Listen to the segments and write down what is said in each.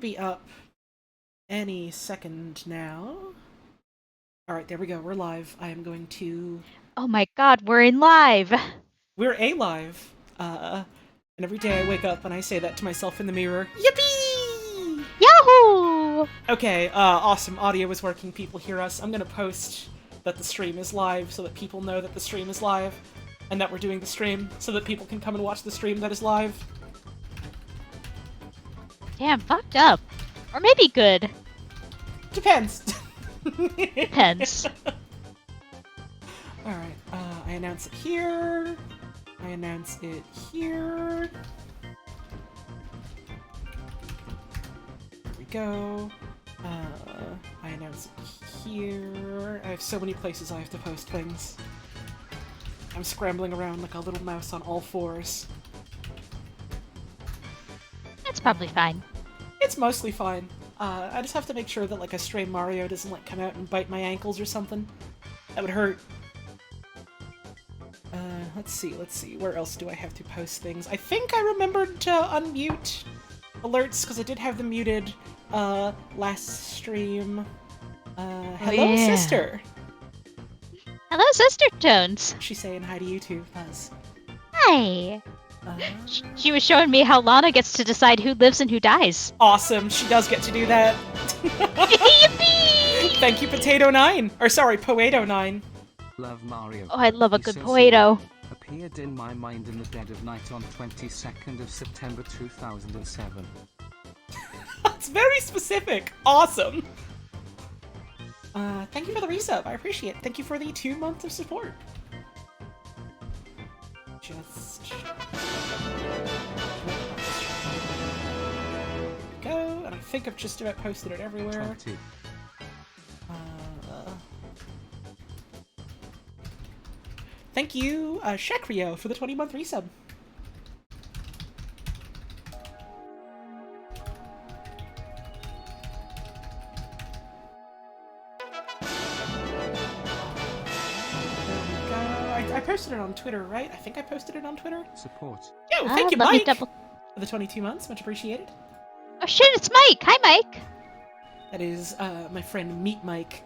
be up any second now. Alright, there we go. We're live. I am going to... Oh my god, we're in live! We're A-live. And every day I wake up and I say that to myself in the mirror. Yippee! Yahoo! Okay, awesome. Audio is working. People hear us. I'm gonna post that the stream is live so that people know that the stream is live. And that we're doing the stream so that people can come and watch the stream that is live. Damn, fucked up. Or maybe good. Depends. Depends. Alright, I announce it here. I announce it here. There we go. I announce it here. I have so many places I have to post things. I'm scrambling around like a little mouse on all fours. That's probably fine. It's mostly fine. I just have to make sure that like a stray Mario doesn't like come out and bite my ankles or something. That would hurt. Let's see. Where else do I have to post things? I think I remembered to unmute alerts because I did have them muted last stream. Hello, sister. Hello, Sister Tones. She's saying hi to you too, Puzz. Hi. She was showing me how Lana gets to decide who lives and who dies. Awesome. She does get to do that. Yippee! Thank you, Potato9. Or sorry, Poeto9. Love Mario. Oh, I love a good Poeto. Appeared in my mind in the dead of night on 22nd of September 2007. That's very specific. Awesome. Thank you for the resub. I appreciate it. Thank you for the 2 months of support. Just... go, and I think I've just about posted it everywhere. 20. Thank you, Shakrio, for the 20-month resub. I posted it on Twitter, right? I think I posted it on Twitter. Support. Yo, thank you, let me Mike, for the 22 months. Much appreciated. Oh shit, it's Mike! Hi, Mike! That is, my friend Meat Mike.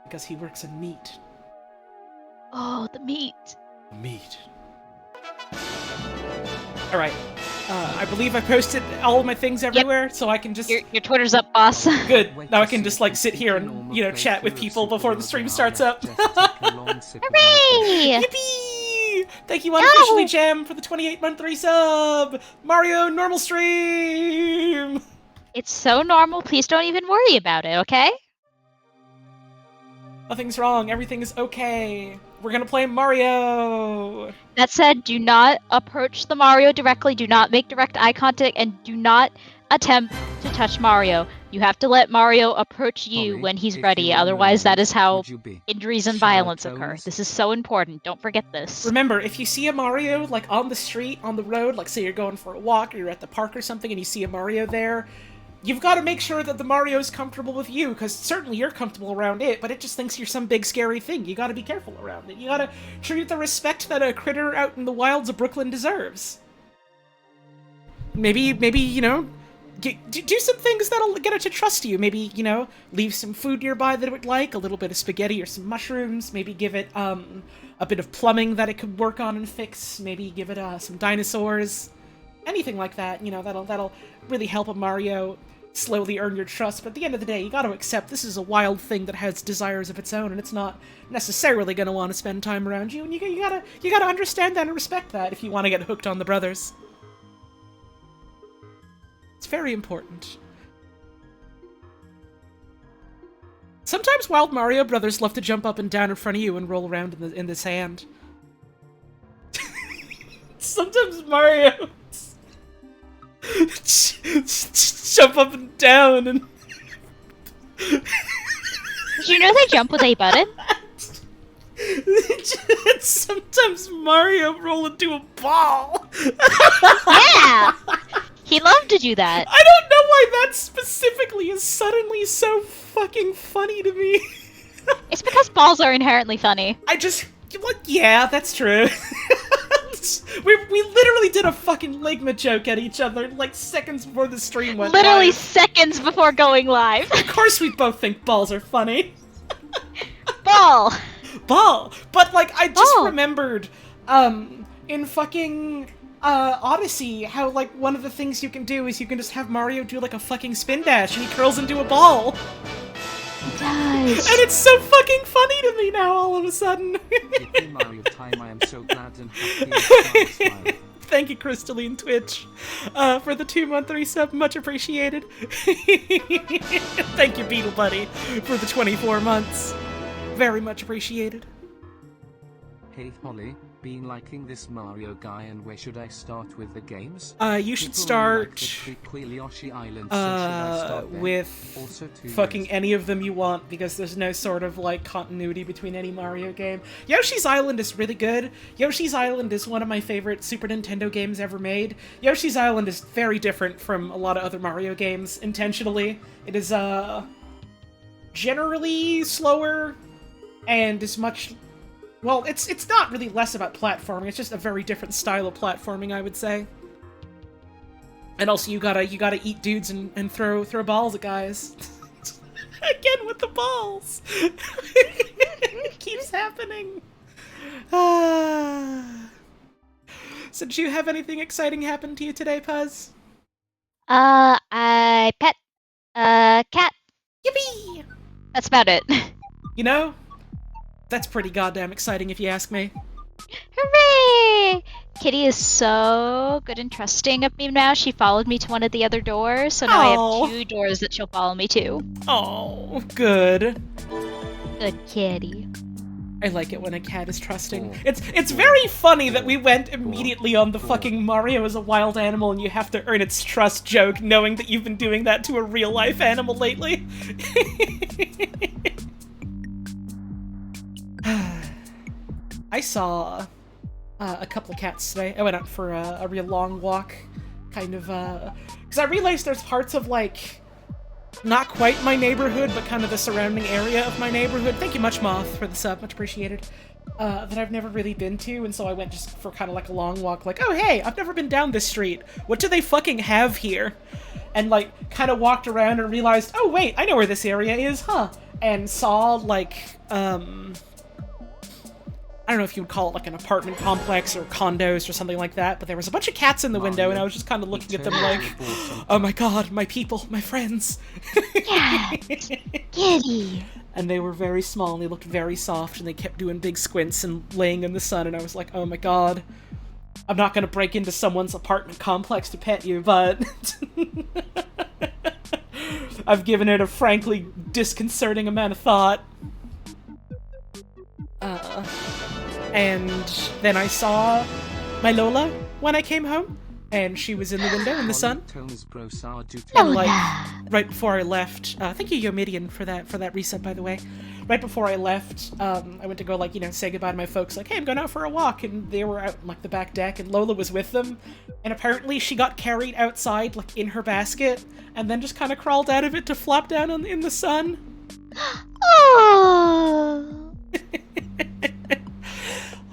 Because he works in meat. Oh, the meat. Meat. Alright. I believe I posted all of my things everywhere, so I can just... Your Twitter's up, boss. Good. Now I can just, like, sit here and, you know, chat with people before the stream starts up. Hooray! Yippee! Thank you, Unofficially Gem, for the 28-month resub! Mario normal stream! It's so normal, please don't even worry about it, okay? Nothing's wrong, everything is okay. We're gonna play Mario! That said, do not approach the Mario directly, do not make direct eye contact, and do not attempt to touch Mario. You have to let Mario approach you when he's ready, otherwise that is how injuries and violence occur. This is so important, don't forget this. Remember, if you see a Mario, like, on the street, on the road, like, say you're going for a walk, or you're at the park or something, and you see a Mario there, you've got to make sure that the Mario's comfortable with you, because certainly you're comfortable around it, but it just thinks you're some big scary thing. You gotta be careful around it. You gotta treat it the respect that a critter out in the wilds of Brooklyn deserves. Maybe, you know, do some things that'll get it to trust you. Maybe, you know, leave some food nearby that it would like, a little bit of spaghetti or some mushrooms, maybe give it, a bit of plumbing that it could work on and fix, maybe give it, some dinosaurs. Anything like that, you know, that'll really help a Mario slowly earn your trust, but at the end of the day, you gotta accept this is a wild thing that has desires of its own, and it's not necessarily gonna want to spend time around you, and you gotta understand that and respect that if you want to get hooked on the brothers. It's very important. Sometimes wild Mario brothers love to jump up and down in front of you and roll around in the sand. Sometimes Mario jump up and down and... Did you know they jump with a button? Sometimes Mario roll into a ball. Yeah! He loved to do that. I don't know why that specifically is suddenly so fucking funny to me. It's because balls are inherently funny. Yeah, that's true. we literally did a fucking Ligma joke at each other like seconds before the stream went Literally live. seconds before going live. Of course we both think balls are funny. Ball. Ball! But, like, I just Ball. remembered, in fucking, Odyssey, how, like, one of the things you can do is you can just have Mario do, like, a fucking spin dash and he curls into a ball. It does. And it's so fucking funny to me now, all of a sudden. Yippee Mario time, I am so glad and happy. Smile. Thank you, Crystalline Twitch, for the 2-month resub. Much appreciated. Thank you, Beetle Buddy, for the 24 months. Very much appreciated. Hey Holly, been liking this Mario guy, and where should I start with the games? You should start with fucking any of them you want, because there's no sort of, like, continuity between any Mario game. Yoshi's Island is really good. Yoshi's Island is one of my favorite Super Nintendo games ever made. Yoshi's Island is very different from a lot of other Mario games, intentionally. It is, generally slower, and is much... Well, it's not really less about platforming, it's just a very different style of platforming, I would say. And also, you gotta eat dudes and throw balls at guys. Again with the balls! It keeps happening. So did you have anything exciting happen to you today, Puzz? I pet a cat. Yippee! That's about it. You know, that's pretty goddamn exciting if you ask me. Hooray! Kitty is so good and trusting of me now. She followed me to one of the other doors, so now I have 2 doors that she'll follow me to. Oh, good. Good kitty. I like it when a cat is trusting. It's very funny that we went immediately on the fucking Mario is a wild animal and you have to earn its trust joke, knowing that you've been doing that to a real-life animal lately. I saw a couple of cats today. I went out for a real long walk, kind of, because I realized there's parts of, like, not quite my neighborhood, but kind of the surrounding area of my neighborhood. Thank you much, Moth, for the sub. Much appreciated. That I've never really been to, and so I went just for kind of like a long walk, like, oh hey, I've never been down this street. What do they fucking have here? And, like, kind of walked around and realized, oh wait, I know where this area is, huh? And saw, like, I don't know if you would call it like an apartment complex or condos or something like that, but there was a bunch of cats in the window, and I was just kind of looking at them like, oh my god, my people, my friends. Cat! Kitty! And they were very small, and they looked very soft, and they kept doing big squints and laying in the sun, and I was like, oh my god. I'm not gonna break into someone's apartment complex to pet you, but... I've given it a frankly disconcerting amount of thought. And then I saw my Lola when I came home, and she was in the window in the sun. And, like, right before I left, thank you, Yomidian, for that resub, by the way. Right before I left, I went to go, like, you know, say goodbye to my folks, like, hey, I'm going out for a walk, and they were out in, like, the back deck, and Lola was with them, and apparently she got carried outside, like, in her basket, and then just kind of crawled out of it to flop down in the sun. Oh.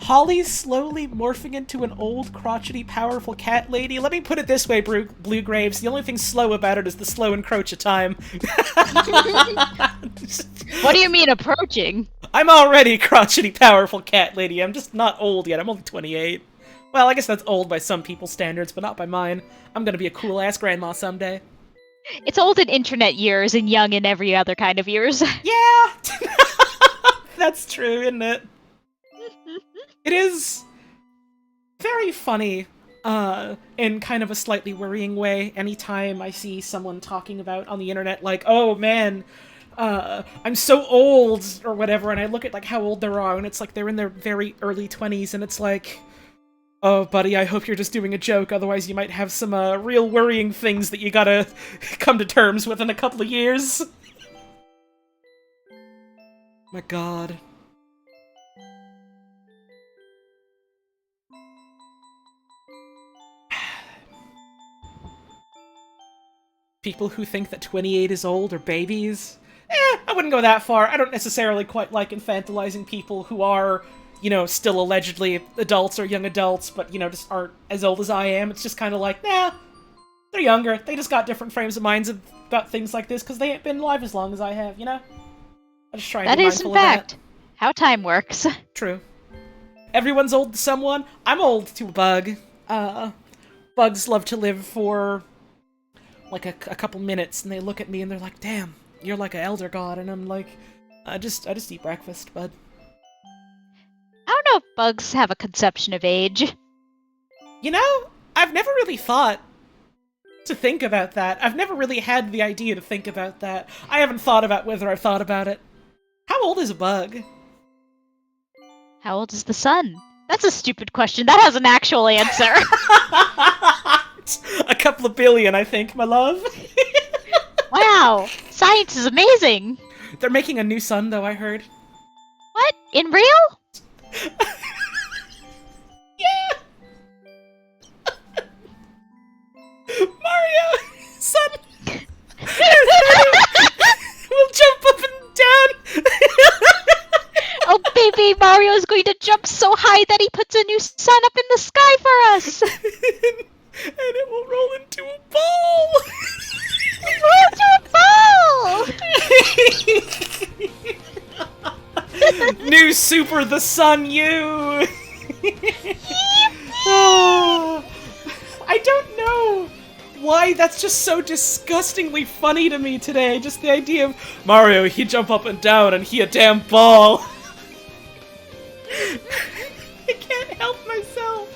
Holly's slowly morphing into an old, crotchety, powerful cat lady. Let me put it this way, Blue Graves. The only thing slow about it is the slow encroach of time. What do you mean approaching? I'm already crotchety, powerful cat lady. I'm just not old yet. I'm only 28. Well, I guess that's old by some people's standards, but not by mine. I'm gonna be a cool-ass grandma someday. It's old in internet years and young in every other kind of years. Yeah! That's true, isn't it? It is very funny, in kind of a slightly worrying way, anytime I see someone talking about on the internet, like, oh man, I'm so old, or whatever, and I look at, like, how old they are, and it's like they're in their very early 20s, and it's like, oh, buddy, I hope you're just doing a joke, otherwise you might have some, real worrying things that you gotta come to terms with in a couple of years. My god. People who think that 28 is old are babies? I wouldn't go that far. I don't necessarily quite like infantilizing people who are you know, still allegedly adults or young adults, but, you know, just aren't as old as I am. It's just kind of like, nah, they're younger. They just got different frames of minds about things like this because they ain't been alive as long as I have, you know? I just try and be mindful of that. That is, in fact, how time works. True. Everyone's old to someone. I'm old to a bug. Bugs love to live for, like, a couple minutes, and they look at me and they're like, damn, you're like an elder god, and I'm like, I just eat breakfast, bud. I don't know if bugs have a conception of age. You know, I've never really thought to think about that. I've never really had the idea to think about that. I haven't thought about whether I've thought about it. How old is a bug? How old is the sun? That's a stupid question. That has an actual answer. A couple of billion, I think, my love. Wow, science is amazing. They're making a new sun, though, I heard. What? In real? Yeah! Mario! Sun! We'll jump up and down! Oh, baby, Mario is going to jump so high that he puts a new sun up in the sky for us! And it will roll into a ball! Roll to a ball! New Super the Sun You! Oh, I don't know why that's just so disgustingly funny to me today. Just the idea of Mario, he jump up and down and he a damn ball. I can't help myself.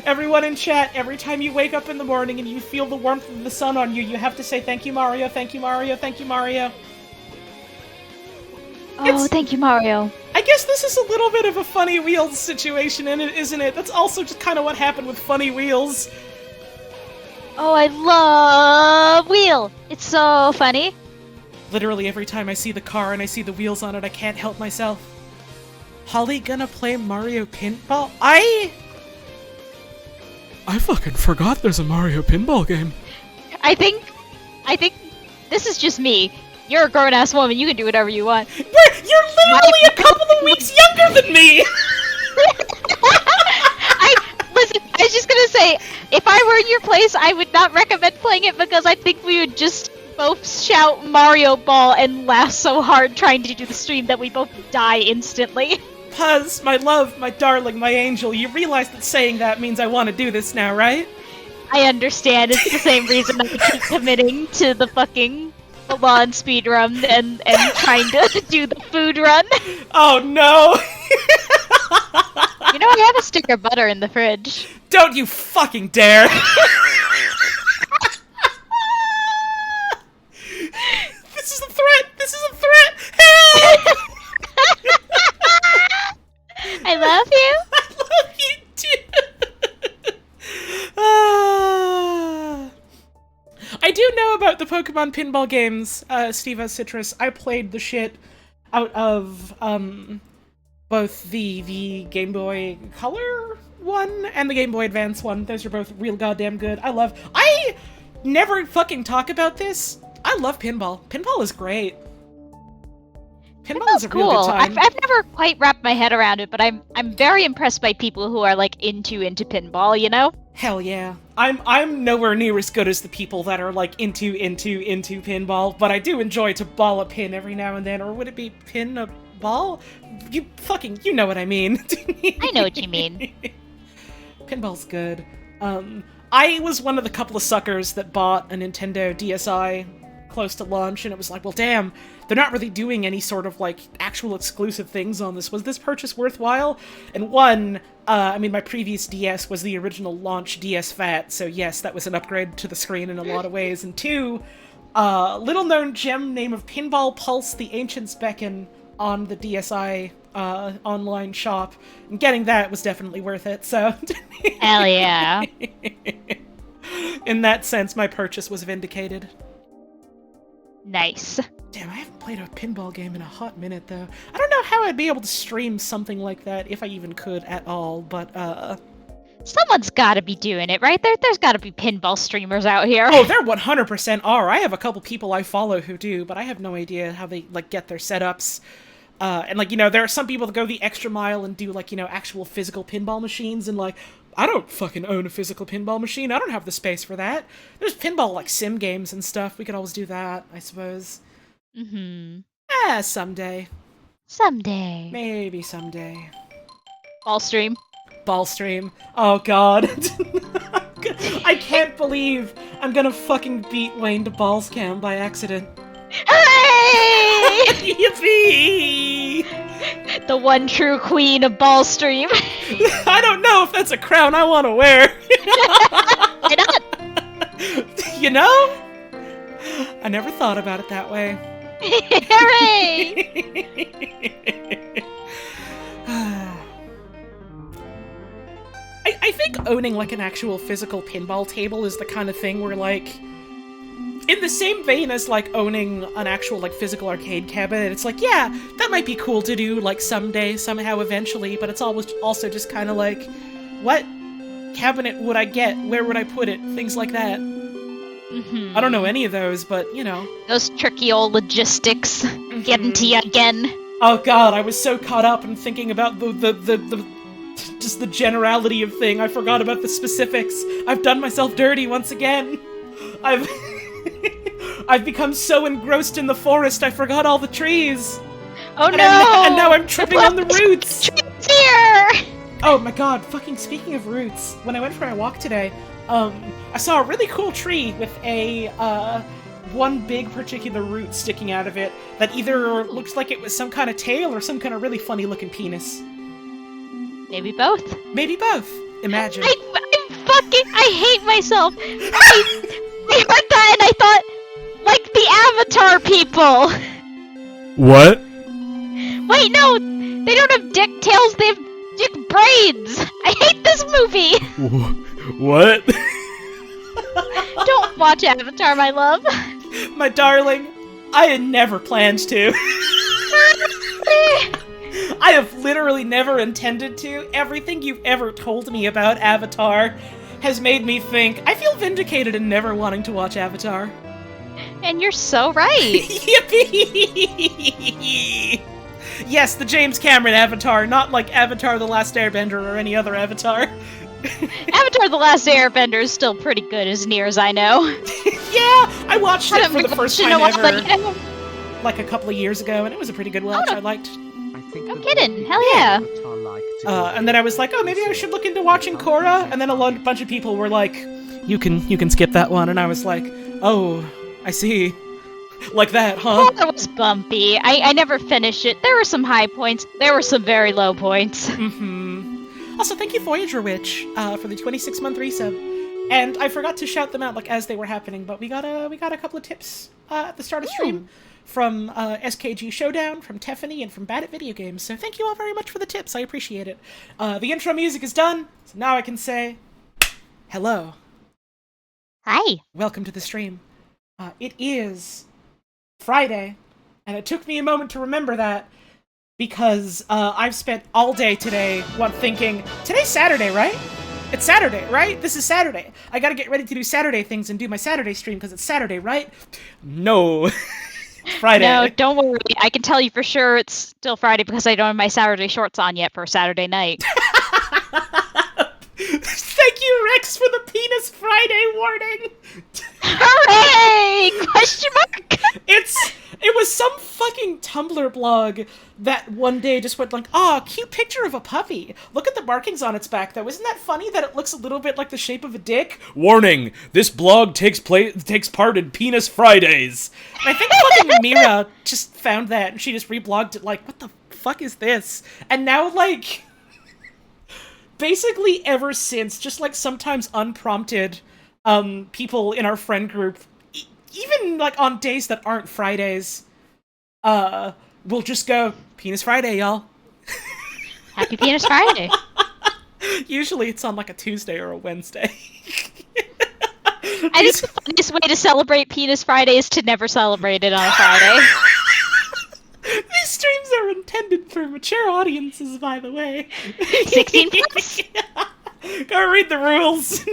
Everyone in chat, every time you wake up in the morning and you feel the warmth of the sun on you, you have to say thank you, Mario, thank you, Mario, thank you, Mario. Oh, thank you, Mario. I guess this is a little bit of a Funny Wheels situation, isn't it? That's also just kind of what happened with Funny Wheels. Oh, I love Wheel. It's so funny. Literally every time I see the car and I see the wheels on it, I can't help myself. Holly gonna play Mario Pinball? I fucking forgot there's a Mario Pinball game. I think this is just me. You're a grown-ass woman, you can do whatever you want. You're literally a couple of weeks younger than me! Listen, I was just gonna say, if I were in your place, I would not recommend playing it because I think we would just both shout Mario Ball and laugh so hard trying to do the stream that we both die instantly. Puzz, my love, my darling, my angel, you realize that saying that means I want to do this now, right? I understand, it's the same reason I keep committing to the fucking full-on speedrun and trying to do the food run. Oh no! You know, I have a stick of butter in the fridge. Don't you fucking dare! This is a threat! This is a threat! Help! I love you! I love you too! I do know about the Pokemon pinball games, Steve as Citrus. I played the shit out of, both the Game Boy Color one and the Game Boy Advance one. Those are both real goddamn good. I never fucking talk about this. I love pinball. Pinball is great. Pinball is a cool. real good time. I've never quite wrapped my head around it, but I'm very impressed by people who are like into pinball, you know? Hell yeah. I'm nowhere near as good as the people that are like into pinball, but I do enjoy to ball a pin every now and then, or would it be pin a ball? You know what I mean. I know what you mean. Pinball's good. I was one of the couple of suckers that bought a Nintendo DSi close to launch, and it was like, well, damn, they're not really doing any sort of, like, actual exclusive things on this. Was this purchase worthwhile? And one, I mean, my previous DS was the original launch DS Fat, so yes, that was an upgrade to the screen in a lot of ways. And two, little-known gem name of Pinball Pulse the Ancient's Beckon on the DSi online shop. And getting that was definitely worth it, so... Hell yeah. In that sense, my purchase was vindicated. Nice. Damn, I haven't played a pinball game in a hot minute, though. I don't know how I'd be able to stream something like that, if I even could at all, but, Someone's gotta be doing it, right? There's gotta be pinball streamers out here. Oh, there 100% are. I have a couple people I follow who do, but I have no idea how they, like, get their setups. And, like, you know, there are some people that go the extra mile and do, like, you know, actual physical pinball machines, and, like, I don't fucking own a physical pinball machine. I don't have the space for that. There's pinball, like, sim games and stuff. We could always do that, I suppose. Someday. Someday. Maybe someday. Ball stream. Ball stream. Oh, God. I can't believe I'm gonna fucking beat Wayne to Balls Cam by accident. Hooray! Yippee! The one true queen of ball stream. I don't know if that's a crown I want to wear. Why not? You know? I never thought about it that way. Hooray! I think owning, like, an actual physical pinball table is the kind of thing where, like, in the same vein as, like, owning an actual, like, physical arcade cabinet, it's like, yeah, that might be cool to do, like, someday, somehow, eventually, but it's always also just kind of like, what cabinet would I get? Where would I put it? Things like that. I don't know any of those, but, you know. Those tricky old logistics getting to you again. Oh god, I was so caught up in thinking about just the generality of thing, I forgot about the specifics. I've done myself dirty once again. I've become so engrossed in the forest, I forgot all the trees. Oh and no! And now I'm tripping on the roots! Trees here! Oh my god, fucking speaking of roots, when I went for my walk today, I saw a really cool tree with a, one big particular root sticking out of it that either looks like it was some kind of tail or some kind of really funny looking penis. Maybe both. Maybe both. Imagine. I hate myself. I heard that and I thought, like the Avatar people. What? Wait, no, they don't have dick tails, they have dick braids. I hate this movie. What? Don't watch Avatar, my love. My darling, I had never planned to. I have literally never intended to. Everything you've ever told me about Avatar has made me think, I feel vindicated in never wanting to watch Avatar. And you're so right. Yippee! Yes, the James Cameron Avatar, not like Avatar The Last Airbender or any other Avatar. Avatar The Last Airbender is still pretty good as near as I know. Yeah, I watched it for the first time ever, but, you know, like a couple of years ago, and it was a pretty good watch. I liked. No kidding, hell yeah. And then I was like, oh, maybe I should look into watching Korra, and then a bunch of people were like, you can skip that one, and I was like, oh, I see. Like that, huh? Korra was bumpy. I never finished it. There were some high points. There were some very low points. Also, thank you, Voyager Witch, for the 26-month resub. And I forgot to shout them out like as they were happening, but we got a couple of tips at the start of stream from SKG Showdown, from Tiffany, and from Bad at Video Games. So thank you all very much for the tips. I appreciate it. The intro music is done, so now I can say hello. Hi. Welcome to the stream. It is Friday, and it took me a moment to remember that because I've spent all day today thinking, today's Saturday, right? It's Saturday, right? This is Saturday. I gotta get ready to do Saturday things and do my Saturday stream because it's Saturday, right? No. Friday. No, don't worry. I can tell you for sure it's still Friday because I don't have my Saturday shorts on yet for Saturday night. Thank you, Rex, for the Penis Friday warning! Hooray! Question mark? It was some fucking Tumblr blog that one day just went like, "Ah, cute picture of a puppy. Look at the markings on its back, though. Isn't that funny that it looks a little bit like the shape of a dick?" Warning: this blog takes part in Penis Fridays. And I think fucking Mira just found that and she just reblogged it like, "What the fuck is this?" And now, like, basically ever since, just like sometimes unprompted, people in our friend group, even like on days that aren't Fridays, we'll just go, Penis Friday, y'all. Happy Penis Friday. Usually it's on like a Tuesday or a Wednesday. I think the funniest way to celebrate Penis Friday is to never celebrate it on a Friday. These streams are intended for mature audiences, by the way. 16 plus? Gotta read the rules.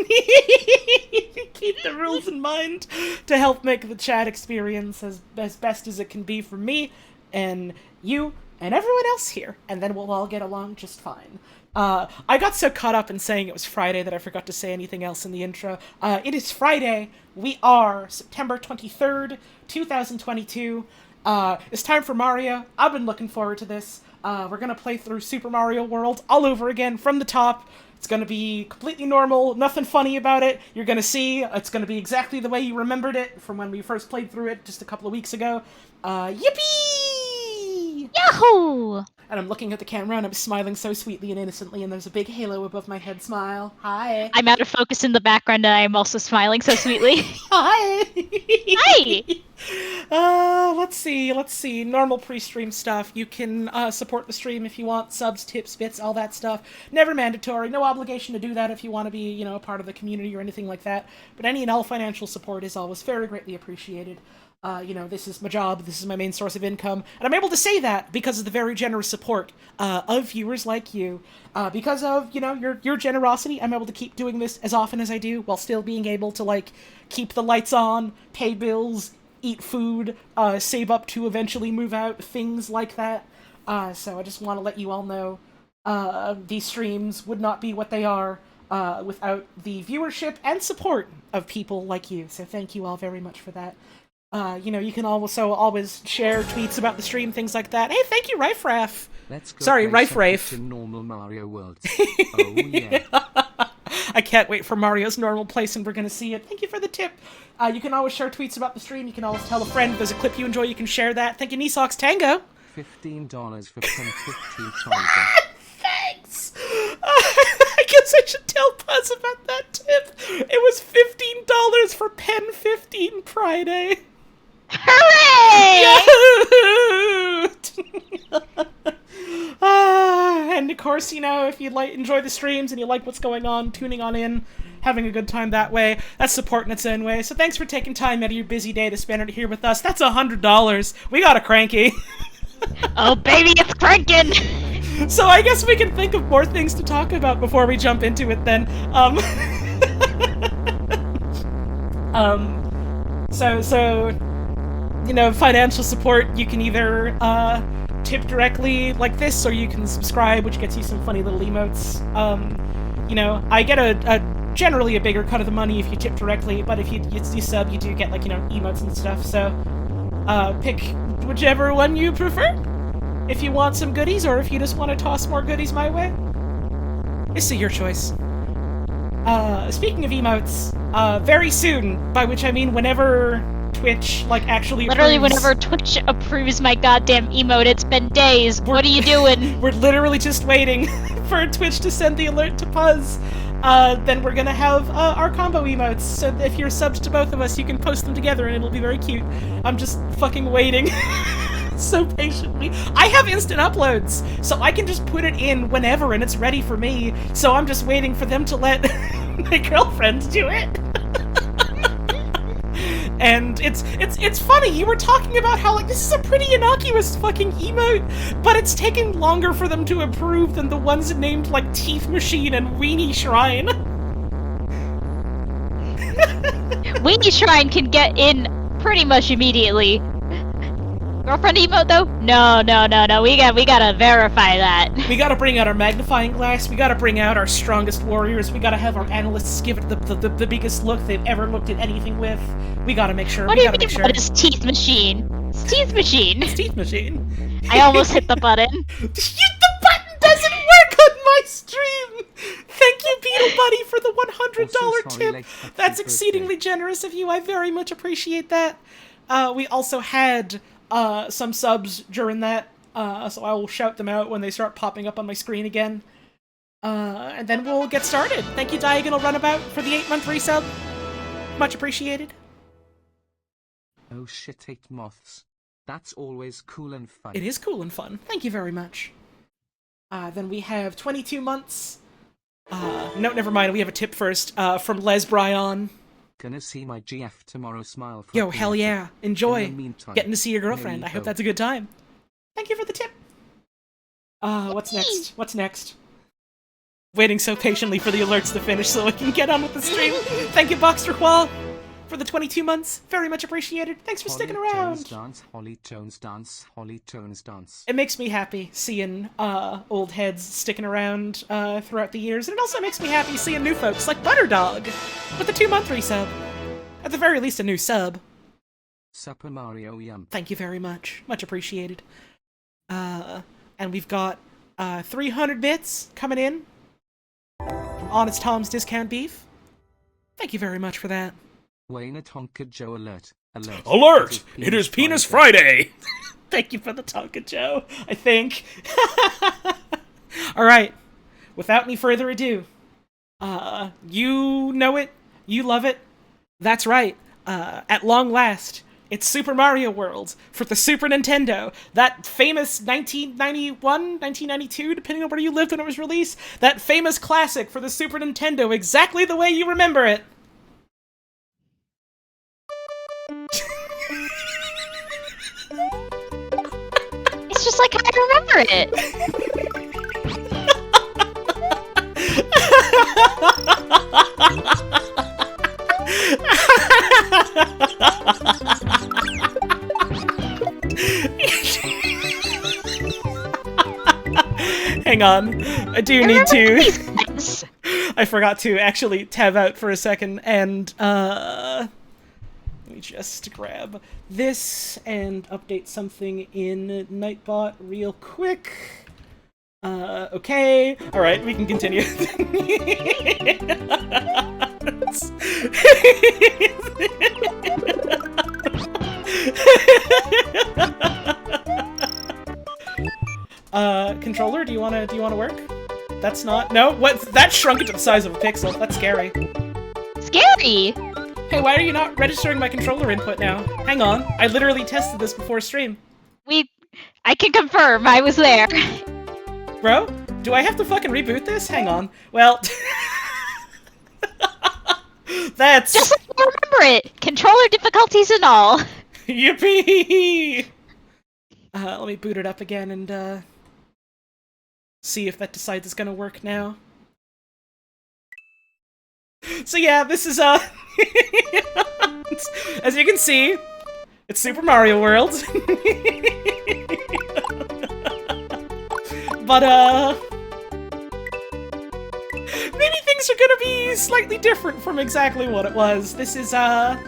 Keep the rules in mind to help make the chat experience as best as it can be for me and you and everyone else here, and then we'll all get along just fine. I got so caught up in saying it was Friday that I forgot to say anything else in the intro. It is Friday. We are September 23rd, 2022. It's time for Mario. I've been looking forward to this. We're gonna play through Super Mario World all over again from the top. It's gonna be completely normal, nothing funny about it. You're gonna see it's gonna be exactly the way you remembered it from when we first played through it just a couple of weeks ago. Yippee! Yahoo! And I'm looking at the camera and I'm smiling so sweetly and innocently, and there's a big halo above my head smile. Hi. I'm out of focus in the background and I'm also smiling so sweetly. Hi! Hi! Let's see. Normal pre-stream stuff. You can support the stream if you want. Subs, tips, bits, all that stuff. Never mandatory. No obligation to do that if you want to be, a part of the community or anything like that. But any and all financial support is always very greatly appreciated. This is my job, this is my main source of income, and I'm able to say that because of the very generous support of viewers like you. Because of, your generosity, I'm able to keep doing this as often as I do, while still being able to, keep the lights on, pay bills, eat food, save up to eventually move out, things like that. So I just want to let you all know, these streams would not be what they are without the viewership and support of people like you, so thank you all very much for that. You can also always share tweets about the stream, things like that. Hey, thank you, Rife. Let's go. Sorry, Rife. To normal Mario World. Oh yeah. I can't wait for Mario's normal place, and we're gonna see it. Thank you for the tip. You can always share tweets about the stream. You can always tell a friend if there's a clip you enjoy. You can share that. Thank you, Nisox Tango. $15 for 10-15 times. Thanks. I guess I should tell Puzz about that tip. It was $15 for Pen 15 Friday. Hooray! And of course, if you enjoy the streams and you like what's going on, tuning on in, having a good time that way, that's support in its own way. So thanks for taking time out of your busy day to spend it here with us. That's $100. We got a cranky. Oh baby, it's cranking! So I guess we can think of more things to talk about before we jump into it then. Financial support, you can either tip directly like this, or you can subscribe, which gets you some funny little emotes. I get a generally a bigger cut of the money if you tip directly, but if you sub, you do get emotes and stuff, so pick whichever one you prefer. If you want some goodies, or if you just want to toss more goodies my way, it's your choice. Speaking of emotes, very soon, by which I mean whenever Twitch, actually Literally approves, whenever Twitch approves my goddamn emote, it's been days. What are you doing? We're literally just waiting for Twitch to send the alert to Puzz. Then we're gonna have our combo emotes, so if you're subbed to both of us, you can post them together and it'll be very cute. I'm just fucking waiting. So patiently. I have instant uploads, so I can just put it in whenever and it's ready for me, so I'm just waiting for them to let my girlfriend do it. And it's funny, you were talking about how this is a pretty innocuous fucking emote, but it's taking longer for them to approve than the ones named Teeth Machine and Weenie Shrine. Weenie Shrine can get in pretty much immediately. Girlfriend emote though? No. We gotta verify that. We gotta bring out our magnifying glass. We gotta bring out our strongest warriors. We gotta have our analysts give it the biggest look they've ever looked at anything with. We gotta make sure. What do you mean? What is Teeth Machine? It's Teeth Machine. It's Teeth Machine. I almost hit the button. The button doesn't work on my stream. Thank you, Beetle Buddy, for the $100 tip. That's exceedingly generous of you. I very much appreciate that. We also had some subs during that, so I will shout them out when they start popping up on my screen again. And then we'll get started. Thank you, Diagonal Runabout, for the 8-month resub. Much appreciated. Oh shit, 8 moths. That's always cool and fun. It is cool and fun. Thank you very much. Then we have 22 months. No, never mind. We have a tip first, from Les Bryan. Gonna see my GF tomorrow, smile. Yo, hell yeah. Enjoy. In the meantime, getting to see your girlfriend. I hope that's a good time. Thank you for the tip. What's next? Waiting so patiently for the alerts to finish so I can get on with the stream. Thank you, Boxster Qual, for the 22 months. Very much appreciated. Thanks for sticking around. Holly Tones dance, Holly Tones dance. It makes me happy seeing old heads sticking around throughout the years, and it also makes me happy seeing new folks like Butterdog with the 2-month resub. At the very least, a new sub. Super Mario Yum. Thank you very much. Much appreciated. And we've got 300 bits coming in from Honest Tom's Discount Beef. Thank you very much for that. Wayne Tonka Joe alert. Alert! It is Penis Friday! Thank you for the Tonka Joe, I think. Alright, without any further ado, you know it, you love it, that's right, at long last, it's Super Mario World for the Super Nintendo, that famous 1991, 1992, depending on where you lived when it was released, that famous classic for the Super Nintendo, exactly the way you remember it. It's just like I remember it. Hang on, I do need to. I forgot to actually tab out for a second and let me just grab this and update something in Nightbot real quick. Okay. Alright, we can continue. Controller, do you wanna work? That's not- no, what? That shrunk it to the size of a pixel. That's scary. Scary! Hey, why are you not registering my controller input now? Hang on, I literally tested this before stream. I can confirm, I was there. Bro, do I have to fucking reboot this? Hang on. Well... That's... Just like I remember it! Controller difficulties and all. Yippee! Let me boot it up again and, see if that decides it's gonna work now. So yeah, this is, as you can see, it's Super Mario World. But, maybe things are gonna be slightly different from exactly what it was. This is, a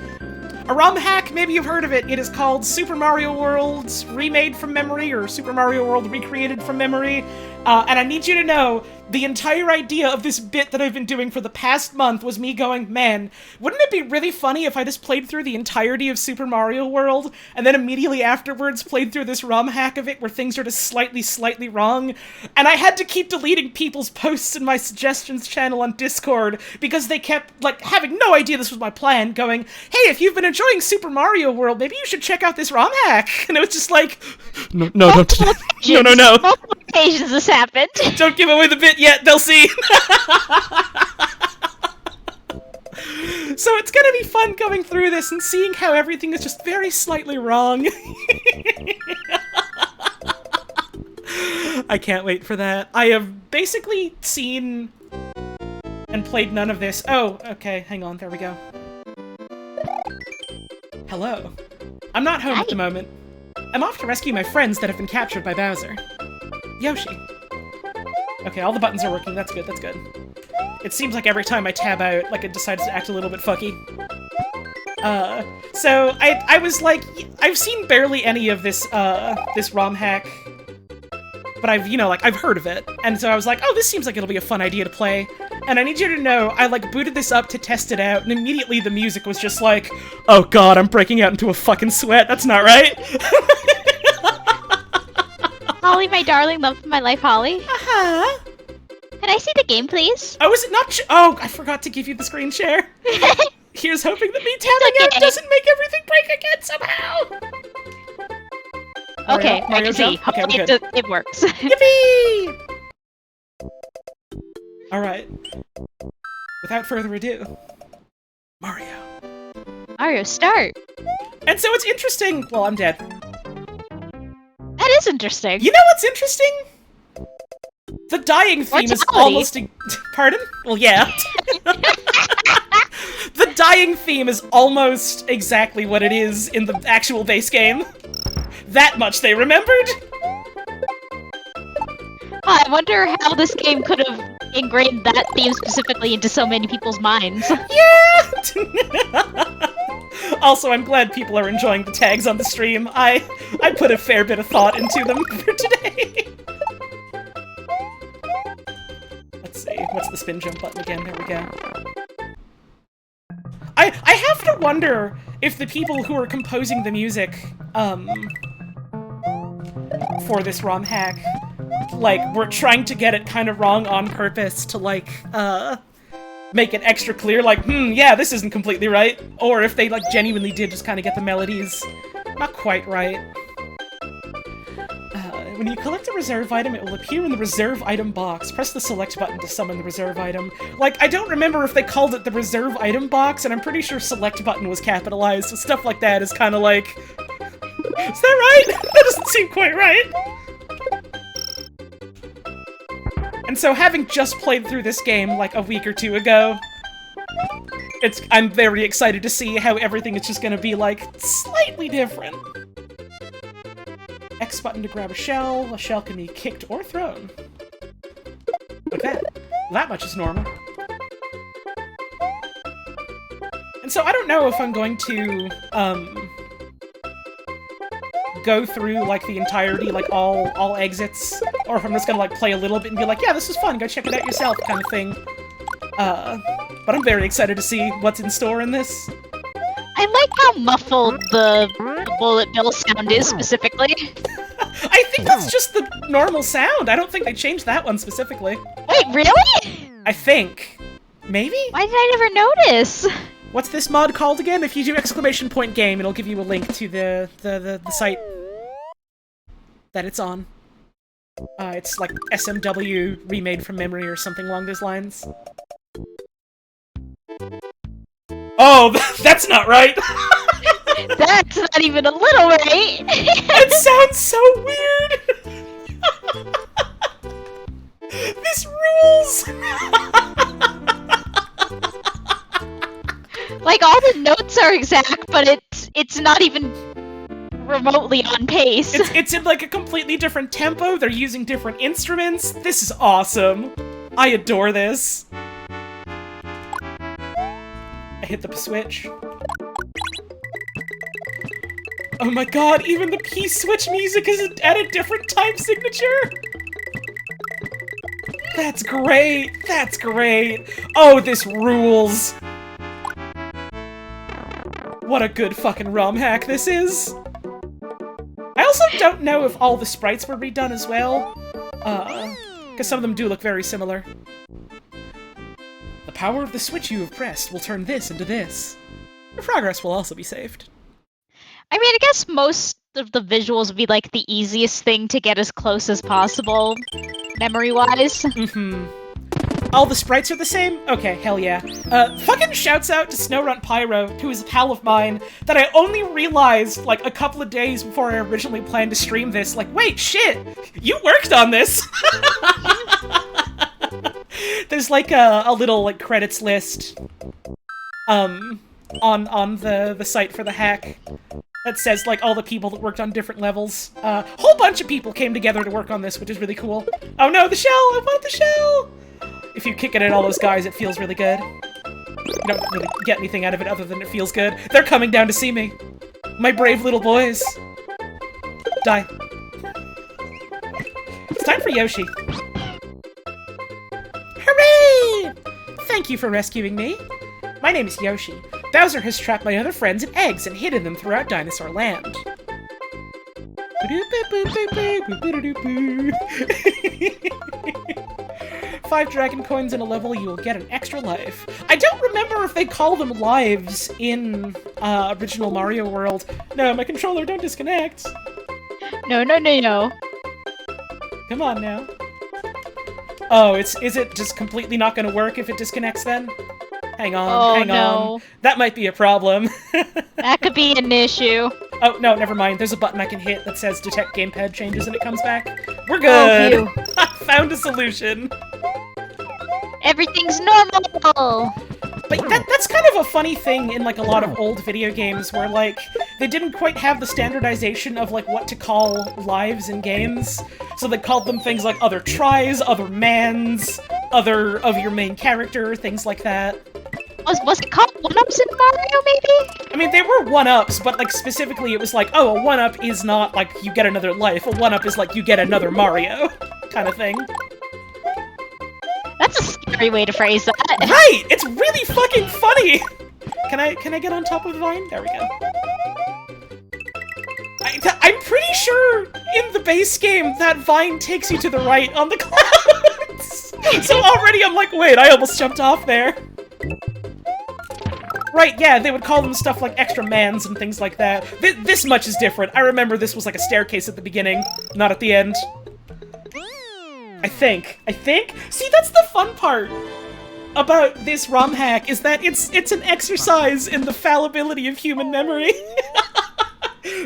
ROM hack, maybe you've heard of it. It is called Super Mario World Remade from Memory, or Super Mario World Recreated from Memory. And I need you to know, the entire idea of this bit that I've been doing for the past month was me going, man, wouldn't it be really funny if I just played through the entirety of Super Mario World, and then immediately afterwards played through this ROM hack of it where things are just slightly wrong? And I had to keep deleting people's posts in my suggestions channel on Discord, because they kept, like, having no idea this was my plan, going, hey, if you've been enjoying Super Mario World, maybe you should check out this ROM hack. And it was just like, no, don't, no. Multiple occasions this happened. Don't give away the bit yet, they'll see. So it's gonna be fun going through this and seeing how everything is just very slightly wrong. I can't wait for that. I have basically seen and played none of this. Oh, okay, hang on, there we go. Hello. I'm not home at the moment. I'm off to rescue my friends that have been captured by Bowser. Yoshi. Okay, all the buttons are working, that's good, that's good. It seems like every time I tab out, like, it decides to act a little bit fucky. So, I was like, I've seen barely any of this, this ROM hack, but I've, you know, like, I've heard of it, and so I was like, oh, this seems like it'll be a fun idea to play, and I need you to know, I, like, booted this up to test it out, and immediately the music was just like, oh god, I'm breaking out into a fucking sweat, that's not right. Holly, my darling, love of my life, Holly. Uh-huh. Can I see the game, please? Oh, is it not oh, I forgot to give you the screen share. Here's hoping that me tabbing out doesn't make everything break again somehow! Okay, Mario I can see. jump? Okay, we're good. It works. Yippee! Alright. Without further ado, Mario. Mario, start! And so it's interesting. Well, I'm dead. That is interesting. You know what's interesting? The dying theme is Mortality. almost... Pardon? Well, yeah. The dying theme is almost exactly what it is in the actual base game. That much they remembered? I wonder how this game could have ingrained that theme specifically into so many people's minds. Yeah! Also, I'm glad people are enjoying the tags on the stream. I put a fair bit of thought into them for today. Let's see, what's the spin jump button again? There we go. I have to wonder if the people who are composing the music, for this ROM hack, like, were trying to get it kind of wrong on purpose to, like, make it extra clear, like, yeah, this isn't completely right. Or if they, like, genuinely did just kind of get the melodies not quite right. When you collect a reserve item, it will appear in the reserve item box. Press the select button to summon the reserve item. Like, I don't remember if they called it the reserve item box, and I'm pretty sure select button was capitalized, so stuff like that is kind of like... Is that right? That doesn't seem quite right. And so, having just played through this game, like, a week or two ago, I'm very excited to see how everything is just gonna be, like, slightly different. X button to grab a shell. A shell can be kicked or thrown. Like that. That much is normal. And so I don't know if I'm going to, go through, like, the entirety, like, all exits, or if I'm just gonna, like, play a little bit and be like, yeah, this is fun, go check it out yourself, kind of thing. But I'm very excited to see what's in store in this. I like how muffled the bullet bill sound is, specifically. I think that's just the normal sound. I don't think they changed that one specifically. Wait, really? I think. Maybe? Why did I never notice? What's this mod called again? If you do !game, it'll give you a link to the site that it's on. It's like SMW remade from memory or something along those lines. Oh, that's not right! That's not even a little right! It sounds so weird! This rules! Like, all the notes are exact, but it's not even remotely on pace. It's in, like, a completely different tempo, they're using different instruments. This is awesome. I adore this. I hit the switch. Oh my god, even the P-switch music is at a different time signature! That's great! That's great! Oh, this rules! What a good fucking ROM hack this is! I also don't know if all the sprites were redone as well, because some of them do look very similar. The power of the switch you have pressed will turn this into this. Your progress will also be saved. I mean, I guess most of the visuals would be, like, the easiest thing to get as close as possible, memory-wise. Mm-hmm. All the sprites are the same? Okay, hell yeah. Fucking shouts out to Snowrunt Pyro, who is a pal of mine, that I only realized, like, a couple of days before I originally planned to stream this. Like, wait, shit! You worked on this! There's, like, a little, like, credits list, on the site for the hack. That says, like, all the people that worked on different levels. Whole bunch of people came together to work on this, which is really cool. Oh no, the shell! I want the shell! If you kick it at all those guys, it feels really good. You don't really get anything out of it other than it feels good. They're coming down to see me. My brave little boys. Die. It's time for Yoshi. Hooray! Thank you for rescuing me. My name is Yoshi. Bowser has trapped my other friends in eggs and hidden them throughout Dinosaur Land. 5 dragon coins in a level, you will get an extra life. I don't remember if they call them lives in original Mario World. No, my controller, don't disconnect. No, no, no, no. Come on now. Oh, is it just completely not gonna work if it disconnects then? Hang on, hang on. No. That might be a problem. That could be an issue. Oh, no, never mind. There's a button I can hit that says detect gamepad changes and it comes back. We're good! Oh, I found a solution! Everything's normal! But that's kind of a funny thing in, like, a lot of old video games where, like, they didn't quite have the standardization of, like, what to call lives in games. So they called them things like other tries, other mans, other of your main character, things like that. Was it called 1-ups in Mario, maybe? I mean, they were 1-ups, but, like, specifically it was like, oh, a 1-up is not, like, you get another life. A 1-up is like, you get another Mario, kind of thing. That's a scary way to phrase that. Right! It's really fucking funny! Can I get on top of the vine? There we go. I'm pretty sure in the base game that vine takes you to the right on the clouds! So already I'm like, wait, I almost jumped off there. Right, yeah, they would call them stuff like extra mans and things like that. This much is different. I remember this was like a staircase at the beginning, not at the end. I think. See, that's the fun part about this ROM hack, is that it's an exercise in the fallibility of human memory.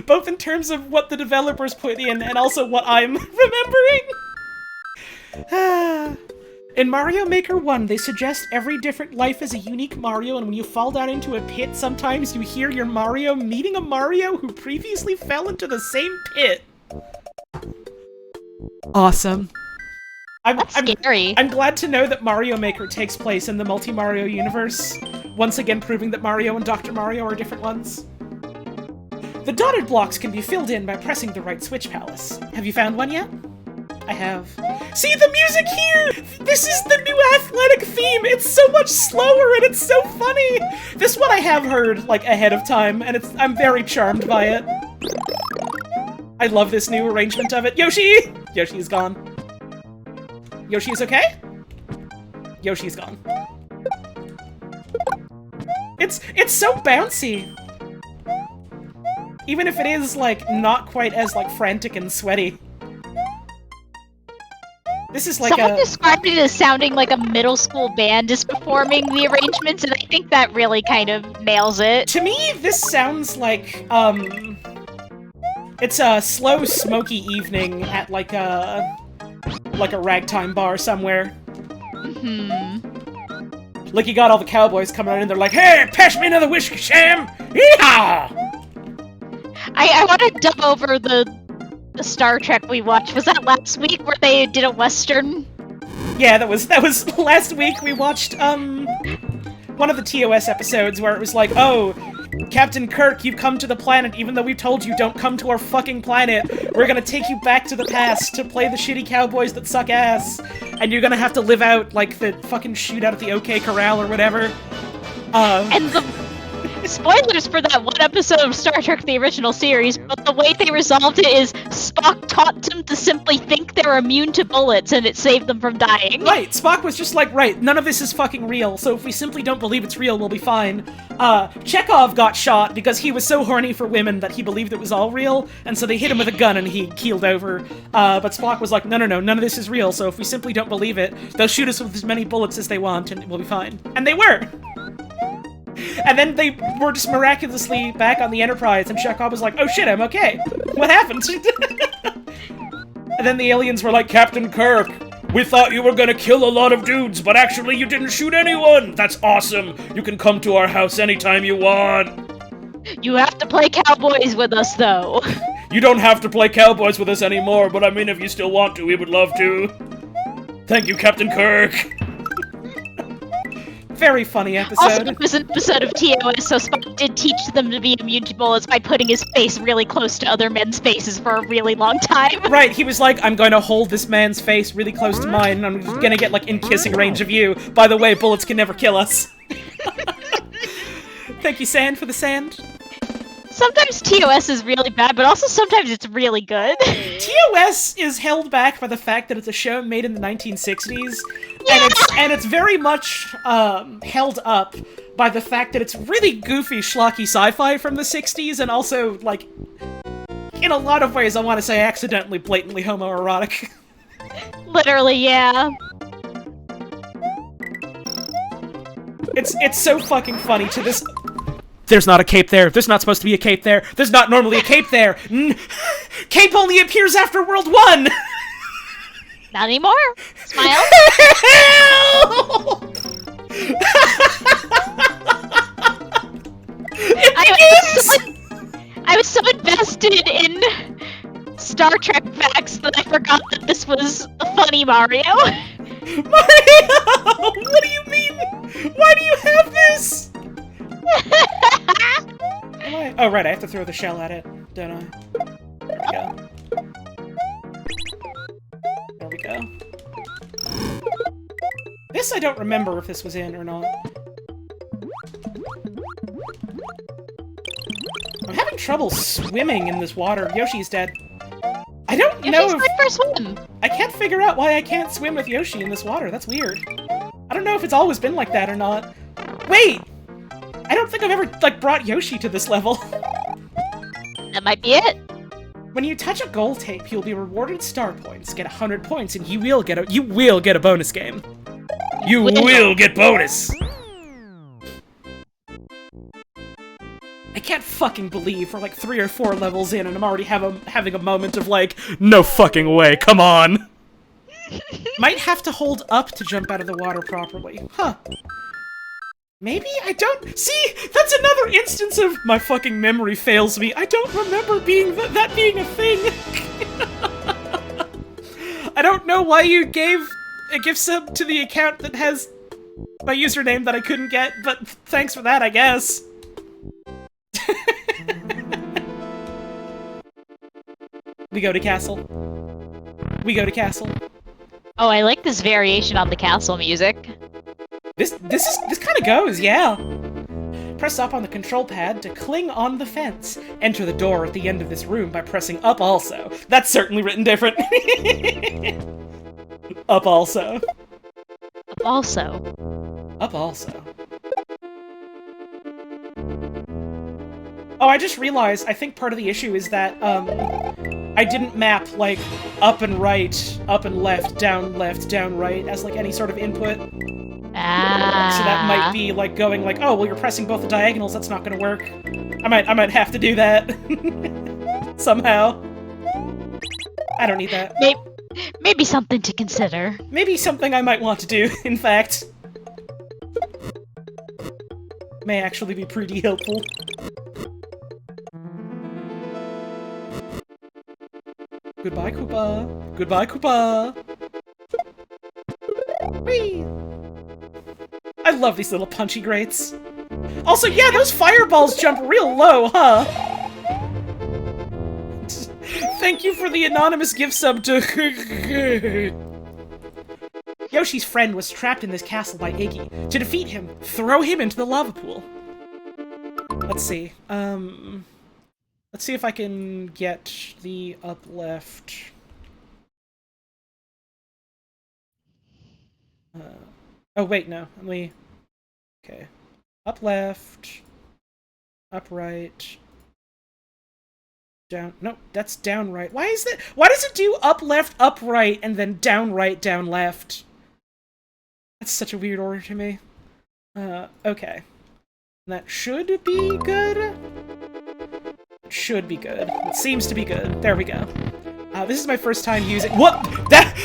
Both in terms of what the developers put in and also what I'm remembering. In Mario Maker 1, they suggest every different life is a unique Mario, and when you fall down into a pit, sometimes you hear your Mario meeting a Mario who previously fell into the same pit. Awesome. That's scary. I'm glad to know that Mario Maker takes place in the multi-Mario universe, once again proving that Mario and Dr. Mario are different ones. The dotted blocks can be filled in by pressing the right switch palace. Have you found one yet? I have. See the music here! This is the new athletic theme! It's so much slower and it's so funny! This one I have heard, like, ahead of time, and I'm very charmed by it. I love this new arrangement of it. Yoshi! Yoshi is gone. Yoshi is okay? Yoshi's gone. It's so bouncy! Even if it is, like, not quite as, like, frantic and sweaty. This is like Someone described it as sounding like a middle school band is performing the arrangements, and I think that really kind of nails it. To me, this sounds like, it's a slow, smoky evening at, like a ragtime bar somewhere. Mm-hmm. Like, you got all the cowboys coming out and they're like, hey, pass me another whiskey, Sam! Yeehaw! I want to dub over the Star Trek we watched. Was that last week where they did a Western? Yeah, that was last week. We watched, one of the TOS episodes where it was like, oh, Captain Kirk, you've come to the planet even though we've told you don't come to our fucking planet. We're gonna take you back to the past to play the shitty cowboys that suck ass. And you're gonna have to live out, like, the fucking shootout at the OK Corral or whatever. And the spoilers for that one episode of Star Trek the original series, but the way they resolved it is Spock taught them to simply think they're immune to bullets and it saved them from dying. Right, Spock was just like, right, none of this is fucking real, so if we simply don't believe it's real, we'll be fine. Chekhov got shot because he was so horny for women that he believed it was all real, and so they hit him with a gun and he keeled over. But Spock was like, no, none of this is real, so if we simply don't believe it, they'll shoot us with as many bullets as they want and we'll be fine. And they were! And then they were just miraculously back on the Enterprise, and Chekhov was like, oh shit, I'm okay. What happened? And then the aliens were like, Captain Kirk, we thought you were gonna kill a lot of dudes, but actually you didn't shoot anyone! That's awesome! You can come to our house anytime you want! You have to play cowboys with us, though. You don't have to play cowboys with us anymore, but I mean, if you still want to, we would love to. Thank you, Captain Kirk! Very funny episode. Also, it was an episode of TOS, so Spock did teach them to be immune to bullets by putting his face really close to other men's faces for a really long time. Right, he was like, I'm going to hold this man's face really close to mine, and I'm gonna get, like, in kissing range of you. By the way, bullets can never kill us. Thank you, Sand, for the sand. Sometimes TOS is really bad, but also sometimes it's really good. TOS is held back by the fact that it's a show made in the 1960s, Yeah! and it's very much held up by the fact that it's really goofy, schlocky sci-fi from the 60s, and also, like, in a lot of ways, I want to say accidentally, blatantly homoerotic. Literally, yeah. It's so fucking funny to this... There's not a cape there. There's not supposed to be a cape there. There's not normally a cape there. Cape only appears after World 1! Not anymore. Smile. I was so invested in Star Trek facts that I forgot that this was a funny Mario. Mario! What do you mean? Why do you have this? Oh, right, I have to throw the shell at it, don't I? There we go. There we go. This I don't remember if this was in or not. I'm having trouble swimming in this water. Yoshi's dead. I don't know if... for swim. I can't figure out why I can't swim with Yoshi in this water. That's weird. I don't know if it's always been like that or not. Wait! I don't think I've ever, like, brought Yoshi to this level. That might be it. When you touch a goal tape, you'll be rewarded star points. Get 100 points, and you will get a bonus game. You will get bonus! I can't fucking believe we're like 3 or 4 levels in and I'm already having a moment of like, no fucking way, come on! Might have to hold up to jump out of the water properly. Huh. Maybe? I don't... See? That's another instance of my fucking memory fails me. I don't remember that being a thing. I don't know why you gave a gift sub to the account that has my username that I couldn't get, but thanks for that, I guess. We go to castle. We go to castle. Oh, I like this variation on the castle music. This kind of goes, yeah. Press up on the control pad to cling on the fence. Enter the door at the end of this room by pressing up also. That's certainly written different. Up also. Up also. Up also. Oh, I just realized, I think part of the issue is that, I didn't map, like, up and right, up and left, down, right, as, like, any sort of input. Ah. So that might be, like, going, like, oh, well, you're pressing both the diagonals, that's not gonna work. I might have to do that. Somehow. I don't need that. Maybe something to consider. Maybe something I might want to do, in fact. May actually be pretty helpful. Goodbye, Koopa. Goodbye, Koopa. Whee! I love these little punchy grates. Also, yeah, those fireballs jump real low, huh? Thank you for the anonymous gift sub to... Yoshi's friend was trapped in this castle by Iggy. To defeat him, throw him into the lava pool. Let's see. Let's see if I can get the up left. Oh wait, no. Let me... Okay. Up left. Up right. Down... No, that's down right. Why is that? Why does it do up left, up right, and then down right, down left? That's such a weird order to me. Okay. That should be good. Should be good. It seems to be good. There we go. This is my first time using— What? That—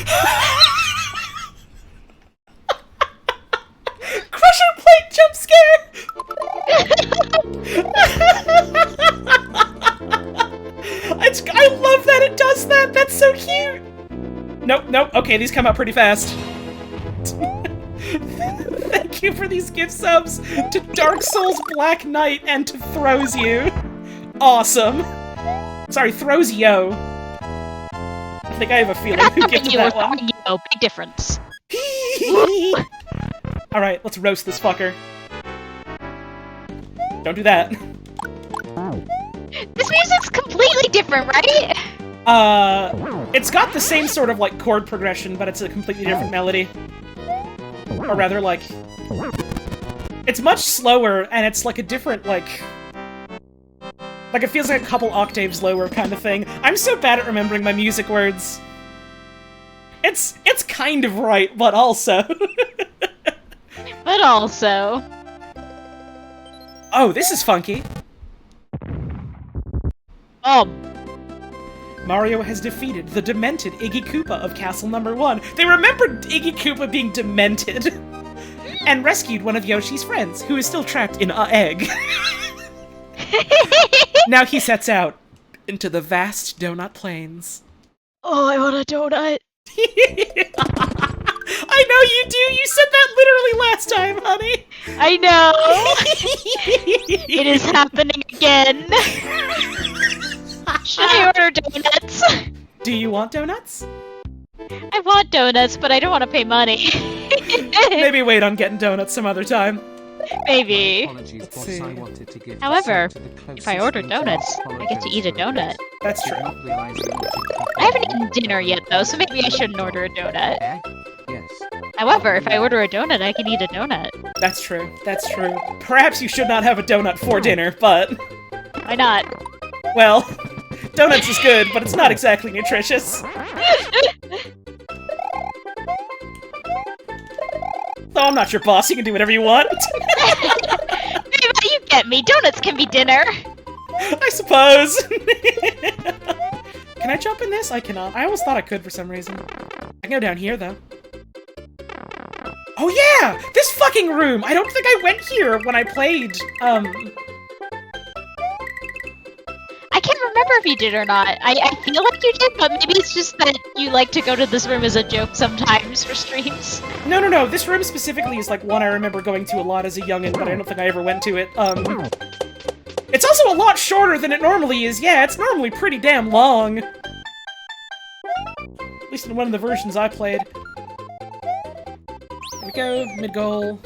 Crusher plate jump scare! I love that it does that! That's so cute! Nope, nope. Okay, these come out pretty fast. Thank you for these gift subs to Dark Souls Black Knight and to Throws You. Awesome. Sorry, Throws Yo. I think I have a feeling who gifted that one. Yo, big difference. Alright, let's roast this fucker. Don't do that. This music's completely different, right? It's got the same sort of, like, chord progression, but it's a completely different melody. Or rather, like... It's much slower, and it's, like, a different, like... Like, it feels like a couple octaves lower kind of thing. I'm so bad at remembering my music words. It's kind of right, but also... But also... Oh, this is funky. Mario has defeated the demented Iggy Koopa of Castle Number 1. They remembered Iggy Koopa being demented. And rescued one of Yoshi's friends, who is still trapped in an egg. Now he sets out into the vast donut plains. Oh, I want a donut. I know you do! You said that literally last time, honey! I know! It is happening again! Should I order donuts? Do you want donuts? I want donuts, but I don't want to pay money. Maybe wait on getting donuts some other time. Maybe. Apologies, boss, see. I wanted to give However, the if closest I order internet donuts, I get to eat a donut. That's true. Not realizing what it I haven't eaten dinner yet, though, so maybe I shouldn't order a donut. Egg? Yes. However, if I order a donut, I can eat a donut. That's true. That's true. Perhaps you should not have a donut for dinner, but... Why not? Well, donuts is good, but it's not exactly nutritious. Though I'm not your boss, you can do whatever you want. You get me. Donuts can be dinner. I suppose. Can I jump in this? I cannot. I always thought I could for some reason. I can go down here, though. Oh yeah! This fucking room! I don't think I went here when I played, I can't remember if you did or not. I feel like you did, but maybe it's just that you like to go to this room as a joke sometimes for streams. No. This room specifically is like one I remember going to a lot as a youngin', but I don't think I ever went to it. It's also a lot shorter than it normally is. Yeah, it's normally pretty damn long. At least in one of the versions I played. There we go, mid-goal.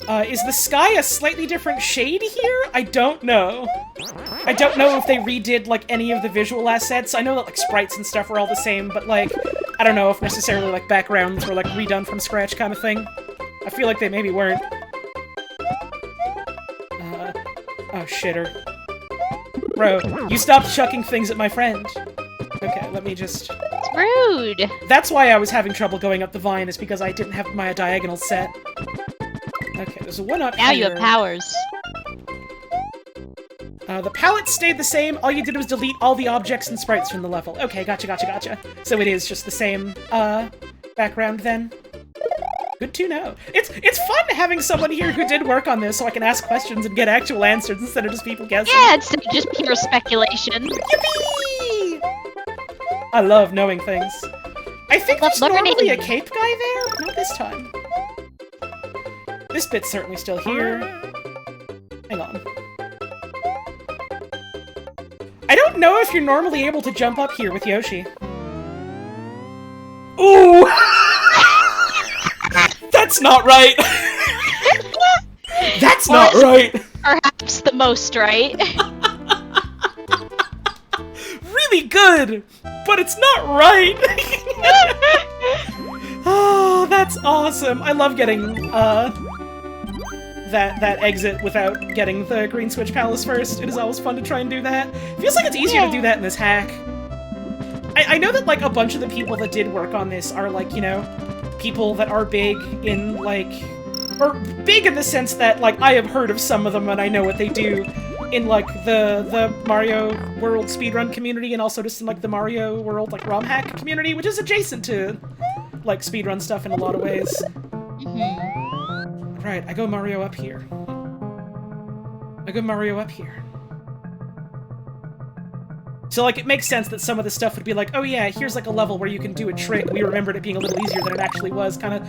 Is the sky a slightly different shade here? I don't know. I don't know if they redid, like, any of the visual assets. I know that, like, sprites and stuff are all the same, but, like, I don't know if necessarily, like, backgrounds were, like, redone from scratch kind of thing. I feel like they maybe weren't. Oh, shitter. Bro, you stopped chucking things at my friend. Okay, let me just... It's rude! That's why I was having trouble going up the vine, is because I didn't have my diagonal set. Okay, there's a one up Now here. you have powers. The palette stayed the same, all you did was delete all the objects and sprites from the level. Okay, gotcha. So it is just the same, background then. Good to know. It's fun having someone here who did work on this so I can ask questions and get actual answers instead of just people guessing. Yeah, it's just pure speculation. Yippee! I love knowing things. I think there's normally a cape guy there, but not this time. This bit's certainly still here. Hang on. I don't know if you're normally able to jump up here with Yoshi. Ooh! That's not right! That's not right! Perhaps the most right. Really good! But it's not right! Oh, that's awesome! I love getting, that exit without getting the Green Switch Palace first. It is always fun to try and do that. Feels like it's easier to do that in this hack. I know that, like, a bunch of the people that did work on this are, like, you know, people that are big in, like... Or big in the sense that, like, I have heard of some of them and I know what they do in, like, the Mario World speedrun community and also just in, like, the Mario World, like, romhack community, which is adjacent to, like, speedrun stuff in a lot of ways. Right, I go Mario up here. So, like, it makes sense that some of the stuff would be like, oh yeah, here's, like, a level where you can do a trick. We remembered it being a little easier than it actually was, kind of...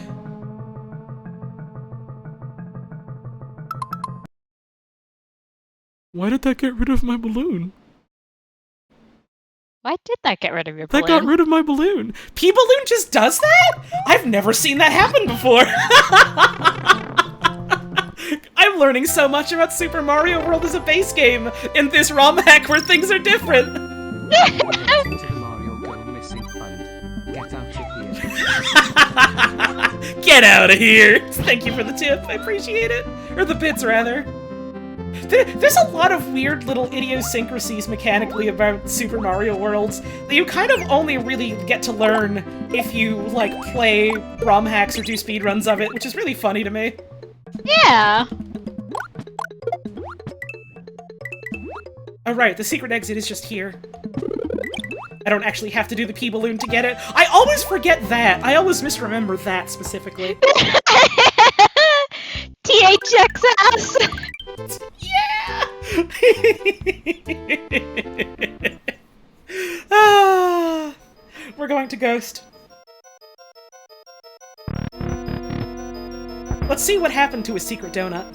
Why did that get rid of my balloon? Why did that get rid of your balloon? That got rid of my balloon. P-Balloon just does that? I've never seen that happen before. I'm learning so much about Super Mario World as a base game in this ROM hack where things are different. To the Mario Go Missing Fund. Get out of here. Get out of here. Thank you for the tip. I appreciate it. Or the bits, rather. There's a lot of weird little idiosyncrasies mechanically about Super Mario Worlds that you kind of only really get to learn if you, like, play ROM hacks or do speedruns of it, which is really funny to me. Yeah. Oh right, the secret exit is just here. I don't actually have to do the pee balloon to get it. I always forget that. I always misremember that specifically. THX ass! Yeah! Ah, we're going to Ghost. Let's see what happened to a secret donut.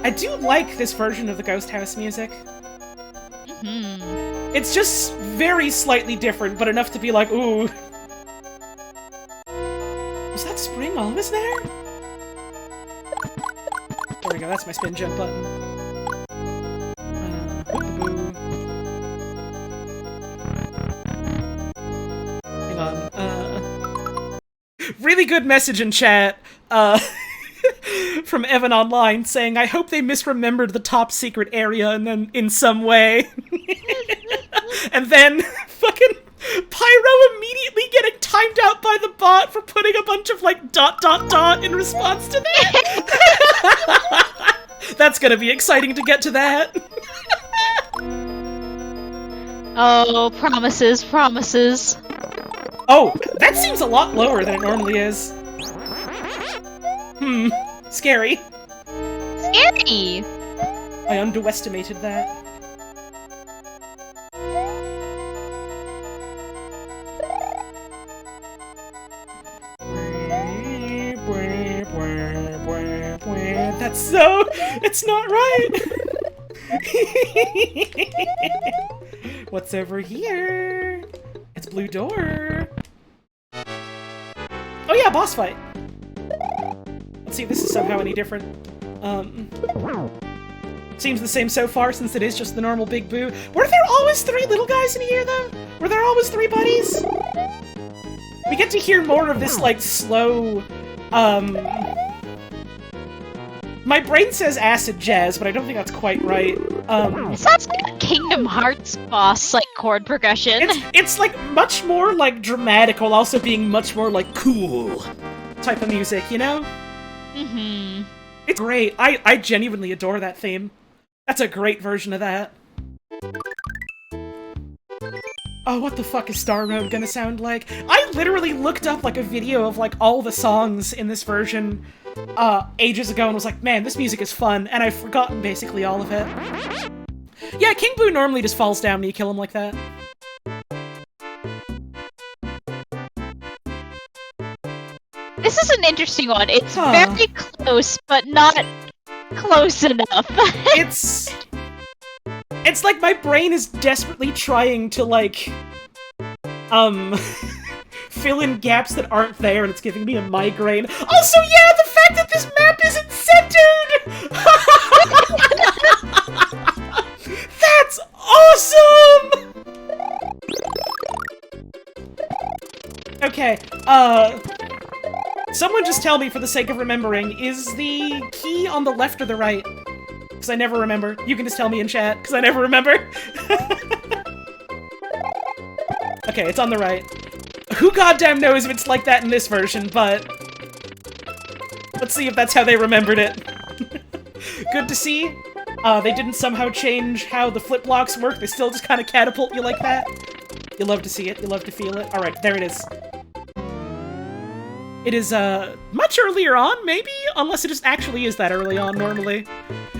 I do like this version of the Ghost House music. It's just very slightly different, but enough to be like, ooh. Was that spring always there? There we go, that's my spin jump button. Hang on, really good message in chat, from Evan Online saying, I hope they misremembered the top secret area and then in some way. And then fucking Pyro immediately getting timed out by the bot for putting a bunch of like ... in response to that. That's gonna be exciting to get to that. Oh, promises, promises. Oh, that seems a lot lower than it normally is. Scary. Scary! I underestimated that. That's so... It's not right! What's over here? It's blue door. Oh yeah, boss fight! Let's see if this is somehow any different. Seems the same so far since it is just the normal Big Boo. Were there always 3 little guys in here though? Were there always 3 buddies? We get to hear more of this like slow, my brain says acid jazz, but I don't think that's quite right. It sounds like a Kingdom Hearts boss, like, chord progression. It's like much more like dramatic while also being much more like cool type of music, you know? Mm-hmm. It's great. I genuinely adore that theme. That's a great version of that. Oh, what the fuck is Star Road gonna sound like? I literally looked up like a video of like all the songs in this version ages ago and was like, man, this music is fun, and I've forgotten basically all of it. Yeah, King Boo normally just falls down when you kill him like that. This is an interesting one. It's very close, but not close enough. It's like my brain is desperately trying to, like, fill in gaps that aren't there, and it's giving me a migraine. Also, yeah, the fact that this map isn't centered! That's awesome! Okay, someone just tell me, for the sake of remembering, is the key on the left or the right? Because I never remember. You can just tell me in chat, because I never remember. Okay, it's on the right. Who goddamn knows if it's like that in this version, but... let's see if that's how they remembered it. Good to see. They didn't somehow change how the flip blocks work. They still just kind of catapult you like that. You love to see it. You love to feel it. Alright, there it is. It is, much earlier on, maybe? Unless it just actually is that early on, normally.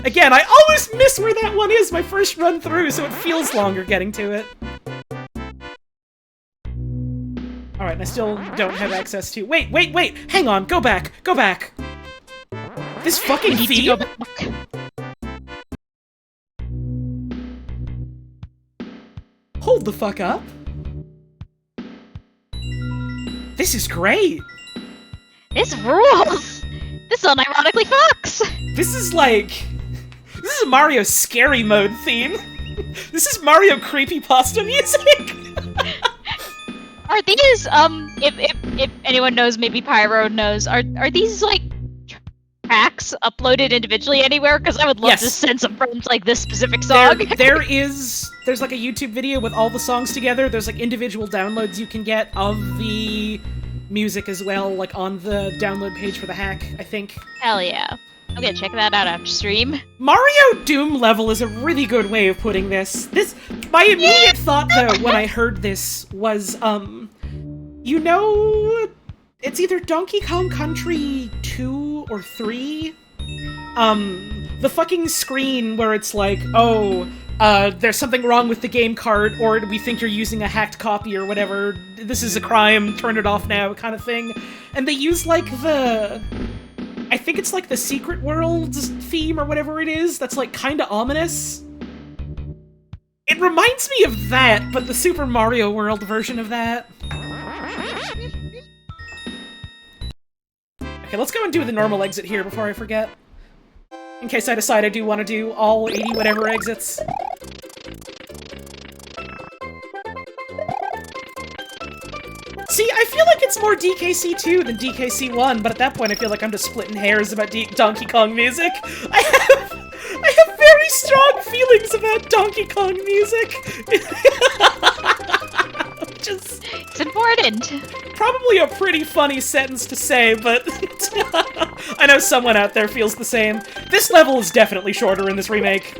Again, I always miss where that one is my first run through, so it feels longer getting to it. Alright, and I still don't have access to... Wait! Hang on! Go back! Go back! This fucking theme? Hold the fuck up. This is great! This rules! This unironically fucks! This is like... this is a Mario Scary Mode theme. This is Mario Creepypasta music! Are these, if anyone knows, maybe Pyro knows, are these, like, tracks uploaded individually anywhere? Because I would love to send some friends, like, this specific song. There's, like, a YouTube video with all the songs together. There's, like, individual downloads you can get of the music as well, like, on the download page for the hack, I think. Hell yeah. Okay, check that out after stream. Mario Doom level is a really good way of putting this. My immediate thought, though, when I heard this was, you know, it's either Donkey Kong Country 2 or 3? The fucking screen where it's like, oh, there's something wrong with the game cart, or we think you're using a hacked copy or whatever, this is a crime, turn it off now, kind of thing. And they use, like, I think it's like the Secret Worlds theme or whatever it is, that's like kinda ominous. It reminds me of that, but the Super Mario World version of that. Okay, let's go and do the normal exit here before I forget. In case I decide I do want to do all 80 whatever exits. See, I feel like it's more DKC2 than DKC1, but at that point I feel like I'm just splitting hairs about Donkey Kong music. I have very strong feelings about Donkey Kong music. It's important. Probably a pretty funny sentence to say, but I know someone out there feels the same. This level is definitely shorter in this remake.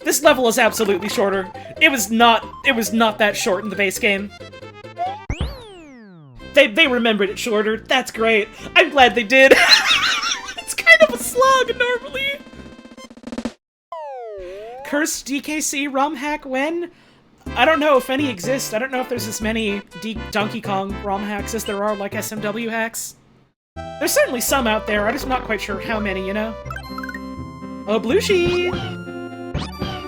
This level is absolutely shorter. It was not that short in the base game. They remembered it shorter. That's great. I'm glad they did. It's kind of a slog normally. Cursed DKC ROM hack when? I don't know if any exist. I don't know if there's as many Donkey Kong ROM hacks as there are, like, SMW hacks. There's certainly some out there, I'm just not quite sure how many, you know? Oh, Blueshie!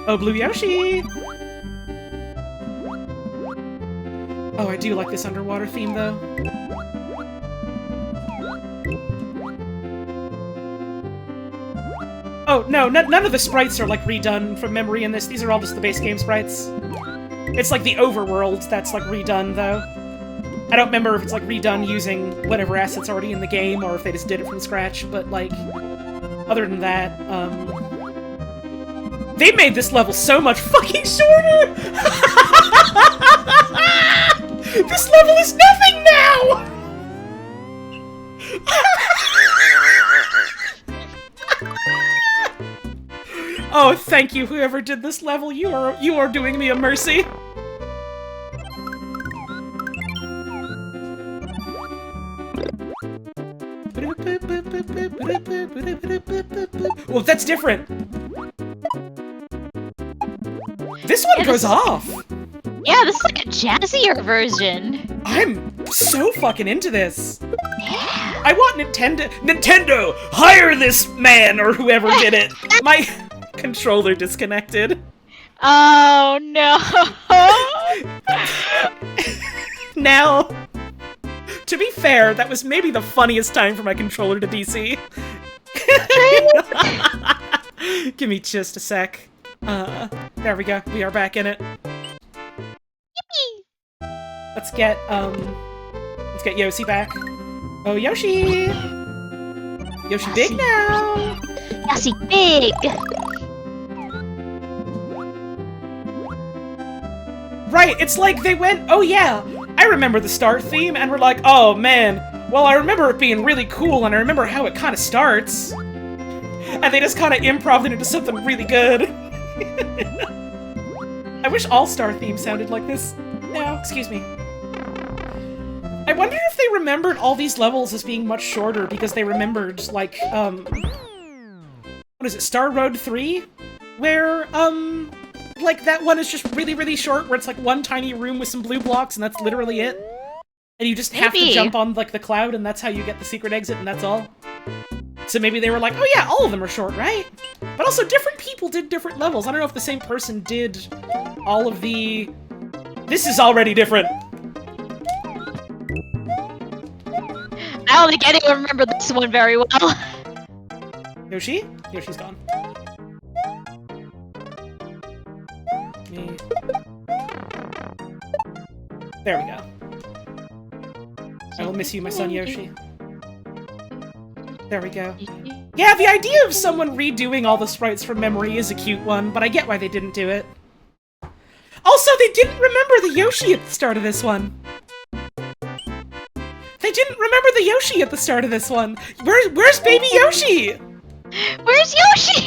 Oh, Blue Yoshi! Oh, I do like this underwater theme, though. Oh, no, none of the sprites are, like, redone from memory in this. These are all just the base game sprites. It's like the overworld that's, like, redone, though. I don't remember if it's, like, redone using whatever assets already in the game, or if they just did it from scratch, but, like, other than that, they made this level so much fucking shorter! This level is nothing now! Oh, thank you, whoever did this level. You are doing me a mercy. Well, that's different. This one goes off. Yeah, this is like a jazzier version. I'm so fucking into this. Yeah. I want Nintendo, hire this man or whoever did it. My controller disconnected. Oh no. Now, to be fair, that was maybe the funniest time for my controller to DC. Give me just a sec. There we go. We are back in it. Yippee. Let's get Yoshi back. Oh, Yoshi! Yoshi big now! Yoshi big! Right, it's like they went, oh yeah, I remember the start theme, and we're like, oh man, well I remember it being really cool, and I remember how it kind of starts. And they just kind of improv it into something really good. I wish all-star themes sounded like this. No, excuse me. I wonder if they remembered all these levels as being much shorter because they remembered, like, what is it, Star Road 3? Where, like, that one is just really, really short, where it's, like, one tiny room with some blue blocks, and that's literally it. And you just have to jump on, like, the cloud, and that's how you get the secret exit, and that's all. So maybe they were like, oh yeah, all of them are short, right? But also, different people did different levels. I don't know if the same person did all of the... This is already different! I don't think anyone remember this one very well. Yoshi? Yoshi's gone. Me. There we go. I will miss you, my son Yoshi. There we go. Yeah, the idea of someone redoing all the sprites from memory is a cute one, but I get why they didn't do it. Also, they didn't remember the Yoshi at the start of this one. They didn't remember the Yoshi at the start of this one. Where's baby Yoshi? Where's Yoshi?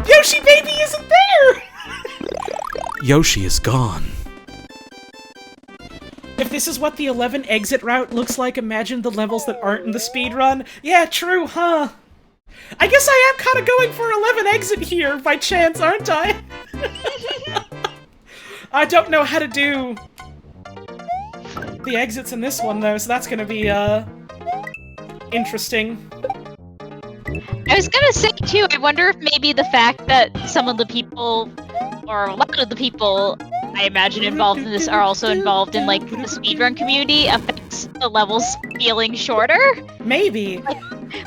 Yoshi baby isn't there! Yoshi is gone. If this is what the 11 exit route looks like, imagine the levels that aren't in the speedrun. Yeah, true, huh? I guess I am kind of going for 11 exit here by chance, aren't I? I don't know how to do the exits in this one, though, so that's gonna be, interesting. I was gonna say, too, I wonder if maybe the fact that some of the people, or a lot of the people, I imagine involved in this are also involved in, like, the speedrun community affects the levels feeling shorter? Maybe.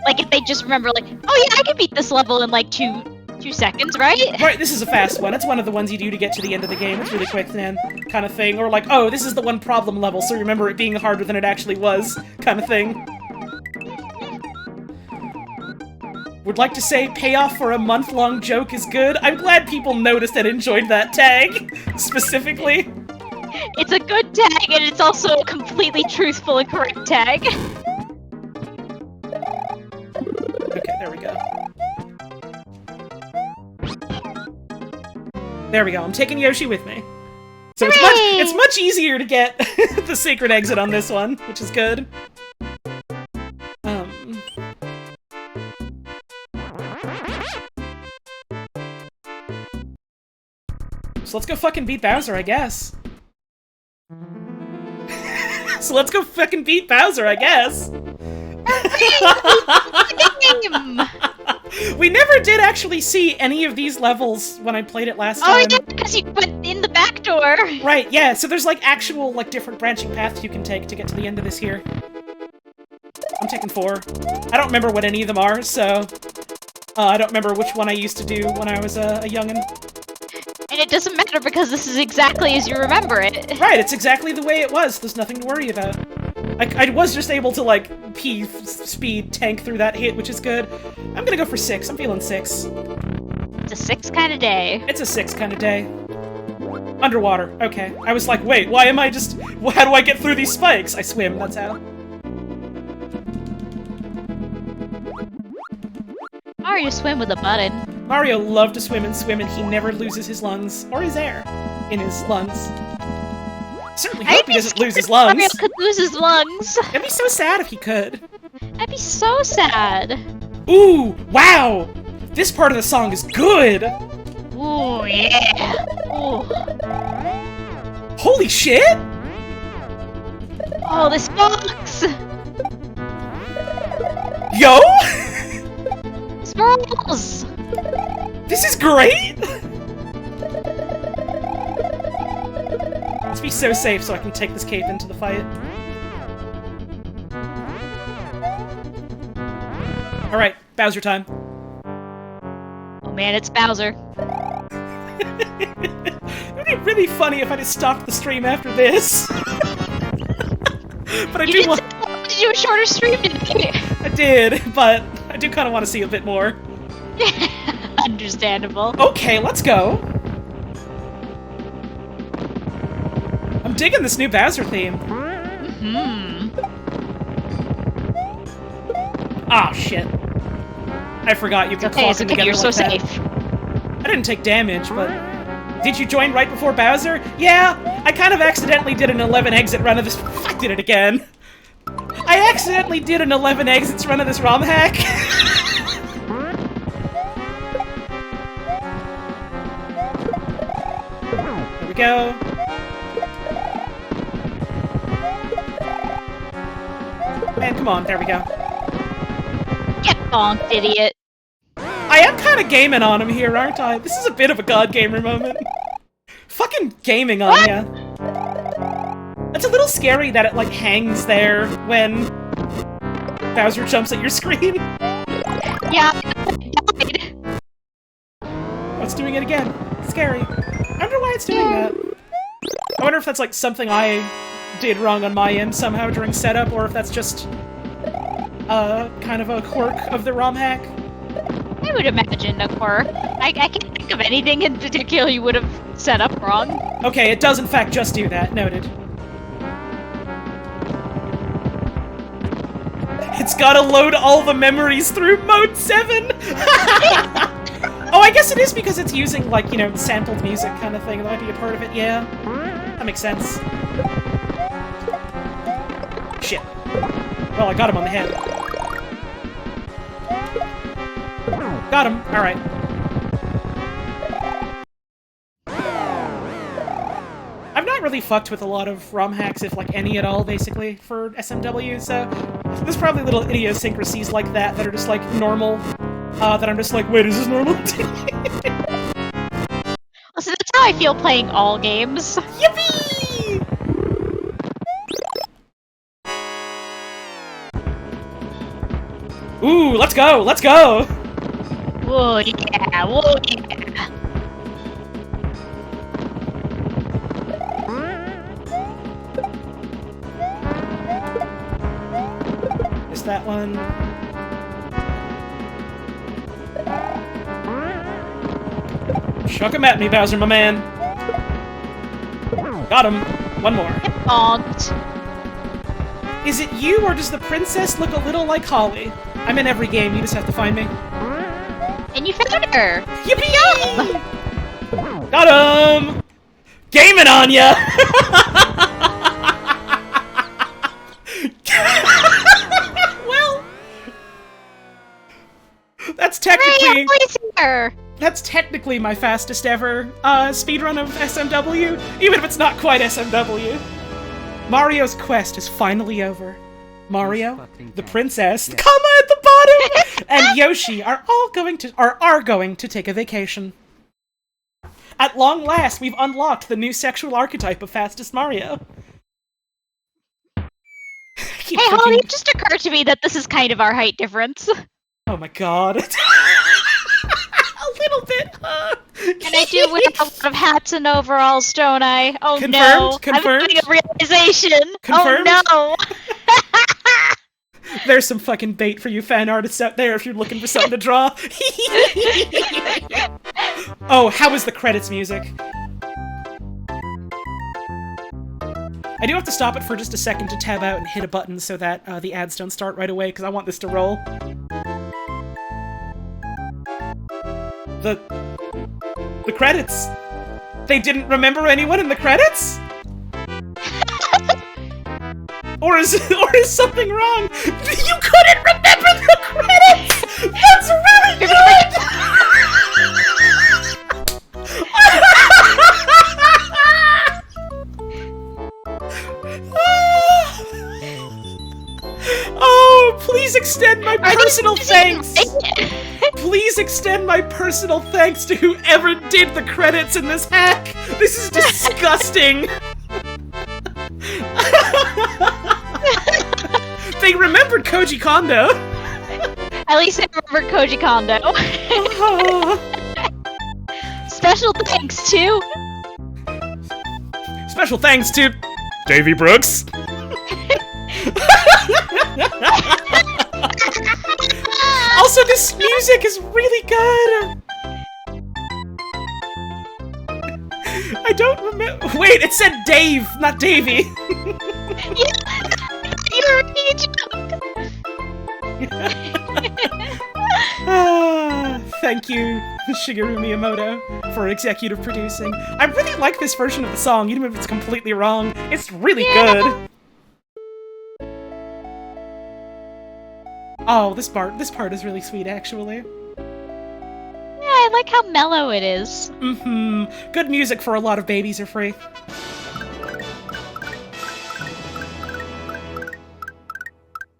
Like, if they just remember, like, oh yeah, I can beat this level in, like, two seconds, right? Right, this is a fast one. It's one of the ones you do to get to the end of the game. It's really quick then, kind of thing. Or like, oh, this is the one problem level, so remember it being harder than it actually was, kind of thing. Would like to say payoff for a month-long joke is good. I'm glad people noticed and enjoyed that tag, specifically. It's a good tag, and it's also a completely truthful and correct tag. Okay, there we go. There we go, I'm taking Yoshi with me. So it's much easier to get the secret exit on this one, which is good. So let's go fucking beat Bowser, I guess. So let's go fucking beat Bowser, I guess. We never did actually see any of these levels when I played it last time. Oh yeah, because you went in the back door. Right, yeah, so there's like actual like different branching paths you can take to get to the end of this here. I'm taking 4. I don't remember what any of them are, so... I don't remember which one I used to do when I was a youngin'. And it doesn't matter because this is exactly as you remember it. Right, it's exactly the way it was. There's nothing to worry about. I was just able to, like, speed tank through that hit, which is good. I'm gonna go for 6. I'm feeling 6. It's a 6 kind of day. It's a 6 kind of day. Underwater. Okay. I was like, wait, why am I just... How do I get through these spikes? I swim, that's how. Mario swim with a button. Mario loved to swim, and he never loses his lungs. Or his air in his lungs. Certainly hope he doesn't lose his lungs. Mario could lose his lungs. It'd be so sad if he could. That'd be so sad. Ooh, wow! This part of the song is good! Ooh, yeah. Ooh. Holy shit! Oh, this fox! Yo! Squirrels! This is great! Let's be so safe so I can take this cape into the fight. Alright, Bowser time. Oh man, it's Bowser. It'd be really funny if I just stopped the stream after this. But I do want to do a shorter stream, didn't you? I did, but I do kind of want to see a bit more. Understandable. Okay, let's go. I'm digging this new Bowser theme. Ah, shit. I forgot you can clock them together you're like so that. safe. I didn't take damage, but... Did you join right before Bowser? Yeah! I kind of accidentally did an 11 exit run of this... I did it again. I accidentally did an 11 exits run of this ROM hack. There we go. Man, come on, there we go. Get bonked, idiot. I am kind of gaming on him here, aren't I? This is a bit of a god gamer moment. Fucking gaming on ya. It's a little scary that it, like, hangs there when Bowser jumps at your screen. Yeah, I died. Oh, it's doing it again. Scary. I wonder why it's doing that. I wonder if that's, like, something I did wrong on my end somehow during setup, or if that's just, kind of a quirk of the ROM hack. I would imagine a quirk. I can't think of anything in particular you would have set up wrong. Okay, it does in fact just do that. Noted. It's gotta load all the memories through Mode 7! Oh, I guess it is because it's using, like, you know, sampled music kind of thing. That might be a part of it, yeah. That makes sense. Shit. Well, I got him on the head. Got him. Alright. I've not really fucked with a lot of ROM hacks, if like any at all, basically, for SMW, so there's probably little idiosyncrasies like that that are just like normal, that I'm just like, wait, is this normal? Well, so that's how I feel playing all games. Yippee! Ooh, let's go, let's go! Whoa, yeah, whoa, yeah. Is that one? Chuck him at me, Bowser, my man. Got him. One more. Bonked. Is it you, or does the princess look a little like Holly? I'm in every game, you just have to find me. And you found her! Yippee! Got him! Gaming on ya! Well, that's technically... That's technically my fastest ever speedrun of SMW, even if it's not quite SMW. Mario's quest is finally over. Mario, the princess, comma at the bottom, and Yoshi are going to take a vacation. At long last, we've unlocked the new sexual archetype of fastest Mario. Hey, Holly, it just occurred to me that this is kind of our height difference. Oh my god. A little bit, huh? And I do wear a lot of hats and overalls, don't I? Oh Confirmed? no! Confirmed? I'm having a realization! Confirmed? Oh no! There's some fucking bait for you fan artists out there if you're looking for something to draw. Oh, how is the credits music? I do have to stop it for just a second to tab out and hit a button so that the ads don't start right away, because I want this to roll. The credits! They didn't remember anyone in the credits? Or is something wrong? You couldn't remember the credits! That's really good! Oh, please extend my personal thanks! Please extend my personal thanks to whoever did the credits in this hack! This is disgusting! They remembered Koji Kondo! At least I remember Koji Kondo. Special thanks to... Special thanks to Davy Brooks. Also, this music is really good! I don't remember- wait, it said Dave, not Davy! You were making a joke! Thank you, Shigeru Miyamoto, for executive producing. I really like this version of the song, even if it's completely wrong. It's really good. Oh, this part is really sweet, actually. Yeah, I like how mellow it is. Mm-hmm. Good music for a lot of babies are free.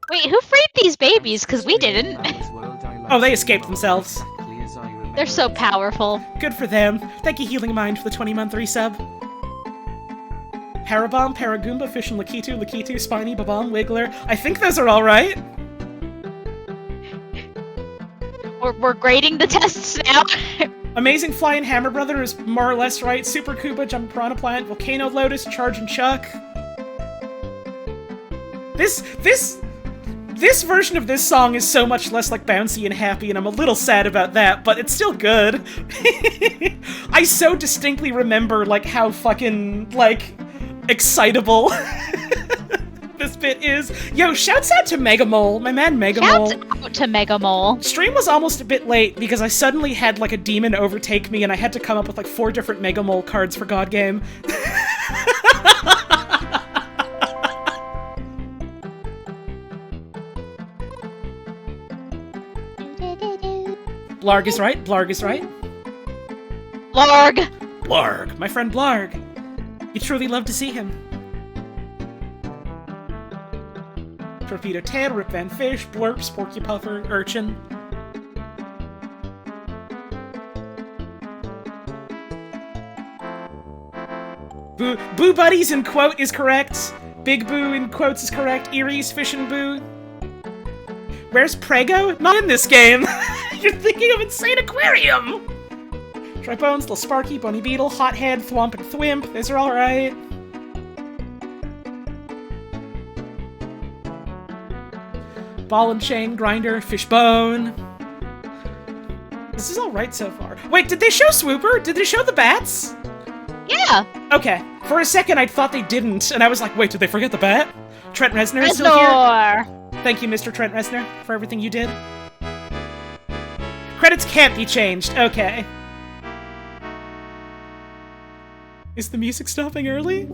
Wait, who freed these babies? Because we didn't. Oh, they escaped themselves. They're so powerful. Good for them. Thank you, Healing Mind, for the 20-month resub. Parabomb, Paragoomba, Fish and Lakitu, Lakitu, Spiny, Babom, Wiggler. I think those are all right. We're grading the tests now. Amazing Flying Hammer Brother is more or less right. Super Koopa, Jump Piranha Plant, Volcano Lotus, Charge and Chuck. This version of this song is so much less like bouncy and happy, and I'm a little sad about that, but it's still good. I so distinctly remember, like, how fucking, like, excitable this bit is. Yo, shouts out to Megamole, my man Megamole. Shouts out to Megamole. Stream was almost a bit late because I suddenly had like a demon overtake me and I had to come up with like 4 different Megamole cards for God Game. Blarg is right, Blarg is right. Blarg! Blarg, my friend Blarg. You truly love to see him. Torpedo Tail, Rip Van Fish, Blurps, Porky Puffer, Urchin. Boo Buddies in quote is correct. Big Boo in quotes is correct. Erie's Fish and Boo. Where's Prego? Not in this game. You're thinking of Insane Aquarium. Tribones, Little Sparky, Bony Beetle, Hothead, Thwomp, and Thwimp. Those are alright. Ball and Chain, Grinder, Fishbone. This is alright so far. Wait, did they show Swooper? Did they show the bats? Yeah! Okay. For a second, I thought they didn't, and I was like, wait, did they forget the bat? Trent Reznor is still here. Thank you, Mr. Trent Reznor, for everything you did. Credits can't be changed. Okay. Is the music stopping early?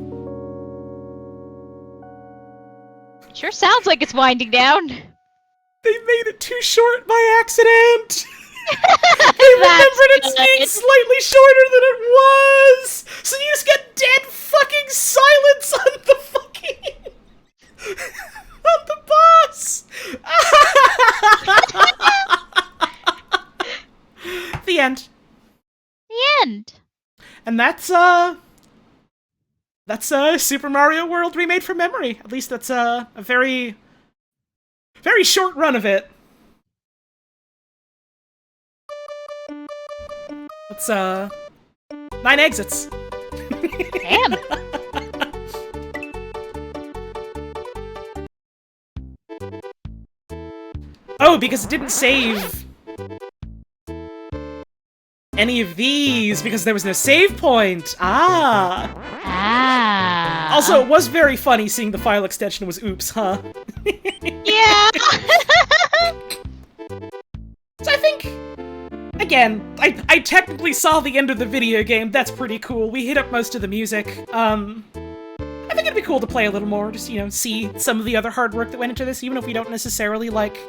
Sure sounds like it's winding down. They made it too short by accident! They remembered it being slightly shorter than it was! So you just get dead fucking silence on the fucking... on the boss! The end. The end. And that's Super Mario World Remade from memory. At least that's a very, very short run of it. That's 9 exits. Damn. Oh, because it didn't save any of these because there was no save point. Ah. Ah. Also, it was very funny seeing the file extension was oops, huh? Yeah. So I think, again, I technically saw the end of the video game. That's pretty cool. We hit up most of the music. I think it'd be cool to play a little more, just, you know, see some of the other hard work that went into this, even if we don't necessarily, like,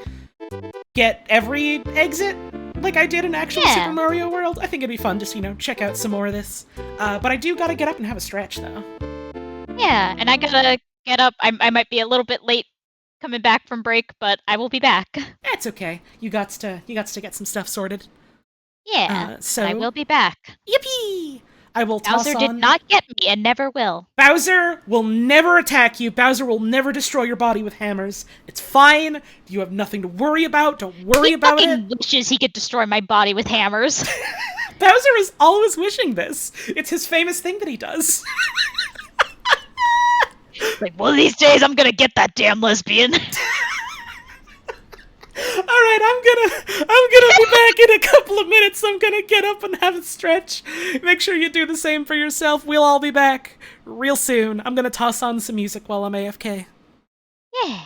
get every exit like I did in actual Super Mario World. I think it'd be fun just, you know, check out some more of this. But I do gotta get up and have a stretch, though. Yeah, and I gotta get up. I might be a little bit late coming back from break, but I will be back. That's okay. You got to get some stuff sorted. Yeah, so I will be back. Yippee! I will toss Bowser on... did not get me and never will. Bowser will never attack you. Bowser will never destroy your body with hammers. It's fine. You have nothing to worry about. Don't worry about it. He fucking wishes he could destroy my body with hammers. Bowser is always wishing this. It's his famous thing that he does. Like, one of these days I'm gonna get that damn lesbian. Alright, I'm gonna be back in a couple of minutes. I'm gonna get up and have a stretch. Make sure you do the same for yourself. We'll all be back real soon. I'm gonna toss on some music while I'm AFK. Yeah.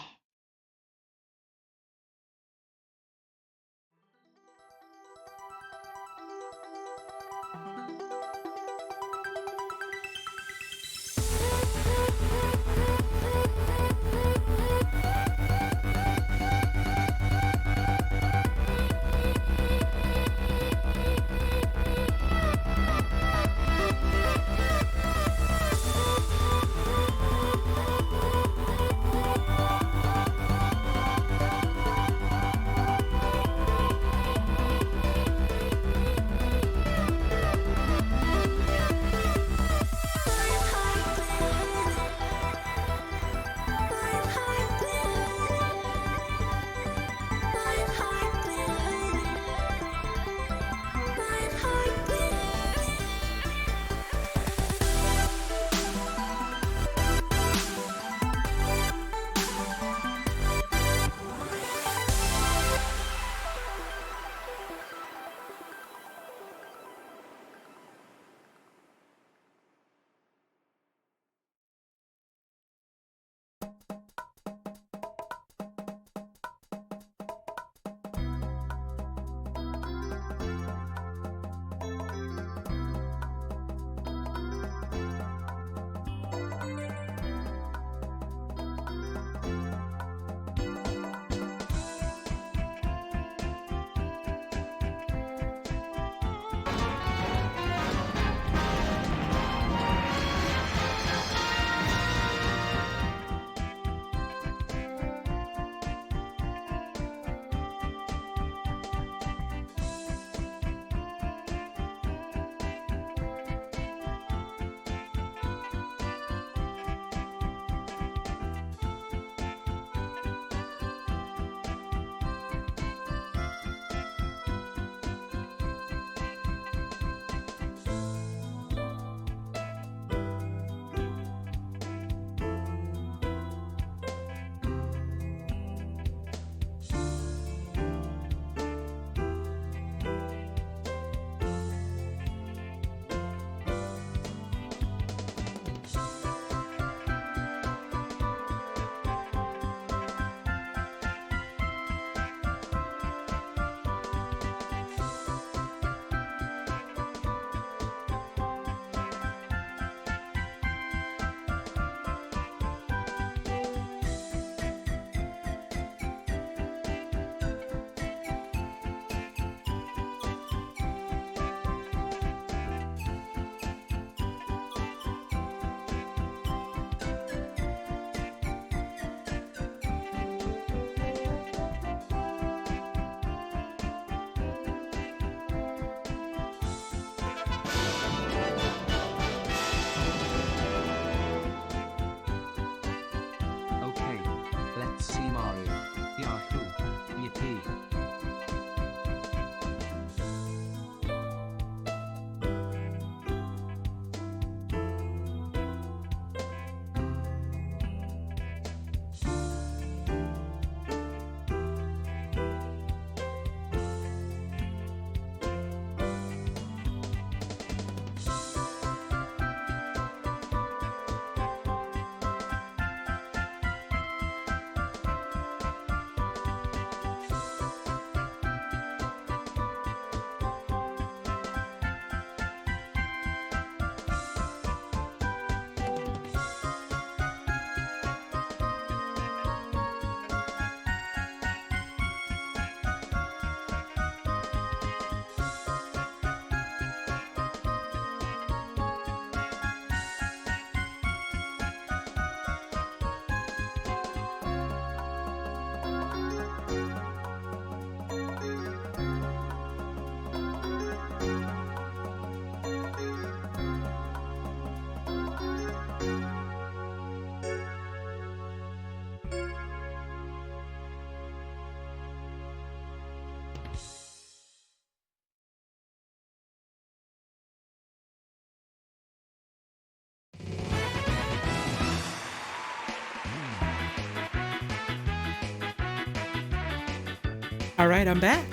Alright, I'm back.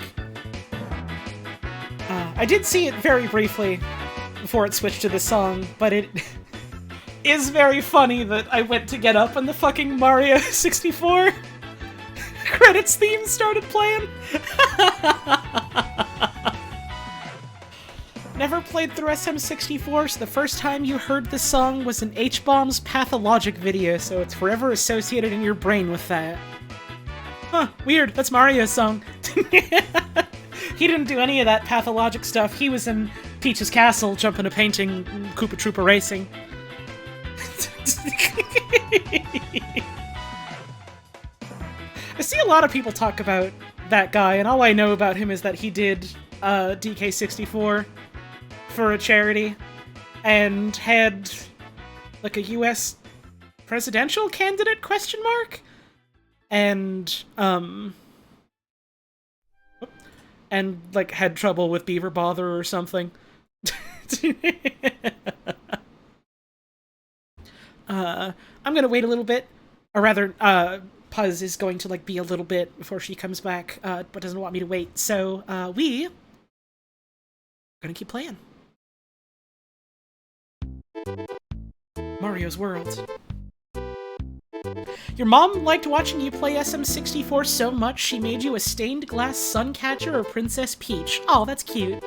I did see it very briefly before it switched to the song, but it is very funny that I went to get up and the fucking Mario 64 credits theme started playing. Never played through SM64, so the first time you heard this song was in H-Bomb's Pathologic video, so it's forever associated in your brain with that. Huh, weird, that's Mario's song. He didn't do any of that Pathologic stuff. He was in Peach's Castle, jumping a painting, Koopa Troopa Racing. I see a lot of people talk about that guy, and all I know about him is that he did DK64 for a charity, and had, like, a US presidential candidate, question mark? And, like, had trouble with Beaver Bother or something. I'm gonna wait a little bit, or rather, Puzz is going to, like, be a little bit before she comes back, but doesn't want me to wait, so, we are gonna keep playing. Mario's World. Your mom liked watching you play SM64 so much she made you a stained glass Suncatcher or Princess Peach. Oh, that's cute.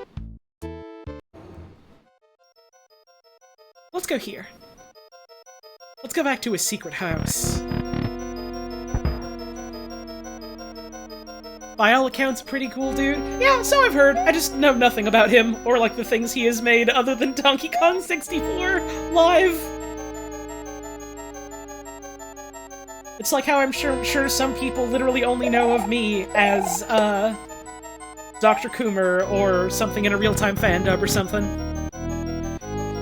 Let's go here. Let's go back to his secret house. By all accounts, pretty cool dude. Yeah, so I've heard. I just know nothing about him, or like the things he has made other than Donkey Kong 64 live. It's like how I'm sure some people literally only know of me as, Dr. Coomer or something in a real-time fan dub or something.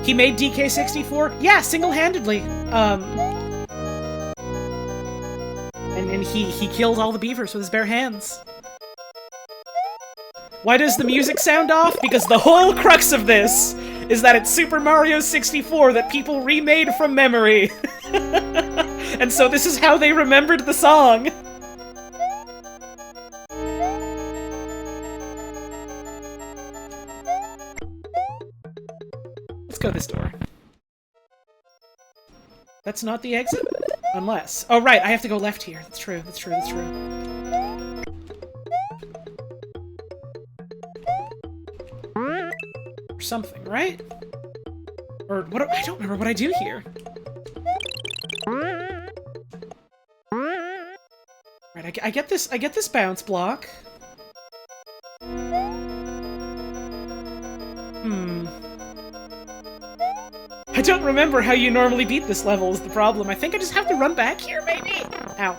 He made DK64? Yeah, single-handedly. And he killed all the beavers with his bare hands. Why does the music sound off? Because the whole crux of this is that it's Super Mario 64 that people remade from memory. And so this is how they remembered the song. Let's go this door. That's not the exit? Unless... Oh, right, I have to go left here. That's true, that's true, that's true. Or something, right? Or what? I don't remember what I do here. Right, I get this bounce block. I don't remember how you normally beat this level is the problem. I think I just have to run back here, maybe? Ow.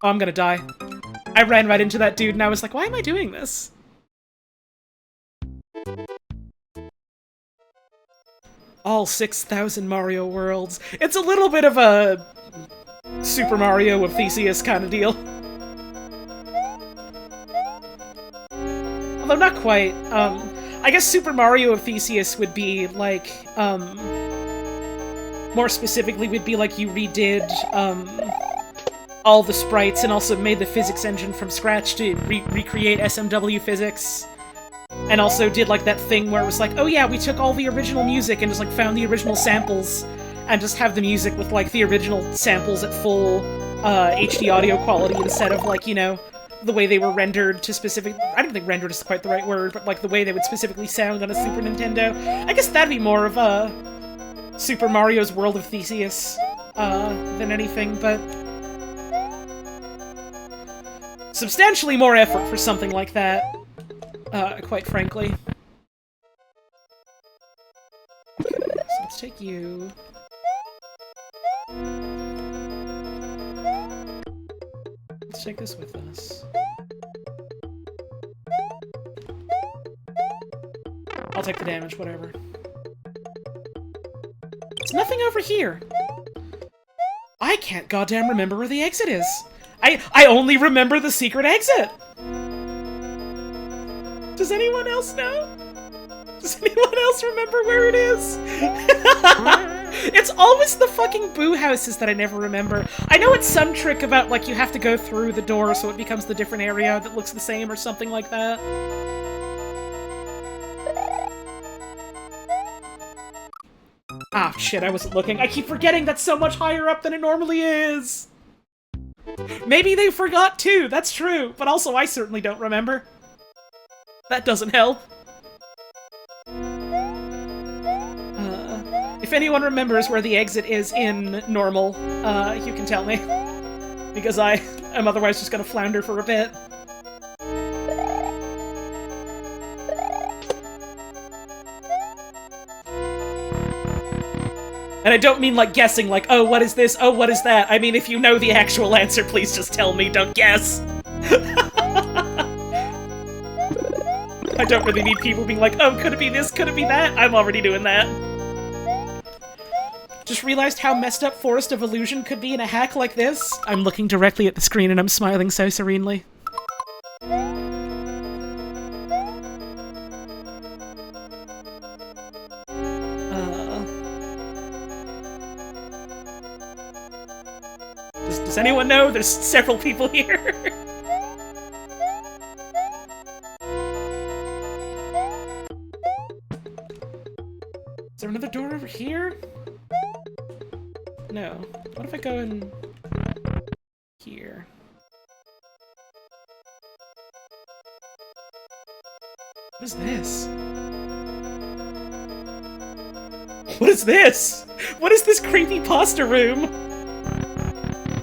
Oh, I'm gonna die. I ran right into that dude and I was like, why am I doing this? All 6,000 Mario worlds. It's a little bit of a Super Mario of Theseus kind of deal. Although not quite. I guess Super Mario of Theseus would be like, more specifically would be like you redid, all the sprites and also made the physics engine from scratch to recreate SMW physics. And also did like that thing where it was like, oh yeah, we took all the original music and just like found the original samples and just have the music with like the original samples at full HD audio quality instead of like, you know, the way they were rendered to specific... I don't think rendered is quite the right word, but like the way they would specifically sound on a Super Nintendo. I guess that'd be more of a Super Mario's World of Theseus than anything, but... substantially more effort for something like that. Quite frankly. Okay, so let's take you. Let's take this with us. I'll take the damage, whatever. There's nothing over here! I can't goddamn remember where the exit is! I only remember the secret exit! Does anyone else know? Does anyone else remember where it is? It's always the fucking boo houses that I never remember. I know it's some trick about, like, you have to go through the door so it becomes the different area that looks the same or something like that. Ah, shit, I wasn't looking. I keep forgetting that's so much higher up than it normally is! Maybe they forgot too, that's true, but also I certainly don't remember. That doesn't help. If anyone remembers where the exit is in normal, you can tell me. Because I am otherwise just gonna flounder for a bit. And I don't mean like guessing, like, oh, what is this? Oh, what is that? I mean, if you know the actual answer, please just tell me, don't guess. I don't really need people being like, oh, could it be this? Could it be that? I'm already doing that. Just realized how messed up Forest of Illusion could be in a hack like this. I'm looking directly at the screen and I'm smiling so serenely. Does anyone know? There's several people here. Is there another door over here? No. What if I go in here? What is this? What is this? What is this creepy pasta room?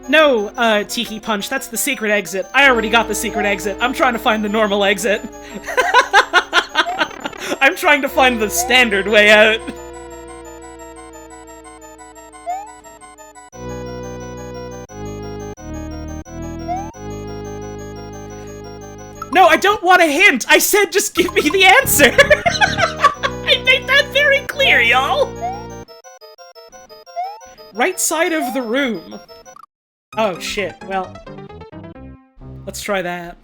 No, Tiki Punch, that's the secret exit. I already got the secret exit. I'm trying to find the normal exit. I'm trying to find the standard way out. No, I don't want a hint! I said just give me the answer! I made that very clear, y'all! Right side of the room. Oh, shit. Well, let's try that.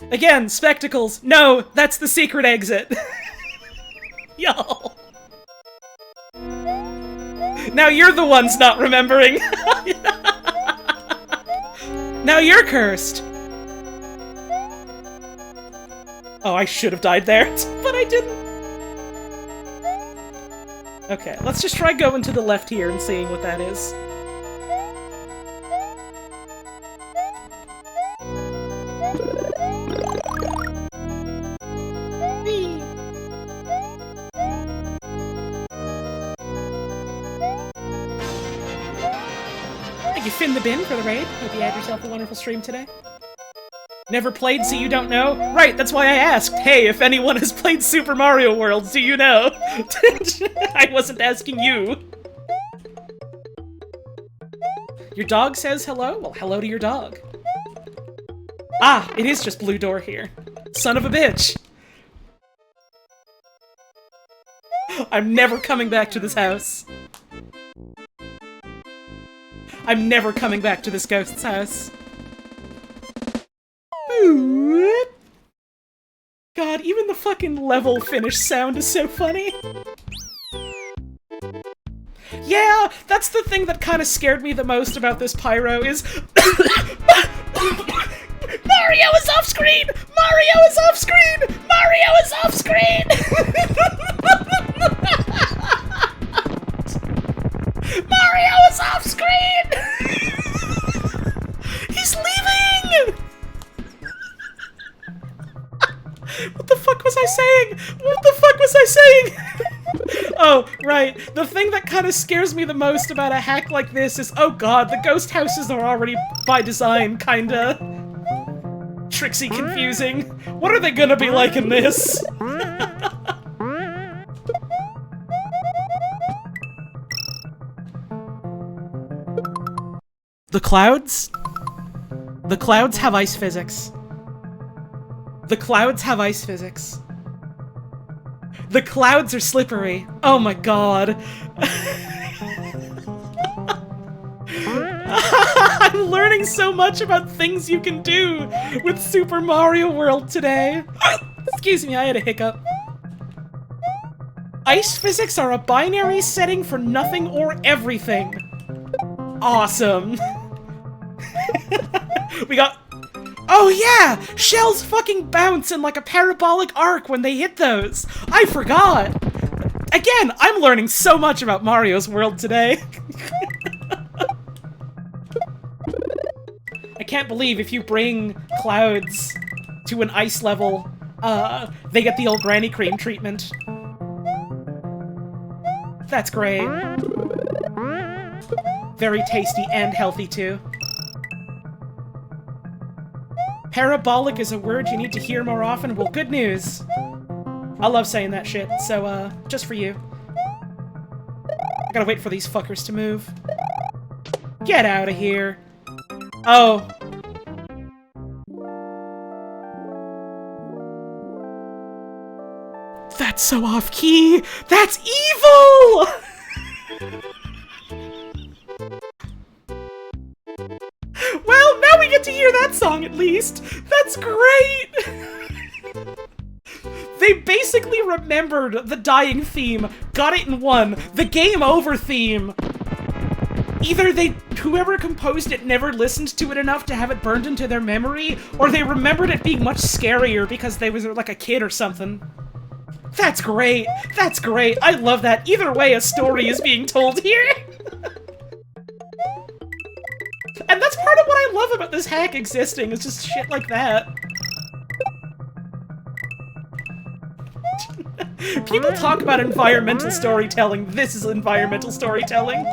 Again, spectacles. No, that's the secret exit. Y'all. Now you're the ones not remembering. Now you're cursed. Oh, I should have died there, but I didn't. Okay, let's just try going to the left here and seeing what that is. Whee! Thank you, Finn the Bin, for the raid. Hope you had yourself a wonderful stream today. Never played, so you don't know? Right, that's why I asked. Hey, if anyone has played Super Mario World, do you know? I wasn't asking you. Your dog says hello? Well, hello to your dog. Ah, it is just blue door here. Son of a bitch. I'm never coming back to this house. I'm never coming back to this ghost's house. God, even the fucking level finish sound is so funny. Yeah, that's the thing that kind of scared me the most about this pyro is... Mario is off screen! Mario is off screen! Mario is off screen! Mario is off screen! He's leaving! What the fuck was I saying? What the fuck was I saying? Oh, right. The thing that kind of scares me the most about a hack like this is, oh god, the ghost houses are already, by design, kinda... tricksy confusing. What are they gonna be like in this? The clouds? The clouds have ice physics. The clouds have ice physics. The clouds are slippery. Oh my god. I'm learning so much about things you can do with Super Mario World today. Excuse me, I had a hiccup. Ice physics are a binary setting for nothing or everything. Awesome. We got... Oh yeah! Shells fucking bounce in like a parabolic arc when they hit those! I forgot! Again, I'm learning so much about Mario's world today. I can't believe if you bring clouds to an ice level, they get the old Granny Cream treatment. That's great. Very tasty and healthy, too. Parabolic is a word you need to hear more often. Well, good news. I love saying that shit, so, just for you. I gotta wait for these fuckers to move. Get out of here. Oh. That's so off-key! That's evil! Well, now we get to hear that song at least! That's great! They basically remembered the dying theme, got it in one, the game over theme! Either whoever composed it never listened to it enough to have it burned into their memory, or they remembered it being much scarier because they was like a kid or something. That's great! That's great! I love that! Either way, a story is being told here! And that's part of what I love about this hack existing, is just shit like that. People talk about environmental storytelling. This is environmental storytelling.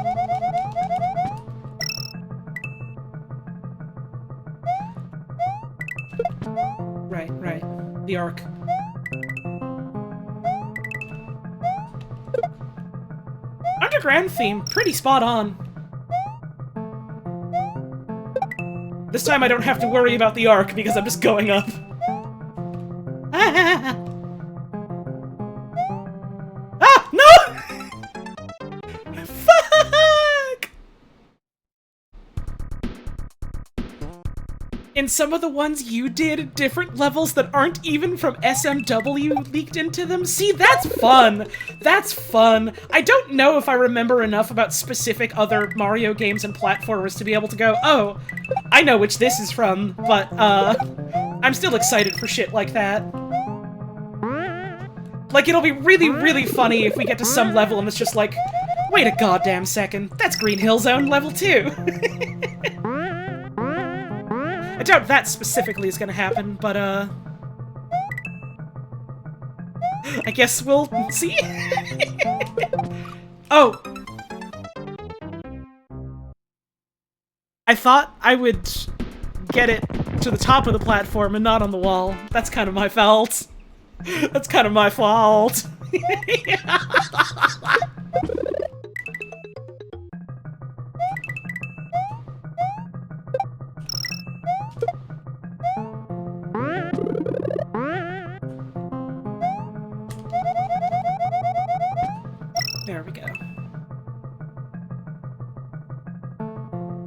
Right. The arc. Underground theme, pretty spot on. This time I don't have to worry about the arc because I'm just going up. Ah, no! Fuck! In some of the ones you did, different levels that aren't even from SMW leaked into them. See, that's fun! That's fun! I don't know if I remember enough about specific other Mario games and platformers to be able to go, oh, I know which this is from, but, I'm still excited for shit like that. Like, it'll be really, really funny if we get to some level and it's just like, wait a goddamn second, that's Green Hill Zone level 2! I doubt that specifically is gonna happen, but, I guess we'll see? Oh! I thought I would get it to the top of the platform and not on the wall. That's kind of my fault. That's kind of my fault. There we go.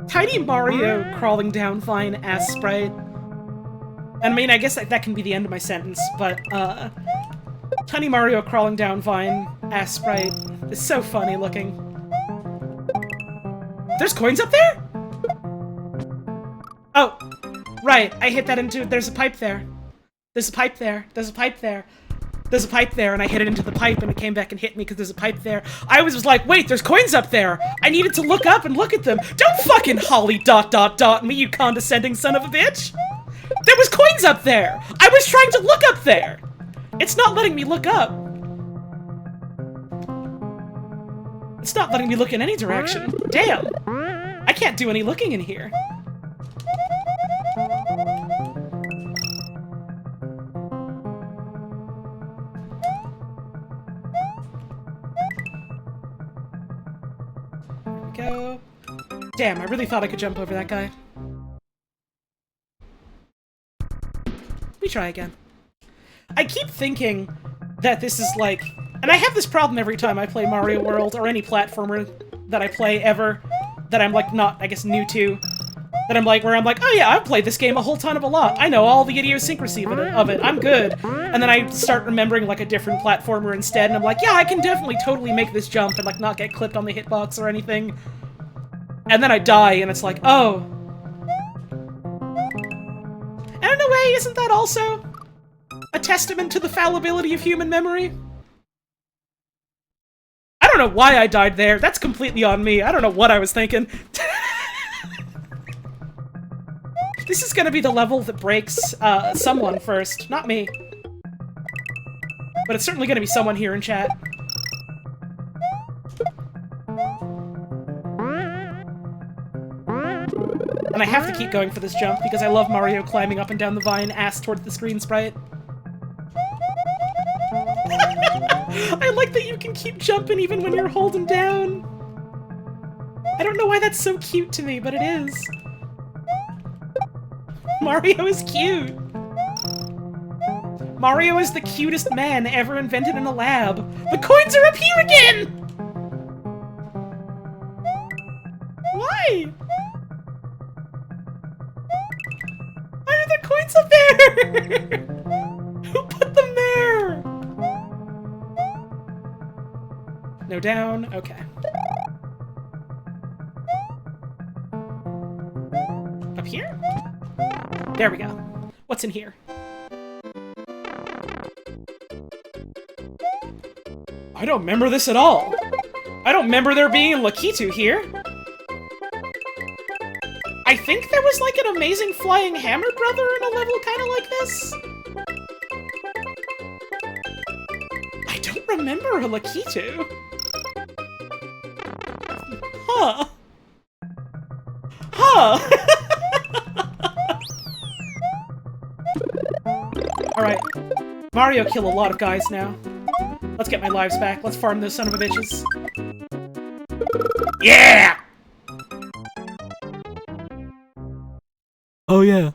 Tiny Mario crawling down fine ass sprite. I mean, I guess that can be the end of my sentence, but, Tiny Mario crawling down fine ass sprite is so funny looking. There's coins up there? Oh, right, I hit that into- there's a pipe there. There's a pipe there. There's a pipe there. There's a pipe there, and I hit it into the pipe, and it came back and hit me because there's a pipe there. I was just like, wait, there's coins up there! I needed to look up and look at them! Don't fucking holly ... me, you condescending son of a bitch! There was coins up there! I was trying to look up there! It's not letting me look up. It's not letting me look in any direction. Damn! I can't do any looking in here. Go. Damn, I really thought I could jump over that guy. We try again. I keep thinking that this is like... And I have this problem every time I play Mario World, or any platformer that I play ever, that I'm like not, I guess, new to. That I'm like, oh yeah, I've played this game a whole ton of a lot. I know all the idiosyncrasy of it. I'm good. And then I start remembering like a different platformer instead, and I'm like, yeah, I can definitely totally make this jump and like not get clipped on the hitbox or anything. And then I die, and it's like, oh. And in a way, isn't that also a testament to the fallibility of human memory? I don't know why I died there. That's completely on me. I don't know what I was thinking. This is gonna be the level that breaks someone first, not me. But it's certainly gonna be someone here in chat. And I have to keep going for this jump because I love Mario climbing up and down the vine, ass towards the screen sprite. I like that you can keep jumping even when you're holding down. I don't know why that's so cute to me, but it is. Mario is cute. Mario is the cutest man ever invented in a lab. The coins are up here again! Why? Why are there coins up there? Who put them there? No down? Okay. Up here? There we go. What's in here? I don't remember this at all. I don't remember there being a Lakitu here. I think there was like an amazing flying hammer brother in a level kind of like this. I don't remember a Lakitu. Huh. Huh. Alright. Mario kill a lot of guys now. Let's get my lives back. Let's farm those son of a bitches. Yeah! Oh yeah.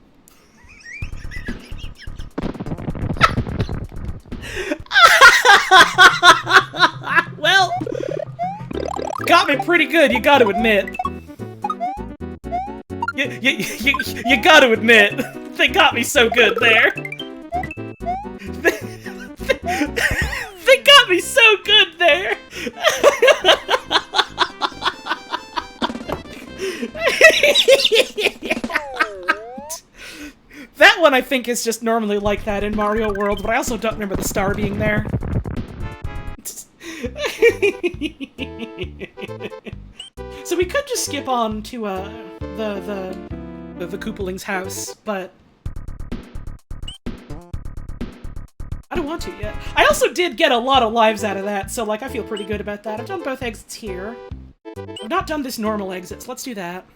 Well, got me pretty good, you gotta admit. You gotta admit. They got me so good there. They got me so good there! That one I think is just normally like that in Mario World, but I also don't remember the star being there. So we could just skip on to the Koopaling's house, but I don't want to yet. I also did get a lot of lives out of that, so like I feel pretty good about that. I've done both exits here. I've not done this normal exit, so let's do that.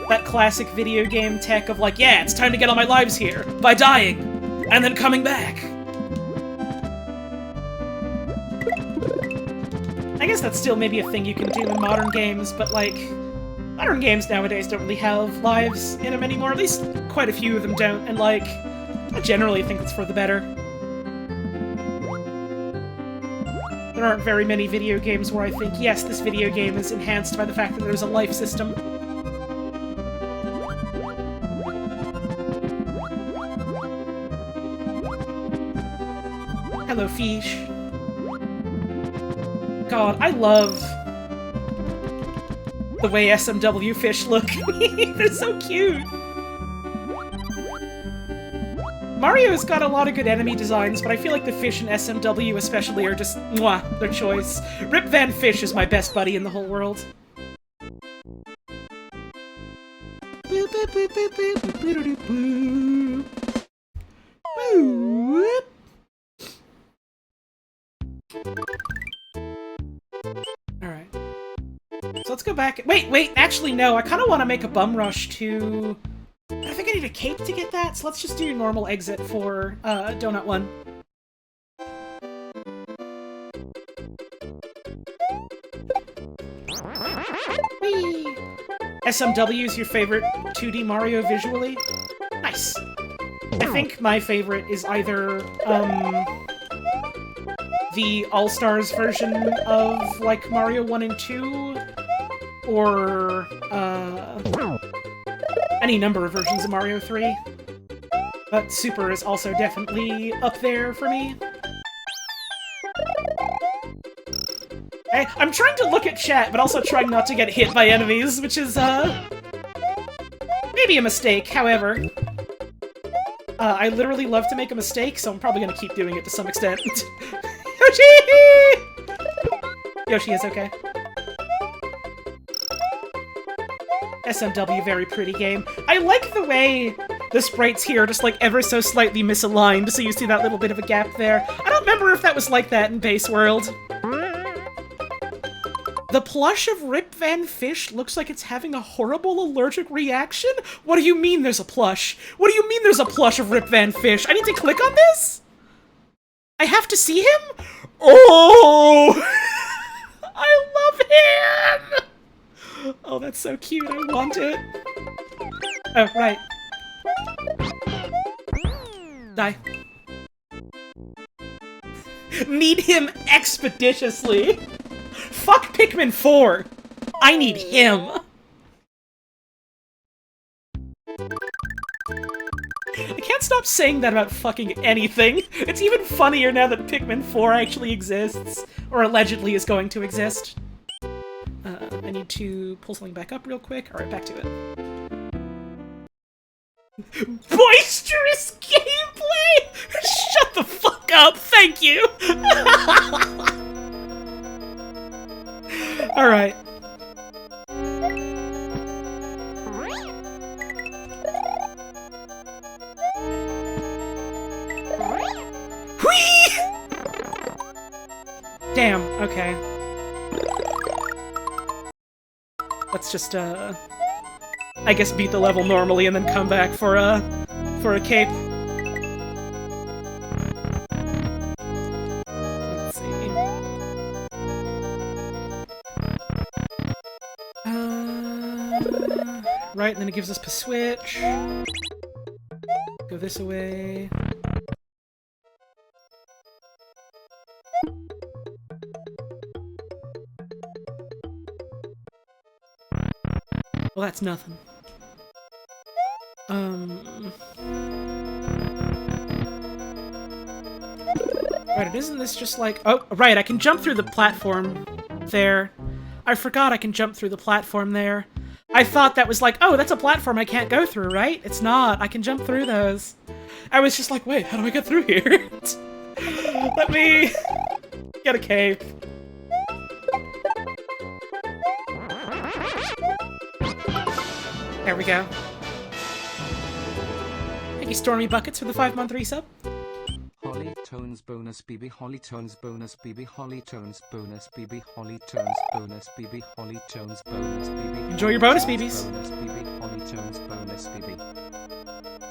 That classic video game tech of like, yeah, it's time to get all my lives here by dying and then coming back. I guess that's still maybe a thing you can do in modern games, but like, modern games nowadays don't really have lives in them anymore. At least quite a few of them don't, and like, I generally think it's for the better. There aren't very many video games where I think, yes, this video game is enhanced by the fact that there's a life system. Hello, fish. God, I love the way SMW fish look. They're so cute. Mario's got a lot of good enemy designs, but I feel like the fish in SMW especially are just, mwah, their choice. Rip Van Fish is my best buddy in the whole world. Alright. So let's go back. Wait, actually no, I kind of want to make a bum rush to... I think I need a cape to get that, so let's just do normal exit for Donut 1. Whee! SMW is your favorite 2D Mario visually? Nice. I think my favorite is either, the All-Stars version of, like, Mario 1 and 2, or, any number of versions of Mario 3. But Super is also definitely up there for me. I'm trying to look at chat, but also trying not to get hit by enemies, which is, maybe a mistake, however. I literally love to make a mistake, so I'm probably gonna keep doing it to some extent. Yoshi! Yoshi is okay. SMW, very pretty game. I like the way the sprites here are just like ever so slightly misaligned, so you see that little bit of a gap there. I don't remember if that was like that in Base World. The plush of Rip Van Fish looks like it's having a horrible allergic reaction? What do you mean there's a plush? What do you mean there's a plush of Rip Van Fish? I need to click on this? I have to see him? Oh! I love him! Oh, that's so cute. I want it. Oh, right. Die. Need him expeditiously. Fuck Pikmin 4! I need him! I can't stop saying that about fucking anything. It's even funnier now that Pikmin 4 actually exists. Or allegedly is going to exist. I need to pull something back up real quick. Alright, back to it. Boisterous gameplay! Shut the fuck up! Thank you! Alright. Whee! Damn, okay. Let's just, I guess beat the level normally and then come back for a cape. Let's see. Right, and then it gives us a switch. Go this away. Well, that's nothing. Right, isn't this just like... Oh, right, I can jump through the platform there. I forgot I can jump through the platform there. I thought that was like, oh, that's a platform I can't go through, right? It's not. I can jump through those. I was just like, wait, how do I get through here? Let me get a cape. There we go. Thank you, Stormy Buckets, for the 5-month resub. Holly Tones bonus BB Holly Tones bonus BB Holly Tones bonus BB Holly Tones bonus BB Holly Tones bonus BB. Enjoy your bonus BBs. Bonus BB Holly Tones bonus BB.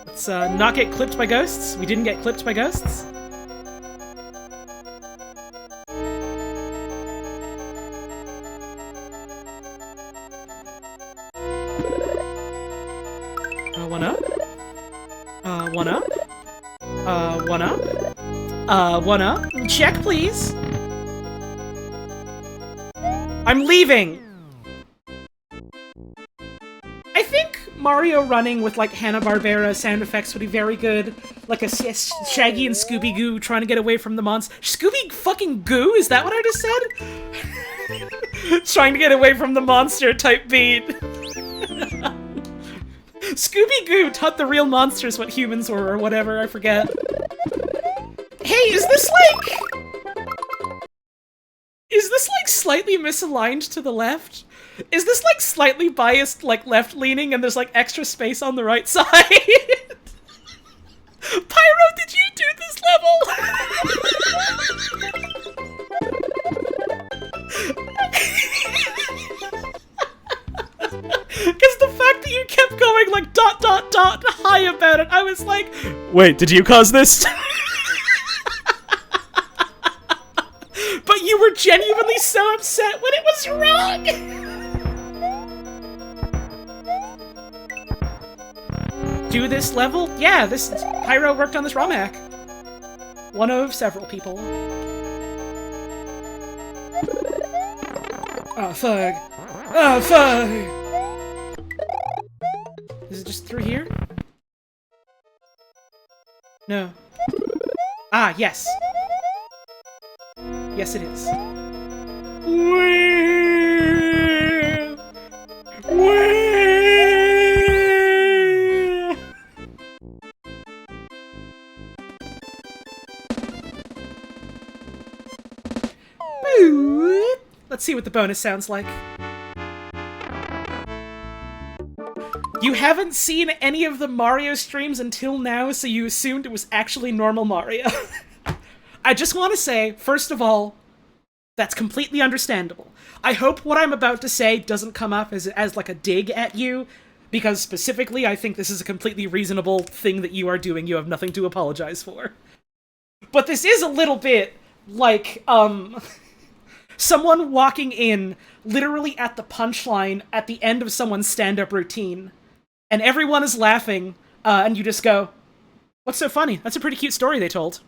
Let's not get clipped by ghosts. We didn't get clipped by ghosts. One up. One up. One up. One up. Check, please. I'm leaving! I think Mario running with, like, Hanna-Barbera sound effects would be very good. Like a Shaggy and Scooby-Goo trying to get away from the monster. Scooby-fucking-Goo? Is that what I just said? Trying to get away from the monster type beat. Scooby-Goo taught the real monsters what humans were, or whatever, I forget. Hey, is this like slightly misaligned to the left? Is this like slightly biased, like left-leaning, and there's like extra space on the right side? Pyro, did you do this level? Because the fact that you kept going like ... high about it, I was like, Wait, did you cause this? but you were genuinely so upset when it was wrong! Do this level? Yeah, this Pyro worked on this ROM hack. One of several people. Oh, fuck. Oh, fuck! Is it just through here? No. Ah, yes. Yes, it is. Let's see what the bonus sounds like. You haven't seen any of the Mario streams until now, so you assumed it was actually normal Mario. I just want to say, first of all, that's completely understandable. I hope what I'm about to say doesn't come up as like a dig at you, because specifically I think this is a completely reasonable thing that you are doing. You have nothing to apologize for. But this is a little bit like, someone walking in literally at the punchline at the end of someone's stand-up routine, and everyone is laughing, and you just go, "What's so funny? That's a pretty cute story they told."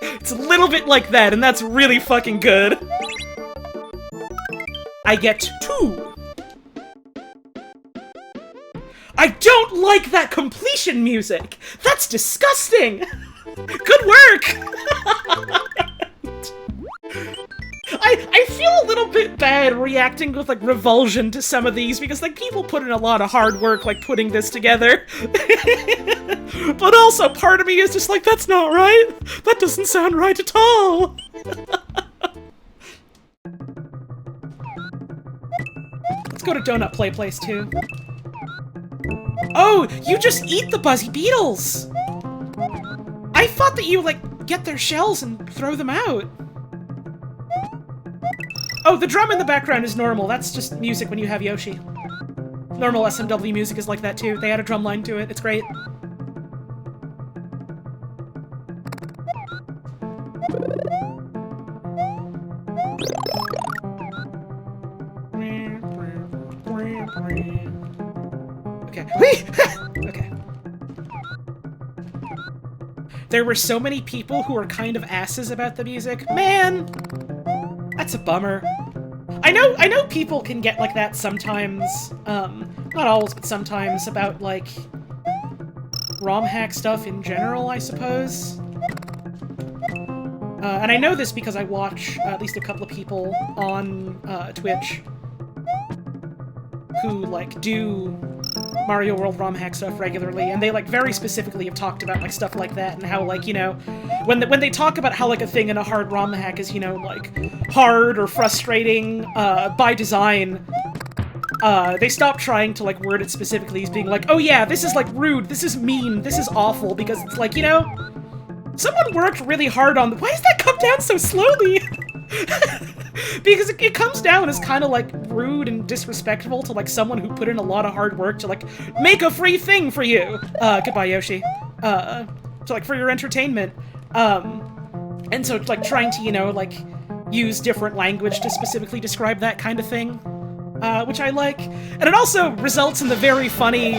It's a little bit like that, and that's really fucking good. I get 2. I don't like that completion music! That's disgusting! Good work! I feel a little bit bad reacting with, like, revulsion to some of these, because, like, people put in a lot of hard work, like, putting this together. But also, part of me is just like, that's not right! That doesn't sound right at all! Let's go to Donut Play Place, too. Oh, you just eat the Buzzy Beetles! I thought that you, like, get their shells and throw them out. Oh, the drum in the background is normal. That's just music when you have Yoshi. Normal SMW music is like that, too. They add a drum line to it. It's great. Okay. Okay. There were so many people who were kind of asses about the music. Man! That's a bummer. I know people can get like that sometimes, not always, but sometimes, about, like, romhack stuff in general, I suppose. And I know this because I watch at least a couple of people on Twitch who, like, do Mario World romhack stuff regularly, and they, like, very specifically have talked about, like, stuff like that, and how, like, you know, when they talk about how, like, a thing in a hard romhack is, you know, like, hard or frustrating by design, they stop trying to, like, word it specifically as being like, oh yeah, this is, like, rude, this is mean, this is awful, because it's like, you know, someone worked really hard on why does that come down so slowly? Because it comes down as kind of, like, rude and disrespectful to, like, someone who put in a lot of hard work to, like, make a free thing for you! Goodbye, Yoshi. To, like, for your entertainment. And so, like, trying to, you know, like, use different language to specifically describe that kind of thing, which I like. And it also results in the very funny,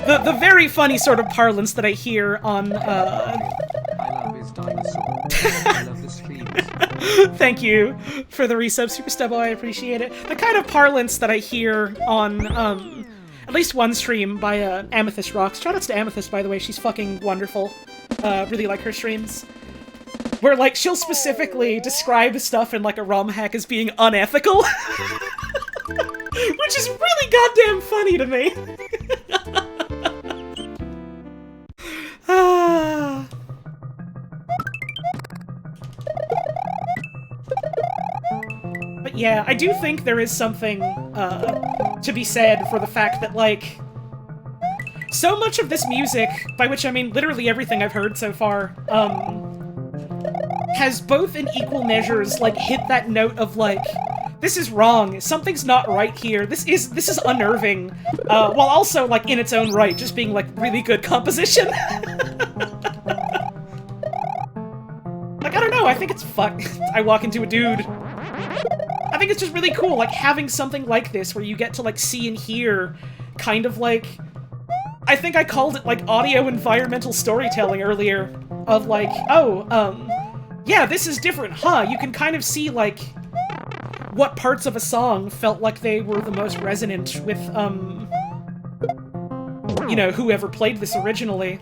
the very funny sort of parlance that I hear on, I love his dinosaur. I love the streams. Thank you for the resub, Super Stubbo, I appreciate it. The kind of parlance that I hear on, at least one stream by, Amethyst Rocks. Shoutouts to Amethyst, by the way, she's fucking wonderful. Really like her streams. Where, like, she'll specifically describe stuff in, like, a ROM hack as being unethical. Which is really goddamn funny to me. But yeah, I do think there is something, to be said for the fact that, like, so much of this music, by which I mean literally everything I've heard so far, has both in equal measures, like, hit that note of, like, this is wrong, something's not right here, this is unnerving, while also, like, in its own right, just being, like, really good composition. Like, I don't know, I think it's I walk into a dude. I think it's just really cool, like, having something like this where you get to, like, see and hear kind of, like... I think I called it, like, audio environmental storytelling earlier. Of, like, oh, yeah, this is different, huh? You can kind of see, like, what parts of a song felt like they were the most resonant with, you know, whoever played this originally.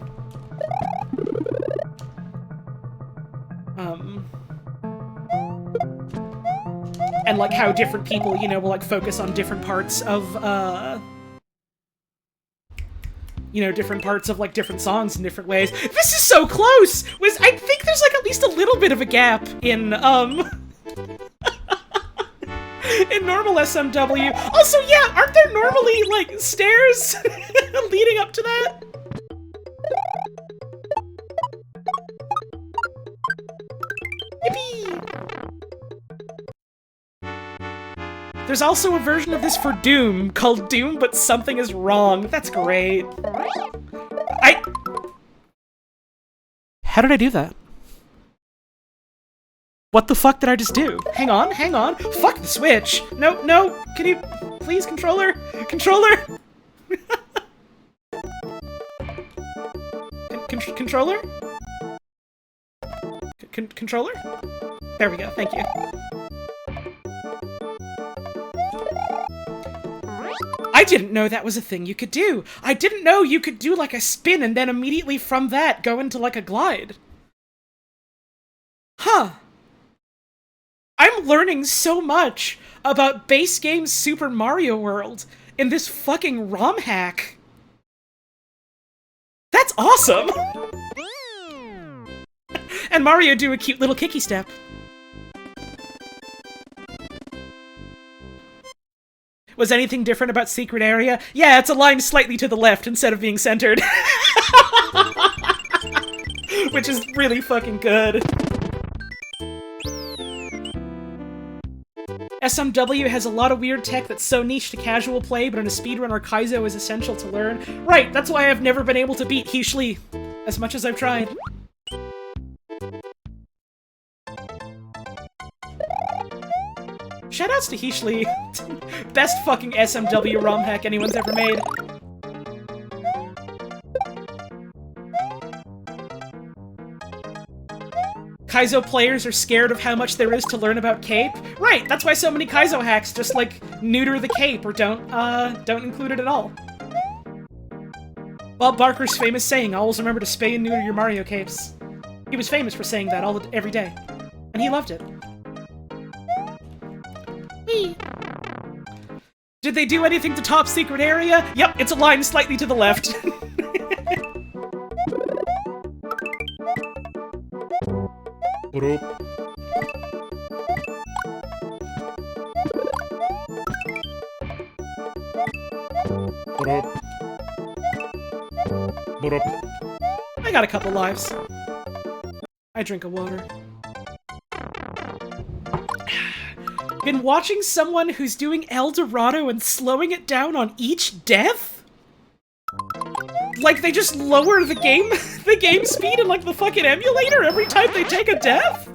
And, like, how different people, you know, will, like, focus on different parts of, you know, different parts of, like, different songs in different ways. This is so close! I think there's, like, at least a little bit of a gap in, in normal SMW. Also, yeah, aren't there normally, like, stairs leading up to that? Yippee! There's also a version of this for Doom, called Doom But Something Is Wrong. That's great. How did I do that? What the fuck did I just do? Hang on, hang on. Fuck the Switch! No, no! Can you... please, controller? Controller? Controller? Controller? There we go, thank you. I didn't know that was a thing you could do! I didn't know you could do like a spin and then immediately from that go into like a glide. Huh. I'm learning so much about base game Super Mario World in this fucking ROM hack. That's awesome! And Mario do a cute little kicky step. Was anything different about Secret Area? Yeah, it's aligned slightly to the left instead of being centered. Which is really fucking good. SMW has a lot of weird tech that's so niche to casual play, but in a speedrunner, Kaizo is essential to learn. Right, that's why I've never been able to beat He Shli, as much as I've tried. Shoutouts to He Shli. Best fucking SMW ROM hack anyone's ever made. Kaizo players are scared of how much there is to learn about Cape. Right, that's why so many Kaizo hacks just, like, neuter the Cape or don't include it at all. Bob Barker's famous saying, always remember to spay and neuter your Mario capes. He was famous for saying that every day. And he loved it. Whee! Did they do anything to Top Secret Area? Yep, it's aligned slightly to the left. What up? What up? What up? I got a couple lives. I drink a water. Been watching someone who's doing El Dorado and slowing it down on each death? Like, they just lower the game speed in, like, the fucking emulator every time they take a death?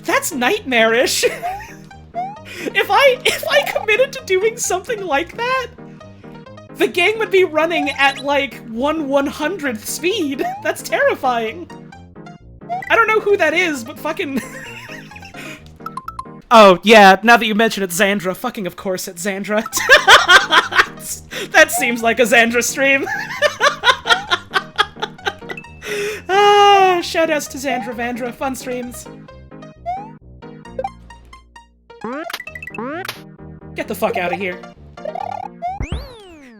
That's nightmarish. If I committed to doing something like that, the game would be running at, like, 1/100th speed. That's terrifying. I don't know who that is, but fucking... Oh, yeah, now that you mention it, Xandra. Fucking of course it's Xandra. That seems like a Xandra stream. Shoutouts to Xandra Vandra. Fun streams. Get the fuck out of here.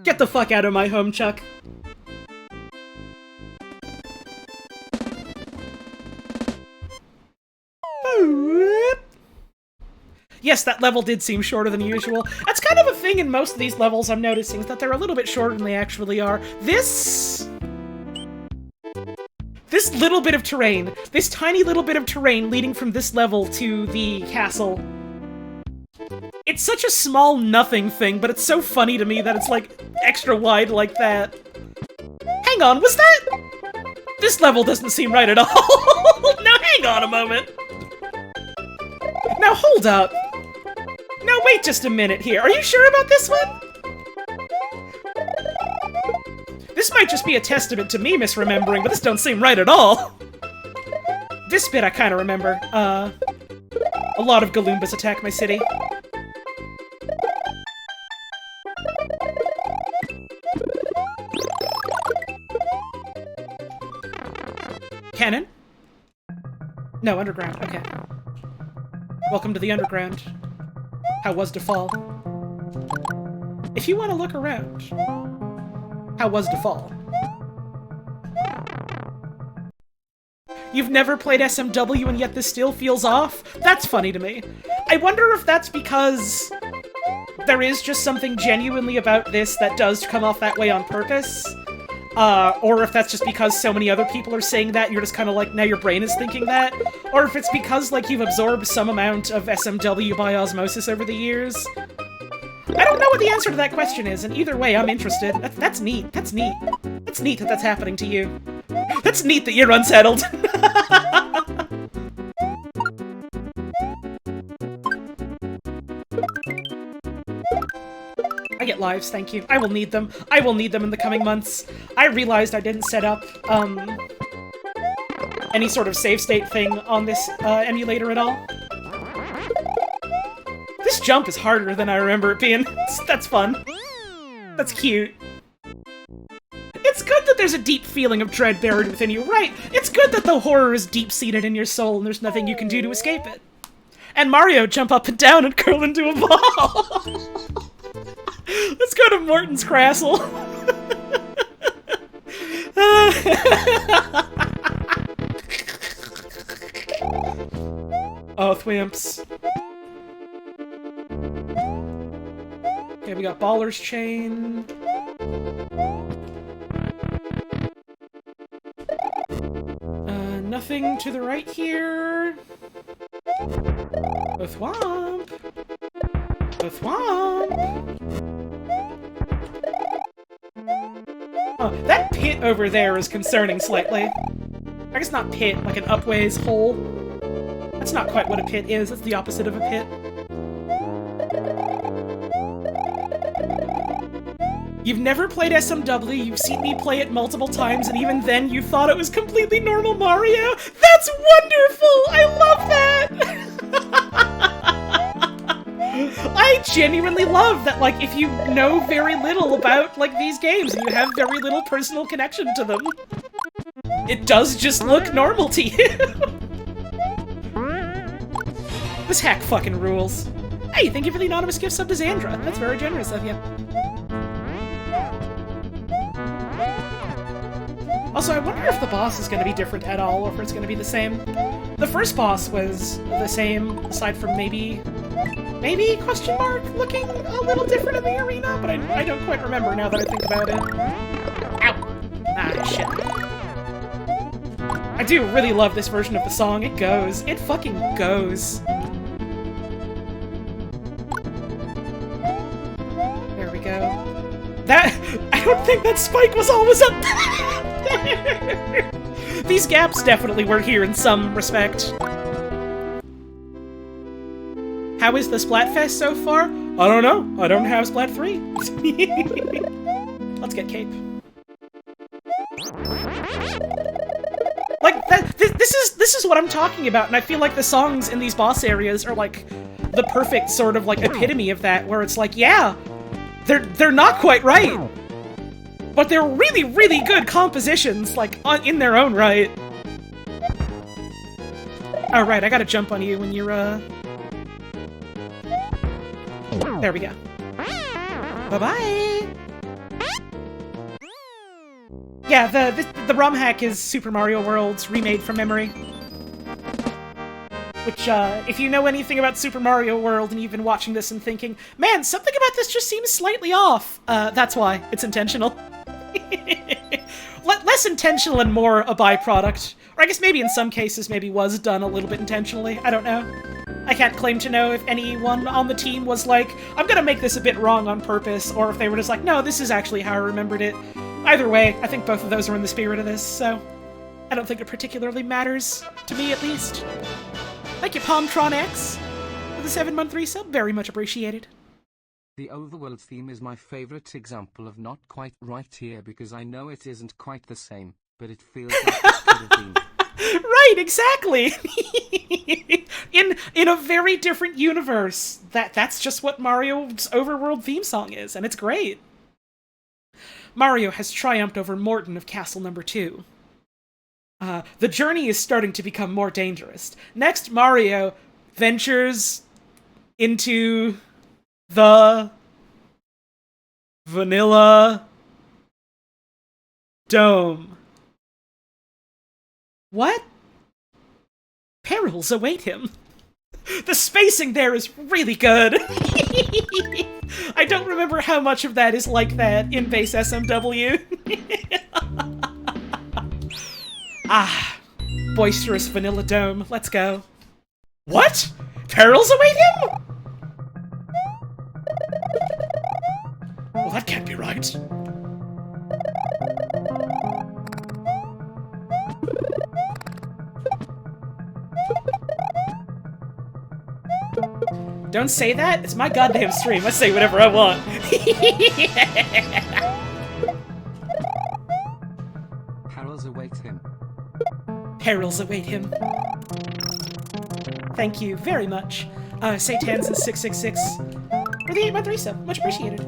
Get the fuck out of my home, Chuck. Yes, that level did seem shorter than usual. That's kind of a thing in most of these levels I'm noticing, is that they're a little bit shorter than they actually are. This little bit of terrain, this tiny little bit of terrain leading from this level to the castle, it's such a small nothing thing, but it's so funny to me that it's, like, extra wide like that. Hang on, was that? This level doesn't seem right at all. Now hang on a moment. Now hold up. Now wait just a minute here. Are you sure about this one? might just be a testament to me misremembering, but this don't seem right at all. This bit I kind of remember. A lot of Galoombas attack my city. Cannon? No, underground. Okay. Welcome to the underground. How was to fall? If you want to look around, how was to fall? You've never played SMW and yet this still feels off? That's funny to me. I wonder if that's because there is just something genuinely about this that does come off that way on purpose. Or if that's just because so many other people are saying that, you're just kind of like, now your brain is thinking that. Or if it's because, like, you've absorbed some amount of SMW by osmosis over the years. I don't know what the answer to that question is, and either way, I'm interested. That's neat. That's neat. That's neat that that's happening to you. That's neat that you're unsettled. I get lives, thank you. I will need them. I will need them in the coming months. I realized I didn't set up, any sort of save state thing on this, emulator at all. This jump is harder than I remember it being. That's fun. That's cute. It's good that there's a deep feeling of dread buried within you, right? It's good that the horror is deep-seated in your soul and there's nothing you can do to escape it. And Mario jump up and down and curl into a ball! Let's go to Morton's Castle. Oh, thwimps. Okay, we got Baller's Chain. Nothing to the right here. A thwomp. A thwomp. Oh, that pit over there is concerning slightly. I guess not pit, like an upways hole. That's not quite what a pit is, that's the opposite of a pit. You've never played SMW, you've seen me play it multiple times, and even then you thought it was completely normal Mario? That's wonderful! I love that! I genuinely love that, like, if you know very little about, like, these games, and you have very little personal connection to them, it does just look normal to you. This hack fucking rules. Hey, thank you for the anonymous gift sub to Xandra. That's very generous of you. Also, I wonder if the boss is going to be different at all, or if it's going to be the same. The first boss was the same, aside from maybe, question mark, looking a little different in the arena, but I don't quite remember now that I think about it. Ow! Ah, shit. I do really love this version of the song. It goes. It fucking goes. There we go. That- I don't think that spike was always up there! These gaps definitely were here in some respect. How is the Splatfest so far? I don't know. I don't have Splat 3. Let's get Cape. Like, this is what I'm talking about, and I feel like the songs in these boss areas are like the perfect sort of like epitome of that, where it's like, yeah, they're not quite right, but they're really, really good compositions, like, in their own right. Oh, right, I gotta jump on you when you're, There we go. Bye-bye! Yeah, the ROM hack is Super Mario World's Remade from memory. Which, if you know anything about Super Mario World and you've been watching this and thinking, man, something about this just seems slightly off, that's why. It's intentional. Less intentional and more a byproduct. Or I guess maybe in some cases maybe was done a little bit intentionally. I don't know. I can't claim to know if anyone on the team was like, I'm gonna make this a bit wrong on purpose, or if they were just like, no, this is actually how I remembered it. Either way, I think both of those are in the spirit of this, so I don't think it particularly matters, to me at least. Thank you, Palmtron X, for the 7-month resub. Very much appreciated. The overworld theme is my favorite example of not quite right here because I know it isn't quite the same, but it feels like it could have been. Right, exactly. in a very different universe. That's just what Mario's overworld theme song is, and it's great. Mario has triumphed over Morton of Castle Number 2. The journey is starting to become more dangerous. Next, Mario ventures into the Vanilla Dome. What? Perils await him. The spacing there is really good. I don't remember how much of that is like that in base SMW. Boisterous Vanilla Dome. Let's go. What? Perils await him? Well, that can't be right. Don't say that. It's my goddamn stream. I say whatever I want. Perils await him. Perils await him. Thank you very much. Satanson666 for the 8-month resub. Much appreciated.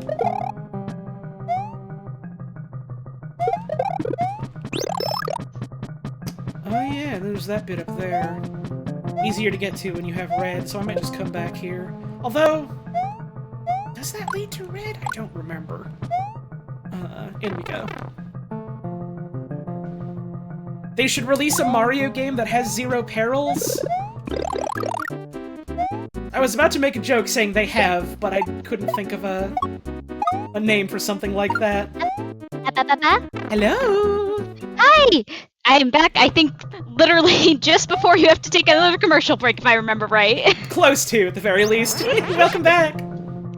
Oh yeah, there's that bit up there. Easier to get to when you have red, so I might just come back here. Although, does that lead to red? I don't remember. In we go. They should release a Mario game that has 0 perils. I was about to make a joke saying they have, but I couldn't think of a name for something like that. Hello! Hi! I am back, I think, literally just before you have to take another commercial break, if I remember right. Close to, at the very least. Welcome back!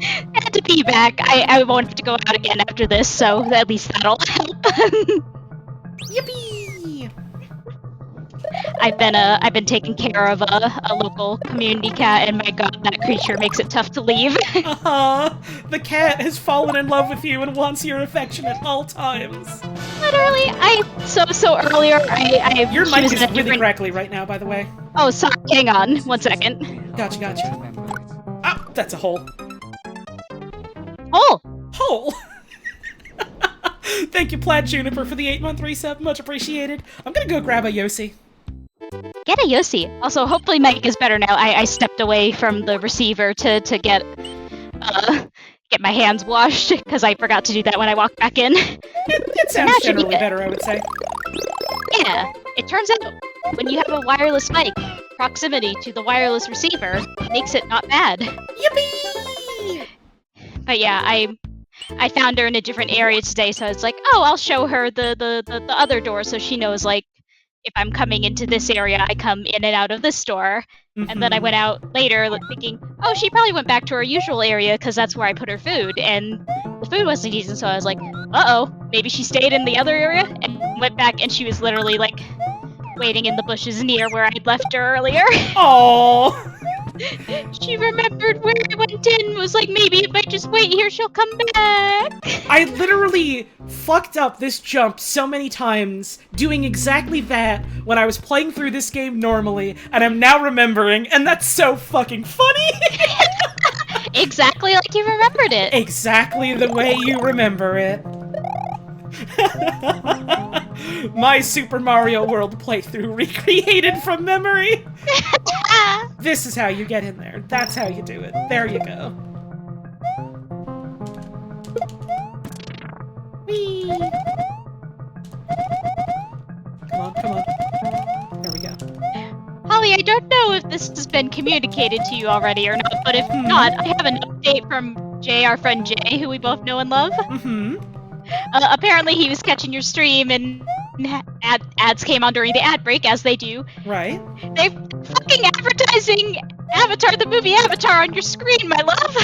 Had to be back. I won't have to go out again after this, so at least that'll help. Yippee! I've been taking care of a local community cat, and my god, that creature makes it tough to leave. The cat has fallen in love with you and wants your affection at all times. Literally, so earlier, Your she mic was is in a really different... crackly right now, by the way. Oh, sorry, hang on, 1 second. Gotcha. Remember it. Ah, that's a hole. Oh! Hole! Thank you, Plaid Juniper, for the 8-month resub. Much appreciated. I'm gonna go grab a Yossi. Get a Yossi. Also, hopefully Mike is better now. I stepped away from the receiver to get my hands washed, because I forgot to do that when I walked back in. It sounds Now it should be generally good. better, I would say. Yeah, it turns out when you have a wireless mic, proximity to the wireless receiver makes it not bad. Yippee! But yeah, I found her in a different area today, so it's like, oh, I'll show her the other door so she knows, like, if I'm coming into this area, I come in and out of this door. And then I went out later thinking, oh, she probably went back to her usual area because that's where I put her food. And the food wasn't decent, so I was like, uh-oh, maybe she stayed in the other area? And went back and she was literally, like, waiting in the bushes near where I'd left her earlier. Aww! She remembered where I went in, was like, maybe if I just wait here, she'll come back. I literally fucked up this jump so many times doing exactly that when I was playing through this game normally, and I'm now remembering, and that's so fucking funny! Exactly like you remembered it. Exactly the way you remember it. My Super Mario World playthrough recreated from memory. This is how you get in there. That's how you do it. There you go. Whee! Come on. There we go. Holly, I don't know if this has been communicated to you already or not, but if not, I have an update from Jay, our friend Jay, who we both know and love. Apparently he was catching your stream and ads came on during the ad break, as they do. Right. They're fucking advertising Avatar, the movie Avatar, on your screen, my love!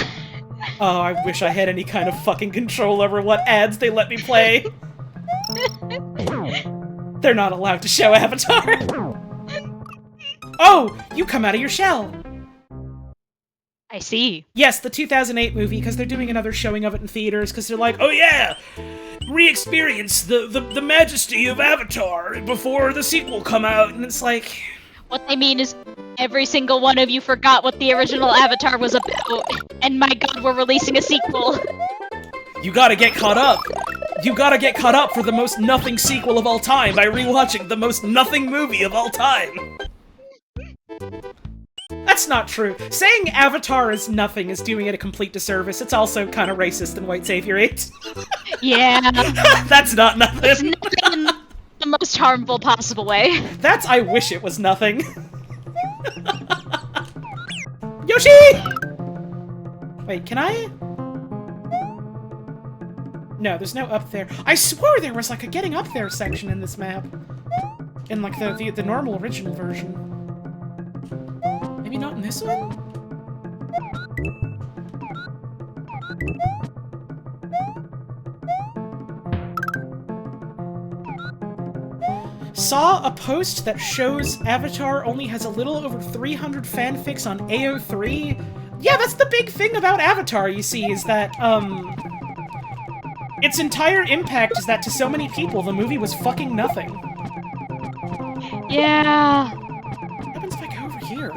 Oh, I wish I had any kind of fucking control over what ads they let me play. They're not allowed to show Avatar. Oh, you come out of your shell. I see. Yes, the 2008 movie, because they're doing another showing of it in theaters, because they're like, Oh yeah! Re-experience the majesty of Avatar before the sequel come out. and it's like, What they mean is every single one of you forgot what the original Avatar was about, and my god, we're releasing a sequel. you gotta get caught up. You gotta get caught up for the most nothing sequel of all time by rewatching the most nothing movie of all time. That's not true. Saying Avatar is nothing is doing it a complete disservice. It's also kind of racist and white saviorate. Yeah. That's not nothing. It's nothing in the most harmful possible way. That's I wish it was nothing. Yoshi! Wait, can I? No, there's no up there. I swore there was like a getting up there section in this map. In like the normal original version. Maybe not in this one? Saw a post that shows Avatar only has a little over 300 fanfics on AO3. Yeah, that's the big thing about Avatar, you see, is that, its entire impact is that to so many people, the movie was fucking nothing. Yeah. What happens if I go over here?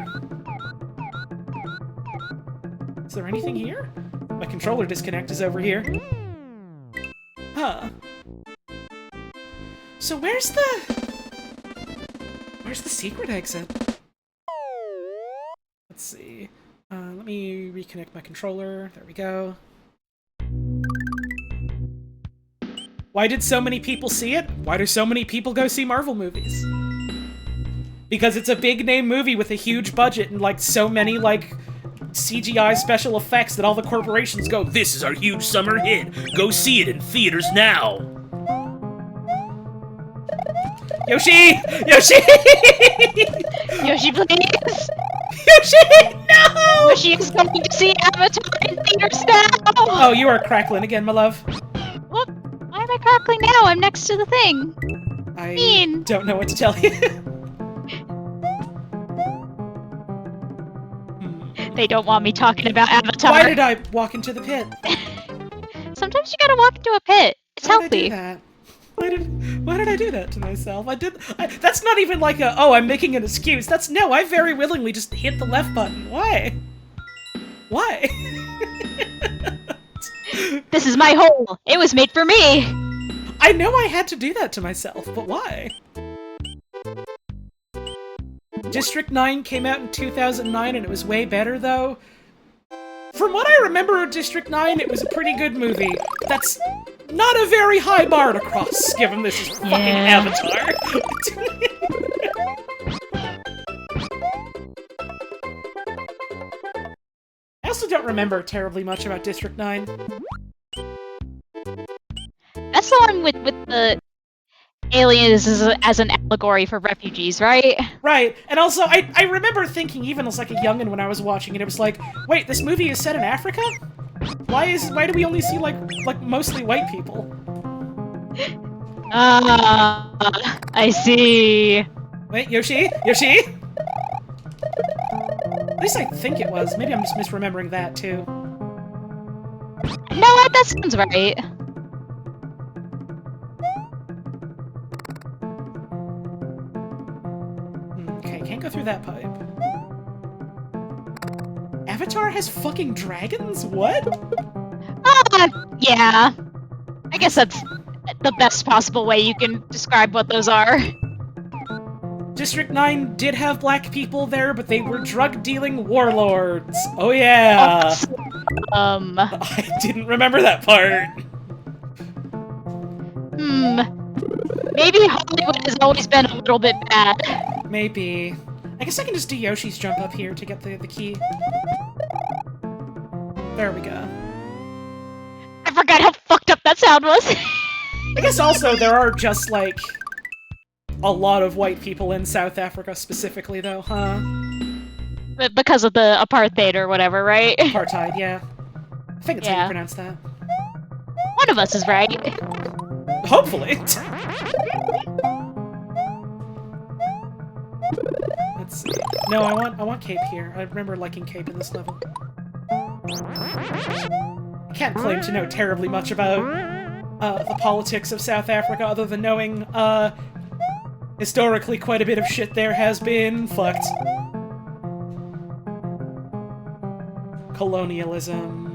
Is there anything here? My controller disconnect is over here. Huh. So where's the secret exit? Let's see. Let me reconnect my controller. There we go. Why did so many people see it? Why do so many people go see Marvel movies? Because it's a big-name movie with a huge budget and, like, so many, like, CGI special effects that all the corporations go, This is our huge summer hit. Go see it in theaters now. Yoshi! Yoshi! Yoshi, please! Yoshi! No! Yoshi is going to see Avatar in theaters now! Oh, you are crackling again, my love. What? Why am I crackling now? I'm next to the thing. I Mean. don't know what to tell you. They don't want me talking about Avatar. Why did I walk into the pit? Sometimes you gotta walk into a pit. It's Why did I do healthy. that? Why did I do that to myself? That's not even like a, oh, I'm making an excuse. That's, no, I very willingly just hit the left button. Why? Why? This is my hole. It was made for me. I know I had to do that to myself, but why? District 9 came out in 2009 and it was way better, though. From what I remember of District 9, it was a pretty good movie. That's not a very high bar to cross, given this is fucking Avatar. I also don't remember terribly much about District 9. That's the one with the aliens as an allegory for refugees, right? Right, and also, I remember thinking, even as like a youngin' when I was watching it, it was like, wait, this movie is set in Africa? Why do we only see, like mostly white people? I see. Wait, Yoshi? Yoshi? At least I think it was. Maybe I'm just misremembering that, too. No, that sounds right. Okay, can't go through that pipe. Avatar has fucking dragons? What? Yeah. I guess that's the best possible way you can describe what those are. District 9 did have black people there, but they were drug-dealing warlords. Oh yeah! I didn't remember that part. Maybe Hollywood has always been a little bit bad. Maybe. I guess I can just do Yoshi's jump up here to get the key. There we go. I forgot how fucked up that sound was. I guess also there are just, like, a lot of white people in South Africa specifically, though, huh? But because of the apartheid or whatever, right? Apartheid, yeah. I think it's how Yeah. you pronounce that. One of us is right. Hopefully! Let's see. No, I want Cape here. I remember liking Cape in this level. can't claim to know terribly much about the politics of South Africa, other than knowing, historically quite a bit of shit there has been fucked. Colonialism.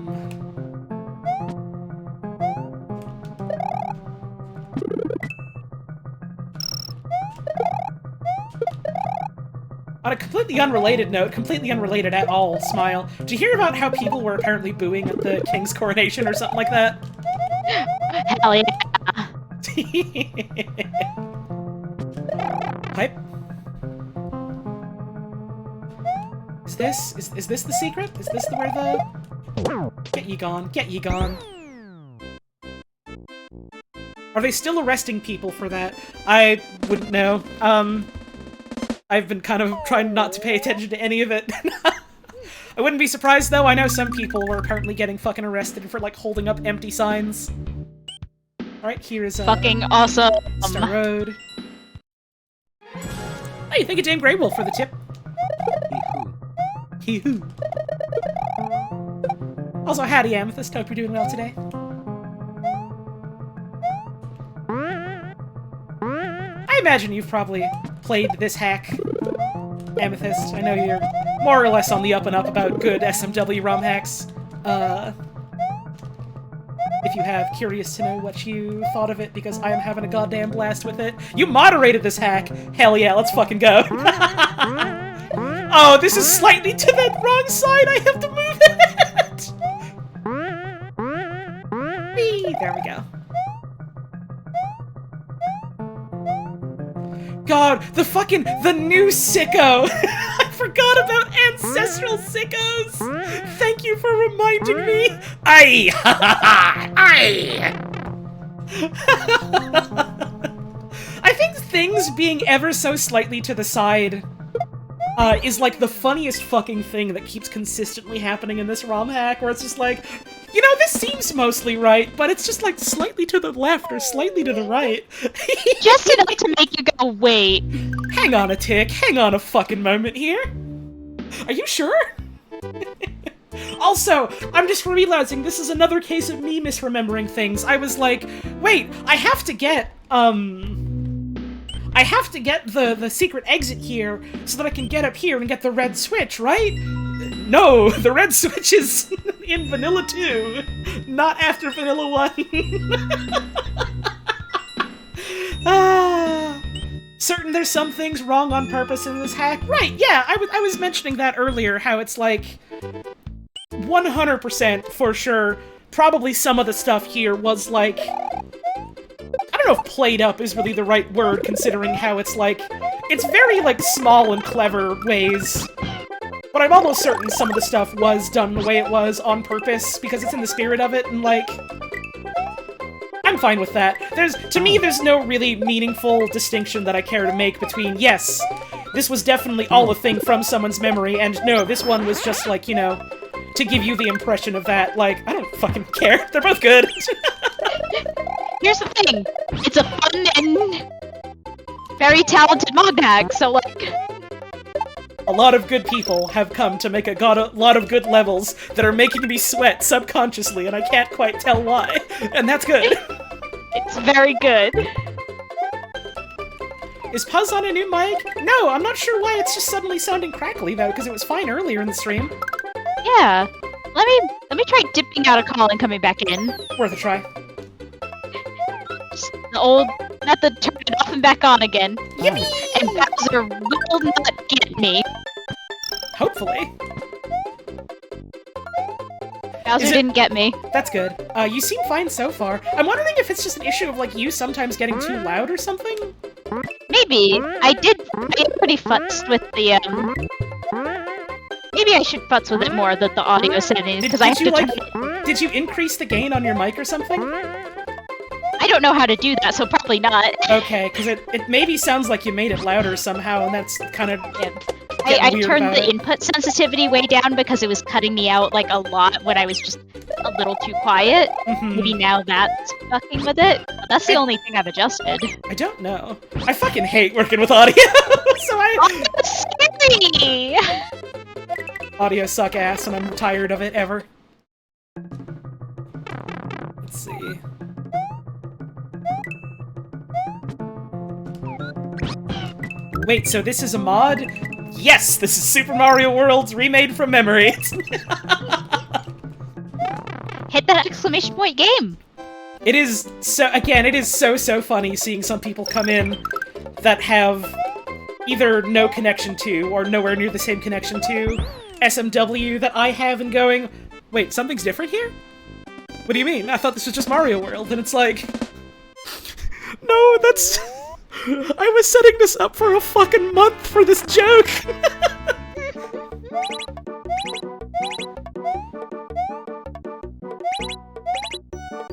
On a completely unrelated note, completely unrelated at all, Smile, did you hear about how people were apparently booing at the king's coronation or something like that? Hell yeah. Pipe? Is this the secret? Is this where the... Get ye gone. Get ye gone. Are they still arresting people for that? I wouldn't know. I've been kind of trying not to pay attention to any of it. I wouldn't be surprised, though. I know some people were apparently getting fucking arrested for, like, holding up empty signs. Alright, here is, Fucking awesome. Star Road. Hey, thank you, Dame Grey Wolf, for the tip. Hee-hoo. Also, howdy, Amethyst. Hope you're doing well today. I imagine you've probably played this hack, Amethyst. I know you're more or less on the up and up about good SMW ROM hacks. If you have, curious to know what you thought of it, because I am having a goddamn blast with it. You moderated this hack! Hell yeah, let's fucking go. Oh, this is slightly to the wrong side! I have to move it! Whee! There we go. God, the new sicko! I forgot about ancestral sickos! Thank you for reminding me! Aye! Aye! I think things being ever so slightly to the side is like the funniest fucking thing that keeps consistently happening in this ROM hack, where it's just like, you know, this seems mostly right, but it's just like slightly to the left or slightly to the right. Just enough to make you go, wait. Hang on a tick, hang on a fucking moment here. Are you sure? Also, I'm just realizing this is another case of me misremembering things. I was like, wait, I have to get the secret exit here so that I can get up here and get the red switch, right? No, the red switch is in Vanilla 2, not after Vanilla 1. Certain there's some things wrong on purpose in this hack. Right, yeah, I was mentioning that earlier, how it's like 100% for sure, probably some of the stuff here was like, I don't know if played up is really the right word, considering how it's like, it's very like small and clever ways. But I'm almost certain some of the stuff was done the way it was on purpose, because it's in the spirit of it, and like, I'm fine with that. To me, there's no really meaningful distinction that I care to make between, yes, this was definitely all a thing from someone's memory, and no, this one was just like, you know, to give you the impression of that. Like, I don't fucking care. They're both good. Here's the thing. It's a fun and very talented mod hack, so like... A lot of good people have come to make a lot of good levels that are making me sweat subconsciously, and I can't quite tell why. And that's good. It's very good. Is Puzz on a new mic? No, I'm not sure why it's just suddenly sounding crackly, though, because it was fine earlier in the stream. Yeah. Let me try dipping out a call and coming back in. Worth a try. Just the old method, turn it off and back on again. Yippee! And Bowser will not get me. Hopefully. Bowser didn't get me. That's good. You seem fine so far. I'm wondering if it's just an issue of, like, you sometimes getting too loud or something? Maybe. I am pretty futzed with the, Maybe I should futz with it more than the audio settings, because I have to turn it... Did you increase the gain on your mic or something? I don't know how to do that, so probably not. Okay, because it maybe sounds like you made it louder somehow, and that's kind of... Yeah. I turned the input sensitivity way down because it was cutting me out, like, a lot when I was just a little too quiet. Maybe now that's fucking with it. But that's the only thing I've adjusted. I don't know. I fucking hate working with audio, so Oh, that's scary! Audio suck ass, and I'm tired of it ever. see. Wait, so this is a mod? Yes, this is Super Mario World's Remade from memory. Hit that exclamation point game! It is so, again, it is so funny seeing some people come in that have either no connection to, or nowhere near the same connection to, SMW that I have, and going, wait, something's different here? What do you mean? I thought this was just Mario World, and it's like... No, that's... I was setting this up for a fucking month for this joke!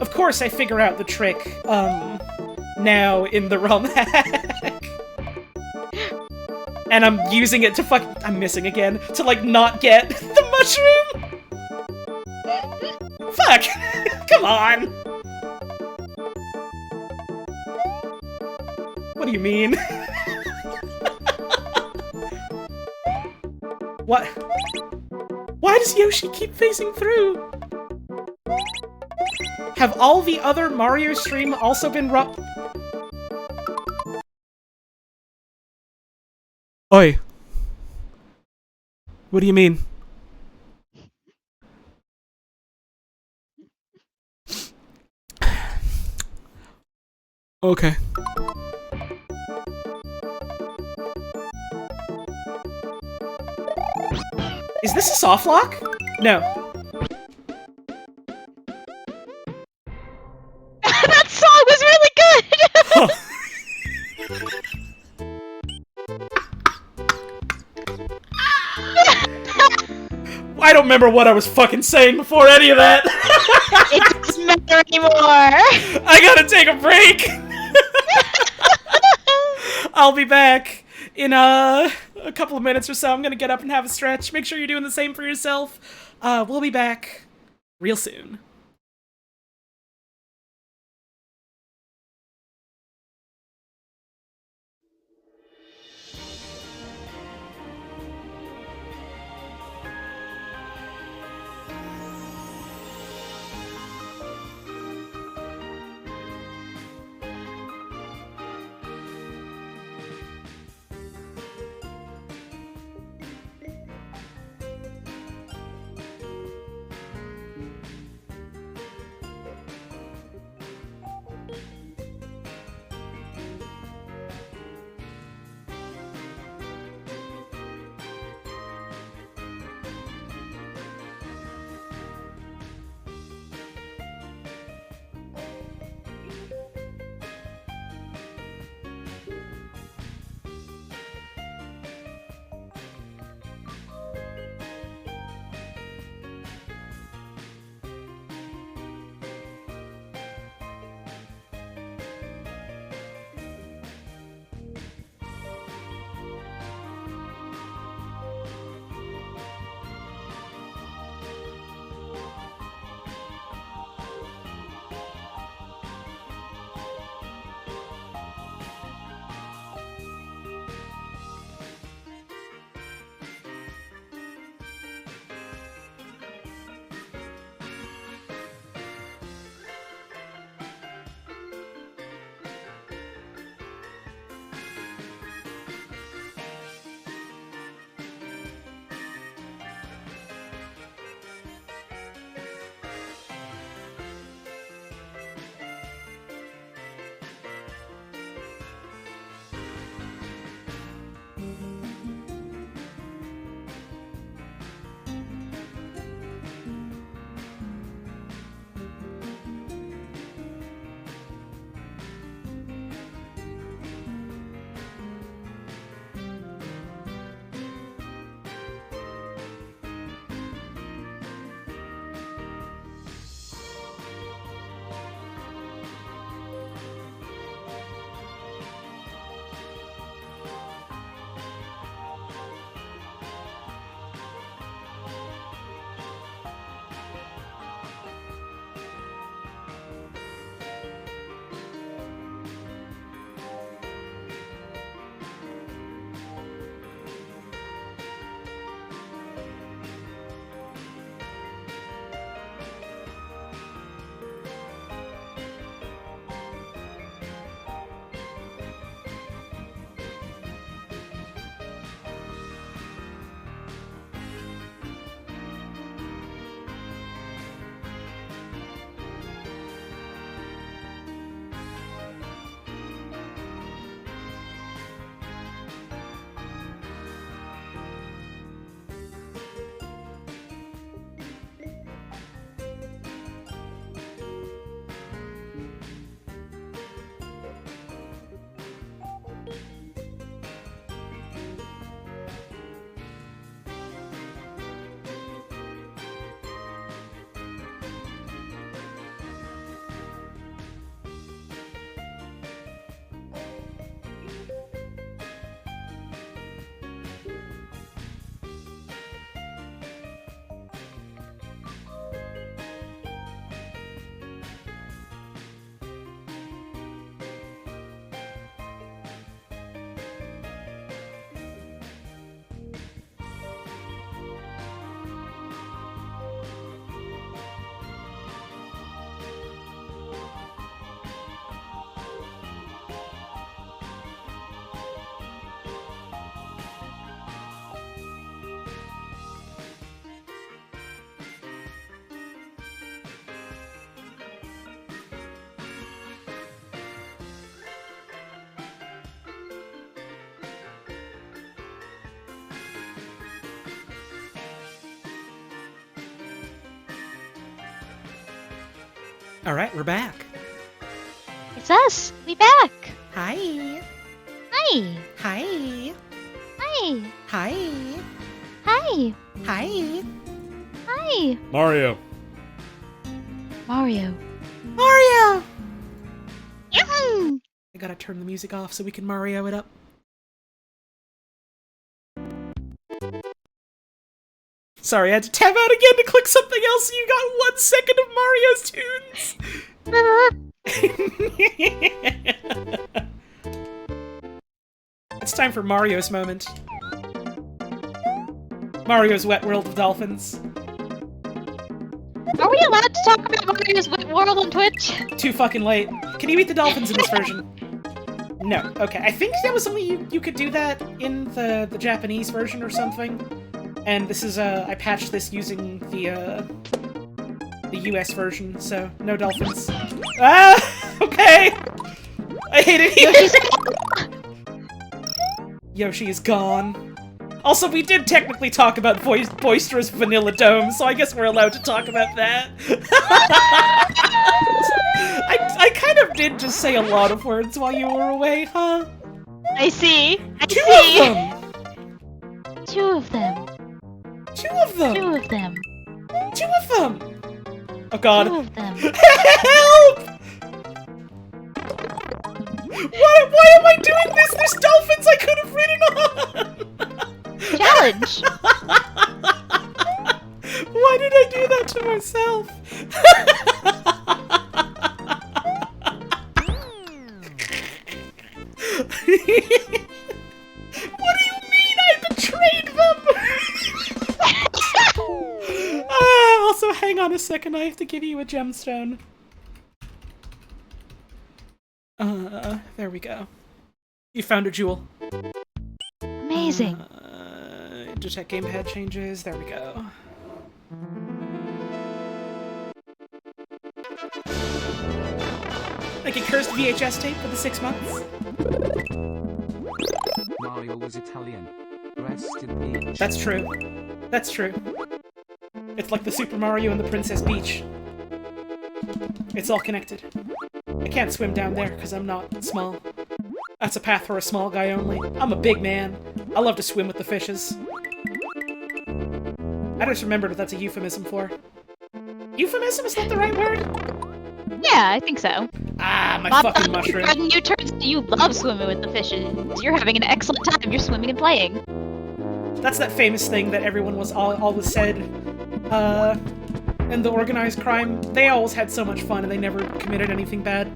Of course I figure out the trick, now in the romhack. And I'm using it to I'm missing again, to, like, not get the mushroom! Fuck! Come on! What do you mean? What? Why does Yoshi keep facing through? Have all the other Mario stream also been Oi. What do you mean? Okay. Is this a soft lock? No. That song was really good! Huh. I don't remember what I was fucking saying before any of that. It doesn't matter anymore! I gotta take a break. I'll be back in a couple of minutes or so. I'm gonna get up and have a stretch. Make sure you're doing the same for yourself. We'll be back real soon. Alright, we're back. It's us. We back. Hi. Hi. Hi. Hi. Hi. Hi. Hi. Hi. Mario. Mario. Mario! Yum! I gotta turn the music off so we can Mario it up. Sorry, I had to tab out again to click something else so you got 1 second of Mario's tunes! It's time for Mario's moment. Mario's Wet World of Dolphins. Are we allowed to talk about Mario's Wet World on Twitch? Too fucking late. Can you eat the dolphins in this version? No. Okay, I think that was only you could do that in the Japanese version or something. And this is, I patched this using the US version, so no dolphins. Ah! Okay! I hate it here! Yoshi is gone. Also, we did technically talk about boisterous vanilla dome, so I guess we're allowed to talk about that. I kind of did just say a lot of words while you were away, huh? I see. Two of them! Two of them. Two of them! Two of them. Two of them! Oh god. Two of them. Help! Why am I doing this? There's dolphins I could have ridden on! Challenge! Why did I do that to myself? What do you mean I betrayed them? Also, hang on a second, I have to give you a gemstone. There we go. You found a jewel. Amazing. Detect gamepad changes, there we go. Like a cursed VHS tape for the 6 months. Mario was Italian. Rest in peace. That's true. That's true. It's like the Super Mario and the Princess Peach. It's all connected. I can't swim down there because I'm not small. That's a path for a small guy only. I'm a big man. I love to swim with the fishes. I just remembered what that's a euphemism for. Euphemism? Is that the right word? Yeah, I think so. Ah, my Bob, fucking mushroom. Sudden you turns to you love swimming with the fishes. You're having an excellent time. You're swimming and playing. That's that famous thing that everyone was always said, in the organized crime. They always had so much fun and they never committed anything bad.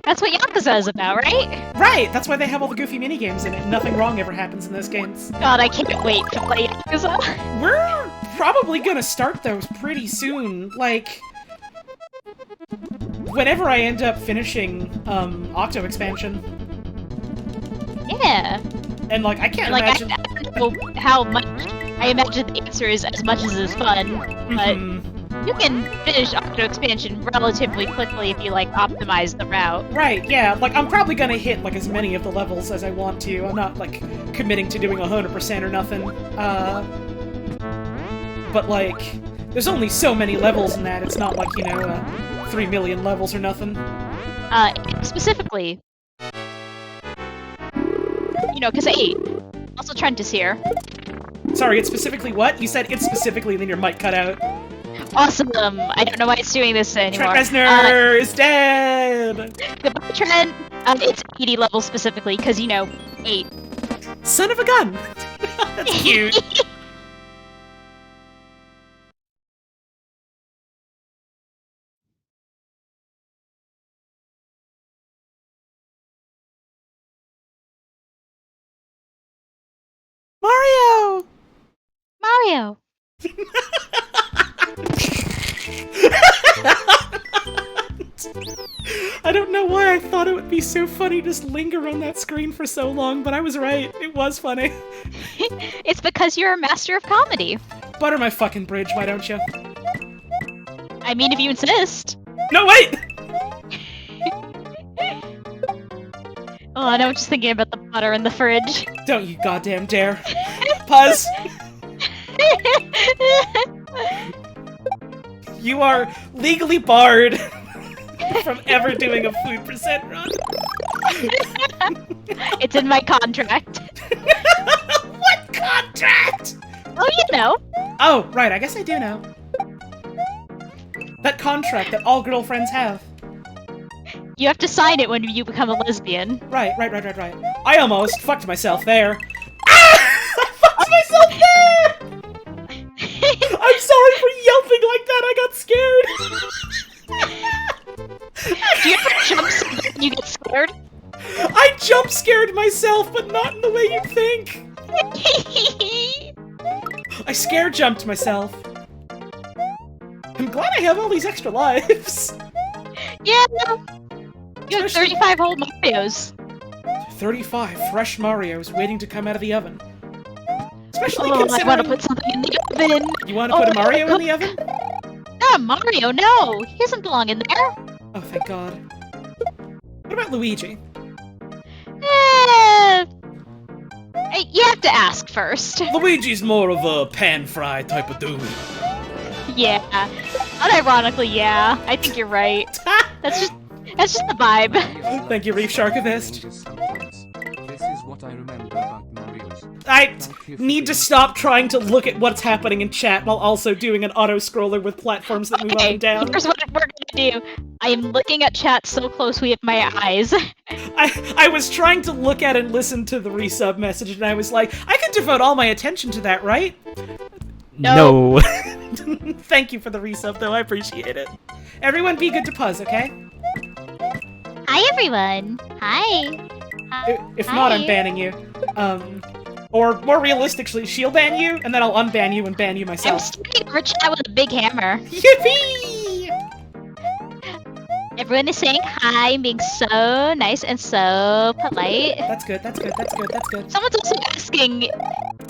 That's what Yakuza is about, right? Right! That's why they have all the goofy minigames in it. Nothing wrong ever happens in those games. God, I can't wait to play Yakuza. We're probably gonna start those pretty soon. Like, whenever I end up finishing, Octo expansion. Yeah. And, like, I can't Like, imagine... I don't know how much... I imagine the answer is as much as is fun, but you can finish Octo expansion relatively quickly if you, like, optimize the route. Right, yeah, like, I'm probably gonna hit, like, as many of the levels as I want to. I'm not, like, committing to doing 100% or nothing. But, like, there's only so many levels in that. It's not like, you know, 3 million levels or nothing. Specifically... You know, because 8. Also Trent is here. Sorry, it's specifically what? You said it's specifically, then your mic cut out. Awesome! I don't know why it's doing this anymore. Trent Reznor is dead! Goodbye, Trent! It's 80 levels specifically, because, you know, 8. Son of a gun! That's cute. Mario! Mario! I don't know why I thought it would be so funny to just linger on that screen for so long, but I was right. It was funny. It's because you're a master of comedy. Butter my fucking bridge, why don't you? I mean, if you insist. No, wait! Oh, I know, I'm just thinking about the butter in the fridge. Don't you goddamn dare. Puzz! You are legally barred from ever doing a food percent run. It's in my contract. What contract? Oh, you know. Oh, right, I guess I do know. That contract that all girlfriends have. You have to sign it when you become a lesbian. Right. I almost fucked myself there. Ah! I fucked myself there! I'm sorry for yelping like that, I got scared. Do you ever jump so you get scared? I jump scared myself, but not in the way you think. I scare jumped myself. I'm glad I have all these extra lives. Yeah. You have 35 whole Marios. 35 fresh Marios waiting to come out of the oven. Especially Oh, I considering... want to put something in the oven. You want to put a Mario in the oven? Not Mario, no. He doesn't belong in there. Oh, thank God. What about Luigi? You have to ask first. Luigi's more of a pan-fry type of dude. Yeah. Unironically, yeah. I think you're right. That's just the vibe. Thank you, Reef Sharkivist. This is what I remember about Mario's. I need to stop trying to look at what's happening in chat while also doing an auto-scroller with platforms that move up and down. Here's what we're gonna do. I am looking at chat so closely with my eyes. I was trying to look at and listen to the resub message, and I was like, I can devote all my attention to that, right? No. Thank you for the resub, though. I appreciate it. Everyone be good to Puzz, okay? Hi, everyone. Hi. If not, I'm banning you. Or more realistically, she'll ban you, and then I'll unban you and ban you I'm myself. standing over chat with a big hammer. Yippee! Everyone is saying hi and being so nice and so polite. That's good. Someone's also asking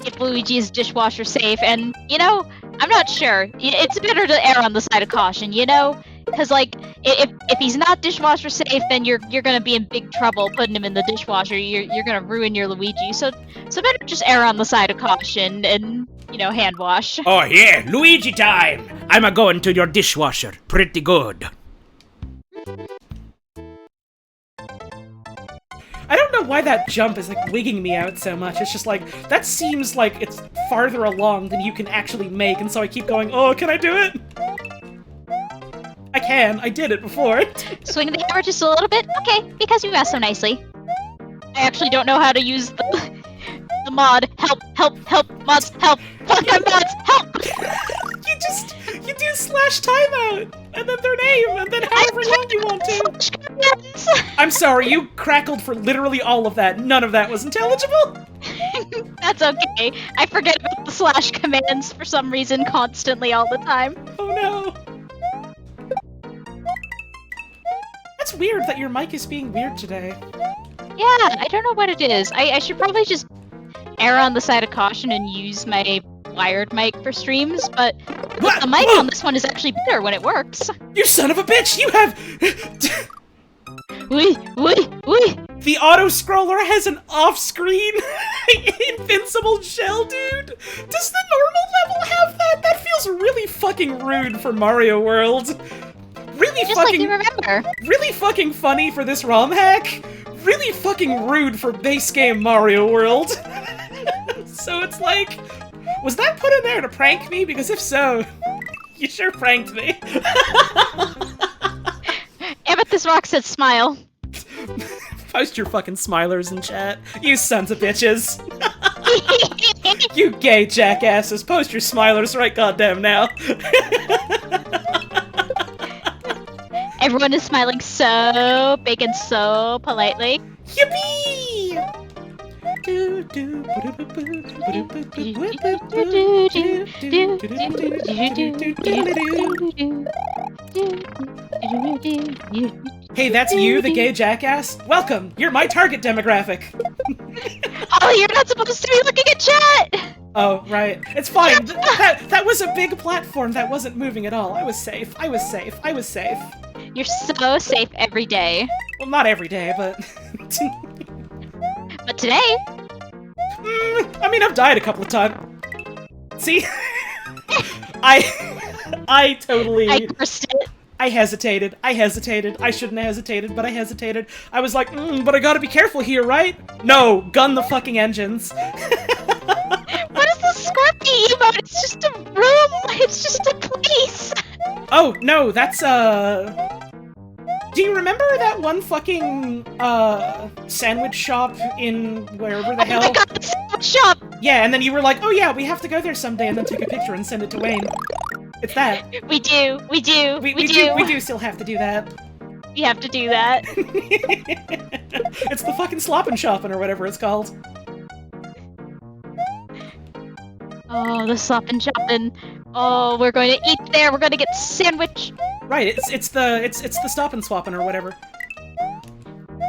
if Luigi is dishwasher safe, and, you know, I'm not sure. It's better to err on the side of caution, you know? Because, like, if he's not dishwasher safe, then you're gonna be in big trouble putting him in the dishwasher. You're gonna ruin your Luigi. So better just err on the side of caution and, you know, hand wash. Oh yeah, Luigi time! I'm a-going to your dishwasher. Pretty good. I don't know why that jump is, like, wigging me out so much. It's just like, that seems like it's farther along than you can actually make, and so I keep going, oh, can I do it? I can. I did it before. Swing the hammer just a little bit? Okay, because you asked so nicely. I actually don't know how to use the mod. Help, mods, help! Fucking mods, help! You do /timeout, and then their name, and then however long you want to. I'm sorry, you crackled for literally all of that. None of that was intelligible. That's okay. I forget about the / commands for some reason constantly all the time. Oh no. That's weird that your mic is being weird today. Yeah, I don't know what it is. I should probably just err on the side of caution and use my wired mic for streams, but the mic on this one is actually better when it works. You son of a bitch! You have... Wee! The auto-scroller has an off-screen invincible shell, dude! Does the normal level have that? That feels really fucking rude for Mario World. Really Just fucking... like you remember. Really fucking funny for this ROM hack. Really fucking rude for base game Mario World. So it's like... Was that put in there to prank me? Because if so, you sure pranked me. Yeah, but this rock said smile. Post your fucking smilers in chat. You sons of bitches. You gay jackasses. Post your smilers right goddamn now. Everyone is smiling so big and so politely. Yippee! Hey, that's you, the gay jackass? Welcome! You're my target demographic! Oh, you're not supposed to be looking at chat! Oh, right. It's fine. That was a big platform that wasn't moving at all. I was safe. You're so safe every day. Well, not every day, but... But today... I mean, I've died a couple of times. See? I totally... I cursed it. I hesitated. I shouldn't have hesitated, but I hesitated. I was like, but I gotta be careful here, right? No, gun the fucking engines. What is this Scorpy emote? It's just a room. It's just a place. Oh, no, that's, Do you remember that one fucking, sandwich shop in wherever the hell? Oh my god, the sandwich shop! Yeah, and then you were like, oh yeah, we have to go there someday and then take a picture and send it to Wayne. It's that. We do. We do still have to do that. We have to do that. It's the fucking sloppin' shopping or whatever it's called. Oh, the sloppin' shopping. Oh, we're going to eat there. We're going to get sandwich. Right, it's the stop and swapping or whatever.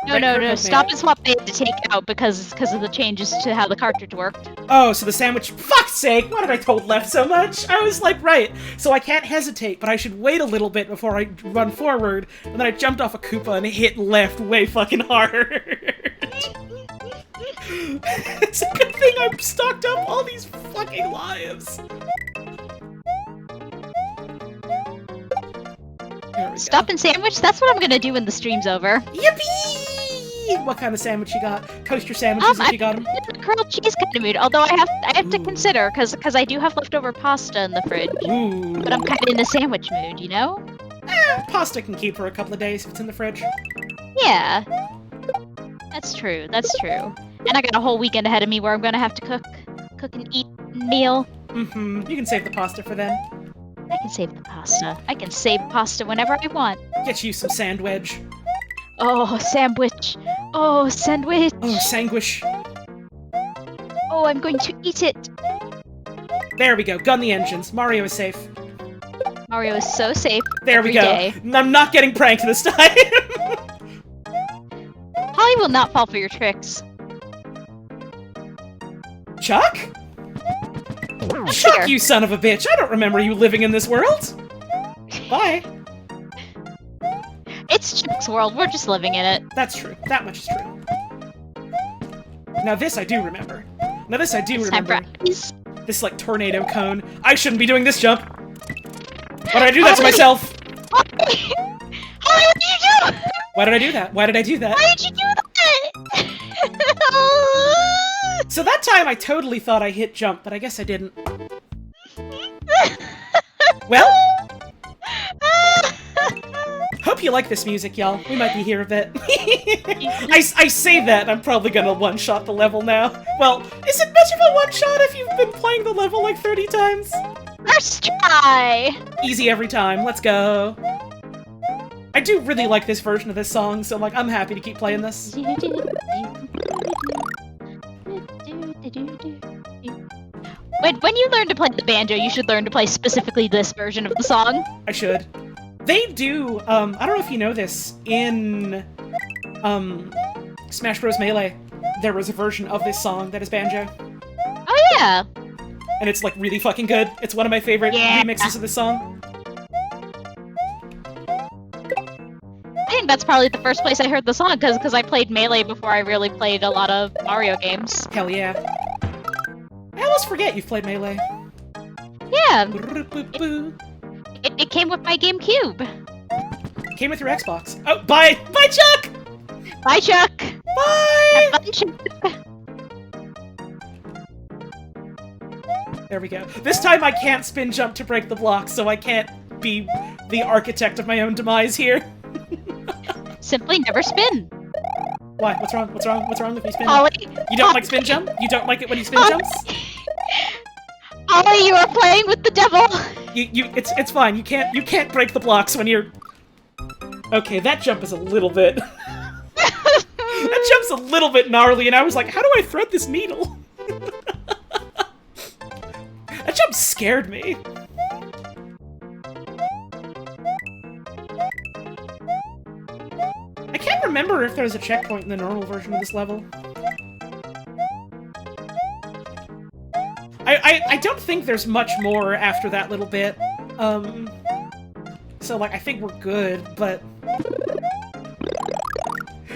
No. Stop and swap they had to take out because of the changes to how the cartridge worked. Oh, so the sandwich. Fuck's sake! Why did I told left so much? I was like, right. So I can't hesitate, but I should wait a little bit before I run forward. And then I jumped off a Koopa and hit left way fucking hard. It's a good thing I've stocked up all these fucking lives. Stop and sandwich? That's what I'm gonna do when the stream's over. Yippee! What kind of sandwich you got? Coaster sandwiches if you got them. I'm in the grilled cheese kind of mood. Although I have to consider because I do have leftover pasta in the fridge. Ooh. But I'm kind of in the sandwich mood, you know? Pasta can keep for a couple of days if it's in the fridge. Yeah. That's true. That's true. And I got a whole weekend ahead of me where I'm gonna have to cook and eat meal. Mm-hmm. You can save the pasta for then. I can save the pasta. I can save pasta whenever I want. Get you some sandwich. Oh, sandwich. Oh, sandwich. Oh, sanguish. Oh, I'm going to eat it. There we go. Gun the engines. Mario is safe. Mario is so safe. There we go. Day. I'm not getting pranked this time. Holly will not fall for your tricks. Chuck? Chuck, you son of a bitch! I don't remember you living in this world! Bye! It's Chuck's world, we're just living in it. That's true. That much is true. Now this I do remember. Remember. This, like, tornado cone. I shouldn't be doing this jump! Why did I do that to myself? Holly, what did you do? Why did I do that? Why did I do that? Why did you do that? So that time I totally thought I hit jump, but I guess I didn't. Well? Hope you like this music, y'all. We might be here a bit. I say that, I'm probably gonna one-shot the level now. Well, is it much of a one-shot if you've been playing the level like 30 times? First try! Easy every time, let's go. I do really like this version of this song, so like I'm happy to keep playing this. When you learn to play the banjo, you should learn to play specifically this version of the song. I should. They do, I don't know if you know this, in, Smash Bros. Melee, there was a version of this song that is banjo. Oh yeah! And it's, like, really fucking good. It's one of my favorite remixes of this song. I think that's probably the first place I heard the song, because I played Melee before I really played a lot of Mario games. Hell yeah. I almost forget you've played Melee. Yeah. It came with my GameCube. Came with your Xbox. Oh, bye! Bye, Chuck! Bye, Chuck! Bye! Have fun, Chuck. There we go. This time I can't spin jump to break the block, so I can't be the architect of my own demise here. Simply never spin. Why? What's wrong? What's wrong? What's wrong with me spin Ollie, jump? You don't like spin jump? You don't like it when you spin jumps? Ollie, you are playing with the devil! It's fine. You can't break the blocks when you're... Okay, that jump is a little bit... That jump's a little bit gnarly, and I was like, how do I thread this needle? That jump scared me. I can't remember if there's a checkpoint in the normal version of this level. I don't think there's much more after that little bit. So, like, I think we're good, but...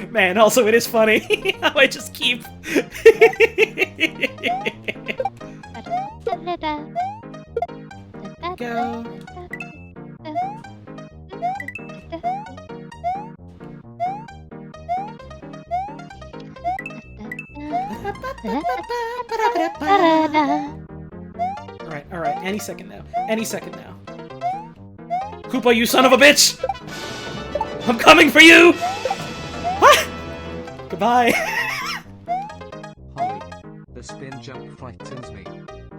Man, also it is funny how I just keep... Go. Alright, any second now. Any second now. Koopa, you son of a bitch! I'm coming for you! What? Goodbye. Holly, the spin jump frightens me.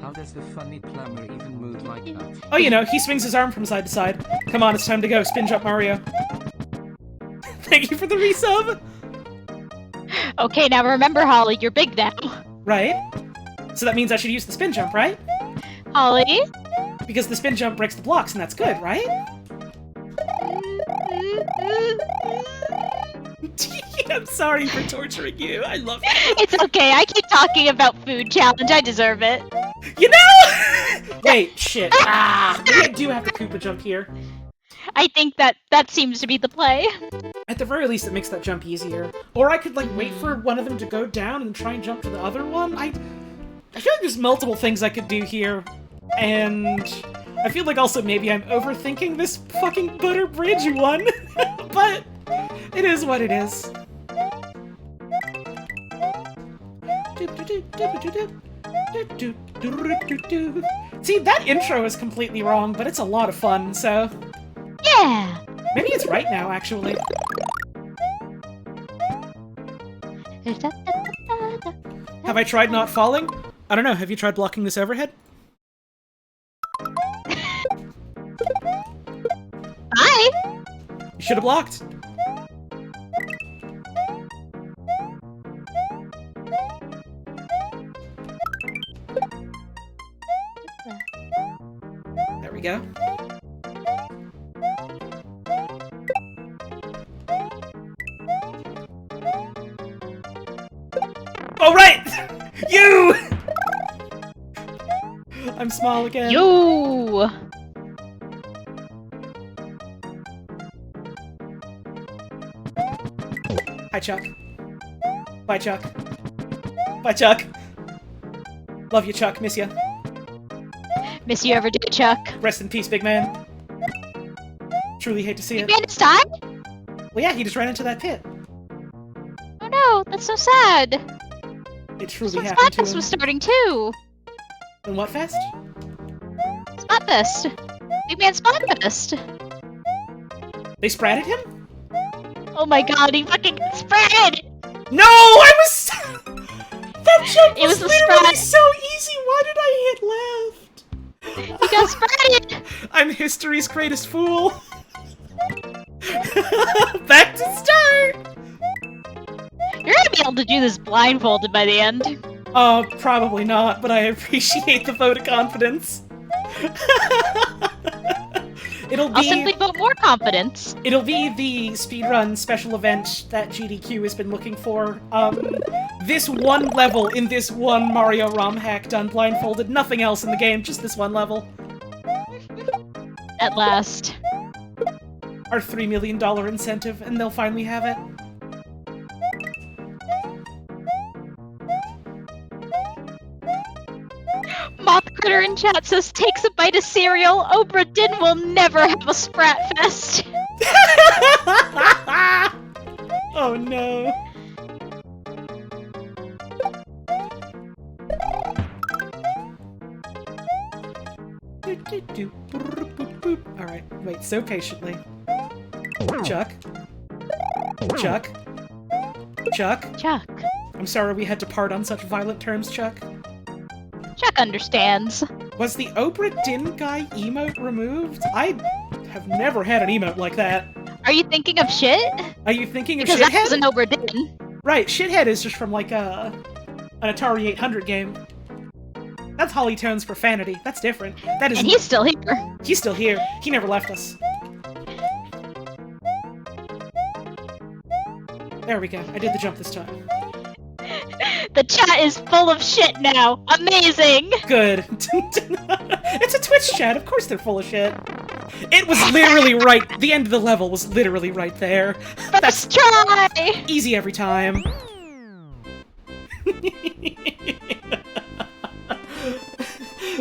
How does the funny plumber even move like that? Oh, you know, he swings his arm from side to side. Come on, it's time to go. Spin jump Mario. Thank you for the resub! Okay, now remember, Holly, you're big now. Right. So that means I should use the spin jump, right? Holly? Because the spin jump breaks the blocks, and that's good, right? I'm sorry for torturing you. I love you. It's okay, I keep talking about food challenge, I deserve it. You know! Wait, shit. Maybe I do have to Koopa jump here. I think that seems to be the play. At the very least, it makes that jump easier. Or I could, like, wait for one of them to go down and try and jump to the other one. I feel like there's multiple things I could do here. And I feel like also maybe I'm overthinking this fucking Butter Bridge one. But it is what it is. See, that intro is completely wrong, but it's a lot of fun, so... Yeah! Maybe it's right now, actually. Have I tried not falling? I don't know, have you tried blocking this overhead? Bye! You should have blocked. There we go. Oh, right! You! I'm small again. Yo! Hi, Chuck. Bye, Chuck. Bye, Chuck. Love you, Chuck. Miss ya. Miss you ever did, Chuck. Rest in peace, big man. Truly hate to see Big it. man is died? Well, yeah, he just ran into that pit. Oh no, that's so sad. It truly This happened to Splatfest him. was starting too. And what fest? Splatfest. Big man Splatfest. They spratted him? Oh my god, he fucking got spread! No, I was. That jump It was was a literally sprat. so easy. Why did I hit left? He got spread! I'm history's greatest fool. Back to start. You're gonna be able to do this blindfolded by the end. Probably not, but I appreciate the vote of confidence. I'll simply vote more confidence. It'll be the speedrun special event that GDQ has been looking for. This one level in this one Mario ROM hack done blindfolded. Nothing else in the game, just this one level. At last. Our $3 million incentive, and they'll finally have it. Moth Critter in chat says, takes a bite of cereal, Oprah Din will never have a Sprat Fest. Oh no. Alright, wait so patiently. Chuck? Chuck? Chuck? Chuck. I'm sorry we had to part on such violent terms, Chuck. Chuck understands. Was the Oprah Din guy emote removed? I have never had an emote like that. Are you thinking of shit? Are you thinking of Because that was Shithead? an Oprah Din. Right, Shithead is just from like an Atari 800 game. That's Holly Tone's profanity. That's different. That is. And he's still here. He's still here. He never left us. There we go. I did the jump this time. The chat is full of shit now. Amazing. Good. It's a Twitch chat. Of course they're full of shit. It was literally right. The end of the level was literally right there. Let's try. Easy every time.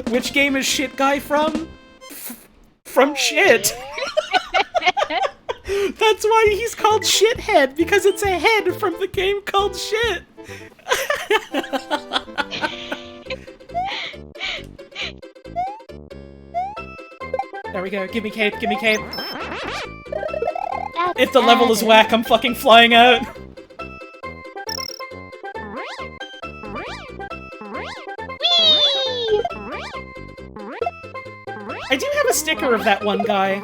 Which game is Shit Guy from? From Shit. That's why he's called Shithead, because it's a head from the game called Shit. There we go. Give me cape, give me cape. If the level is whack, I'm fucking flying out. I do have a sticker of that one guy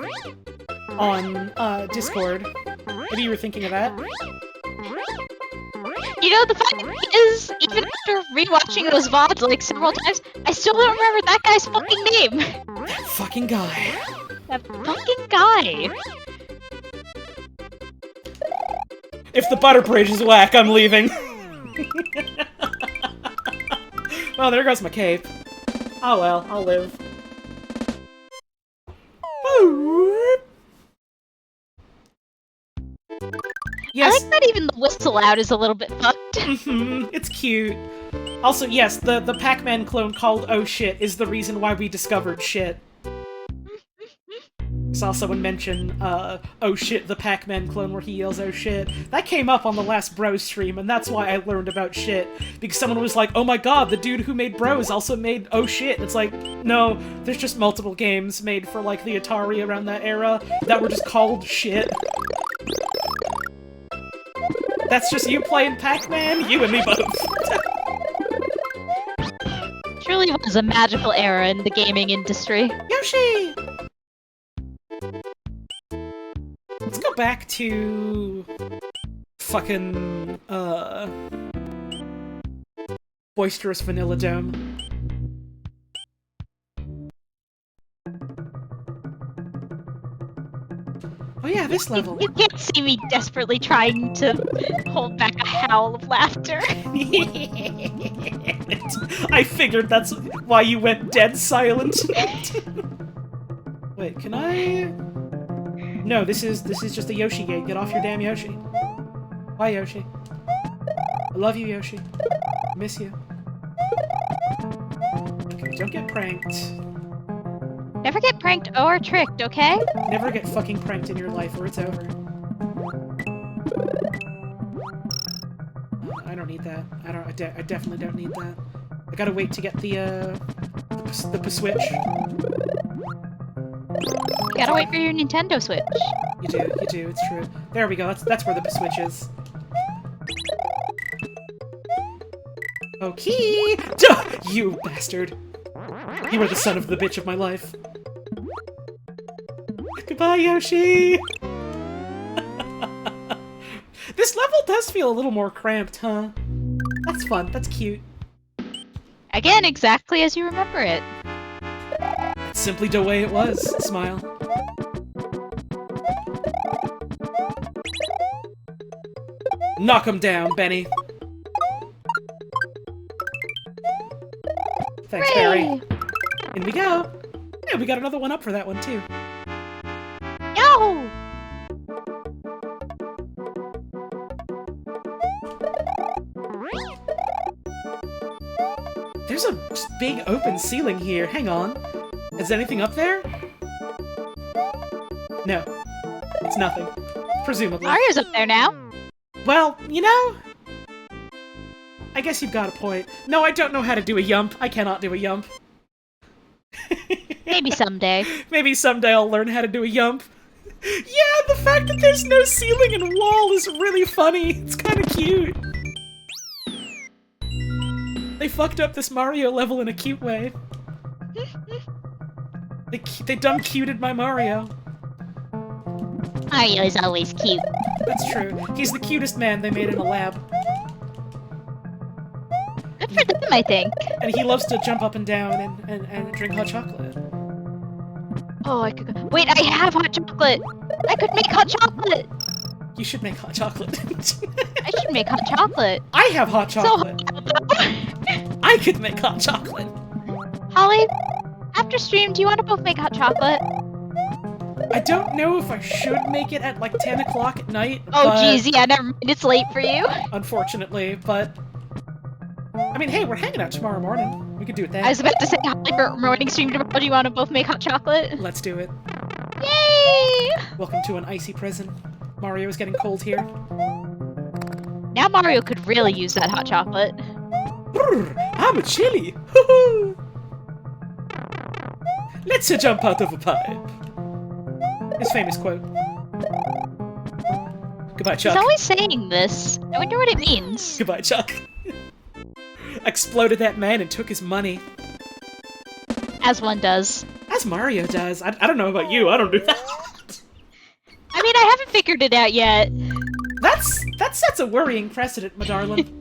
on Discord. Maybe you were thinking of that. You know, the funny thing is, even after rewatching those VODs like several times, I still don't remember that guy's fucking name. That fucking guy. That fucking guy. If the butter bridge is whack, I'm leaving. Well, there goes my cape. Oh well, I'll live. Yes. I like that even the whistle out is a little bit fucked. It's cute. Also, yes, the Pac-Man clone called Oh Shit is the reason why we discovered shit. There's also a mention, Oh Shit, the Pac-Man clone where he yells Oh Shit. That came up on the last Bros stream, and that's why I learned about shit. Because someone was like, oh my god, the dude who made Bros also made Oh Shit. And it's like, no, there's just multiple games made for, like, the Atari around that era that were just called shit. That's just you playing Pac-Man, you and me both. Truly was a magical era in the gaming industry. Yoshi! Let's go back to... fucking... Boisterous Vanilla Dome. Oh yeah, this level. You can't see me desperately trying to hold back a howl of laughter. I figured that's why you went dead silent. Wait, can I... No, this is just a Yoshi gate. Get off your damn Yoshi. Bye, Yoshi. I love you, Yoshi. I miss you. Okay, don't get pranked. Never get pranked or tricked, okay? Never get fucking pranked in your life or it's over. I don't need that. I definitely don't need that. I gotta wait to get the switch. You gotta wait for your Nintendo Switch. You do, it's true. There we go, that's where the switch is. Okay! Duh! You bastard! You are the son of the bitch of my life. Goodbye, Yoshi! This level does feel a little more cramped, huh? That's fun, that's cute. Again, exactly as you remember it. That's simply the way it was. Smile. Knock him down, Benny. Thanks, Hooray! Barry. In we go. Yeah, we got another one up for that one, too. Yo! There's a big open ceiling here. Hang on. Is anything up there? No. It's nothing. Presumably. Mario's up there now. Well, you know... I guess you've got a point. No, I don't know how to do a yump. I cannot do a yump. Maybe someday. Maybe someday I'll learn how to do a yump. Yeah, the fact that there's no ceiling and wall is really funny. It's kind of cute. They fucked up this Mario level in a cute way. They dumb cuted my Mario. Mario is always cute. That's true. He's the cutest man they made in a lab. Good for them, I think. And he loves to jump up and down and drink hot chocolate. Oh, I could go. Wait, I have hot chocolate! I could make hot chocolate! You should make hot chocolate. I should make hot chocolate. I have hot chocolate. So, I could make hot chocolate. Holly, after stream, do you want to both make hot chocolate? I don't know if I should make it at like 10 o'clock at night. Oh, but... geez, yeah, never mind. It's late for you. Unfortunately, but... I mean, hey, we're hanging out tomorrow morning. We could do it then. I was about to say, Holly, for morning stream tomorrow, do you want to both make hot chocolate? Let's do it. Yay! Whee! Welcome to an icy prison. Mario is getting cold here. Now Mario could really use that hot chocolate. Brr, I'm a chili. Hoo-hoo. Let's jump out of a pipe. His famous quote. Goodbye, Chuck. He's always saying this. I wonder what it means. Goodbye, Chuck. Exploded that man and took his money. As one does. As Mario does. I don't know about you, I don't do that. I mean, I haven't figured it out yet. That sets a worrying precedent, my darling.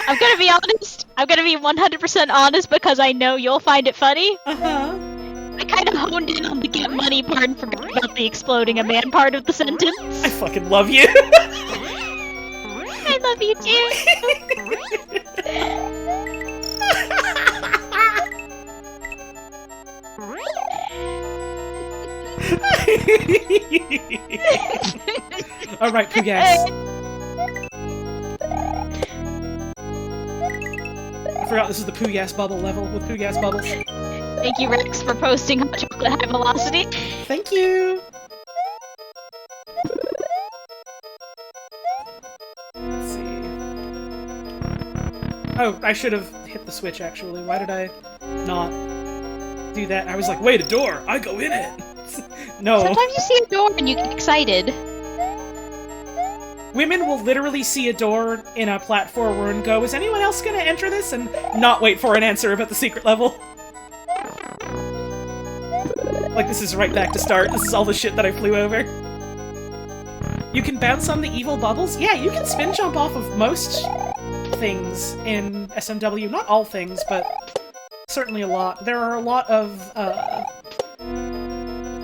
I'm gonna be honest. I'm gonna be 100% honest because I know you'll find it funny. Uh-huh. I kind of honed in on the get money part and forgot about the exploding a man part of the sentence. I fucking love you. I love you too. Alright, Pugas. I forgot this is the Pugas bubble level with Pugas bubbles. Thank you, Rex, for posting Hot Chocolate High Velocity. Thank you! Let's see. Oh, I should have hit the switch, actually. Why did I not do that? I was like, wait, a door! I go in it! No. Sometimes you see a door and you get excited. Women will literally see a door in a platformer and go, is anyone else gonna enter this? And not wait for an answer about the secret level. Like, this is right back to start. This is all the shit that I flew over. You can bounce on the evil bubbles? Yeah, you can spin jump off of most things in SMW. Not all things, but certainly a lot. There are a lot of,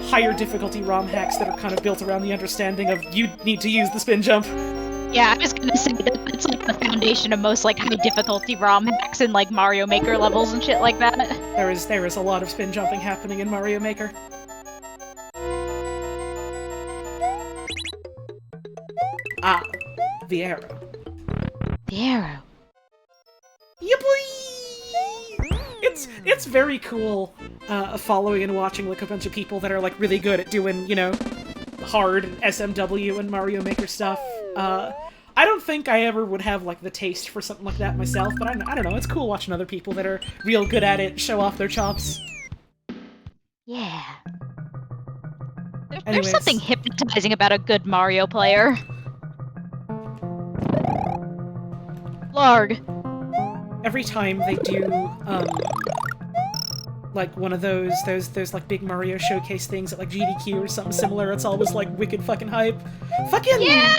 higher difficulty ROM hacks that are kind of built around the understanding of you need to use the spin jump. Yeah, I was gonna say that it's like the foundation of most like high difficulty ROM hacks in like Mario Maker levels and shit like that. There is a lot of spin jumping happening in Mario Maker. Ah, the arrow. The arrow. Yeah, boy! It's very cool following and watching like a bunch of people that are like really good at doing, you know, hard SMW and Mario Maker stuff. I don't think I ever would have like the taste for something like that myself, but I don't know, it's cool watching other people that are real good at it show off their chops. Yeah. There's Anyways. something hypnotizing about a good Mario player. Larg. Every time they do, like one of those like big Mario showcase things at like GDQ or something similar, it's always like wicked fucking hype. Fucking Yeah!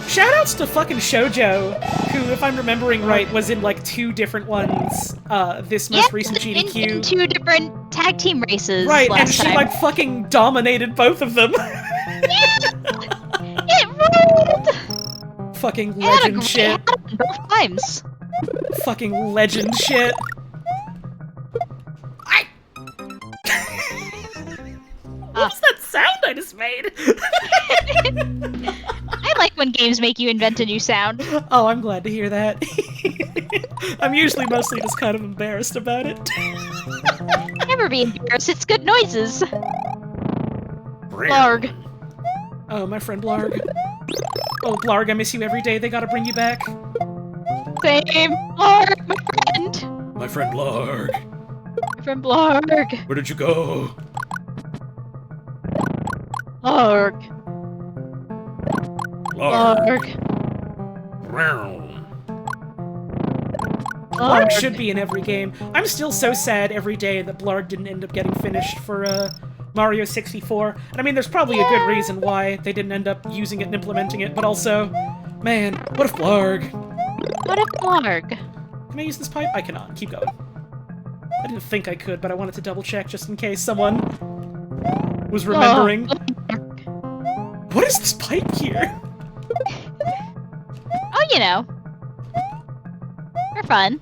Shoutouts to fucking Shoujo, who, if I'm remembering right, was in like 2 different ones, this most recent GDQ. In 2 different tag team races. Right, and last she time. like fucking dominated both of them. Yeah! It ruled! Fucking It had a legend great shit. hat on both times. Fucking legend shit. What's that sound I just made? I like when games make you invent a new sound. Oh, I'm glad to hear that. I'm usually mostly just kind of embarrassed about it. Never be embarrassed, it's good noises. Blarg. Oh, my friend Blarg. Oh, Blarg, I miss you every day. They gotta bring you back. Same. Blarg, my friend. My friend Blarg. My friend Blarg. Where did you go? Blarg. Blarg. Blarg should be in every game. I'm still so sad every day that Blarg didn't end up getting finished for, Mario 64. And I mean, there's probably a good reason why they didn't end up using it and implementing it, but also, man, what if Blarg? What if Blarg? Can I use this pipe? I cannot. Keep going. I didn't think I could, but I wanted to double check just in case someone was remembering. What is this pipe here? Oh, you know. For fun.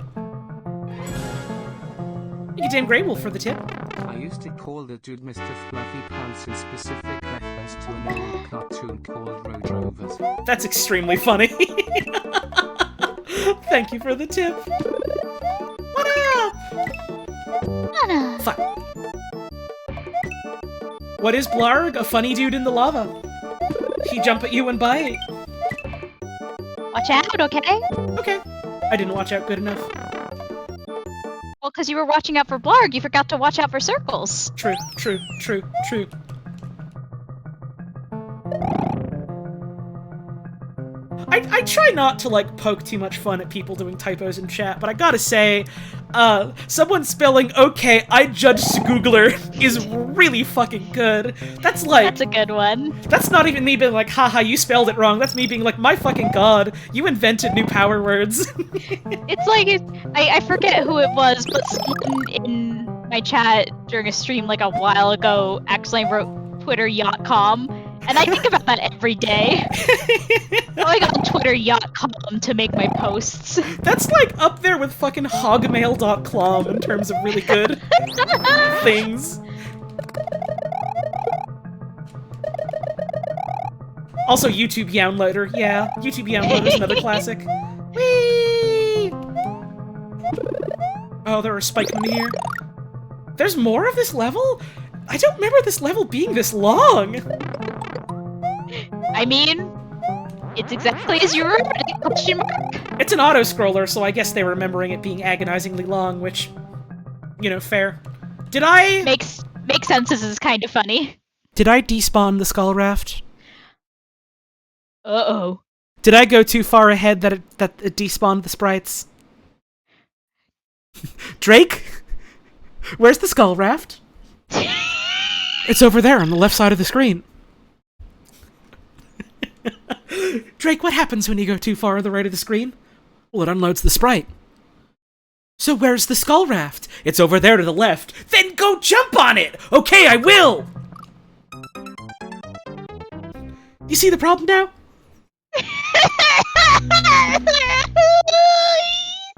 Thank you, Dame Grey Wolf, for the tip. I used to call the dude Mr. Fluffy Pants in specific reference to an old cartoon called Road Rovers. That's extremely funny. Thank you for the tip. What up? Fuck. What is Blarg? A funny dude in the lava. He jump at you and bite. Watch out, okay? Okay. I didn't watch out good enough. Well, because you were watching out for Blarg, you forgot to watch out for circles. True, true, true, true. I try not to, like, poke too much fun at people doing typos in chat, but I gotta say, someone spelling okay, I judge Googler is really fucking good. That's like... That's a good one. That's not even me being like, haha, you spelled it wrong. That's me being like, my fucking god, you invented new power words. It's like, I forget who it was, but someone in my chat during a stream like a while ago accidentally wrote Twitter.com, and I think about that every day. Going on Twitter.com to make my posts. That's like up there with fucking hogmail.com in terms of really good things. Also, YouTube Downloader. Yeah, YouTube Downloader is another classic. Whee! Oh, there are Spikemen here. There's more of this level? I don't remember this level being this long. I mean, it's exactly as you remembered it, question mark. It's an auto-scroller, so I guess they were remembering it being agonizingly long, which, you know, fair. Did I... Makes sense, this is kind of funny. Did I despawn the Skull Raft? Uh-oh. Did I go too far ahead that it despawned the sprites? Drake? Where's the Skull Raft? It's over there on the left side of the screen. Drake, what happens when you go too far on the right of the screen? Well, it unloads the sprite. So where's the Skull Raft? It's over there to the left. Then go jump on it! Okay, I will! You see the problem now?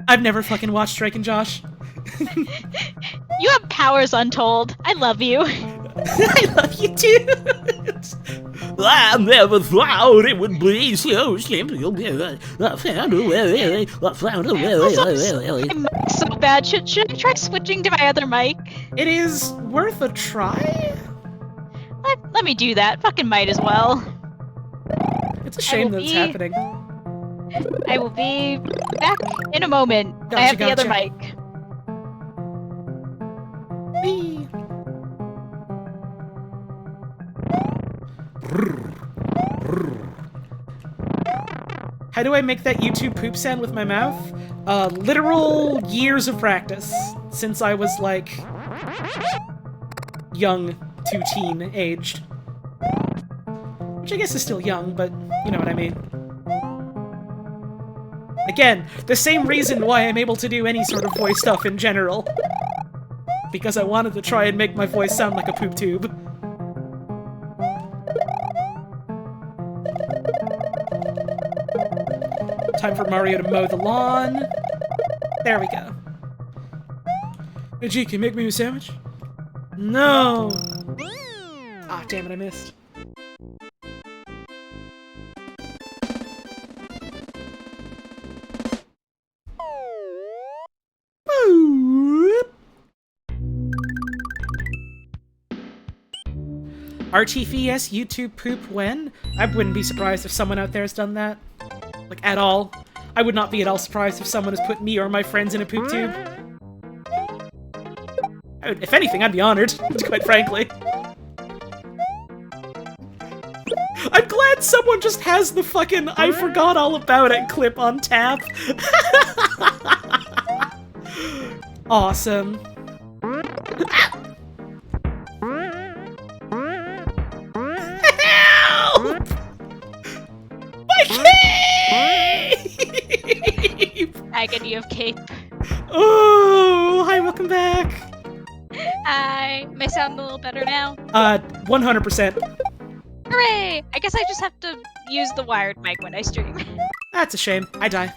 I've never fucking watched Drake and Josh. You have powers untold. I love you. I love you too! I never thought it would be so simple. I found a way. I found a way. My mic's so bad. Should I try switching to my other mic? It is worth a try? Let me do that. Fucking might as well. It's a shame that it's happening. I will be back in a moment. Gotcha, I have the other gotcha. mic. Whee! How do I make that YouTube poop sound with my mouth? Literal years of practice. Since I was, like, young to teen-aged. Which I guess is still young, but you know what I mean. Again, the same reason why I'm able to do any sort of voice stuff in general. Because I wanted to try and make my voice sound like a poop tube. Time for Mario to mow the lawn. There we go. Hey G, can you make me a sandwich? No! Ah, damn it, I missed. RTVS YouTube poop when? I wouldn't be surprised if someone out there has done that. Like, at all. I would not be at all surprised if someone has put me or my friends in a poop tube. If anything, I'd be honored, quite frankly. I'm glad someone just has the fucking I forgot all about it clip on tap. Awesome. Help! My cape! Agony of cape. Oh, hi, welcome back. Hi. May I sound a little better now? 100%. Hooray! I guess I just have to use the wired mic when I stream. That's a shame. I die.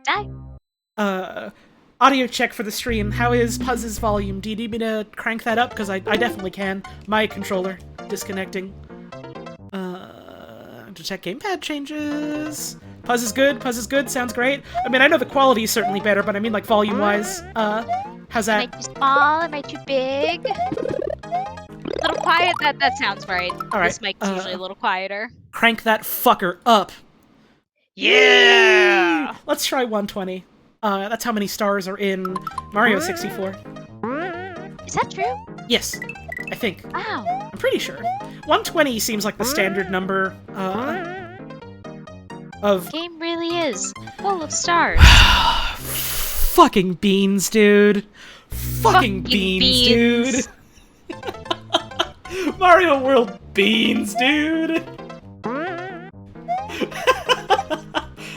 Die? Audio check for the stream. How is Puzz's volume? Do you need me to crank that up? Because I definitely can. My controller. Disconnecting. To check gamepad changes. Puzz is good. Puzz is good. Sounds great. I mean, I know the quality is certainly better, but I mean, like, volume-wise. How's Am I that? too small? Am I too big? little quiet? That sounds right. All right, This mic's usually a little quieter. Crank that fucker up. Yeah! Let's try 120. That's how many stars are in Mario 64. Is that true? Yes, I think. Wow. I'm pretty sure. 120 seems like the standard number of... Game really is full of stars. Fucking beans, dude. Fucking beans, dude. Mario World beans, dude.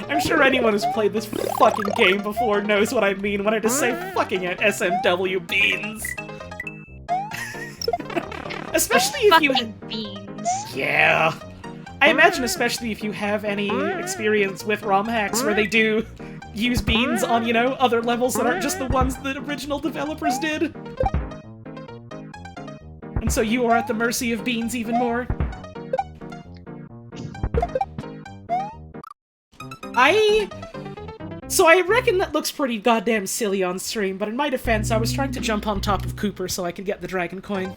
I'm sure anyone who's played this fucking game before knows what I mean when I just say fucking SMW beans. Especially if you... Fucking beans. Yeah. I imagine especially if you have any experience with ROM hacks where they do use beans on, you know, other levels that aren't just the ones that original developers did. And so you are at the mercy of beans even more. So I reckon that looks pretty goddamn silly on stream, but in my defense, I was trying to jump on top of Cooper so I could get the dragon coin.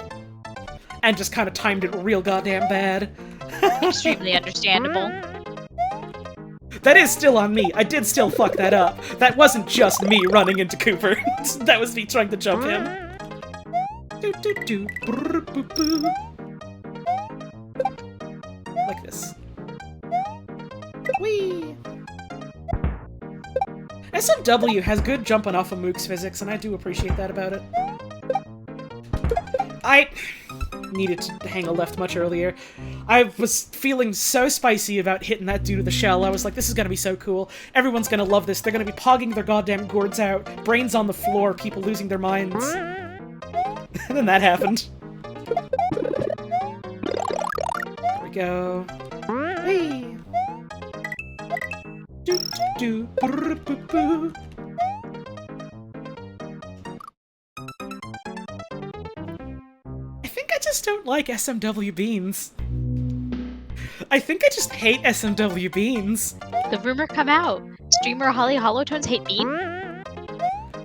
And just kind of timed it real goddamn bad. Extremely understandable. That is still on me. I did still fuck that up. That wasn't just me running into Cooper. That was me trying to jump him. Like this. Whee! SMW has good jumping off of Mook's physics, and I do appreciate that about it. I needed to hang a left much earlier. I was feeling so spicy about hitting that dude with the shell. I was like, this is gonna be so cool. Everyone's gonna love this. They're gonna be pogging their goddamn gourds out, brains on the floor, people losing their minds. And then that happened. There we go. Whee! Do do do boo boo. I think I just don't like SMW beans. I think I just hate SMW beans. The rumor come out. Streamer Holly Hollowtones hate bean?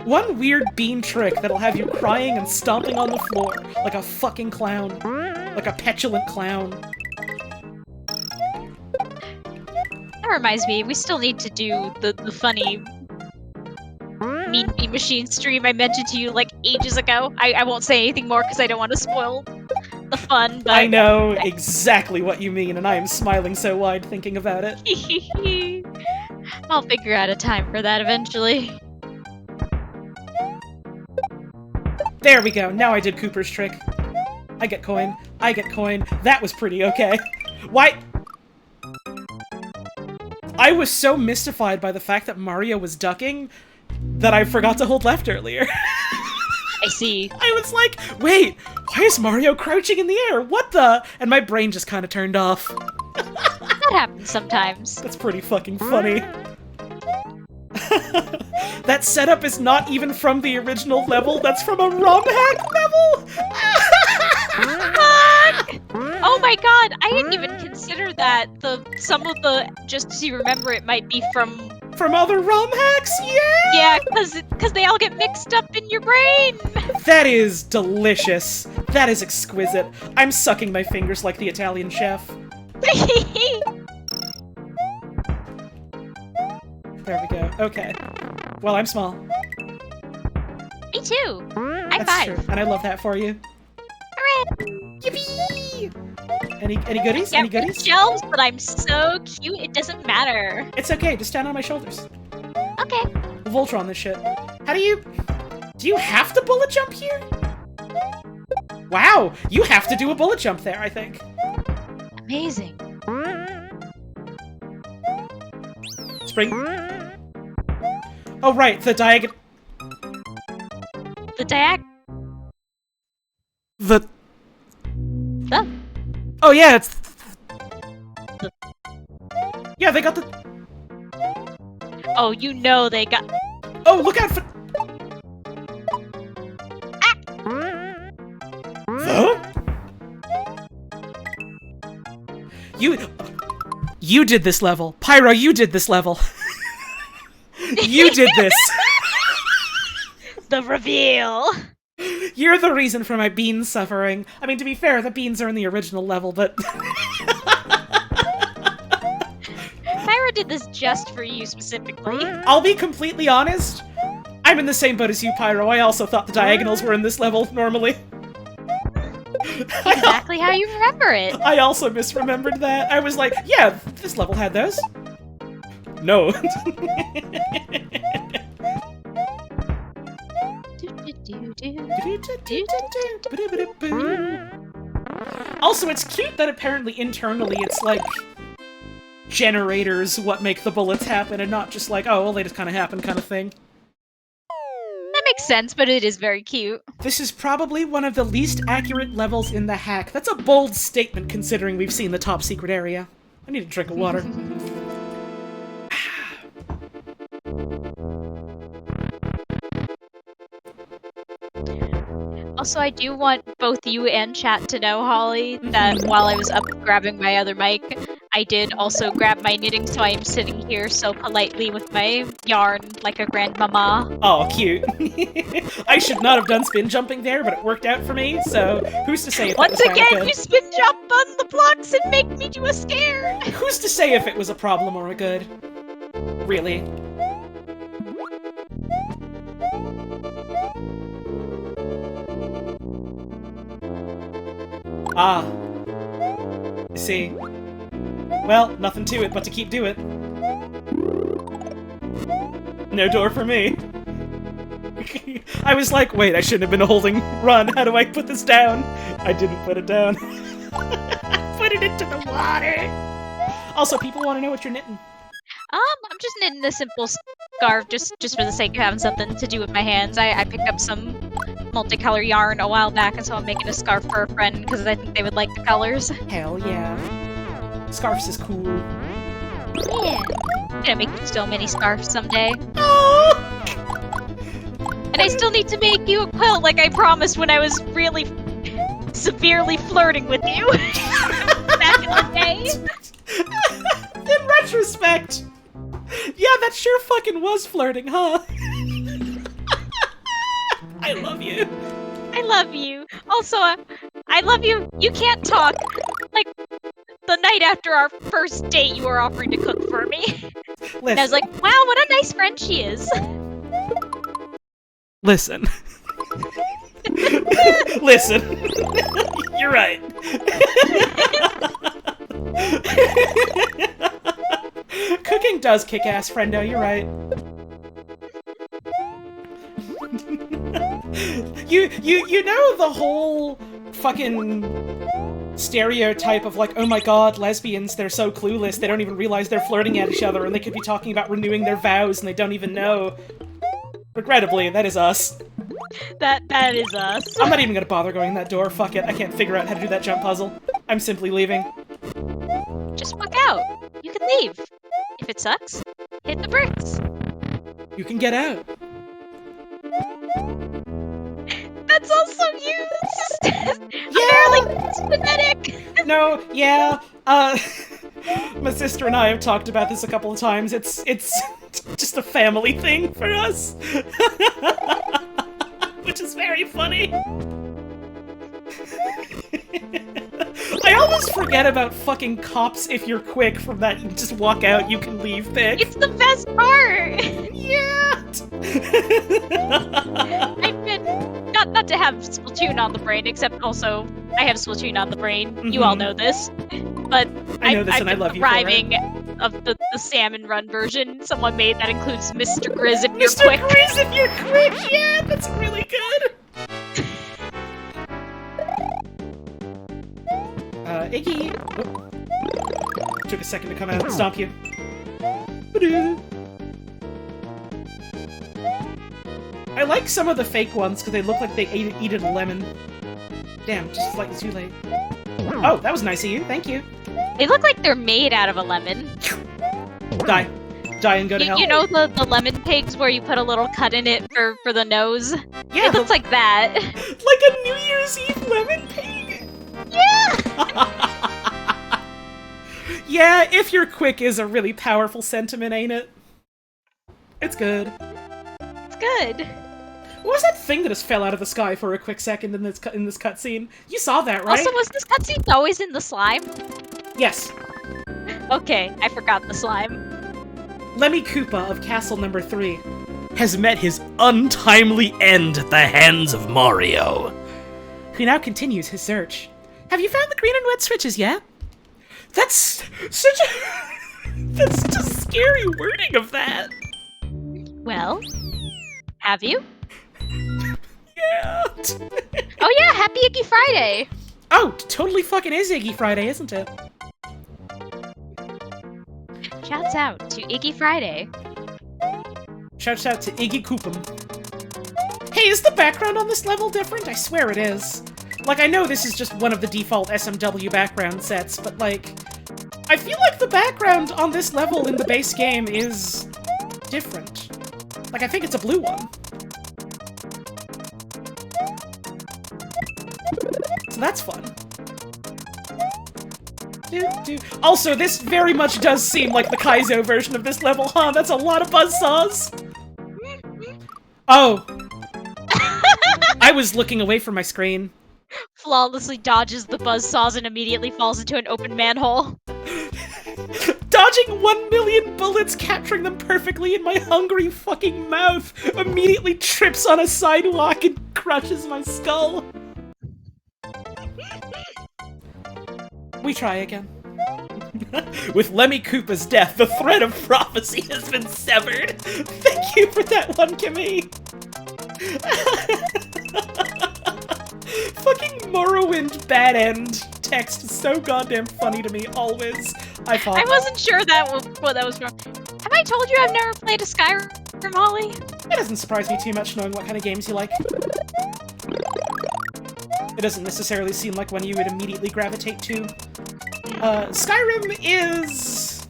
One weird bean trick that'll have you crying and stomping on the floor like a fucking clown. Like a petulant clown. That reminds me, we still need to do the funny Mean Bean Machine stream I mentioned to you like ages ago. I won't say anything more because I don't want to spoil the fun, but... I know exactly what you mean, and I am smiling so wide thinking about it. I'll figure out a time for that eventually. There we go, now I did Cooper's trick. I get coin, I get coin. That was pretty okay. Why? I was so mystified by the fact that Mario was ducking that I forgot to hold left earlier. I see. I was like, wait, why is Mario crouching in the air? What the? And my brain just kind of turned off. That happens sometimes. That's pretty fucking funny. That setup is not even from the original level, that's from a ROM hack level! Oh my god, I didn't even consider that some of the just so you remember it might be from other ROM hacks? Yeah! Yeah, cause they all get mixed up in your brain. That is delicious. That is exquisite. I'm sucking my fingers like the Italian chef. There we go. Okay. Well, I'm small. Me too. High That's five. true, and I love that for you. Hooray! Yippee! Any goodies? Yeah, Any goodies? shelves, but I'm so cute. It doesn't matter. It's okay. Just stand on my shoulders. Okay. Voltron this shit. How do you have to bullet jump here? Wow, you have to do a bullet jump there, I think. Amazing. Spring. Oh right, the diagonal. The diag. The. The. Oh yeah, it's. Yeah, they got the. Oh, you know they got. Oh, look out for. The? You did this level. Pyro, you did this level. You did this. The reveal. You're the reason for my beans suffering. I mean, to be fair, the beans are in the original level, but... Pyro did this just for you specifically. I'll be completely honest. I'm in the same boat as you, Pyro. I also thought the diagonals were in this level, normally. Exactly how you remember it. I also misremembered that. I was like, yeah, this level had those. No. Also, it's cute that apparently internally it's like generators what make the bullets happen and not just like, oh, well, they just kind of happen kind of thing. That makes sense, but it is very cute. This is probably one of the least accurate levels in the hack. That's a bold statement considering we've seen the top secret area. I need a drink of water. Also, I do want both you and chat to know, Holly, that while I was up grabbing my other mic, I did also grab my knitting, so I am sitting here so politely with my yarn like a grandmama. Oh, cute. I should not have done spin jumping there, but it worked out for me, so who's to say if Once that was again, good? you spin jump on the blocks and make me do a scare! Who's to say if it was a problem or a good? Really? Ah. I see. Well, nothing to it but to keep doing it. No door for me. I was like, wait, I shouldn't have been holding run. How do I put this down? I didn't put it down. Put it into the water. Also, people want to know what you're knitting. I'm just knitting a simple scarf just for the sake of having something to do with my hands. I picked up some multicolor yarn a while back, and so I'm making a scarf for a friend because I think they would like the colors. Hell yeah. Scarves is cool. Yeah. I'm gonna make you so many scarves someday. Oh! And I still need to make you a quilt like I promised when I was really severely flirting with you back in the day. In retrospect, yeah, that sure fucking was flirting, huh? I love you. I love you. Also, I love you. You can't talk. Like, the night after our first date, you were offering to cook for me. Listen. And I was like, wow, what a nice friend she is. Listen. Listen. You're right. Cooking does kick ass, friendo, you're right. You know the whole fucking stereotype of like, oh my god, lesbians, they're so clueless, they don't even realize they're flirting at each other, and they could be talking about renewing their vows and they don't even know. Regrettably, that is us. That is us. I'm not even gonna bother going that door, fuck it, I can't figure out how to do that jump puzzle. I'm simply leaving. Just walk out. You can leave. If it sucks, hit the bricks. You can get out. That's also you! Apparently genetic! No, yeah, my sister and I have talked about this a couple of times. It's just a family thing for us. Which is very funny. I almost forget about fucking cops if you're quick from that you just walk out, you can leave thing. It's the best part! Yeah! I've been... Not to have Splatoon on the brain, except also I have Splatoon on the brain. You all know this. But I know this I've and I been love you for thriving of the Salmon Run version someone made that includes Mr. Grizz if you're Mr. quick. Grizz if you're quick, yeah, that's really good! Iggy! Oh. Took a second to come out and stomp you. Ba-doo. I like some of the fake ones because they look like they ate a lemon. Damn, just slightly too late. Oh, that was nice of you, thank you. They look like they're made out of a lemon. Die. Die and go to hell. You know the lemon pigs where you put a little cut in it for the nose? Yeah, It looks like that. like a New Year's Eve lemon pig! Yeah! Yeah, if you're quick is a really powerful sentiment, ain't it? It's good. It's good. What was that thing that just fell out of the sky for a quick second in this cutscene? You saw that, right? Also, was this cutscene always in the slime? Yes. Okay, I forgot the slime. Lemmy Koopa of Castle Number 3 has met his untimely end at the hands of Mario. who now continues his search. Have you found the green and red switches yet? That's such a... that's such a scary wording of that. Well, have you? Yeah. Oh yeah, happy Icky Friday! Oh, totally fucking is Iggy Friday, isn't it? Shouts out to Iggy Friday. Shouts out to Iggy Koopum. Hey, is the background on this level different? I swear it is. Like, I know this is just one of the default SMW background sets, but like, I feel like the background on this level in the base game is different. Like, I think it's a blue one. So that's fun. Also, this very much does seem like the Kaizo version of this level, huh? That's a lot of buzzsaws! Oh. I was looking away from my screen. Flawlessly dodges the buzzsaws and immediately falls into an open manhole. Dodging 1 million bullets, capturing them perfectly in my hungry fucking mouth, immediately trips on a sidewalk and crushes my skull. We try again. With Lemmy Koopa's death, the thread of prophecy has been severed. Thank you for that one, Kimmy. Fucking Morrowind bad end text is so goddamn funny to me, always. I wasn't sure what that was from. Have I told you I've never played a Skyrim, Holly? It doesn't surprise me too much knowing what kind of games you like. It doesn't necessarily seem like one you would immediately gravitate to. Skyrim is...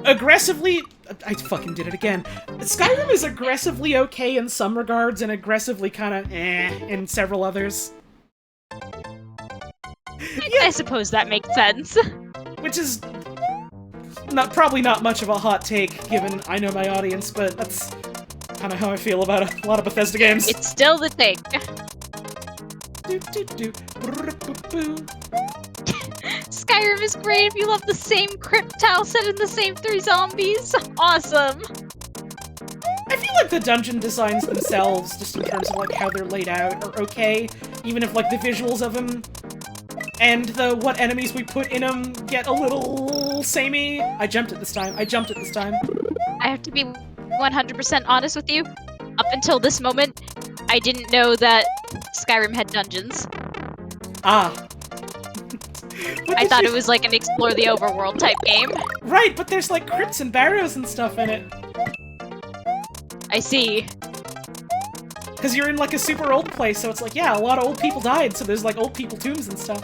aggressively... I fucking did it again. Skyrim is aggressively okay in some regards and aggressively kinda in several others. I suppose that makes sense. Which is... probably not much of a hot take, given I know my audience, but that's kinda how I feel about a lot of Bethesda games. It's still the take. Skyrim is great if you love the same crypt tile set in the same 3 zombies. Awesome! I feel like the dungeon designs themselves, just in terms of like how they're laid out, are okay. Even if like the visuals of them and the what enemies we put in them get a little samey. I jumped it this time. I have to be 100% honest with you. Up until this moment, I didn't know that Skyrim had dungeons. Ah. I thought it was like an explore the overworld type game. Right, but there's like crypts and barrows and stuff in it. I see. Because you're in like a super old place, so it's like, yeah, a lot of old people died, so there's like old people tombs and stuff.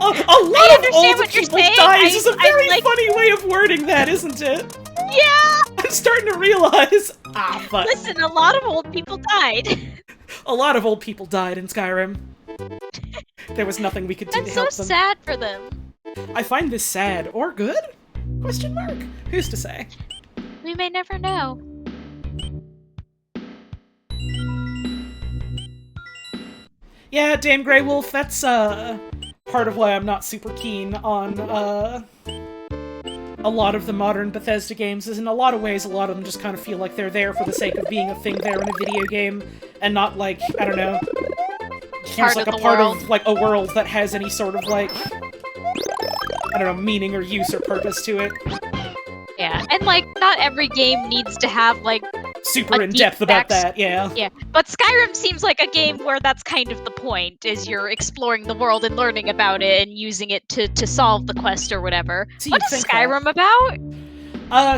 A lot of old people dies is a very funny way of wording that, isn't it? Yeah! I'm starting to realize. But listen, a lot of old people died. A lot of old people died in Skyrim. There was nothing we could do to help them. I'm so sad for them. I find this sad. Or good? Question mark? Who's to say? We may never know. Yeah, Dame Grey Wolf, that's part of why I'm not super keen on a lot of the modern Bethesda games, is in a lot of ways, a lot of them just kind of feel like they're there for the sake of being a thing there in a video game, and not like, I don't know, here's like a part of like a world that has any sort of like, I don't know, meaning or use or purpose to it. Yeah, and like, not every game needs to have like super in-depth about that, yeah. Yeah, but Skyrim seems like a game where that's kind of the point, is you're exploring the world and learning about it and using it to solve the quest or whatever. So what is Skyrim about?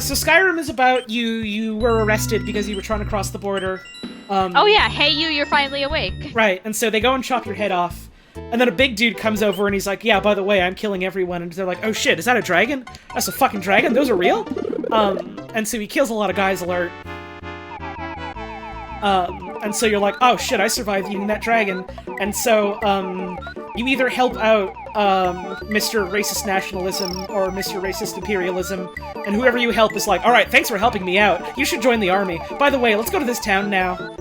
So Skyrim is about you were arrested because you were trying to cross the border. Oh yeah, hey you're finally awake. Right, and so they go and chop your head off. And then a big dude comes over and he's like, yeah, by the way, I'm killing everyone. And they're like, oh shit, is that a dragon? That's a fucking dragon? Those are real? And so he kills a lot of guys, alert. And so you're like, oh shit, I survived eating that dragon. And so, you either help out Mr. Racist Nationalism or Mr. Racist Imperialism, and whoever you help is like, alright, thanks for helping me out. You should join the army. By the way, let's go to this town now.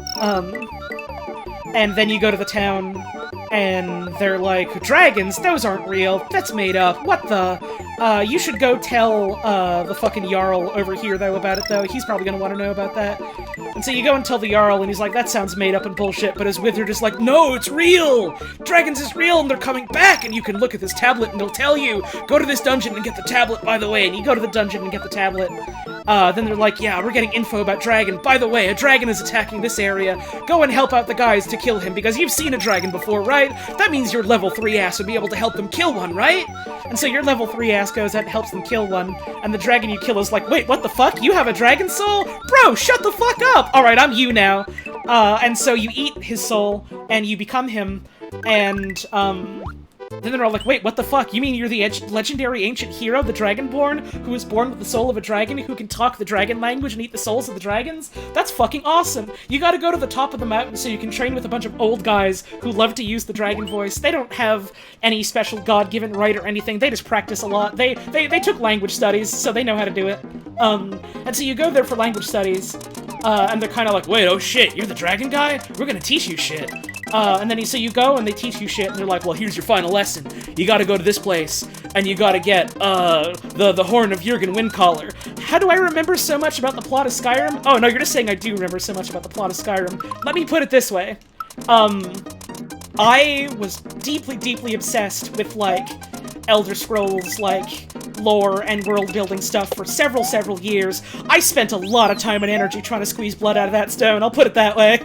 And then you go to the town, and they're like, dragons? Those aren't real. That's made up. What the? You should go tell, the fucking Jarl over here, though, about it, though. He's probably gonna want to know about that. And so you go and tell the Jarl, and he's like, that sounds made up and bullshit, but his wizard is like, no, it's real! Dragons is real, and they're coming back, and you can look at this tablet, and it'll tell you, go to this dungeon and get the tablet, by the way, and you go to the dungeon and get the tablet. Then they're like, yeah, we're getting info about dragon. By the way, a dragon is attacking this area. Go and help out the guys to kill him, because you've seen a dragon before, right? That means your level 3 ass would be able to help them kill one, right? And so your level 3 ass goes out and helps them kill one, and the dragon you kill is like, wait, what the fuck? You have a dragon soul? Bro, shut the fuck up! Alright, I'm you now. And so you eat his soul, and you become him, and, then they're all like, wait, what the fuck? You mean you're the legendary ancient hero, the Dragonborn, who was born with the soul of a dragon, who can talk the dragon language and eat the souls of the dragons? That's fucking awesome! You gotta go to the top of the mountain so you can train with a bunch of old guys who love to use the dragon voice. They don't have any special god-given right or anything, they just practice a lot. They took language studies, so they know how to do it. And so you go there for language studies, and they're kinda like, wait, oh shit, you're the dragon guy? We're gonna teach you shit. And then so you go and they teach you shit, and they're like, well, here's your final lesson. You gotta go to this place, and you gotta get, the Horn of Jurgen Windcaller. How do I remember so much about the plot of Skyrim? Oh, no, you're just saying I do remember so much about the plot of Skyrim. Let me put it this way. I was deeply, deeply obsessed with, like, Elder Scrolls, like, lore and world-building stuff for several years. I spent a lot of time and energy trying to squeeze blood out of that stone, I'll put it that way.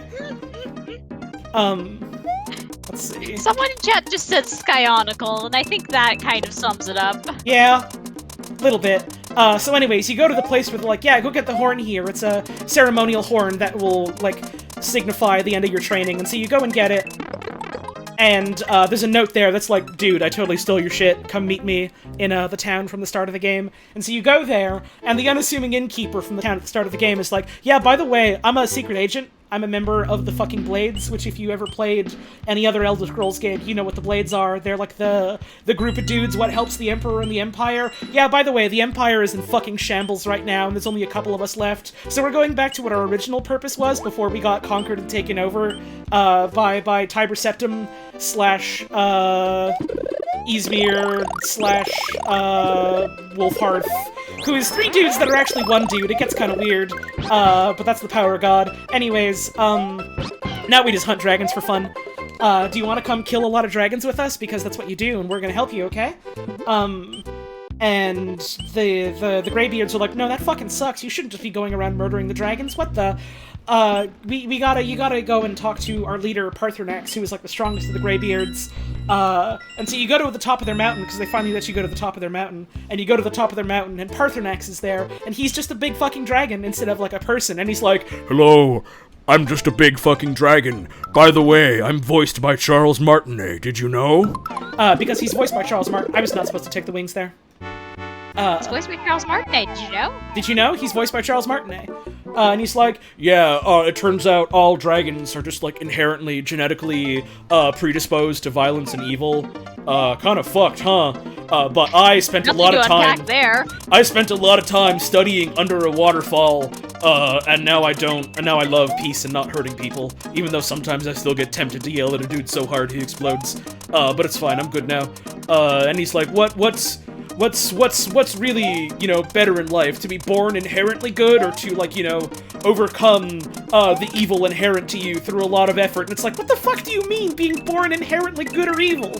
Let's see. Someone in chat just said Skyonical, and I think that kind of sums it up. Yeah, a little bit. So anyways, you go to the place where they're like, yeah, go get the horn here. It's a ceremonial horn that will, like, signify the end of your training. And so you go and get it. And there's a note there that's like, dude, I totally stole your shit. Come meet me in the town from the start of the game. And so you go there, and the unassuming innkeeper from the town at the start of the game is like, yeah, by the way, I'm a secret agent. I'm a member of the fucking Blades, which if you ever played any other Elder Scrolls game, you know what the Blades are. They're like the group of dudes what helps the Emperor and the Empire. Yeah, by the way, the Empire is in fucking shambles right now, and there's only a couple of us left. So we're going back to what our original purpose was before we got conquered and taken over by Tiber Septim / Izmir / Wolfhearth, who is 3 dudes that are actually 1 dude. It gets kind of weird, but that's the power of God. Anyways, now we just hunt dragons for fun. Do you want to come kill a lot of dragons with us? Because that's what you do, and we're gonna help you, okay? And the Greybeards are like, no, that fucking sucks. You shouldn't just be going around murdering the dragons. What the? You gotta go and talk to our leader, Parthenax, who is like the strongest of the Greybeards. And so you go to the top of their mountain, because they finally let you go to the top of their mountain, and you go to the top of their mountain, and Parthenax is there, and he's just a big fucking dragon instead of like a person, and he's like, Hello, I'm just a big fucking dragon. By the way, I'm voiced by Charles Martinet, did you know? Because he's voiced by Charles Martinet. I was not supposed to take the wings there. It's voiced by Charles Martinet, did you know? Did you know? He's voiced by Charles Martinet. And he's like, yeah, it turns out all dragons are just, like, inherently, genetically, predisposed to violence and evil. Kinda fucked, huh? But I spent a lot of time... I spent a lot of time studying under a waterfall, and now I don't, and now I love peace and not hurting people, even though sometimes I still get tempted to yell at a dude so hard he explodes. But it's fine, I'm good now. And he's like, what's really, you know, better in life? To be born inherently good, or to, like, you know, overcome, the evil inherent to you through a lot of effort? And it's like, what the fuck do you mean, being born inherently good or evil?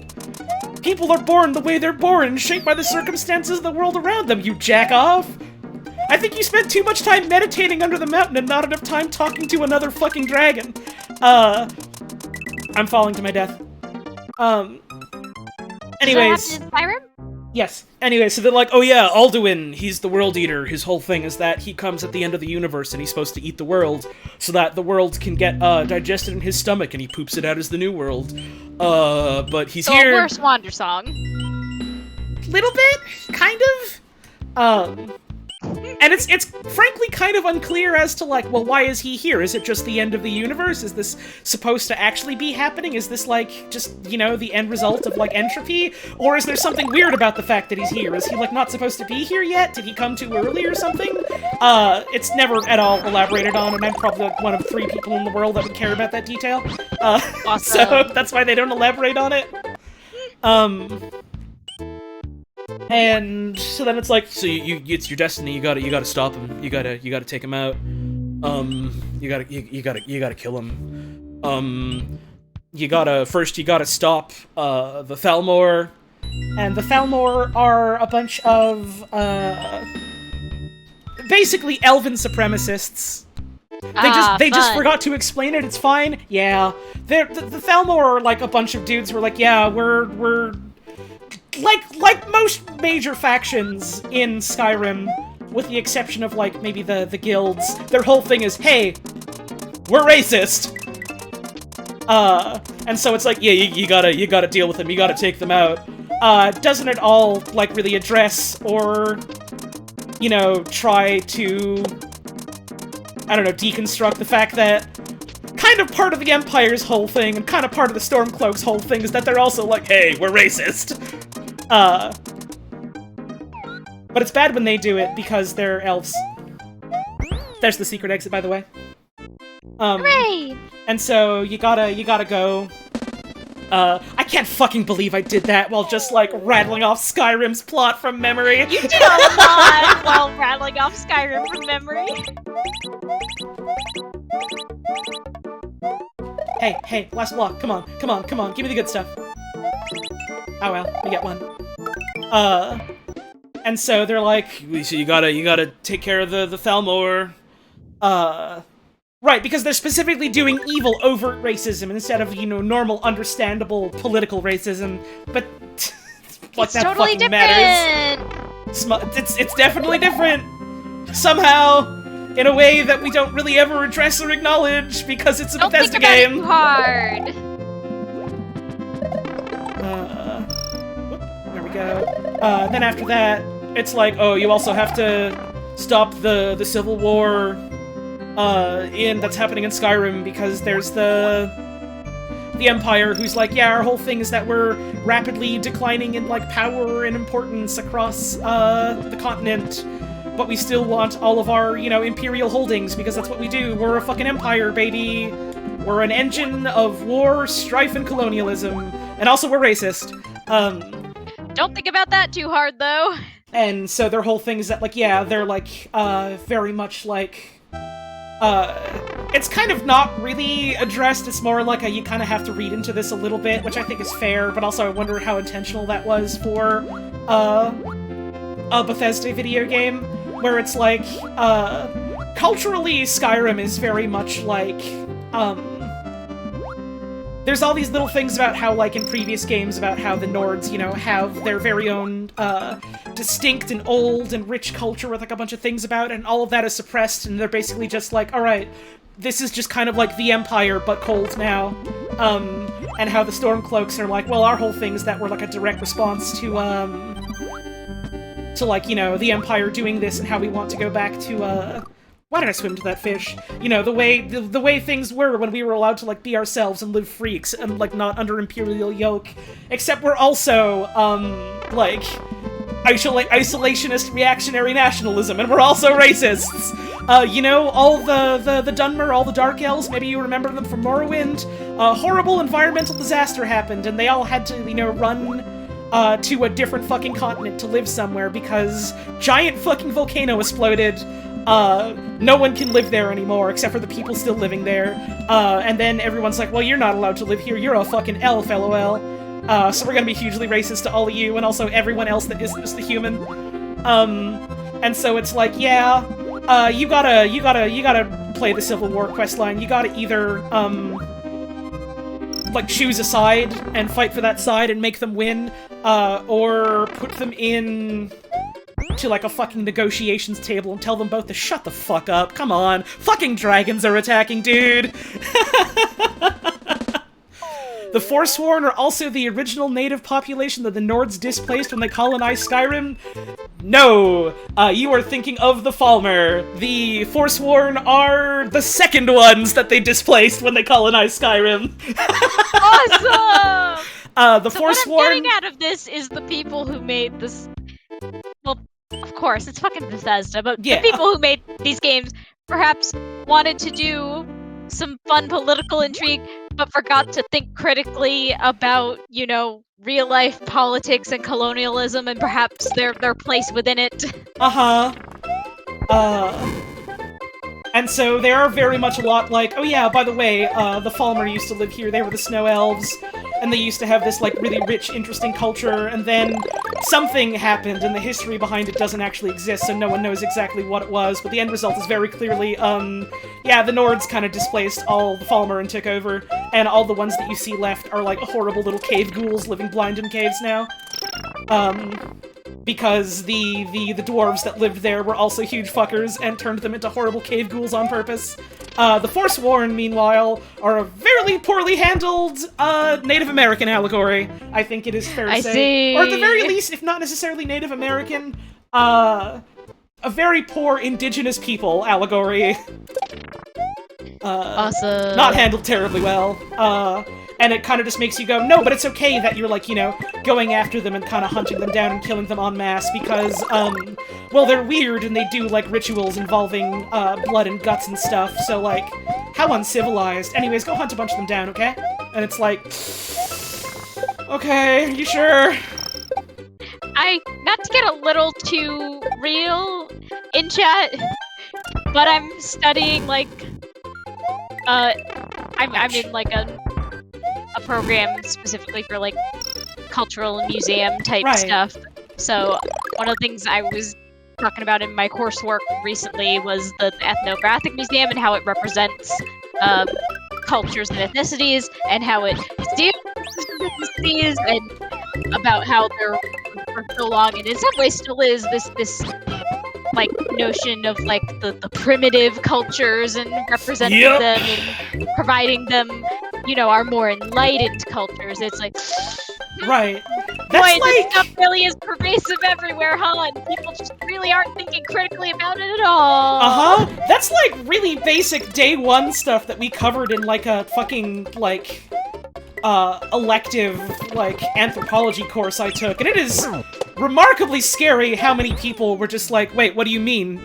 People are born the way they're born, shaped by the circumstances of the world around them, you jack-off! I think you spent too much time meditating under the mountain and not enough time talking to another fucking dragon. I'm falling to my death. Anyways... Does that happen in Skyrim? Yes. Anyway, so they're like, oh yeah, Alduin, he's the World Eater. His whole thing is that he comes at the end of the universe and he's supposed to eat the world so that the world can get digested in his stomach and he poops it out as the new world. But he's here... So a worse Wander Song. Little bit? Kind of? And it's frankly kind of unclear as to, like, well, why is he here? Is it just the end of the universe? Is this supposed to actually be happening? Is this, like, just, you know, the end result of, like, entropy? Or is there something weird about the fact that he's here? Is he, like, not supposed to be here yet? Did he come too early or something? It's never at all elaborated on, and I'm probably one of 3 people in the world that would care about that detail. Awesome. So that's why they don't elaborate on it. And so then it's like, so it's your destiny. You gotta stop him. You gotta take him out. You gotta kill him. You gotta stop the Thalmor. And the Thalmor are a bunch of basically elven supremacists. They just forgot to explain it. It's fine. Yeah, the Thalmor are like a bunch of dudes who are like, yeah, we're like most major factions in Skyrim, with the exception of like maybe the guilds. Their whole thing is, hey, we're racist. And so it's like, yeah, you gotta deal with them. You gotta take them out. Doesn't at all like really address or, you know, try to, I don't know, deconstruct the fact that kind of part of the Empire's whole thing and kind of part of the Stormcloak's whole thing is that they're also like, hey, we're racist. But it's bad when they do it because they're elves. There's the secret exit, by the way. Hooray! And so you gotta go. I can't fucking believe I did that while just like rattling off Skyrim's plot from memory. You did a lot while rattling off Skyrim from memory. Hey, last block. Come on. Give me the good stuff. Oh well, we get one. And so they're like, so you gotta take care of the Thalmor. Right, because they're specifically doing evil, overt racism instead of, you know, normal, understandable political racism. But like It's that totally fucking different. matters. It's definitely different. Somehow, in a way that we don't really ever address or acknowledge because it's a Don't Bethesda think about game. it too hard. There we go. Then after that, it's like, oh, you also have to stop the civil war that's happening in Skyrim because there's the Empire who's like, yeah, our whole thing is that we're rapidly declining in like power and importance across the continent, but we still want all of our, you know, imperial holdings because that's what we do. We're a fucking empire, baby. We're an engine of war, strife, and colonialism, and also we're racist. Don't think about that too hard, though. And so their whole thing is that, like, yeah, they're, like, very much, like, it's kind of not really addressed, it's more like you kind of have to read into this a little bit, which I think is fair, but also I wonder how intentional that was for, a Bethesda video game, where it's, like, culturally, Skyrim is very much, like, there's all these little things about how, like, in previous games, about how the Nords, you know, have their very own, distinct and old and rich culture with, like, a bunch of things about it, and all of that is suppressed, and they're basically just like, alright, this is just kind of like the Empire, but cold now. And how the Stormcloaks are like, well, our whole thing is that we're, like, a direct response to, like, you know, the Empire doing this and how we want to go back to, why did I swim to that fish? You know, the way things were when we were allowed to, like, be ourselves and live free, and, like, not under imperial yoke. Except we're also, like, isolationist reactionary nationalism, and we're also racists! You know, all the Dunmer, all the Dark Elves, maybe you remember them from Morrowind, a horrible environmental disaster happened, and they all had to, you know, run to a different fucking continent to live somewhere because giant fucking volcano exploded. No one can live there anymore, except for the people still living there. And then everyone's like, well, you're not allowed to live here, you're a fucking elf, lol. So we're gonna be hugely racist to all of you, and also everyone else that isn't just a human. And so it's like, yeah, you gotta play the Civil War questline. You gotta either, like, choose a side and fight for that side and make them win, or put them in to, like, a fucking negotiations table and tell them both to shut the fuck up. Come on. Fucking dragons are attacking, dude! The Forsworn are also the original native population that the Nords displaced when they colonized Skyrim. No! You are thinking of the Falmer. The Forsworn are the second ones that they displaced when they colonized Skyrim. Awesome! The so Forsworn... what I'm getting out of this is the people who made this... Well, of course, it's fucking Bethesda, but yeah. The people who made these games perhaps wanted to do some fun political intrigue, but forgot to think critically about, you know, real-life politics and colonialism and perhaps their place within it. And so they are very much a lot like, oh yeah, by the way, the Falmer used to live here, they were the Snow Elves, and they used to have this, like, really rich, interesting culture, and then something happened, and the history behind it doesn't actually exist, so no one knows exactly what it was, but the end result is very clearly, yeah, the Nords kind of displaced all the Falmer and took over, and all the ones that you see left are, like, horrible little cave ghouls living blind in caves now. Because the dwarves that lived there were also huge fuckers and turned them into horrible cave ghouls on purpose. The Forsworn, meanwhile, are a very poorly handled Native American allegory, I think it is fair to say. See. Or at the very least, if not necessarily Native American, a very poor indigenous people allegory. Awesome. Not handled terribly well. And it kind of just makes you go, no, but it's okay that you're, like, you know, going after them and kind of hunting them down and killing them en masse because, well, they're weird and they do, like, rituals involving, blood and guts and stuff, so, like, how uncivilized. Anyways, go hunt a bunch of them down, okay? And it's like, okay, are you sure? Not to get a little too real in chat, but I'm studying, like, I'm in, like, a program specifically for, like, cultural and museum type stuff. So one of the things I was talking about in my coursework recently was the ethnographic museum and how it represents cultures and ethnicities and how it steals ethnicities and about how there for so long and in some ways still is this like notion of like the primitive cultures and representing them and providing them, you know, our more enlightened cultures. It's like, right. That's boy, this stuff really is pervasive everywhere, huh? And people just really aren't thinking critically about it at all. That's like really basic day one stuff that we covered in like a fucking like elective like anthropology course I took, and it is remarkably scary how many people were just like, wait, what do you mean?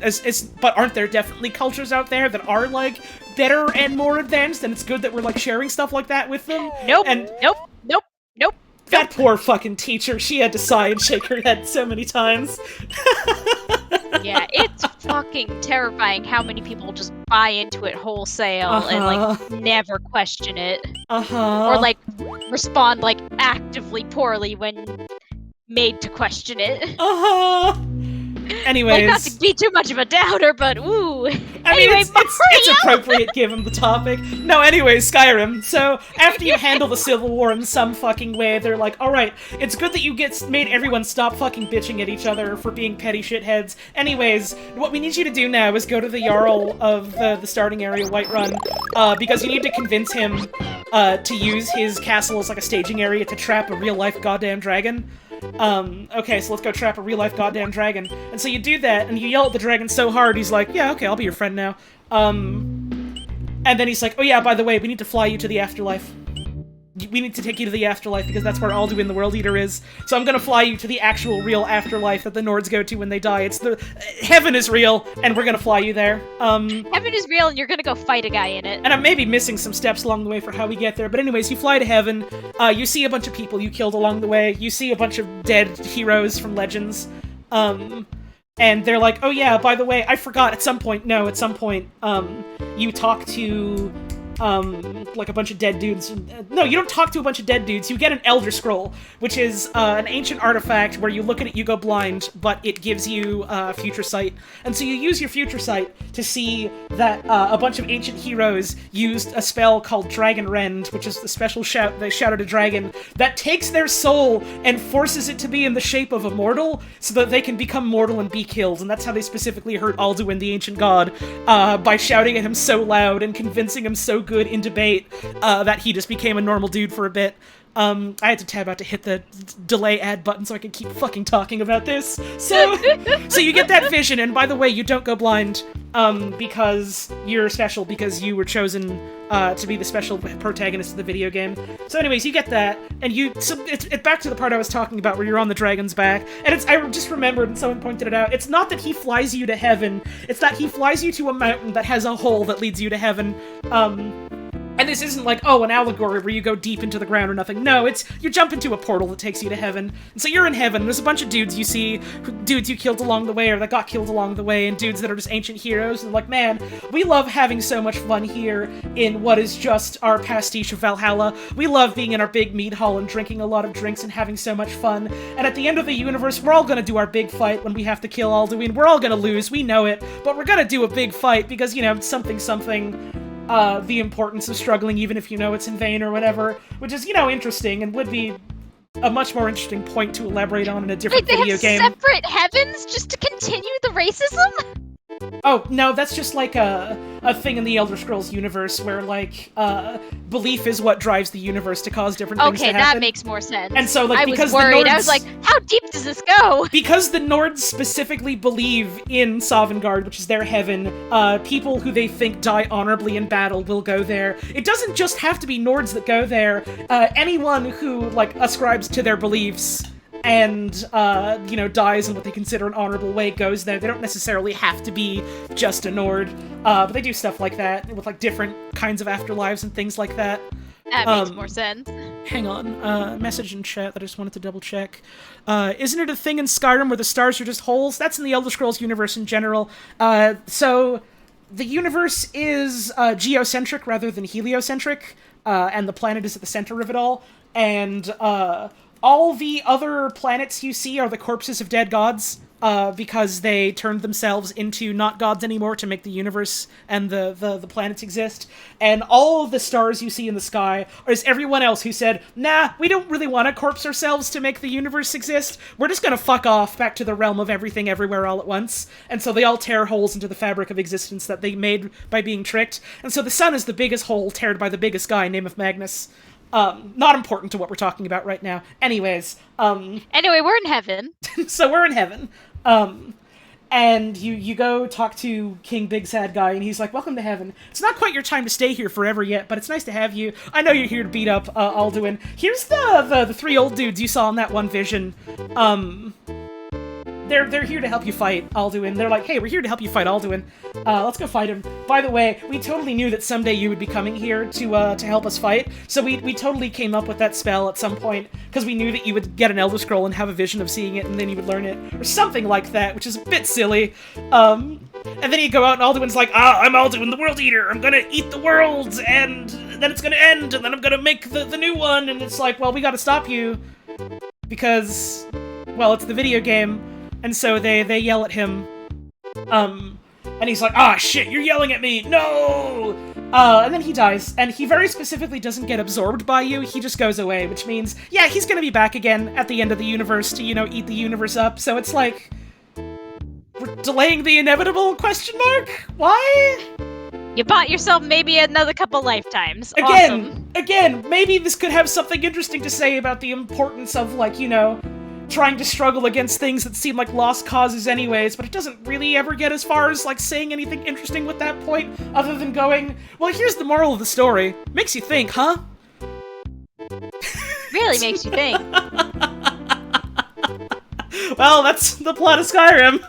But aren't there definitely cultures out there that are like better and more advanced, and it's good that we're like sharing stuff like that with them? Nope. And nope. That poor fucking teacher, she had to sigh and shake her head so many times. Yeah, it's fucking terrifying how many people just buy into it wholesale and like never question it. Or like respond like actively poorly when made to question it. Anyways. Like, not to be too much of a downer, but ooh. I mean, it's appropriate given the topic. No, anyways, Skyrim. So, after you handle the Civil War in some fucking way, they're like, alright, it's good that you made everyone stop fucking bitching at each other for being petty shitheads. Anyways, what we need you to do now is go to the Jarl of the starting area, Whiterun, because you need to convince him to use his castle as like a staging area to trap a real-life goddamn dragon. Okay, so let's go trap a real-life goddamn dragon. And so you do that, and you yell at the dragon so hard, he's like, yeah, okay, I'll be your friend now. And then he's like, oh yeah, by the way, we need to fly you to the afterlife. We need to take you to the afterlife, because that's where Alduin the World Eater is. So I'm gonna fly you to the actual real afterlife that the Nords go to when they die. It's the... Heaven is real, and we're gonna fly you there. Heaven is real, and you're gonna go fight a guy in it. And I'm maybe missing some steps along the way for how we get there, but anyways, you fly to heaven, you see a bunch of people you killed along the way, you see a bunch of dead heroes from Legends, and they're like, oh yeah, by the way, I forgot, at some point, you talk to... like a bunch of dead dudes. No, you don't talk to a bunch of dead dudes. You get an Elder Scroll, which is an ancient artifact where you look at it, you go blind, but it gives you future sight. And so you use your future sight to see that a bunch of ancient heroes used a spell called Dragon Rend, which is the special shout they shout at a dragon that takes their soul and forces it to be in the shape of a mortal so that they can become mortal and be killed. And that's how they specifically hurt Alduin, the ancient god, by shouting at him so loud and convincing him so good in debate that he just became a normal dude for a bit. I had to tab out to hit the delay ad button so I could keep fucking talking about this. So you get that vision, and by the way, you don't go blind, because you're special, because you were chosen to be the special protagonist of the video game. So anyways, you get that, and it's back to the part I was talking about where you're on the dragon's back, and I just remembered, and someone pointed it out, it's not that he flies you to heaven, it's that he flies you to a mountain that has a hole that leads you to heaven. And this isn't like, oh, an allegory where you go deep into the ground or nothing. No, it's, you jump into a portal that takes you to heaven. And so you're in heaven, there's a bunch of dudes you see, dudes you killed along the way, or that got killed along the way, and dudes that are just ancient heroes, and like, man, we love having so much fun here in what is just our pastiche of Valhalla. We love being in our big mead hall and drinking a lot of drinks and having so much fun. And at the end of the universe, we're all gonna do our big fight when we have to kill Alduin. We're all gonna lose, we know it, but we're gonna do a big fight because, you know, something, the importance of struggling even if you know it's in vain or whatever, which is, you know, interesting and would be a much more interesting point to elaborate on in a different video game. They have separate heavens just to continue the racism? Oh, no, that's just like a thing in the Elder Scrolls universe where, like, belief is what drives the universe to cause different things to happen. Okay, that makes more sense. And so, like, because I was worried. the Nords... I was like, how deep does this go? Because the Nords specifically believe in Sovngarde, which is their heaven, people who they think die honorably in battle will go there. It doesn't just have to be Nords that go there. Anyone who, like, ascribes to their beliefs and, you know, dies in what they consider an honorable way goes there. They don't necessarily have to be just a Nord, but they do stuff like that, with, like, different kinds of afterlives and things like that. That makes more sense. Hang on, message in chat that I just wanted to double check. Isn't it a thing in Skyrim where the stars are just holes? That's in the Elder Scrolls universe in general. So, the universe is, geocentric rather than heliocentric, and the planet is at the center of it all, and, all the other planets you see are the corpses of dead gods, because they turned themselves into not gods anymore to make the universe and the planets exist. And all of the stars you see in the sky is everyone else who said, nah, we don't really want to corpse ourselves to make the universe exist. We're just gonna fuck off back to the realm of everything everywhere all at once. And so they all tear holes into the fabric of existence that they made by being tricked. And so the sun is the biggest hole teared by the biggest guy, name of Magnus. Not important to what we're talking about right now. Anyways, Anyway, we're in heaven. So we're in heaven. And you go talk to King Big Sad Guy, and he's like, welcome to heaven. It's not quite your time to stay here forever yet, but it's nice to have you. I know you're here to beat up, Alduin. Here's the three old dudes you saw in that one vision. They're here to help you fight Alduin. They're like, hey, we're here to help you fight Alduin. Let's go fight him. By the way, we totally knew that someday you would be coming here to help us fight, so we totally came up with that spell at some point, because we knew that you would get an Elder Scroll and have a vision of seeing it, and then you would learn it, or something like that, which is a bit silly. And then you go out, and Alduin's like, I'm Alduin the World Eater, I'm gonna eat the worlds, and then it's gonna end, and then I'm gonna make the new one, and it's like, well, we gotta stop you, because, well, it's the video game. And so they yell at him, and he's like, shit, you're yelling at me, no! And then he dies, and he very specifically doesn't get absorbed by you, he just goes away, which means, yeah, he's gonna be back again at the end of the universe to, you know, eat the universe up, so it's like, we're delaying the inevitable, question mark? Why? You bought yourself maybe another couple lifetimes. Again, maybe this could have something interesting to say about the importance of, like, you know, trying to struggle against things that seem like lost causes anyways, but it doesn't really ever get as far as, like, saying anything interesting with that point, other than going, well, here's the moral of the story. Makes you think, huh? Really makes you think. Well, that's the plot of Skyrim.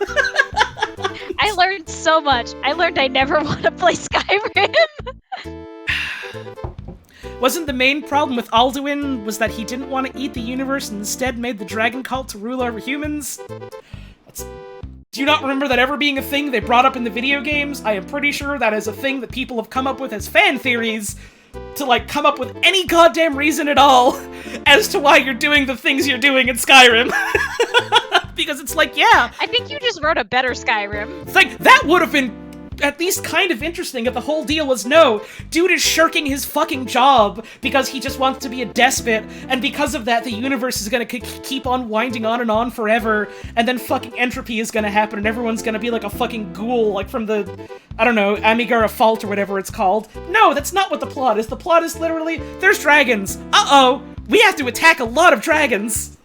I learned so much. I learned I never want to play Skyrim. Wasn't the main problem with Alduin was that he didn't want to eat the universe and instead made the dragon cult to rule over humans? Do you not remember that ever being a thing they brought up in the video games? I am pretty sure that is a thing that people have come up with as fan theories to, like, come up with any goddamn reason at all as to why you're doing the things you're doing in Skyrim. Because it's like, yeah. I think you just wrote a better Skyrim. It's like, that would have been at least kind of interesting if the whole deal was, no, dude is shirking his fucking job because he just wants to be a despot, and because of that the universe is gonna keep on winding on forever, and then fucking entropy is gonna happen and everyone's gonna be like a fucking ghoul, like from the, I don't know, Amigara Fault or whatever it's called. No, that's not what the plot is. The plot is literally, there's dragons. Uh-oh, We have to attack a lot of dragons!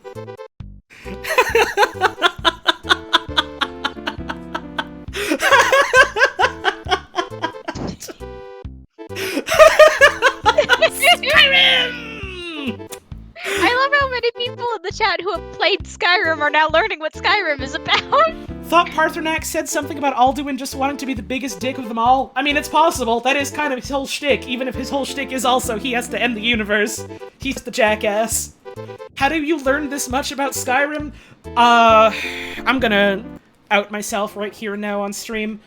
Skyrim! I love how many people in the chat who have played Skyrim are now learning what Skyrim is about. Thought Parthenax said something about Alduin just wanting to be the biggest dick of them all. I mean, it's possible. That is kind of his whole shtick, even if his whole shtick is also he has to end the universe. He's the jackass. How do you learn this much about Skyrim? I'm gonna out myself right here and now on stream.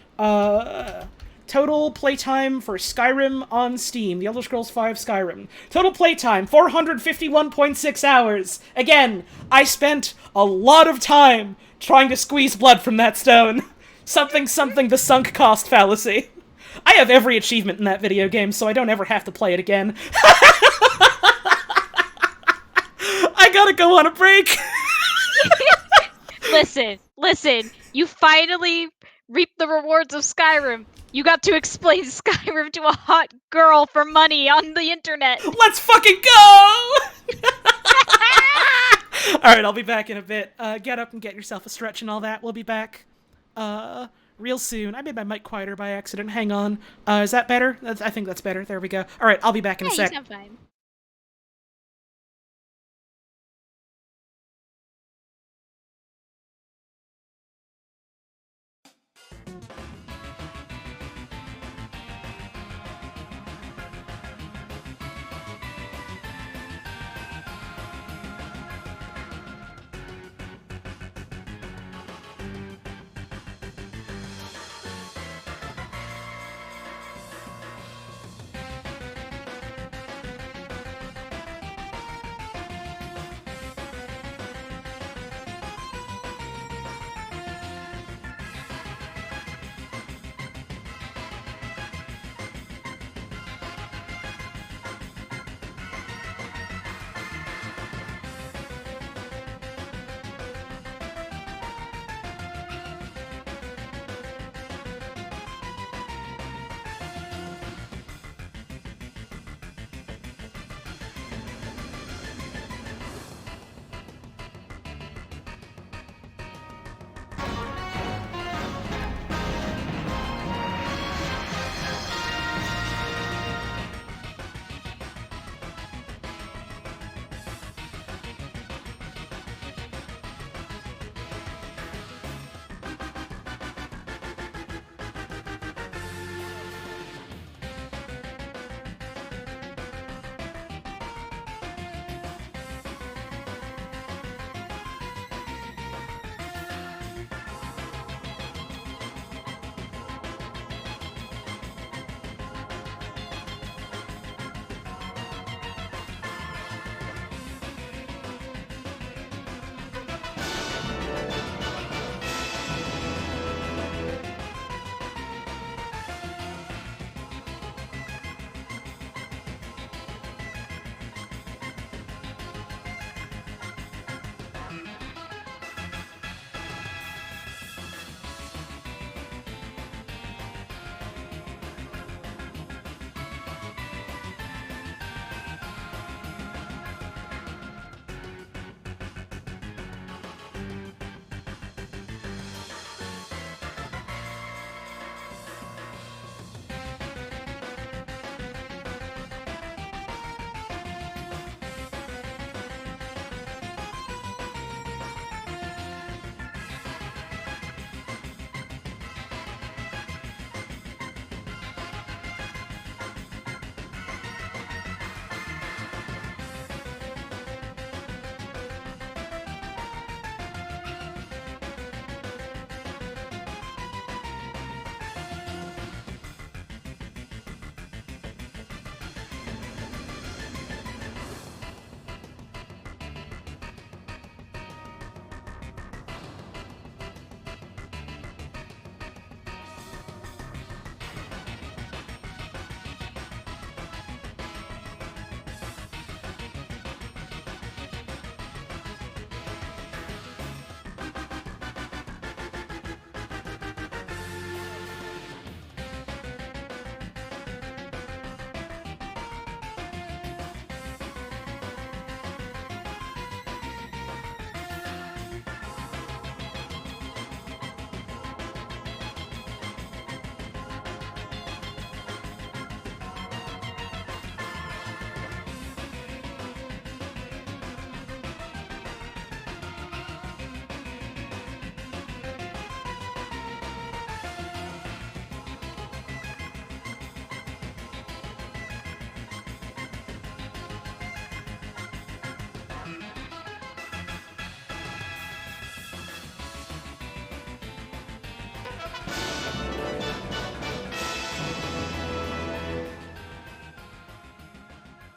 Total playtime for Skyrim on Steam. The Elder Scrolls V Skyrim. Total playtime, 451.6 hours. Again, I spent a lot of time trying to squeeze blood from that stone. Something the sunk cost fallacy. I have every achievement in that video game, so I don't ever have to play it again. I gotta go on a break. Listen, you finally reaped the rewards of Skyrim. You got to explain Skyrim to a hot girl for money on the internet. Let's fucking go! Alright, I'll be back in a bit. Get up and get yourself a stretch and all that. We'll be back, real soon. I made my mic quieter by accident. Hang on. Is that better? I think that's better. There we go. Alright, I'll be back in a sec. You sound fine.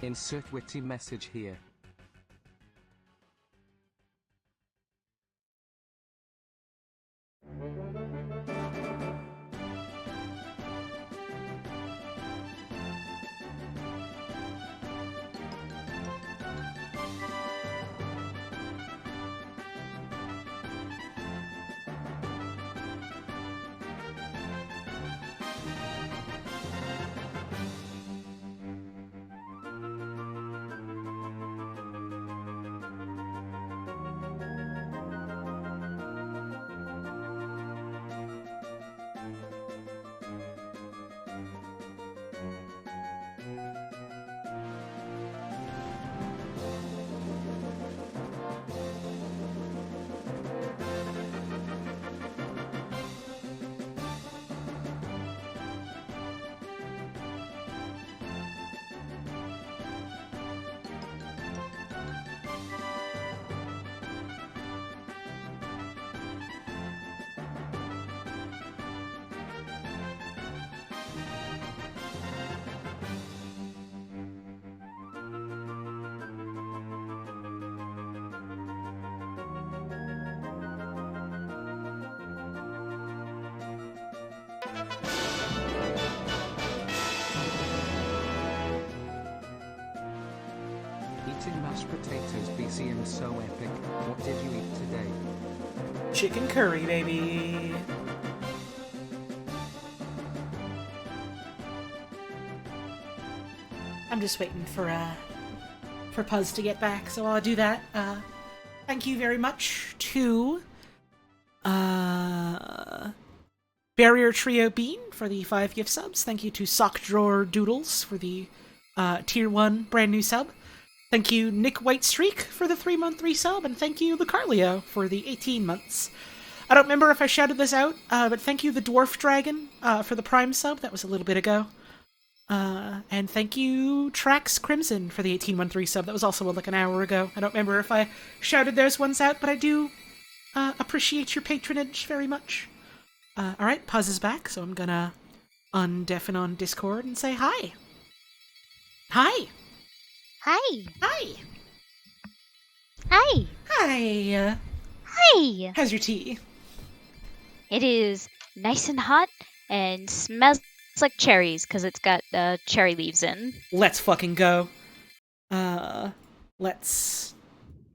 Insert witty message here. Eating mashed potatoes BCM so epic. What did you eat today? Chicken curry, baby. I'm just waiting for Puzz to get back, so I'll do that. Thank you very much to Barrier Trio Bean for the 5 gift subs. Thank you to Sock Drawer Doodles for the Tier 1 brand new sub. Thank you, Nick Whitestreak, for the 3-month resub, and thank you, Lucarlio, for the 18 months. I don't remember if I shouted this out, but thank you, the Dwarf Dragon, for the Prime sub. That was a little bit ago. And thank you, Trax Crimson, for the 18-month resub. That was also like an hour ago. I don't remember if I shouted those ones out, but I do appreciate your patronage very much. Alright, Puzz is back, so I'm gonna undeafen on Discord and say hi. Hi! Hi. Hi! Hi. Hi! Hi. How's your tea? It is nice and hot and smells like cherries because it's got cherry leaves in. Let's fucking go. Let's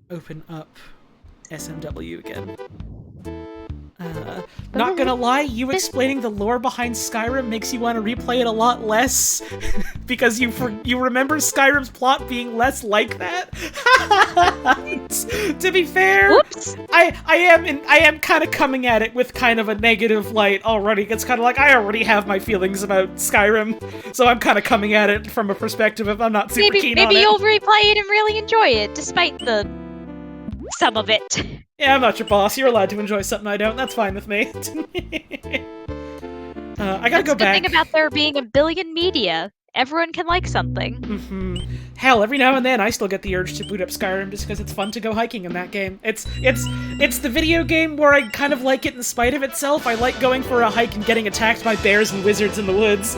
open up SMW again. Not gonna lie, you explaining the lore behind Skyrim makes you want to replay it a lot less, because you remember Skyrim's plot being less like that. To be fair, Whoops. I am kind of coming at it with kind of a negative light already. It's kind of like I already have my feelings about Skyrim, so I'm kind of coming at it from a perspective of I'm not super keen on it. Maybe you'll replay it and really enjoy it, despite some of it. Yeah, I'm not your boss. You're allowed to enjoy something I don't. That's fine with me. I gotta go back. That's the thing about there being a billion media. Everyone can like something. Hell, every now and then I still get the urge to boot up Skyrim just because it's fun to go hiking in that game. It's the video game where I kind of like it in spite of itself. I like going for a hike and getting attacked by bears and wizards in the woods.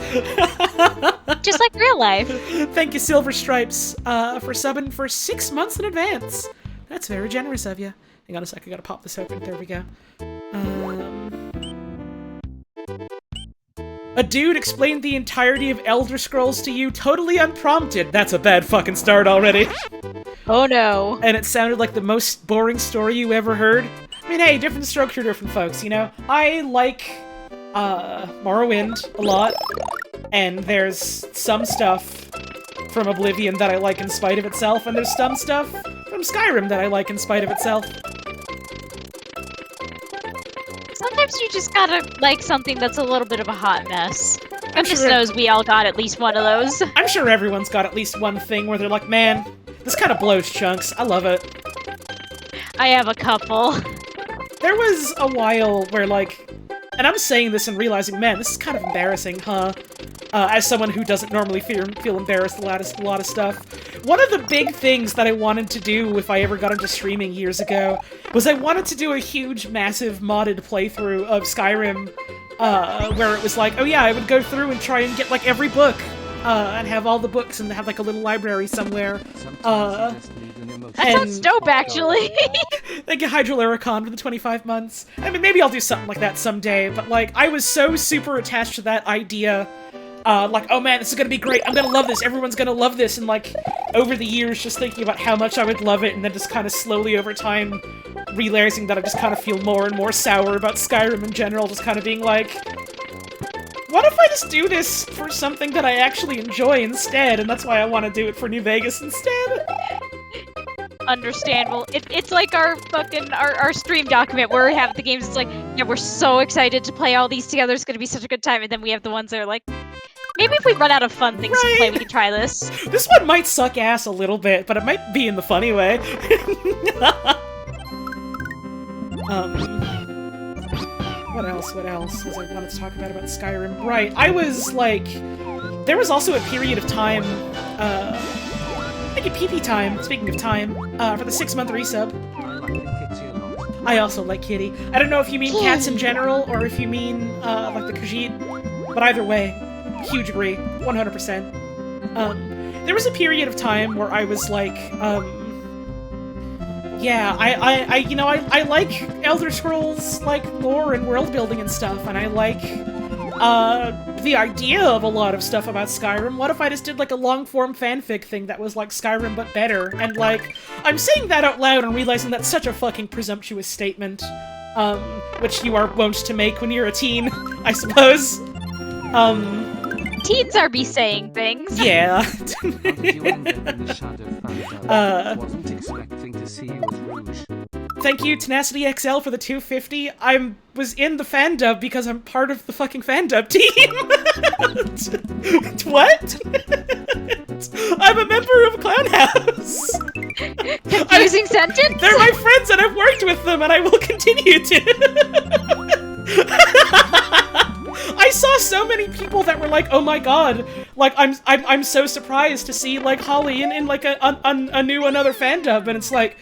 Just like real life. Thank you, Silver Stripes, for subbing for 6 months in advance. That's very generous of you. Hang on a sec, I gotta pop this open. There we go. A dude explained the entirety of Elder Scrolls to you totally unprompted. That's a bad fucking start already. Oh no. And it sounded like the most boring story you ever heard. I mean, hey, different strokes for different folks, you know? I like, Morrowind a lot, and there's some stuff from Oblivion that I like in spite of itself, and there's some stuff from Skyrim that I like in spite of itself. Sometimes you just gotta like something that's a little bit of a hot mess. Goodness sure knows we all got at least one of those. I'm sure everyone's got at least one thing where they're like, man, this kind of blows chunks. I love it. I have a couple. There was a while where, like, and I'm saying this and realizing, man, this is kind of embarrassing, huh? As someone who doesn't normally feel embarrassed a lot of stuff. One of the big things that I wanted to do if I ever got into streaming years ago was I wanted to do a huge, massive modded playthrough of Skyrim, where it was like, oh yeah, I would go through and try and get, like, every book and have all the books and have like a little library somewhere. Sometimes you just need an emotion. That sounds dope, actually. Like a Hydrolaricon for the 25 months. I mean, maybe I'll do something like that someday, but like, I was so super attached to that idea. Like, oh man, this is gonna be great, I'm gonna love this, everyone's gonna love this, and like, over the years, just thinking about how much I would love it, and then just kind of slowly over time, realizing that I just kind of feel more and more sour about Skyrim in general, just kind of being like, what if I just do this for something that I actually enjoy instead, and that's why I want to do it for New Vegas instead? Understandable. It's like our fucking our stream document where we have the games. It's like, yeah, we're so excited to play all these together. It's gonna be such a good time. And then we have the ones that are like, maybe if we run out of fun things to play, we can try this. This one might suck ass a little bit, but it might be in the funny way. What else was I wanted to talk about Skyrim? Right, I was like, there was also a period of time, like a PP time, speaking of time, for the 6-month resub. I like the kitty a lot. I also like Kitty. I don't know if you mean cats in general, or if you mean, like the Khajiit, but either way, huge agree, 100%. There was a period of time where I was like, yeah, I like Elder Scrolls, like, lore and world building and stuff, and I like, the idea of a lot of stuff about Skyrim. What if I just did, like, a long-form fanfic thing that was, like, Skyrim but better? And, like, I'm saying that out loud and realizing that's such a fucking presumptuous statement, which you are wont to make when you're a teen, I suppose. Teens are be saying things. Yeah. Wasn't expecting to see you as Rouge. Thank you, Tenacity XL, for the 250. I was in the fandub because I'm part of the fucking fandub team. What? I'm a member of Clown House. Confusing sentence? They're my friends and I've worked with them and I will continue to. I saw so many people that were like, "Oh my god!" Like, I'm so surprised to see like Holly in like a new another fandub, and it's like,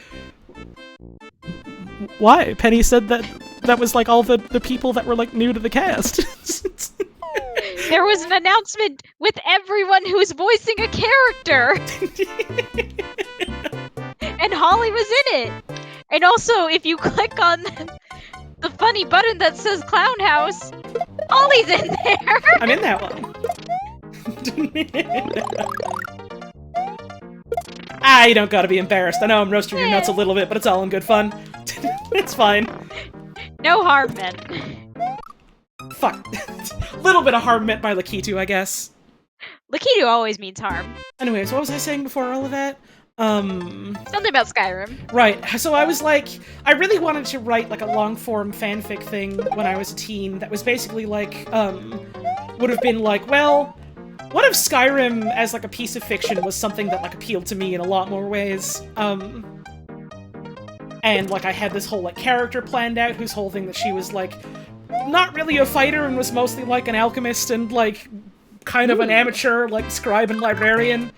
why? Penny said that was like all the people that were like new to the cast. There was an announcement with everyone who's voicing a character, and Holly was in it. And also, if you click on the funny button that says Clown House, Ollie's in there! I'm in that one. You don't gotta be embarrassed. I know I'm roasting your nuts a little bit, but it's all in good fun. It's fine. No harm meant. Fuck. Little bit of harm meant by Lakitu, I guess. Lakitu always means harm. Anyways, what was I saying before all of that? Something about Skyrim. Right, so I was like, I really wanted to write like a long-form fanfic thing when I was a teen that was basically like, would have been like, well, what if Skyrim as like a piece of fiction was something that like appealed to me in a lot more ways? And like I had this whole like character planned out whose whole thing that she was like, not really a fighter and was mostly like an alchemist and like kind of an amateur like scribe and librarian.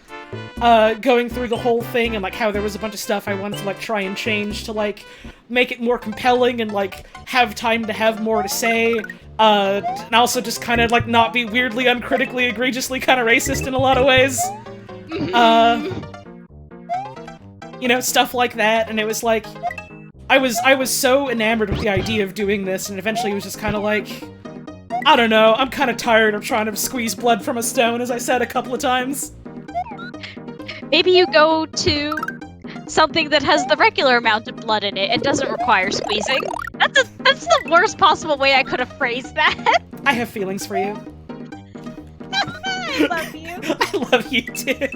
Going through the whole thing and like how there was a bunch of stuff I wanted to like try and change to like make it more compelling and like have time to have more to say, and also just kind of like not be weirdly, uncritically, egregiously kind of racist in a lot of ways. You know, stuff like that, and it was like, I was so enamored with the idea of doing this, and eventually it was just kind of like, I don't know, I'm kind of tired of trying to squeeze blood from a stone, as I said a couple of times. Maybe you go to something that has the regular amount of blood in it and doesn't require squeezing. That's the worst possible way I could have phrased that. I have feelings for you. I love you. I love you too.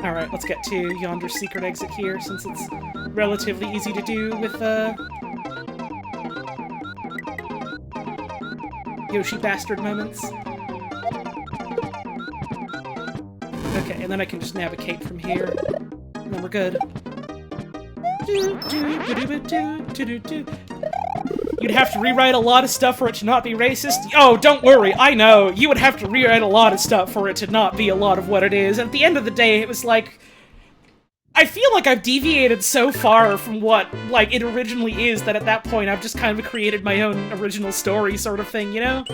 Alright, let's get to Yonder's secret exit here, since it's relatively easy to do with, Yoshi bastard moments. Okay, and then I can just navigate from here. And then we're good. You'd have to rewrite a lot of stuff for it to not be racist. Oh, don't worry, I know. You would have to rewrite a lot of stuff for it to not be a lot of what it is. At the end of the day, it was like, I feel like I've deviated so far from what, like, it originally is that at that point I've just kind of created my own original story sort of thing, you know?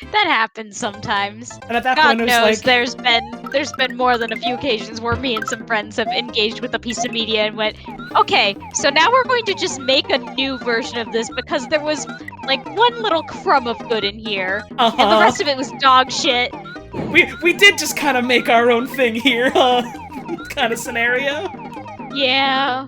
That happens sometimes. And at that God point, it was knows like, there's been more than a few occasions where me and some friends have engaged with a piece of media and went, okay, so now we're going to just make a new version of this because there was like one little crumb of good in here, and the rest of it was dog shit. We did just kind of make our own thing here, huh? Kind of scenario. Yeah.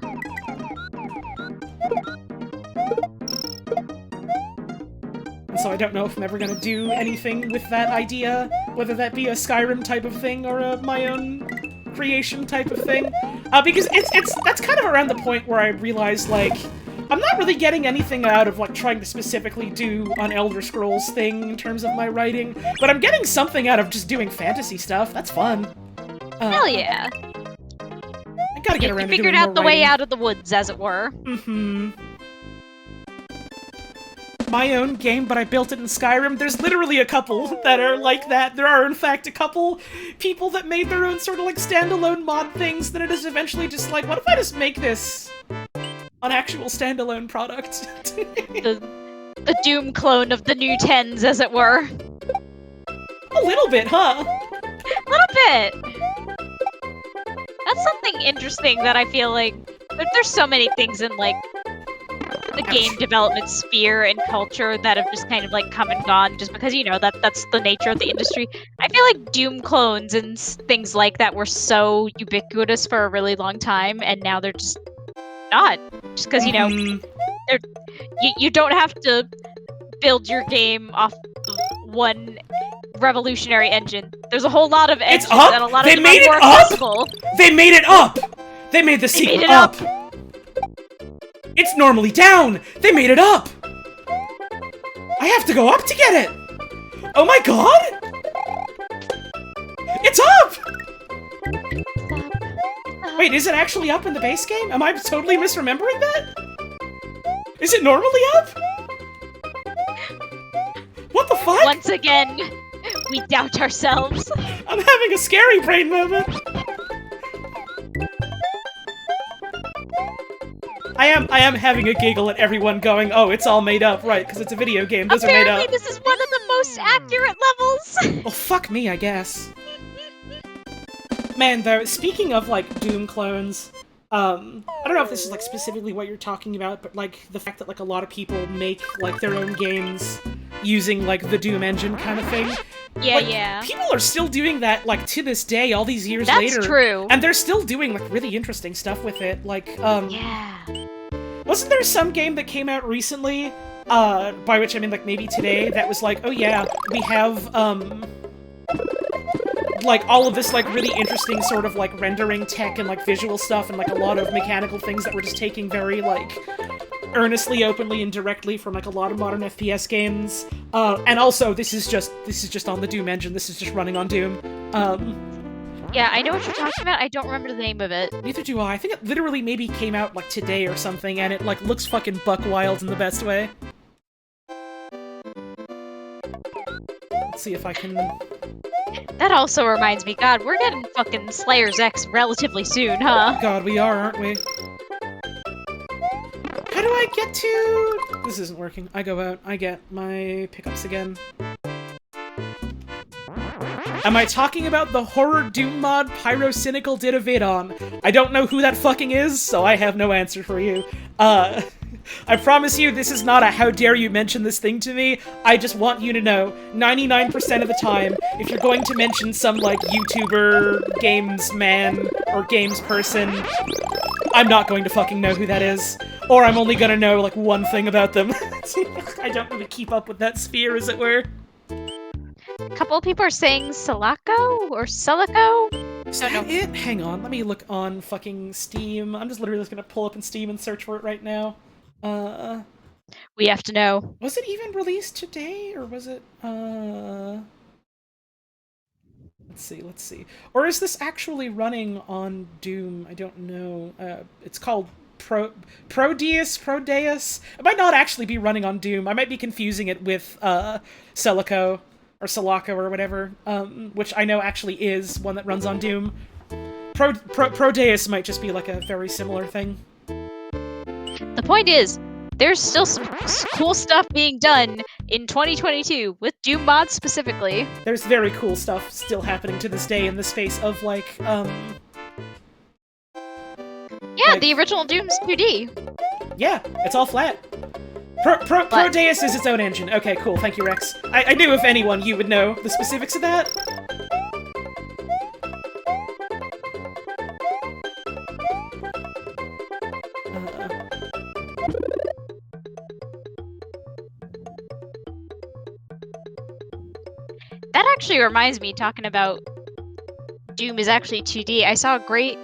So I don't know if I'm ever gonna do anything with that idea, whether that be a Skyrim type of thing or my own creation type of thing. Because that's kind of around the point where I realized, like, I'm not really getting anything out of, like, trying to specifically do an Elder Scrolls thing in terms of my writing, but I'm getting something out of just doing fantasy stuff. That's fun. Hell yeah. I gotta get around to doing more figured out the way writing. out of the woods, as it were. Mm-hmm. My own game, but I built it in Skyrim. There's literally a couple that are like that. There are, in fact, a couple people that made their own sort of, like, standalone mod things that it is eventually just like, what if I just make this an actual standalone product? the Doom clone of the new 10s, as it were. A little bit, huh? A little bit! That's something interesting that I feel like... There's so many things in, like, the game development sphere and culture that have just kind of, like, come and gone just because, you know, that's the nature of the industry. I feel like Doom clones and things like that were so ubiquitous for a really long time, and now they're just not. Just because, you know, you don't have to build your game off of one revolutionary engine. There's a whole lot of engines, and a lot of them are more accessible. They made it up! They made the sequel up! It's normally down! They made it up! I have to go up to get it! Oh my god! It's up! Wait, is it actually up in the base game? Am I totally misremembering that? Is it normally up? What the fuck? Once again, we doubt ourselves. I'm having a scary brain moment! I am having a giggle at everyone going, oh, it's all made up, right, because it's a video game, those are made up. Apparently this is one of the most accurate levels! Well, fuck me, I guess. Man, though, speaking of, like, Doom clones, I don't know if this is, like, specifically what you're talking about, but, like, the fact that, like, a lot of people make, like, their own games using, like, the Doom engine kind of thing. Yeah, like, yeah. People are still doing that, like, to this day, all these years later. That's true. And they're still doing, like, really interesting stuff with it, like, Yeah. Wasn't there some game that came out recently, by which I mean, like, maybe today, that was like, oh yeah, we have, like, all of this, like, really interesting sort of, like, rendering tech and, like, visual stuff and, like, a lot of mechanical things that we're just taking very, like, earnestly, openly, and directly from, like, a lot of modern FPS games. And also, this is just on the Doom engine, this is just running on Doom. Yeah, I know what you're talking about, I don't remember the name of it. Neither do I. I think it literally maybe came out, like, today or something, and it, like, looks fucking buck wild in the best way. Let's see if I can... That also reminds me, God, we're getting fucking Slayer's X relatively soon, huh? God, we are, aren't we? How do I get to... This isn't working. I go out, I get my pickups again. Am I talking about the horror Doom mod Pyrocynical did a vid on? I don't know who that fucking is, so I have no answer for you. I promise you, this is not a how dare you mention this thing to me. I just want you to know, 99% of the time, if you're going to mention some, like, YouTuber, games man, or games person, I'm not going to fucking know who that is. Or I'm only gonna know, like, one thing about them. I don't really keep up with that sphere, as it were. A couple of people are saying Silico or Silico? Is that it? Hang on, let me look on fucking Steam. I'm just literally just gonna pull up in Steam and search for it right now. We have to know. Was it even released today, or was it, Let's see. Or is this actually running on Doom? I don't know. It's called Prodeus? It might not actually be running on Doom. I might be confusing it with, Celico. Or Silico or whatever, which I know actually is one that runs on Doom. Prodeus might just be like a very similar thing. The point is, there's still some cool stuff being done in 2022 with Doom mods specifically. There's very cool stuff still happening to this day in the space of like the original Doom's 2D. Yeah, it's all flat. Prodeus is its own engine. Okay, cool. Thank you, Rex. I knew if anyone you would know the specifics of that. That actually reminds me, talking about Doom is actually 2D. I saw a great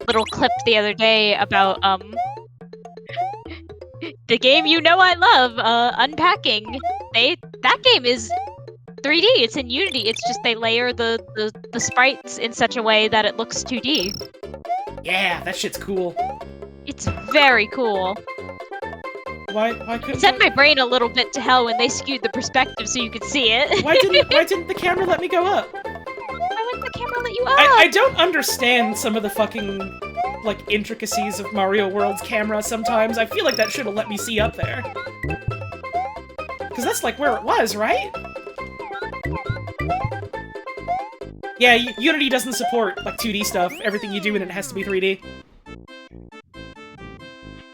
little clip the other day about the game you know I love, Unpacking. That game is 3D. It's in Unity. It's just they layer the sprites in such a way that it looks 2D. Yeah, that shit's cool. It's very cool. Why couldn't it sent my brain a little bit to hell when they skewed the perspective so you could see it. why didn't the camera let me go up? Why wouldn't the camera let you up? I don't understand some of the fucking like intricacies of Mario World's camera sometimes. I feel like that should have let me see up there. Cause that's like where it was, right? Yeah, Unity doesn't support like 2D stuff. Everything you do in it has to be 3D.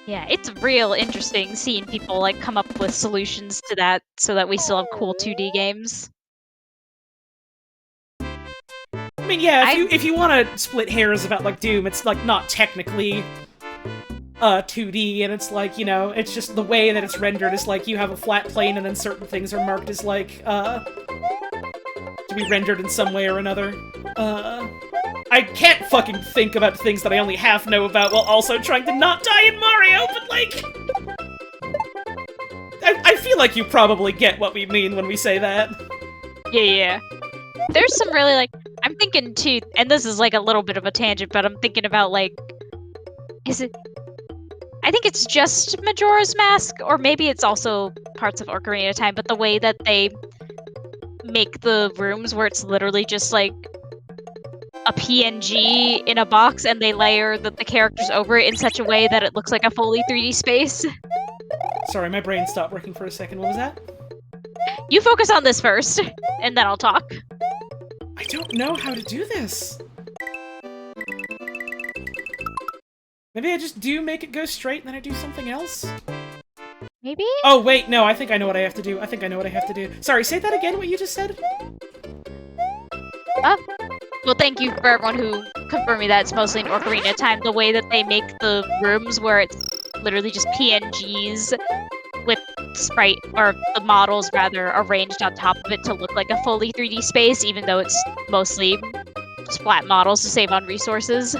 Yeah, it's real interesting seeing people like come up with solutions to that so that we still have cool 2D games. I mean, yeah, if you want to split hairs about like Doom, it's like not technically 2D, and it's like, you know, it's just the way that it's rendered is like you have a flat plane and then certain things are marked as like to be rendered in some way or another. I can't fucking think about things that I only half know about while also trying to not die in Mario, but like... I feel like you probably get what we mean when we say that. Yeah. There's some really, like... I'm thinking, too, and this is like a little bit of a tangent, but I'm thinking about, like... Is it... I think it's just Majora's Mask, or maybe it's also parts of Ocarina of Time, but the way that they make the rooms where it's literally just, like, a PNG in a box and they layer the characters over it in such a way that it looks like a fully 3D space. Sorry, my brain stopped working for a second. What was that? You focus on this first, and then I'll talk. I don't know how to do this. Maybe I just do make it go straight and then I do something else? Maybe? Oh, wait, no, I think I know what I have to do. Sorry, say that again, what you just said? Well, thank you for everyone who confirmed me that it's mostly in Ocarina of Time. The way that they make the rooms where it's literally just PNGs with sprite, or the models rather, arranged on top of it to look like a fully 3D space, even though it's mostly just flat models to save on resources.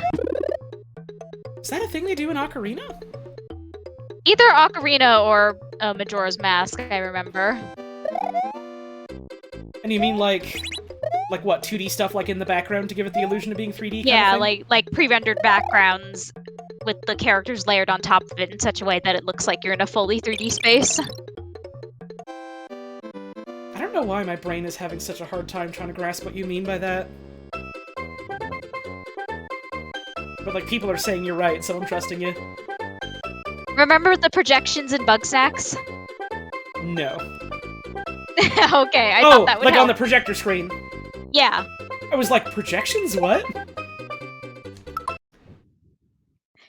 Is that a thing they do in Ocarina? Either Ocarina or Majora's Mask, I remember. And you mean like what, 2D stuff like in the background to give it the illusion of being 3D? Yeah, like pre-rendered backgrounds with the characters layered on top of it in such a way that it looks like you're in a fully 3D space. I don't know why my brain is having such a hard time trying to grasp what you mean by that. But like, people are saying you're right, so I'm trusting you. Remember the projections in Bugsnax? No. Okay, I thought that would like help. on the projector screen. Yeah. I was like, projections? What?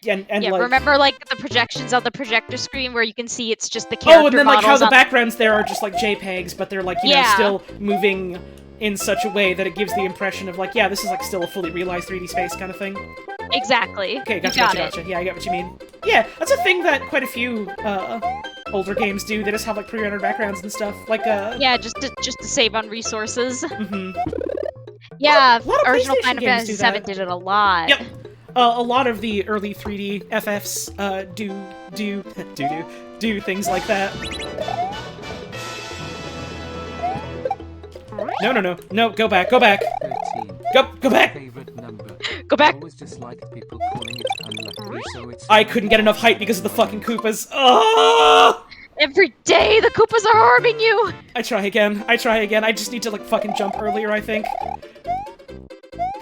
Yeah, like... remember like the projections on the projector screen where you can see it's just the character models. Oh, and then like how the backgrounds there are just like JPEGs, but they're like, you know, still moving in such a way that it gives the impression of like, yeah, this is like still a fully realized 3D space kind of thing. Exactly. Okay, gotcha. Yeah, I get what you mean. Yeah, that's a thing that quite a few older games do. They just have like pre-rendered backgrounds and stuff. Like yeah, just to save on resources. Mm-hmm. Yeah, original Final Fantasy VII did it a lot. Yep. A lot of the early 3D FFs do things like that. No, go back. 13. Go back! Favorite number. Go back! Always dislike people calling it unlucky, so it's... I couldn't get enough height because of the fucking Koopas. Oh! Every day the Koopas are harming you! I try again. I just need to like fucking jump earlier, I think.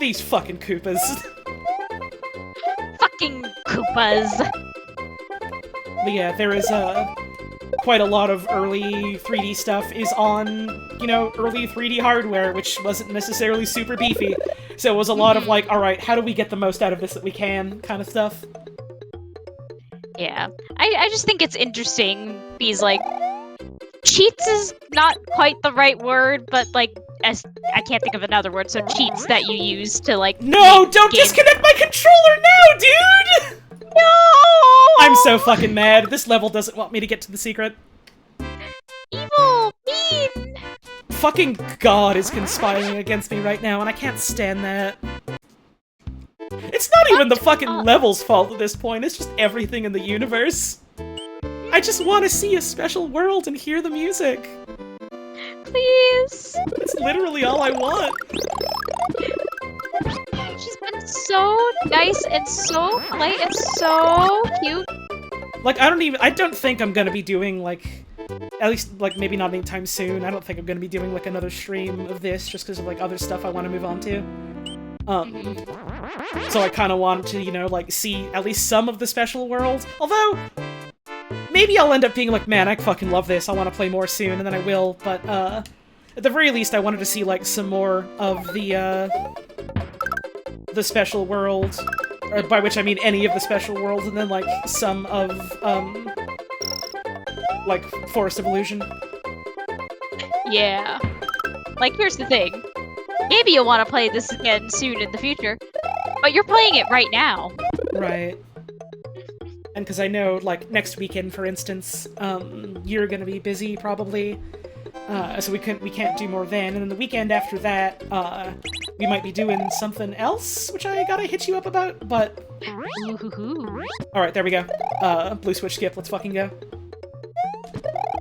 These fucking Koopas. Fucking Koopas. But yeah, there is quite a lot of early 3D stuff is on, you know, early 3D hardware, which wasn't necessarily super beefy. So it was a lot of like, alright, how do we get the most out of this that we can, kind of stuff. Yeah. I just think it's interesting, because, like, cheats is not quite the right word, but, like, as I can't think of another word, so cheats that you use to, like... No! Don't disconnect my controller now, dude! No! I'm so fucking mad. This level doesn't want me to get to the secret. Evil! Mean! Fucking God is conspiring against me right now, and I can't stand that. It's not even the fucking level's fault at this point, it's just everything in the universe. I just want to see a special world and hear the music. Please! That's literally all I want. She's been so nice and so polite and so cute. Like, I don't think I'm gonna be doing, like, at least, like, maybe not anytime soon. I don't think I'm gonna be doing, like, another stream of this just because of, like, other stuff I want to move on to. So I kind of want to, you know, like, see at least some of the special world. Although, maybe I'll end up being like, man, I fucking love this, I want to play more soon, and then I will, but, at the very least, I wanted to see, like, some more of the special world, or by which I mean any of the special worlds, and then, like, some of, like, Forest of Illusion. Yeah. Like, here's the thing. Maybe you'll want to play this again soon in the future, but you're playing it right now. Right. And because I know, like, next weekend, for instance, you're gonna be busy, probably, so we can't do more then, and then the weekend after that, we might be doing something else, which I gotta hit you up about, but... Alright, there we go. Blue switch skip, let's fucking go.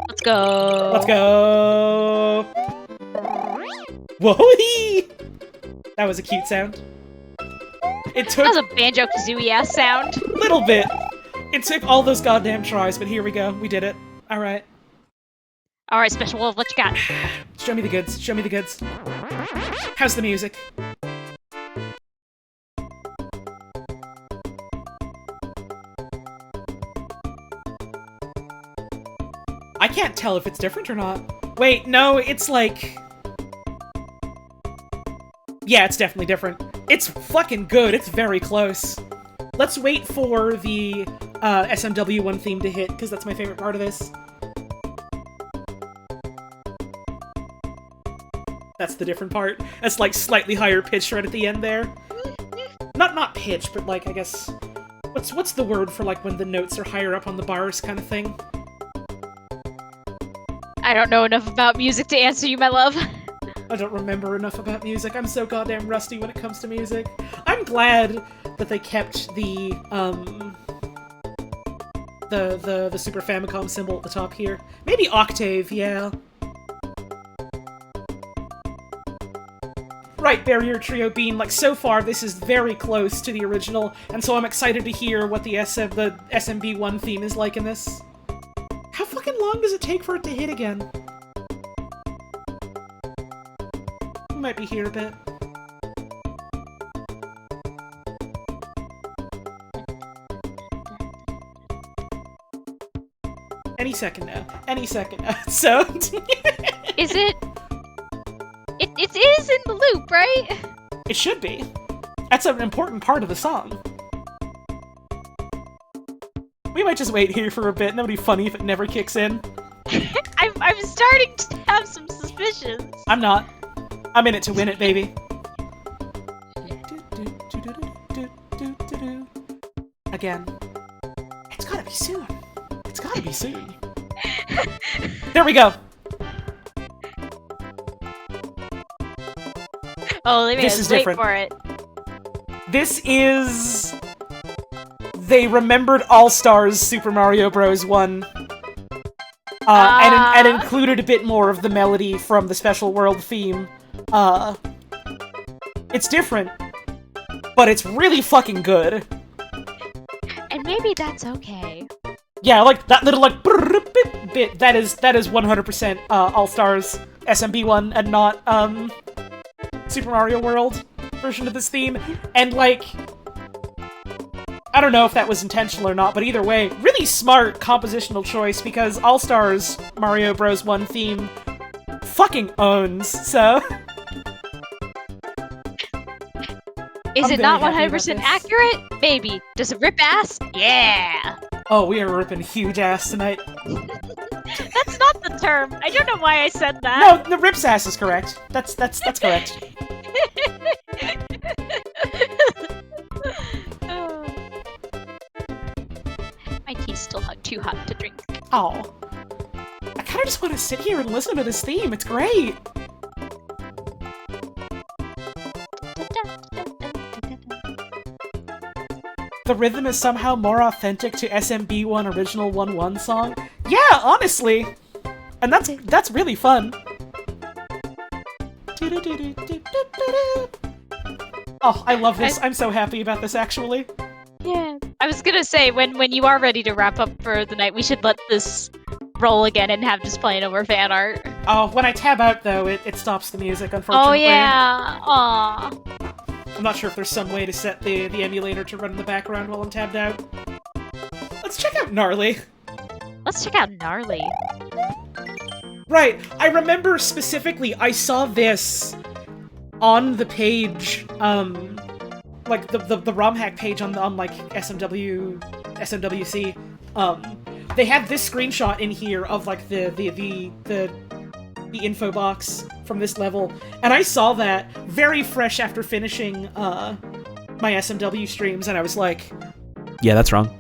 Let's go! Let's go! Whoa-hee! That was a cute sound. It took... That was a Banjo-Kazooie-ass sound. Little bit. It took all those goddamn tries, but here we go. We did it. Alright. Alright, Special Wolf, what you got? Show me the goods. Show me the goods. How's the music? I can't tell if it's different or not. Wait, no, it's like... Yeah, it's definitely different. It's fucking good. It's very close. Let's wait for the SMW1 theme to hit, because that's my favorite part of this. That's the different part. That's, like, slightly higher pitch right at the end there. Not pitch, but, like, I guess... What's the word for, like, when the notes are higher up on the bars kind of thing? I don't know enough about music to answer you, my love. I don't remember enough about music. I'm so goddamn rusty when it comes to music. I'm glad that they kept the Super Famicom symbol at the top here. Maybe octave, yeah. Right, Barrier Trio Bean, like, so far this is very close to the original, and so I'm excited to hear what the SMB1 theme is like in this. How fucking long does it take for it to hit again? We might be here a bit. Any second now. Any second now. So... Is it... It is in the loop, right? It should be. That's an important part of the song. We might just wait here for a bit. That'd be funny if it never kicks in. I'm starting to have some suspicions. I'm not. I'm in it to win it, baby. Again. It's gotta be soon. It's gotta be soon. There we go. Oh, they made This us is wait different. for it. This is... They remembered All-Stars Super Mario Bros. 1. And included a bit more of the melody from the Special World theme. It's different, but it's really fucking good. And maybe that's okay. Yeah, like that little like bit. That is 100% All-Stars SMB1 and not Super Mario World version of this theme. And like I don't know if that was intentional or not, but either way, really smart compositional choice, because All-Stars Mario Bros. 1 theme fucking owns, so... Is it not 100% accurate? Maybe. Does it rip ass? Yeah! Oh, we are ripping huge ass tonight. That's not the term. I don't know why I said that. No, the rips ass is correct. That's correct. My tea's still too hot to drink. Oh. I kinda just want to sit here and listen to this theme. It's great. The rhythm is somehow more authentic to SMB1 original 1-1 song. Yeah, honestly! And that's really fun. Oh, I love this. I'm so happy about this, actually. Yeah. I was gonna say, when you are ready to wrap up for the night, we should let this roll again and have just playing over fan art. Oh, when I tab out, though, it stops the music, unfortunately. Oh, yeah. Aww. I'm not sure if there's some way to set the emulator to run in the background while I'm tabbed out. Let's check out Gnarly. Let's check out Gnarly. Right, I remember specifically I saw this on the page, like the romhack page on like SMWC. They had this screenshot in here of like the info box from this level, and I saw that very fresh after finishing my SMW streams, and I was like, yeah, that's wrong.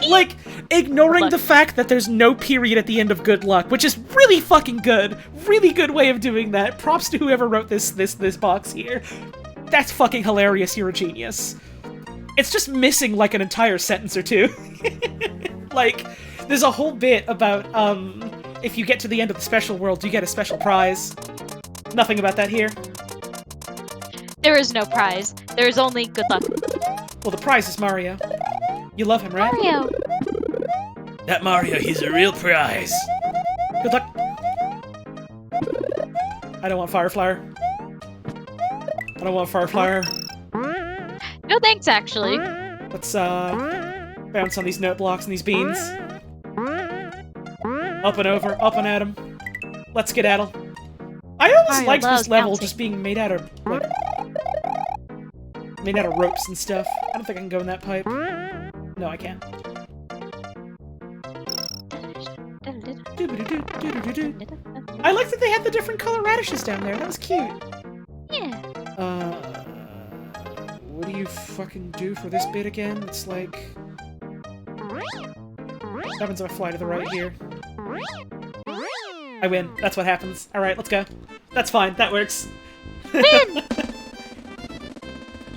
Like, ignoring the fact that there's no period at the end of good luck, which is really fucking good. Really good way of doing that. Props to whoever wrote this box here. That's fucking hilarious, you're a genius. It's just missing, like, an entire sentence or two. Like, there's a whole bit about, if you get to the end of the special world, you get a special prize. Nothing about that here. There is no prize. There is only good luck. Well, the prize is Mario. You love him, right? Mario! That Mario, he's a real prize. Good luck. I don't want Fire Flower. I don't want Fire Flower. No thanks, actually. Let's, bounce on these note blocks and these beans. Up and over, up and at 'em. Let's skedaddle. I always liked this level just being made out of, like... made out of ropes and stuff. I don't think I can go in that pipe. No, I can't. I like that they had the different color radishes down there. That was cute. Yeah. What do you fucking do for this bit again? It's like... What happens if I fly to the right here? I win. That's what happens. Alright, let's go. That's fine. That works. Win!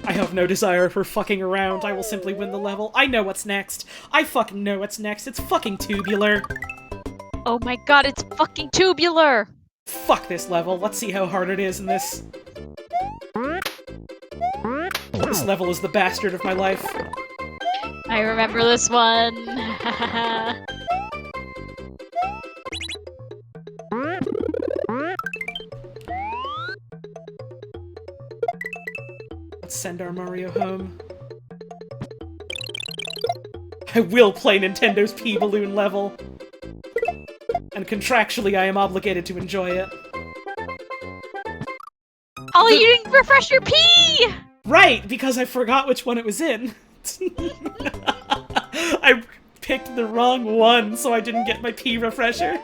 I have no desire for fucking around. I will simply win the level. I know what's next. I fucking know what's next. It's fucking tubular. Oh my god, it's fucking tubular! Fuck this level. Let's see how hard it is in this. This level is the bastard of my life. I remember this one. Let's send our Mario home. I will play Nintendo's P-Balloon level. And contractually, I am obligated to enjoy it. Ollie, you didn't refresh your P! Right, because I forgot which one it was in. I picked the wrong one, so I didn't get my P refresher.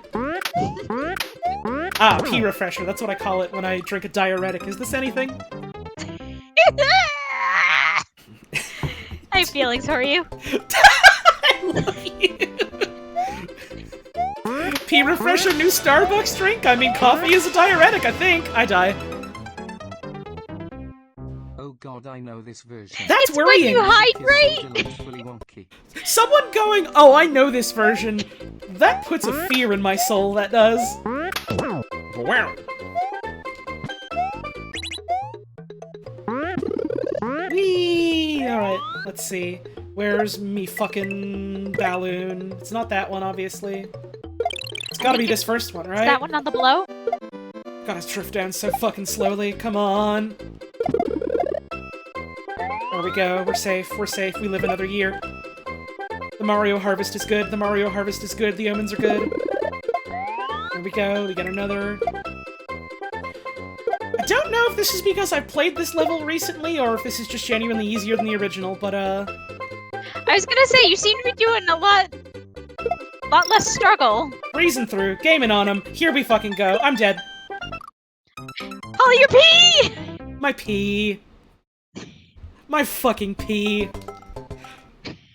Ah, P refresher, that's what I call it when I drink a diuretic. Is this anything? I have feelings for you. I love you. P refresher, new Starbucks drink? I mean, coffee is a diuretic, I think. I die. Oh god, I know this version. That's it's worrying. when you hydrate! Someone going, oh, I know this version. That puts a fear in my soul, that does. Wow. Whee! Alright, let's see. Where's me fucking balloon? It's not that one, obviously. It's gotta be this first one, right? Is that one on the below? Gotta drift down so fucking slowly, come on. Or we go. We're safe. We're safe. We live another year. The Mario harvest is good. The Mario harvest is good. The omens are good. There we go. We got another. I don't know if this is because I've played this level recently or if this is just genuinely easier than the original, but I was gonna say, you seem to be doing a lot less struggle. breezing through, gaming on them. Here we fucking go. I'm dead. Holly, your pee! My pee. My fucking pee.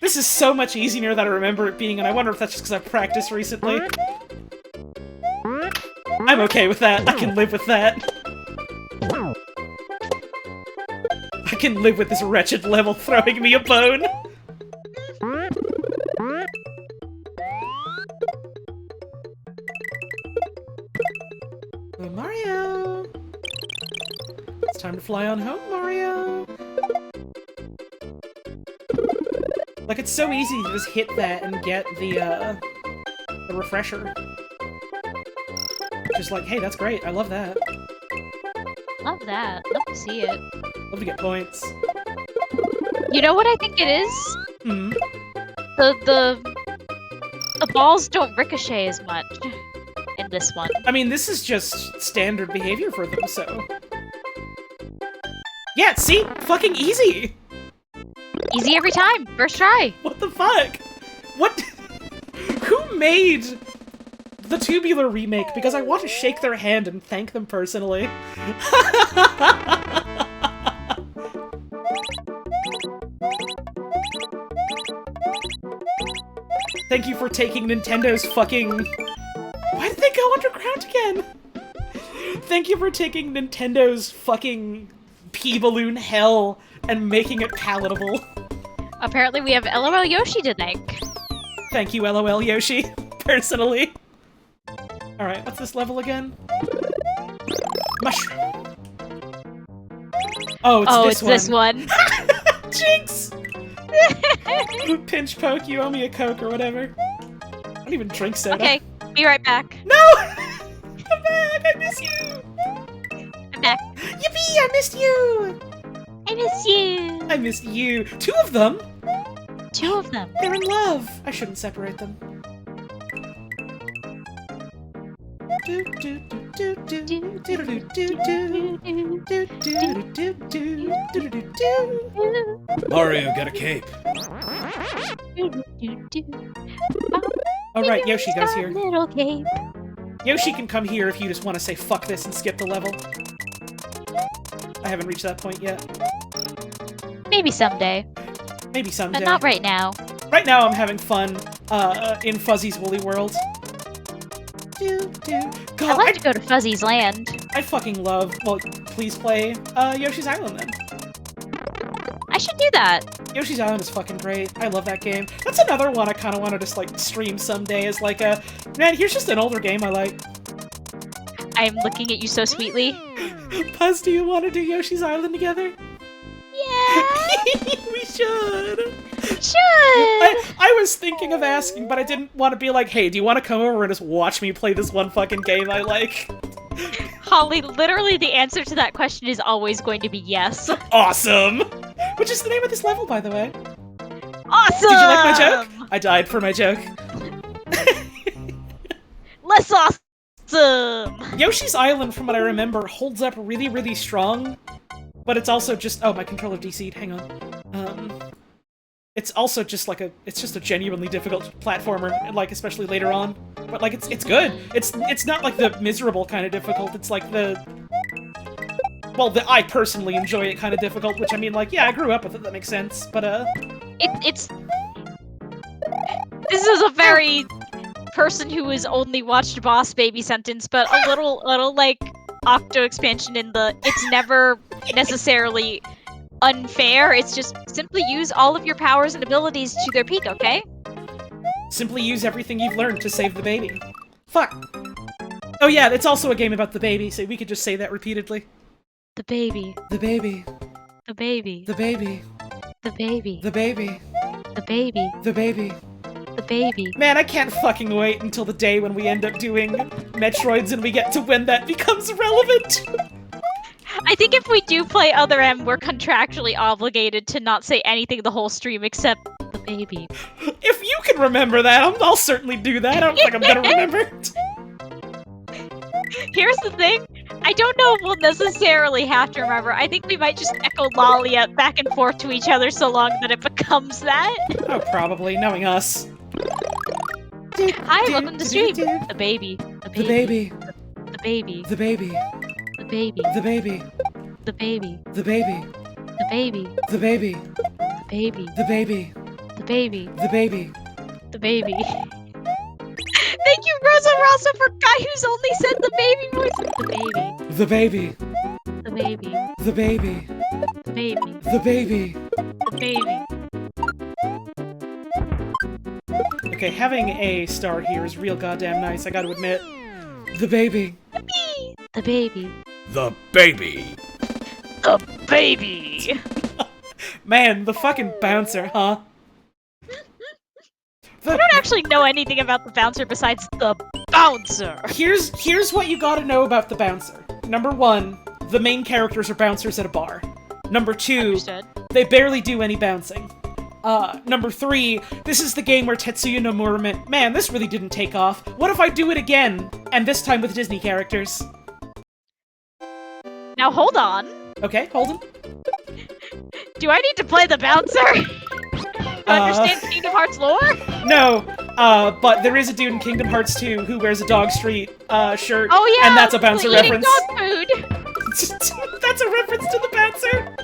This is so much easier than I remember it being, and I wonder if that's just because I've practiced recently. I'm okay with that. I can live with that. I can live with this wretched level throwing me a bone. Oh, Mario! It's time to fly on home, Mario! Like, it's so easy to just hit that and get the refresher. Just like, hey, that's great, I love that. Love that. Love to see it. Love to get points. You know what I think it is? Hmm. The balls don't ricochet as much in this one. I mean, this is just standard behavior for them, so... Yeah, see? Fucking easy! Easy every time. First try. What the fuck? What? Who made the Tubular remake? Because I want to shake their hand and thank them personally. Thank you for taking Nintendo's fucking... Why did they go underground again? Thank you for taking Nintendo's fucking pea balloon hell and making it palatable. Apparently we have LOL Yoshi to thank. Thank you, LOL Yoshi, personally. Alright, what's this level again? Mushroom. Oh, it's this one. Jinx! Pinch poke, you owe me a Coke or whatever. I don't even drink soda. Okay, be right back. No! Come back, I miss you! I'm back. Yippee, I missed you! I miss you! I missed you. Two of them? Two of them. They're in love. I shouldn't separate them. Mario got a cape. Alright, Yoshi goes here. Little cape. Yoshi can come here if you just want to say fuck this and skip the level. I haven't reached that point yet. Maybe someday. Maybe someday. But not right now. Right now I'm having fun in Fuzzy's Woolly World. God, I'd like to go to Fuzzy's Land. I fucking love... Well, please play Yoshi's Island then. I should do that. Yoshi's Island is fucking great. I love that game. That's another one I kind of want to just like stream someday as like a... Man, here's just an older game I like. I'm looking at you so sweetly. Puzz, do you want to do Yoshi's Island together? Yeah! We should! Should! I was thinking of asking, but I didn't want to be like, hey, do you want to come over and just watch me play this one fucking game I like? Holly, literally the answer to that question is always going to be yes. Awesome! Which is the name of this level, by the way. Awesome! Did you like my joke? I died for my joke. Less awesome! Yoshi's Island, from what I remember, holds up really, really strong. But it's also just... Oh, my controller DC'd. Hang on. It's also just like a... It's just a genuinely difficult platformer, like, especially later on. But, like, it's good. It's not, like, the miserable kind of difficult. It's, like, the... Well, I personally enjoy it kind of difficult, which, I mean, like, yeah, I grew up with it, that makes sense, but, It's... This is a very... person who has only watched Boss Baby sentence, but a little, like, Octo expansion in the... It's never necessarily unfair, it's just simply use all of your powers and abilities to their peak, okay? Simply use everything you've learned to save the baby. Fuck. Oh yeah, it's also a game about the baby, so we could just say that repeatedly. The baby. The baby. The baby. The baby. The baby. The baby. The baby. The baby. The baby. Man, I can't fucking wait until the day when we end up doing Metroids and we get to when that becomes relevant. I think if we do play Other M, we're contractually obligated to not say anything the whole stream except the baby. If you can remember that, I'll certainly do that. I don't think I'm gonna remember. Here's the thing. I don't know if we'll necessarily have to remember. I think we might just echo Lolly back and forth to each other so long that it becomes that. Oh, probably, knowing us. Hi, welcome to stream. The baby. The baby. The baby. The baby. The baby. The baby. The baby. The baby. The baby. The baby. The baby. The baby. The baby. The baby. The baby. The baby. Thank you, Rosa Rosa, for a guy who's only said the baby voice. The baby. The baby. The baby. The baby. The baby. The baby. The baby. Okay, having a star here is real goddamn nice, I gotta admit. The baby. The baby. The baby. The baby. Man, the fucking bouncer, huh? I don't actually know anything about the bouncer besides the bouncer. Here's what you gotta know about the bouncer. Number 1, the main characters are bouncers at a bar. Number 2, Understood. they barely do any bouncing. Number 3, this is the game where Tetsuya Nomura meant, man, this really didn't take off. What if I do it again? And this time with Disney characters. Now hold on. Okay, hold on. Do I need to play the bouncer? To understand Kingdom Hearts lore? No, but there is a dude in Kingdom Hearts 2 who wears a Dog Street shirt. Oh yeah, and that's a bouncer eating reference. dog food. That's a reference to the bouncer.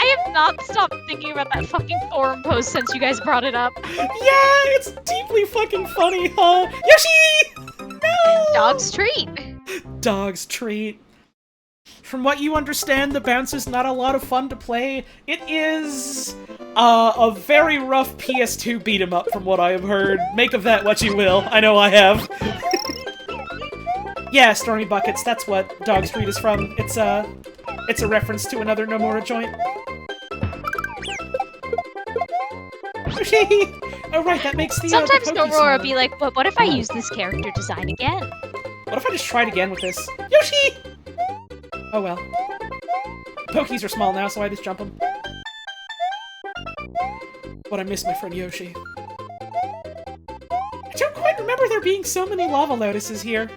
I have not stopped thinking about that fucking forum post since you guys brought it up. Yeah, it's deeply fucking funny, huh? Yoshi! No! Dog's treat. Dog's treat. From what you understand, the bouncer's not a lot of fun to play. It is a very rough PS2 beat 'em up from what I have heard. Make of that what you will. I know I have. Yeah, Stormy Buckets, that's what Dog Street is from. It's a reference to another Nomura joint. Oh right, that makes the Sometimes the Pokey Nomura song. be like, but what if I use this character design again? What if I just tried again with this? Yoshi! Oh well. Pokies are small now, so I just jump them. But I miss my friend Yoshi. I don't quite remember there being so many lava lotuses here.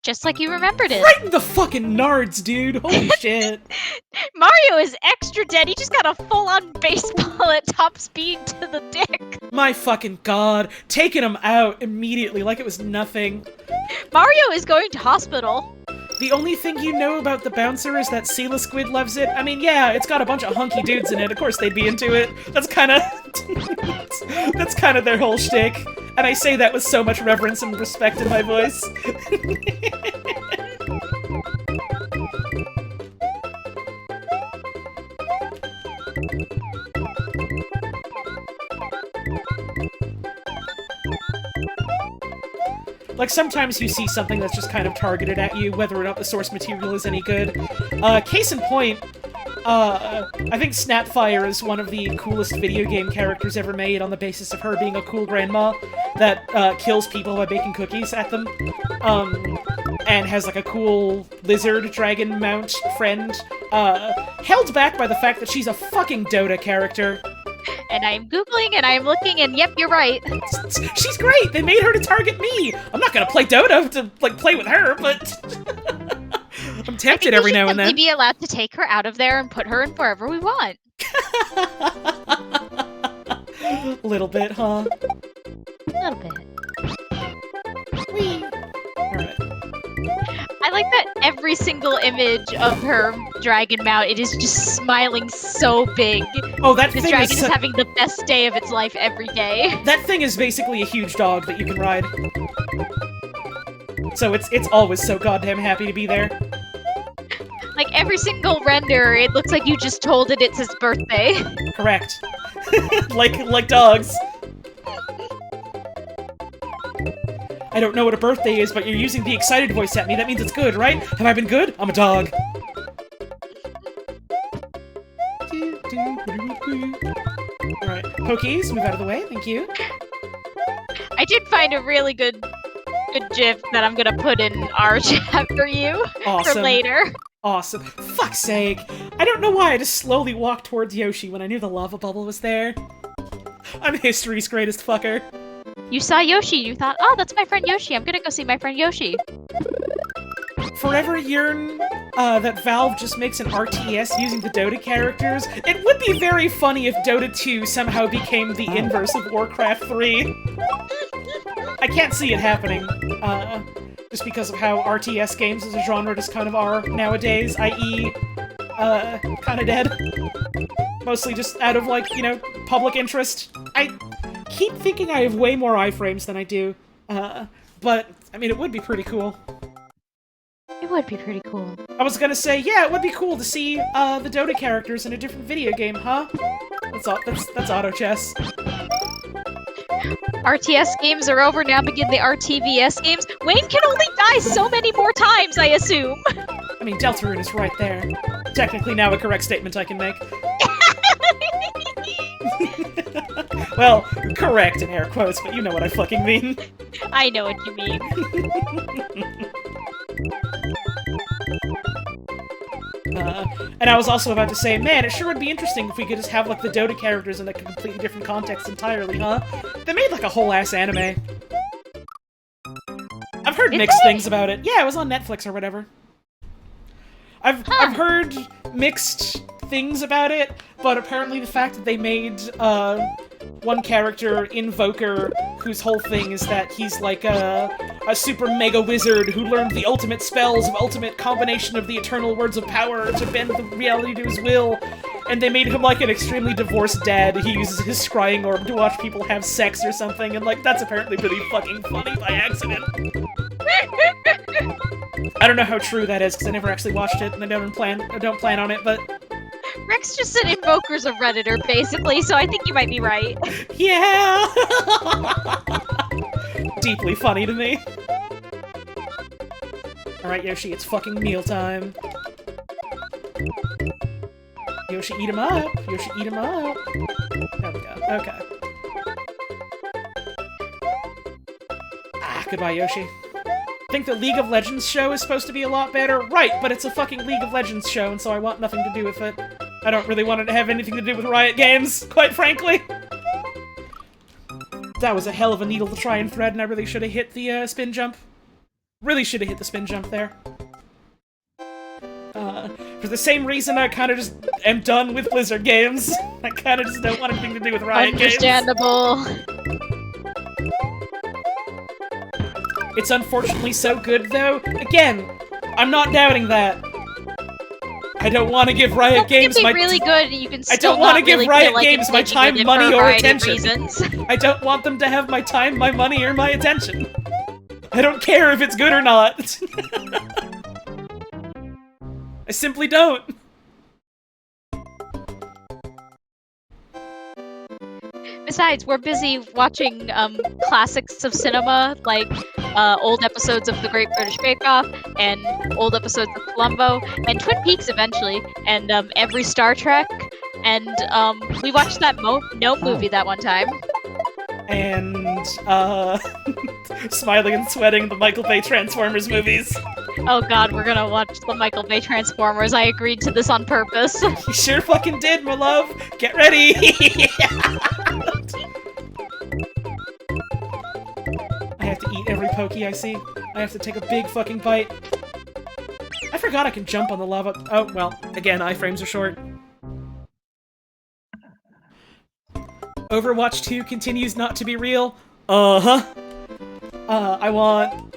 Just like you remembered it. Right in the fucking nards, dude! Holy shit. Mario is extra dead. He just got a full-on baseball at top speed to the dick. My fucking god. Taking him out immediately like it was nothing. Mario is going to hospital. The only thing you know about the bouncer is that Sela Squid loves it. I mean, yeah, it's got a bunch of hunky dudes in it. Of course they'd be into it. That's kinda... that's kinda their whole shtick. And I say that with so much reverence and respect in my voice. Like, sometimes you see something that's just kind of targeted at you, whether or not the source material is any good. Case in point, I think Snapfire is one of the coolest video game characters ever made on the basis of her being a cool grandma that kills people by baking cookies at them. And has like a cool lizard dragon mount friend, held back by the fact that she's a fucking Dota character. And I'm Googling and I'm looking and yep, you're right. She's great! They made her to target me! I'm not gonna play Dota to, like, play with her, but... I'm tempted every now and then. We'd be allowed to take her out of there and put her in wherever we want. Little bit, huh? A little bit. Whee! Alright. I like that every single image of her dragon mount, it is just smiling so big. Oh, that This thing dragon is... is having the best day of its life every day. That thing is basically a huge dog that you can ride. So it's always so goddamn happy to be there. Like every single render, it looks like you just told it it's his birthday. Correct. like dogs. I don't know what a birthday is, but you're using the excited voice at me. That means it's good, right? Have I been good? I'm a dog. Alright, Pokies, move out of the way, thank you. I did find a really good good GIF that I'm gonna put in our chat for you for later. Awesome. Fuck's sake. I don't know why I just slowly walked towards Yoshi when I knew the lava bubble was there. I'm history's greatest fucker. You saw Yoshi, you thought, oh, that's my friend Yoshi, I'm gonna go see my friend Yoshi. Forever yearn that Valve just makes an RTS using the Dota characters. It would be very funny if Dota 2 somehow became the inverse of Warcraft 3. I can't see it happening, just because of how RTS games as a genre just kind of are nowadays, i.e., kinda dead. Mostly just out of, like, you know, public interest. I keep thinking I have way more iframes than I do, but, I mean, it would be pretty cool. It would be pretty cool. I was gonna say, yeah, it would be cool to see, the Dota characters in a different video game, huh? That's auto chess. RTS games are over, now begin the RTVS games. Wayne can only die so many more times, I assume! I mean, Deltarune is right there. Technically now a correct statement I can make. Well, correct in air quotes, but you know what I fucking mean. I know what you mean. And I was also about to say, man, it sure would be interesting if we could just have, like, the Dota characters in a completely different context entirely, huh? They made, like, a whole-ass anime. I've heard mixed things about it. Yeah, it was on Netflix or whatever. I've heard mixed things about it, but apparently the fact that they made, one character, Invoker, whose whole thing is that he's like a super mega wizard who learned the ultimate spells of ultimate combination of the eternal words of power to bend the reality to his will, and they made him like an extremely divorced dad. He uses his scrying orb to watch people have sex or something, and like, that's apparently pretty fucking funny by accident. I don't know how true that is, because I never actually watched it, and I don't plan on it, but... Rex just said Invoker's a Redditor, basically, so I think you might be right. Yeah! Deeply funny to me. Alright, Yoshi, it's fucking mealtime. Yoshi, eat him up! Yoshi, eat him up! There we go. Okay. Ah, goodbye, Yoshi. I think the League of Legends show is supposed to be a lot better. Right, but it's a fucking League of Legends show, and so I want nothing to do with it. I don't really want it to have anything to do with Riot Games, quite frankly. That was a hell of a needle to try and thread, and I really should have hit the spin jump. Really should have hit the spin jump there. For the same reason I kind of just am done with Blizzard games. I kind of just don't want anything to do with Riot Games. Understandable. It's unfortunately so good, though. Again, I'm not doubting that. I don't want to give Riot Games my really good. You can still I don't want to give Riot like Games my time, money, or attention. I don't want them to have my time, my money, or my attention. I don't care if it's good or not. I simply don't. Besides, we're busy watching classics of cinema, like old episodes of The Great British Bake Off, and old episodes of Columbo, and Twin Peaks eventually, and every Star Trek, and we watched that Gnome movie that one time. And, Smiling and Sweating, the Michael Bay Transformers movies. Oh god, we're gonna watch the Michael Bay Transformers. I agreed to this on purpose. You sure fucking did, my love! Get ready! I have to eat every Pokey I see. I have to take a big fucking bite. I forgot I can jump on the lava. Oh, well, again, iframes are short. Overwatch 2 continues not to be real. Uh-huh. I want...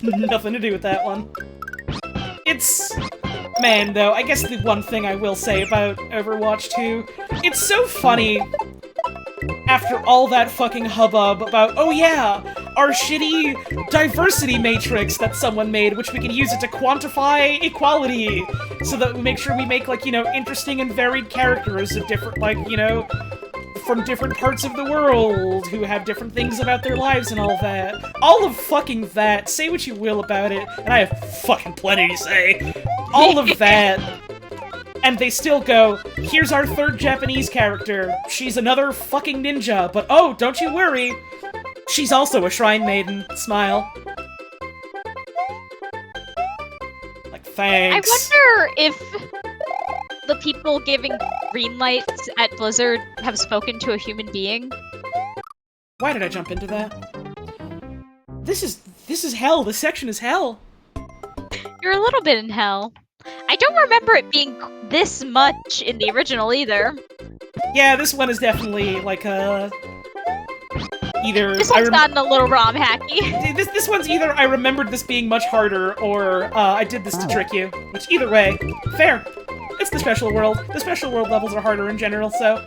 nothing to do with that one. It's... Man, though, I guess the one thing I will say about Overwatch 2, it's so funny after all that fucking hubbub about, oh yeah, our shitty diversity matrix that someone made, which we can use it to quantify equality, so that we make sure we make, like, you know, interesting and varied characters of different, like, you know, from different parts of the world, who have different things about their lives and all that. All of fucking that, say what you will about it, and I have fucking plenty to say. All of that. And they still go, here's our third Japanese character. She's another fucking ninja, but oh, don't you worry. She's also a shrine maiden. Smile. Like, thanks. I wonder if the people giving green lights at Blizzard have spoken to a human being. Why did I jump into that? This is hell. This section is hell. You're a little bit in hell. I don't remember it being this much in the original either. Yeah, this one is definitely like either this one's gotten a little ROM hacky. This one's either I remembered this being much harder, or I did this to trick you. Which either way, fair. It's the special world. The special world levels are harder in general, so.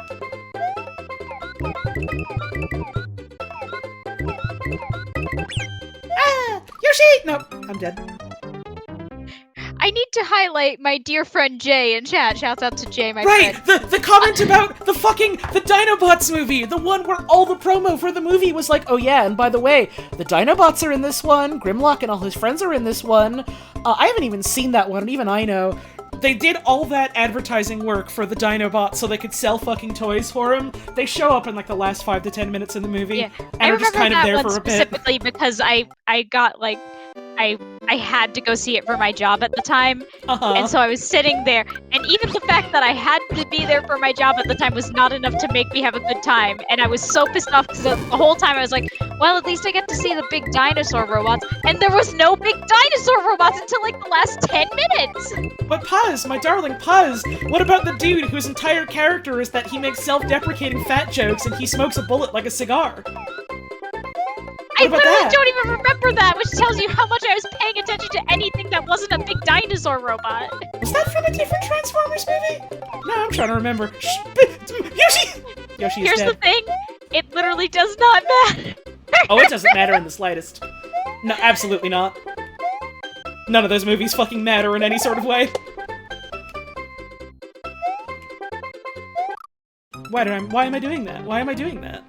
Ah, Yoshi! No, I'm dead. I need to highlight my dear friend Jay in chat. Shouts out to Jay, my friend. Right, the comment about the Dinobots movie! The one where all the promo for the movie was like, oh yeah, and by the way, the Dinobots are in this one, Grimlock and all his friends are in this one. I haven't even seen that one, and even I know. They did all that advertising work for the Dinobots so they could sell fucking toys for him. They show up in like the last 5 to 10 minutes in the movie, yeah. and are just kind of there for a bit. Specifically because I got like I had to go see it for my job at the time, and so I was sitting there, and even the fact that I had to be there for my job at the time was not enough to make me have a good time, and I was so pissed off because the whole time I was like, well, at least I get to see the big dinosaur robots, and there was no big dinosaur robots until like the last 10 minutes! But Puzz, my darling Puzz, what about the dude whose entire character is that he makes self-deprecating fat jokes and he smokes a bullet like a cigar? I literally don't even remember that, which tells you how much I was paying attention to anything that wasn't a big dinosaur robot. Was that from a different Transformers movie? No, I'm trying to remember. Yoshi! Yoshi is Here's dead. the thing, it literally does not matter. Oh, it doesn't matter in the slightest. No, absolutely not. None of those movies fucking matter in any sort of way. Why am I doing that? Why am I doing that?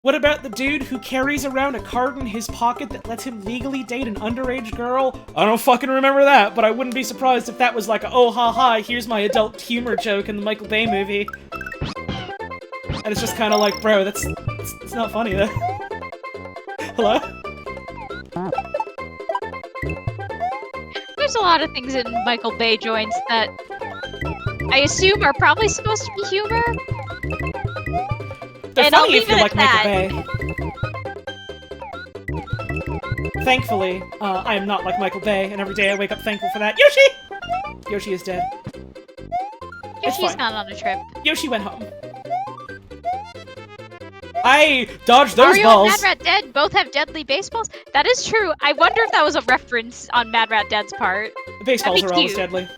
What about the dude who carries around a card in his pocket that lets him legally date an underage girl? I don't fucking remember that, but I wouldn't be surprised if that was like a, oh ha ha, here's my adult humor joke in the Michael Bay movie. And it's just kind of like, bro, it's not funny though. Hello? There's a lot of things in Michael Bay joints that I assume are probably supposed to be humor. They're and funny I'll leave if you it like at Michael Bay. Thankfully, I am not like Michael Bay, and every day I wake up thankful for that. Yoshi! Yoshi is dead. Yoshi's not on a trip. Yoshi went home. I dodged those Mario balls! and Mad Rat Dead both have deadly baseballs? That is true. I wonder if that was a reference on Mad Rat Dead's part. The baseballs are always cute. deadly.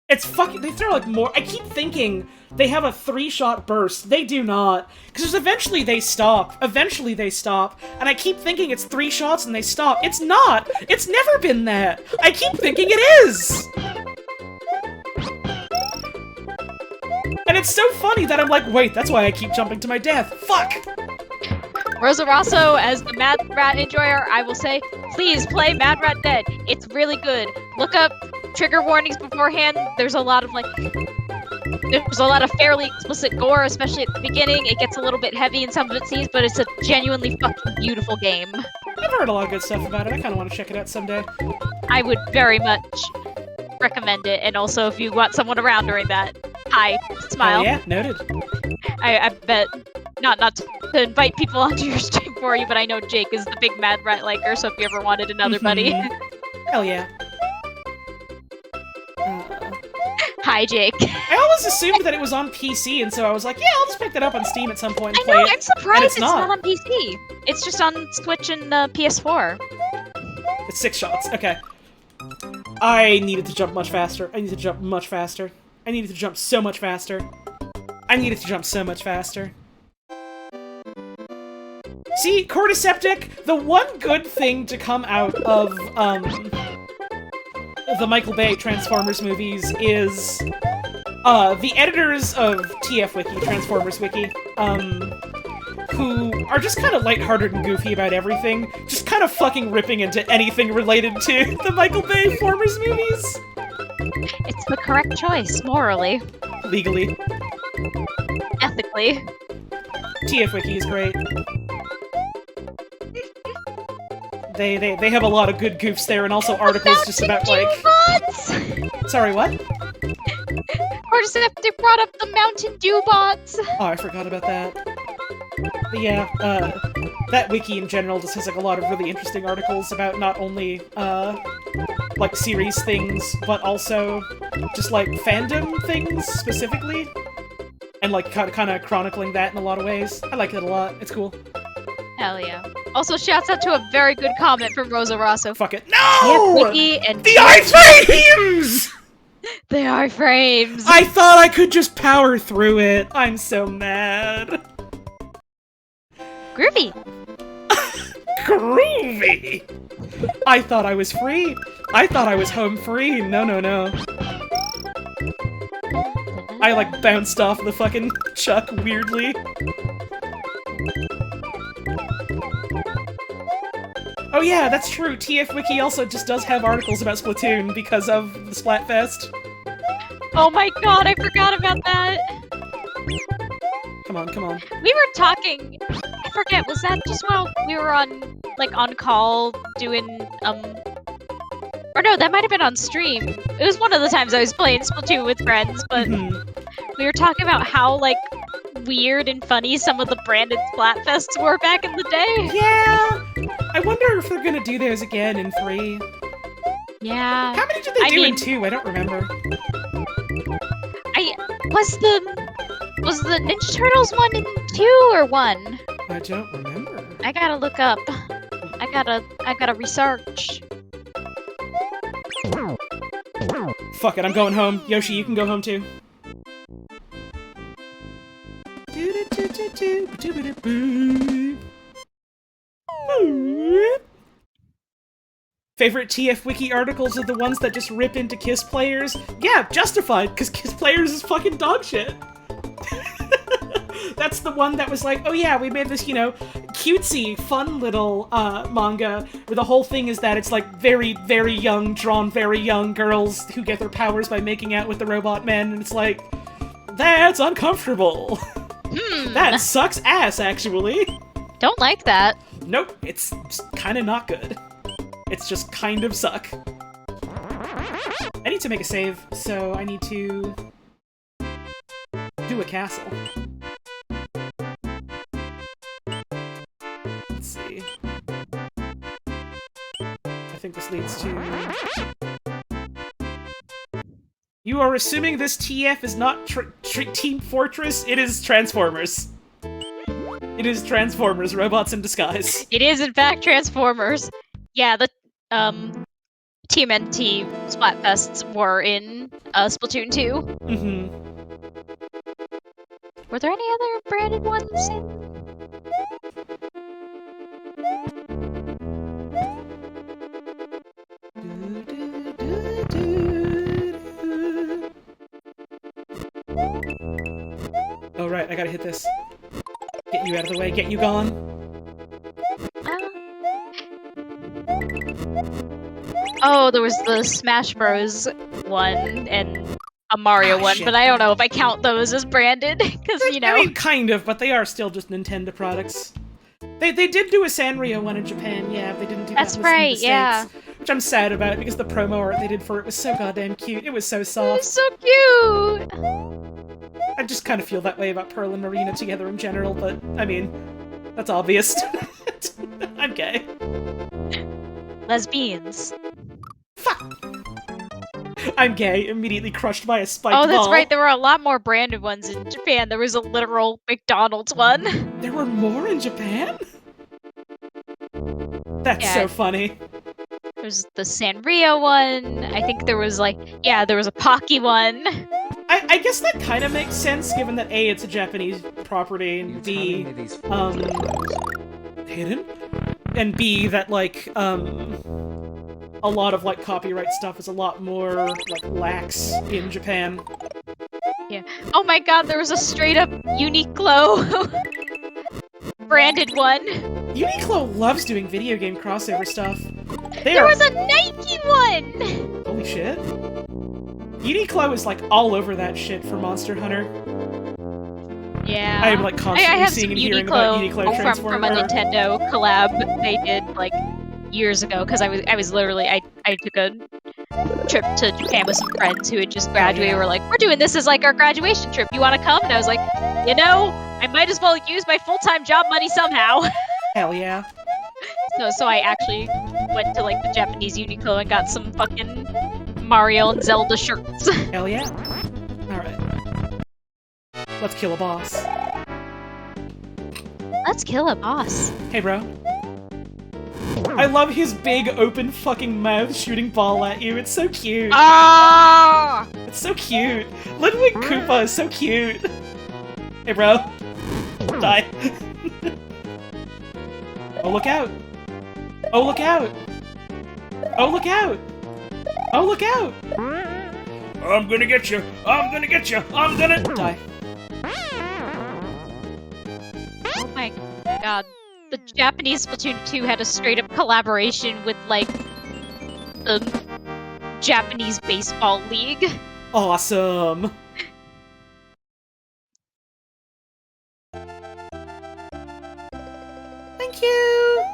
It's fucking- they throw like more- I keep thinking they have a 3-shot burst. They do not. Because eventually they stop. Eventually they stop. And I keep thinking it's 3 shots and they stop. It's not! It's never been that! I keep thinking it is! And it's so funny that I'm like, wait, that's why I keep jumping to my death. Fuck! Rosa Rosso, as the Mad Rat enjoyer, I will say, please play Mad Rat Dead. It's really good. Look up trigger warnings beforehand. There's a lot of fairly explicit gore, especially at the beginning. It gets a little bit heavy in some of its scenes, but it's a genuinely fucking beautiful game. I've heard a lot of good stuff about it. I kind of want to check it out someday. I would very much recommend it, and also if you want someone around during that, hi, smile. Oh yeah, noted. I bet, not to invite people onto your stream for you, but I know Jake is the big Mad Rat liker, so if you ever wanted another buddy. Hell yeah. Hi, Jake. I always assumed that it was on PC, and so I was like, yeah, I'll just pick that up on Steam at some point and play it. I'm surprised it's not on PC. It's just on Switch and PS4. It's 6 shots, okay. I needed to jump much faster. I needed to jump much faster. I needed to jump so much faster. I needed to jump so much faster. See, Cordyceptic, the one good thing to come out of, the Michael Bay Transformers movies is, the editors of TF Wiki, Transformers Wiki, who are just kind of lighthearted and goofy about everything, just kind of fucking ripping into anything related to the Michael Bay Formers movies. It's the correct choice, morally. Legally. Ethically. TF Wiki is great. They have a lot of good goofs there, and also articles just about, like... Sorry, what? Or just if they brought up the Mountain Dew bots. Oh, I forgot about that. But yeah, that wiki in general just has, like, a lot of really interesting articles about not only, like, series things, but also just, like, fandom things, specifically. And, like, kind of chronicling that in a lot of ways. I like it a lot. It's cool. Hell yeah. Also, shouts out to a very good comment from Rosa Rosso. Fuck it. No! Wiki and the iframes! The iframes! I thought I could just power through it. I'm so mad. Groovy. Groovy! I thought I was free. I thought I was home free. No, no, no. I, like, bounced off the fucking chuck weirdly. Oh yeah, that's true. TF Wiki also just does have articles about Splatoon because of the Splatfest. Oh my god, I forgot about that! Come on, come on. We were talking... I forget, was that just while we were on, like, on call doing, or no, that might have been on stream. It was one of the times I was playing Splatoon with friends, but we were talking about how, like, weird and funny some of the branded Splatfests were back in the day. Yeah! I wonder if they're gonna do those again in 3. Yeah. How many did they do in 2? I don't remember. Was the Ninja Turtles one in 2 or 1? I don't remember. I gotta look up. I gotta research. Fuck it, I'm going home. Yoshi, you can go home too. Favorite TF Wiki articles are the ones that just rip into KISS players? Yeah, justified, because KISS players is fucking dog shit. That's the one that was like, oh yeah, we made this, you know, cutesy, fun little manga, where the whole thing is that it's like very, very young, drawn very young girls who get their powers by making out with the robot men, and it's like, that's uncomfortable. That sucks ass, actually. Don't like that. Nope, it's kind of not good. It's just kind of suck. I need to make a save, so I need to do a castle. Let's see. I think this leads to... You are assuming this TF is not Team Fortress? It is Transformers. It is Transformers, robots in disguise. It is, in fact, Transformers. Yeah, the TMNT Splatfests were in Splatoon 2. Mm-hmm. Were there any other branded ones in? Oh right, I gotta hit this. Get you out of the way, get you gone. Oh, there was the Smash Bros. One and a Mario one, shit. but I don't know if I count those as branded, because, you know... I mean, kind of, but they are still just Nintendo products. They did do a Sanrio one in Japan, yeah, they didn't do that in the States, yeah. Which I'm sad about, because the promo art they did for it was so goddamn cute. It was so soft. It was so cute! I just kind of feel that way about Pearl and Marina together in general, but, I mean, that's obvious. I'm gay. Lesbians. Fuck! I'm gay, immediately crushed by a spiked ball. Oh, that's right, there were a lot more branded ones in Japan. There was a literal McDonald's one. There were more in Japan? That's so funny. There's the Sanrio one. I think there was like, yeah, there was a Pocky one. I guess that kind of makes sense, given that A, it's a Japanese property, and B, hidden? And B, that, like, a lot of, like, copyright stuff is a lot more, like, lax in Japan. Yeah. Oh my god, there was a straight-up Uniqlo branded one. Uniqlo loves doing video game crossover stuff. There was a Nike one! Holy shit. Uniqlo is, like, all over that shit for Monster Hunter. Yeah. I am like constantly I have seeing some and hearing about Uniqlo Uniqlo Transformer. from a Nintendo collab they did like years ago because I was literally I took a trip to Japan with some friends who had just graduated. yeah. We're like, we're doing this as like our graduation trip. You want to come? And I was like, you know, I might as well use my full-time job money somehow. Hell yeah. So I actually went to like the Japanese Uniqlo and got some fucking Mario and Zelda shirts. Hell yeah. Alright. Let's kill a boss. Let's kill a boss. Hey, bro. I love his big open fucking mouth shooting ball at you. It's so cute. Ah! It's so cute. Ludwig Koopa is so cute. Hey, bro. Die. Oh, look out. Oh, look out. Oh, look out. Oh, look out. I'm gonna get you. I'm gonna get you. I'm gonna die. Oh my god. The Japanese Splatoon 2 had a straight-up collaboration with, like, the Japanese Baseball League. Awesome. Thank you.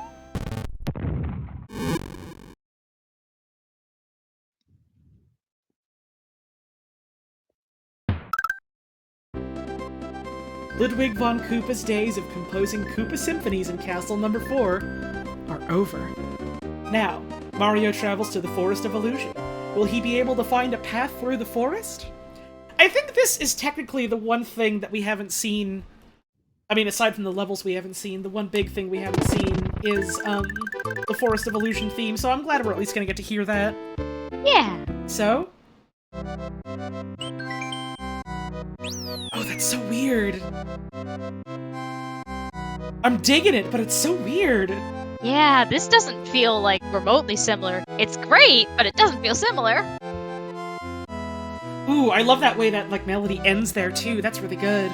Ludwig von Koopa's days of composing Koopa symphonies in Castle Number 4 are over. Now, Mario travels to the Forest of Illusion. Will he be able to find a path through the forest? I think this is technically the one thing that we haven't seen. I mean, aside from the levels we haven't seen, the one big thing we haven't seen is, the Forest of Illusion theme, so I'm glad we're at least gonna get to hear that. Yeah. So? Oh, that's so weird. I'm digging it, but it's so weird. Yeah, this doesn't feel, like, remotely similar. It's great, but it doesn't feel similar. Ooh, I love that way that, like, melody ends there, too. That's really good.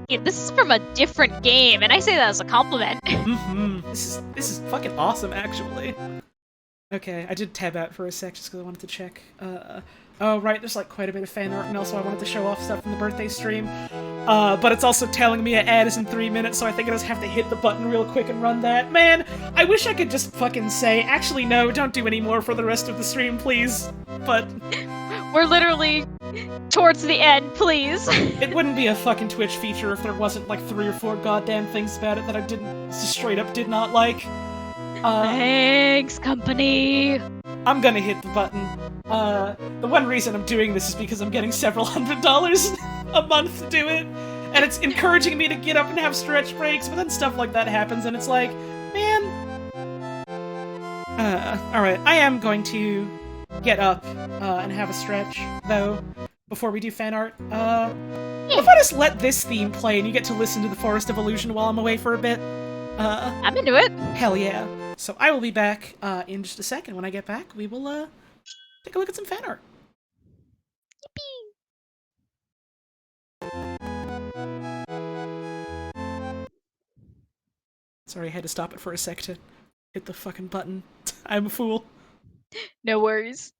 Yeah, this is from a different game, and I say that as a compliment. Mm-hmm. This is fucking awesome, actually. Okay, I did tab out for a sec just because I wanted to check. Oh, right, there's like quite a bit of fan art, and also I wanted to show off stuff from the birthday stream. But it's also telling me an ad is in 3 minutes, so I think I just have to hit the button real quick and run that. Man, I wish I could just fucking say, actually, no, don't do any more for the rest of the stream, please. But we're literally towards the end, please. It wouldn't be a fucking Twitch feature if there wasn't like 3 or 4 goddamn things about it that I just straight up did not like. Thanks, company. I'm gonna hit the button. The one reason I'm doing this is because I'm getting several $100 a month to do it, and it's encouraging me to get up and have stretch breaks, but then stuff like that happens, and it's like, man... Alright, I am going to get up, and have a stretch, though, before we do fan art. What if I just let this theme play and you get to listen to the Forest of Illusion while I'm away for a bit? I'm into it. Hell yeah. So I will be back in just a second. When I get back, we will take a look at some fan art. Yippee! Sorry, I had to stop it for a sec to hit the fucking button. I'm a fool. No worries.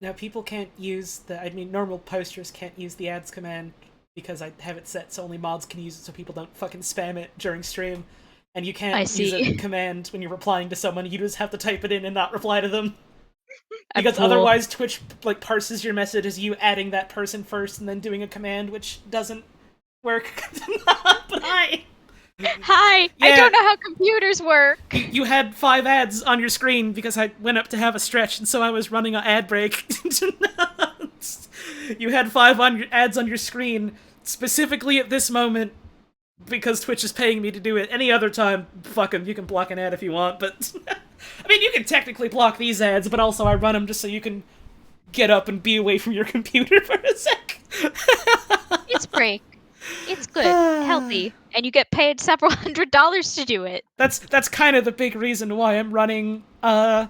Now, people can't use normal posters can't use the ads command because I have it set so only mods can use it so people don't fucking spam it during stream. And you can't use a command when you're replying to someone, you just have to type it in and not reply to them. Because otherwise Twitch, like, parses your message as you adding that person first and then doing a command, which doesn't work. But hi! Hi! Yeah. I don't know how computers work! You had 5 ads on your screen because I went up to have a stretch, and so I was running an ad break. You had 5 ads on your screen, specifically at this moment, because Twitch is paying me to do it. Any other time, fuck 'em, you can block an ad if you want, but... I mean, you can technically block these ads, but also I run them just so you can get up and be away from your computer for a sec. It's break. It's good, healthy, and you get paid several $100s to do it. That's kind of the big reason why I'm running the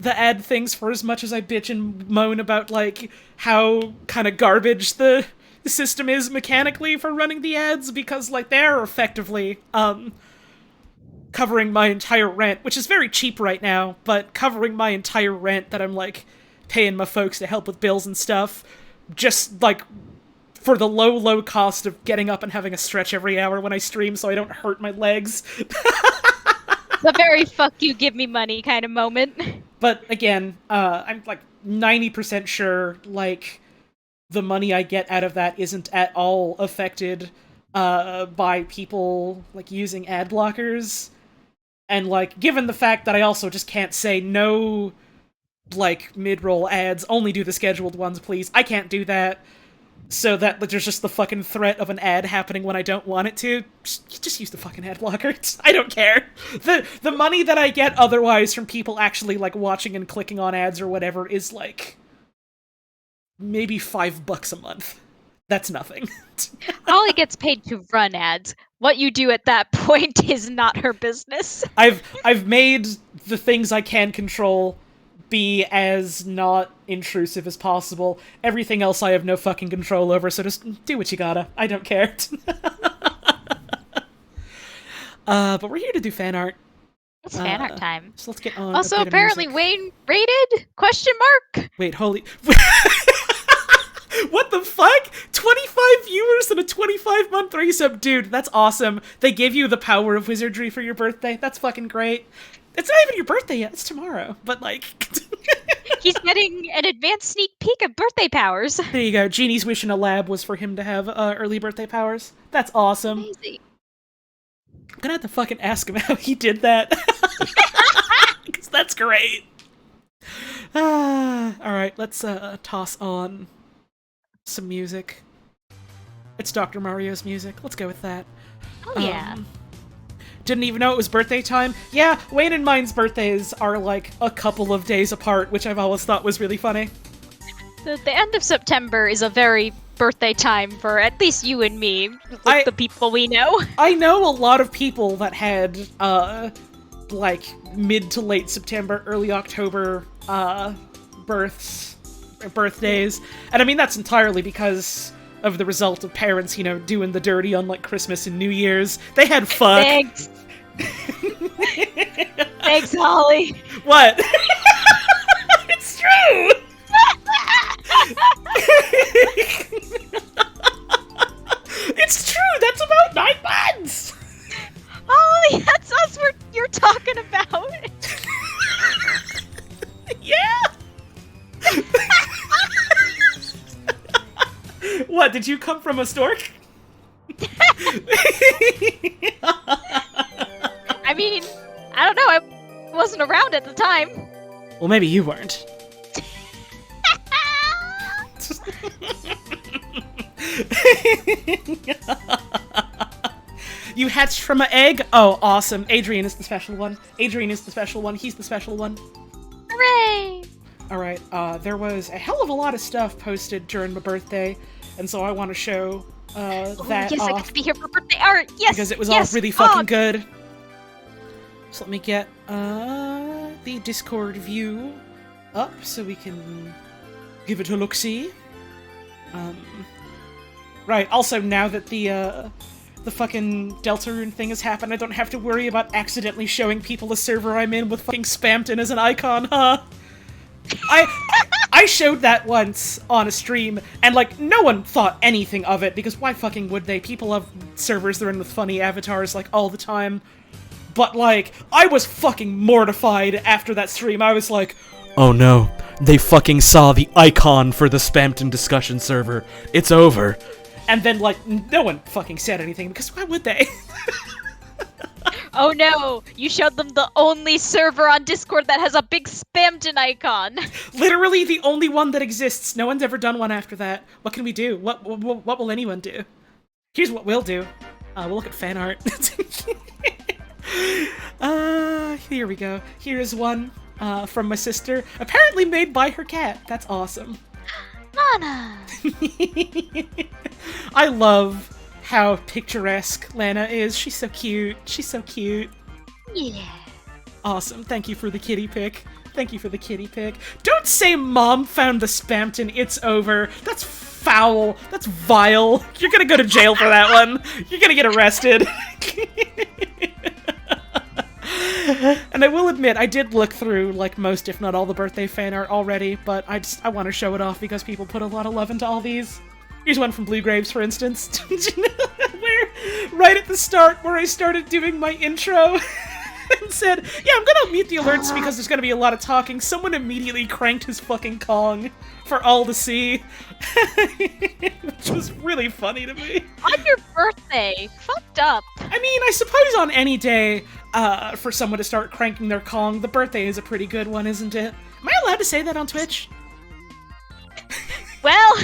ad things for as much as I bitch and moan about, like, how kind of garbage the system is mechanically for running the ads, because, like, they're effectively covering my entire rent, which is very cheap right now, but covering my entire rent that I'm, like, paying my folks to help with bills and stuff, just, like, for the low cost of getting up and having a stretch every hour when I stream so I don't hurt my legs. The very fuck you give me money kind of moment. But again, I'm like 90% sure, like, the money I get out of that isn't at all affected by people, like, using ad blockers. And, like, given the fact that I also just can't say no, like, mid-roll ads, only do the scheduled ones, please. I can't do that. So that there's just the fucking threat of an ad happening when I don't want it to. Just use the fucking ad blocker. I don't care. The money that I get otherwise from people actually, like, watching and clicking on ads or whatever is, like, maybe $5 a month. That's nothing. Holly gets paid to run ads. What you do at that point is not her business. I've made the things I can control be as not intrusive as possible. Everything else I have no fucking control over, so just do what you gotta. I don't care. But we're here to do fan art. It's fan art time. So let's get on. Also, apparently Wayne rated? Question mark? Wait, holy... What the fuck? 25 viewers and a 25-month resub. Dude, that's awesome. They give you the power of wizardry for your birthday. That's fucking great. It's not even your birthday yet. It's tomorrow. But, like... He's getting an advanced sneak peek of birthday powers. There you go. Genie's wish in a lab was for him to have early birthday powers. That's awesome. Amazing. I'm gonna have to fucking ask him how he did that. Because that's great. Alright, let's toss on some music. It's Dr. Mario's music. Let's go with that. Oh, yeah. Didn't even know it was birthday time. Yeah, Wayne and mine's birthdays are like a couple of days apart, which I've always thought was really funny. The end of September is a very birthday time for at least you and me, like the people we know. I know a lot of people that had, like, mid to late September, early October, birthdays. And I mean, that's entirely because of the result of parents, you know, doing the dirty on, like, Christmas and New Year's. They had fuck. Thanks. Thanks, Holly. What? true! It's true! That's about 9 months! Oh, that's us you're talking about. Yeah! What, did you come from a stork? I mean, I don't know, I wasn't around at the time. Well, maybe you weren't. You hatched from an egg? Oh, awesome. Adrian is the special one. Adrian is the special one. He's the special one. Hooray! Alright, there was a hell of a lot of stuff posted during my birthday, and so I want to show that yes, off. I get to be here for birthday art. Yes, because it was all really fucking good. So let me get the Discord view up so we can give it a look-see. Right, also now that the fucking Deltarune thing has happened, I don't have to worry about accidentally showing people the server I'm in with fucking Spamton as an icon, huh? I showed that once on a stream, and like, no one thought anything of it, because why fucking would they? People have servers they're in with funny avatars, like, all the time. But like, I was fucking mortified after that stream. I was like, oh no, they fucking saw the icon for the Spamton discussion server. It's over. And then, like, no one fucking said anything, because why would they? Oh no, you showed them the only server on Discord that has a big Spamton icon. Literally the only one that exists. No one's ever done one after that. What can we do? What will anyone do? Here's what we'll do. We'll look at fan art. Here we go. Here's one from my sister. Apparently made by her cat. That's awesome. Lana! I love how picturesque Lana is. She's so cute. She's so cute. Yeah. Awesome. Thank you for the kitty pic. Thank you for the kitty pic. Don't say Mom found the Spamton. It's over. That's foul. That's vile. You're gonna go to jail for that one. You're gonna get arrested. And I will admit, I did look through, like, most, if not all, the birthday fan art already, but I want to show it off because people put a lot of love into all these. Here's one from Blue Graves, for instance. Where, right at the start, where I started doing my intro and said, yeah, I'm gonna mute the alerts because there's gonna be a lot of talking, someone immediately cranked his fucking Kong for all to see. Which was really funny to me. On your birthday! Fucked up. I mean, I suppose on any day, for someone to start cranking their Kong, the birthday is a pretty good one, isn't it? Am I allowed to say that on Twitch? Well...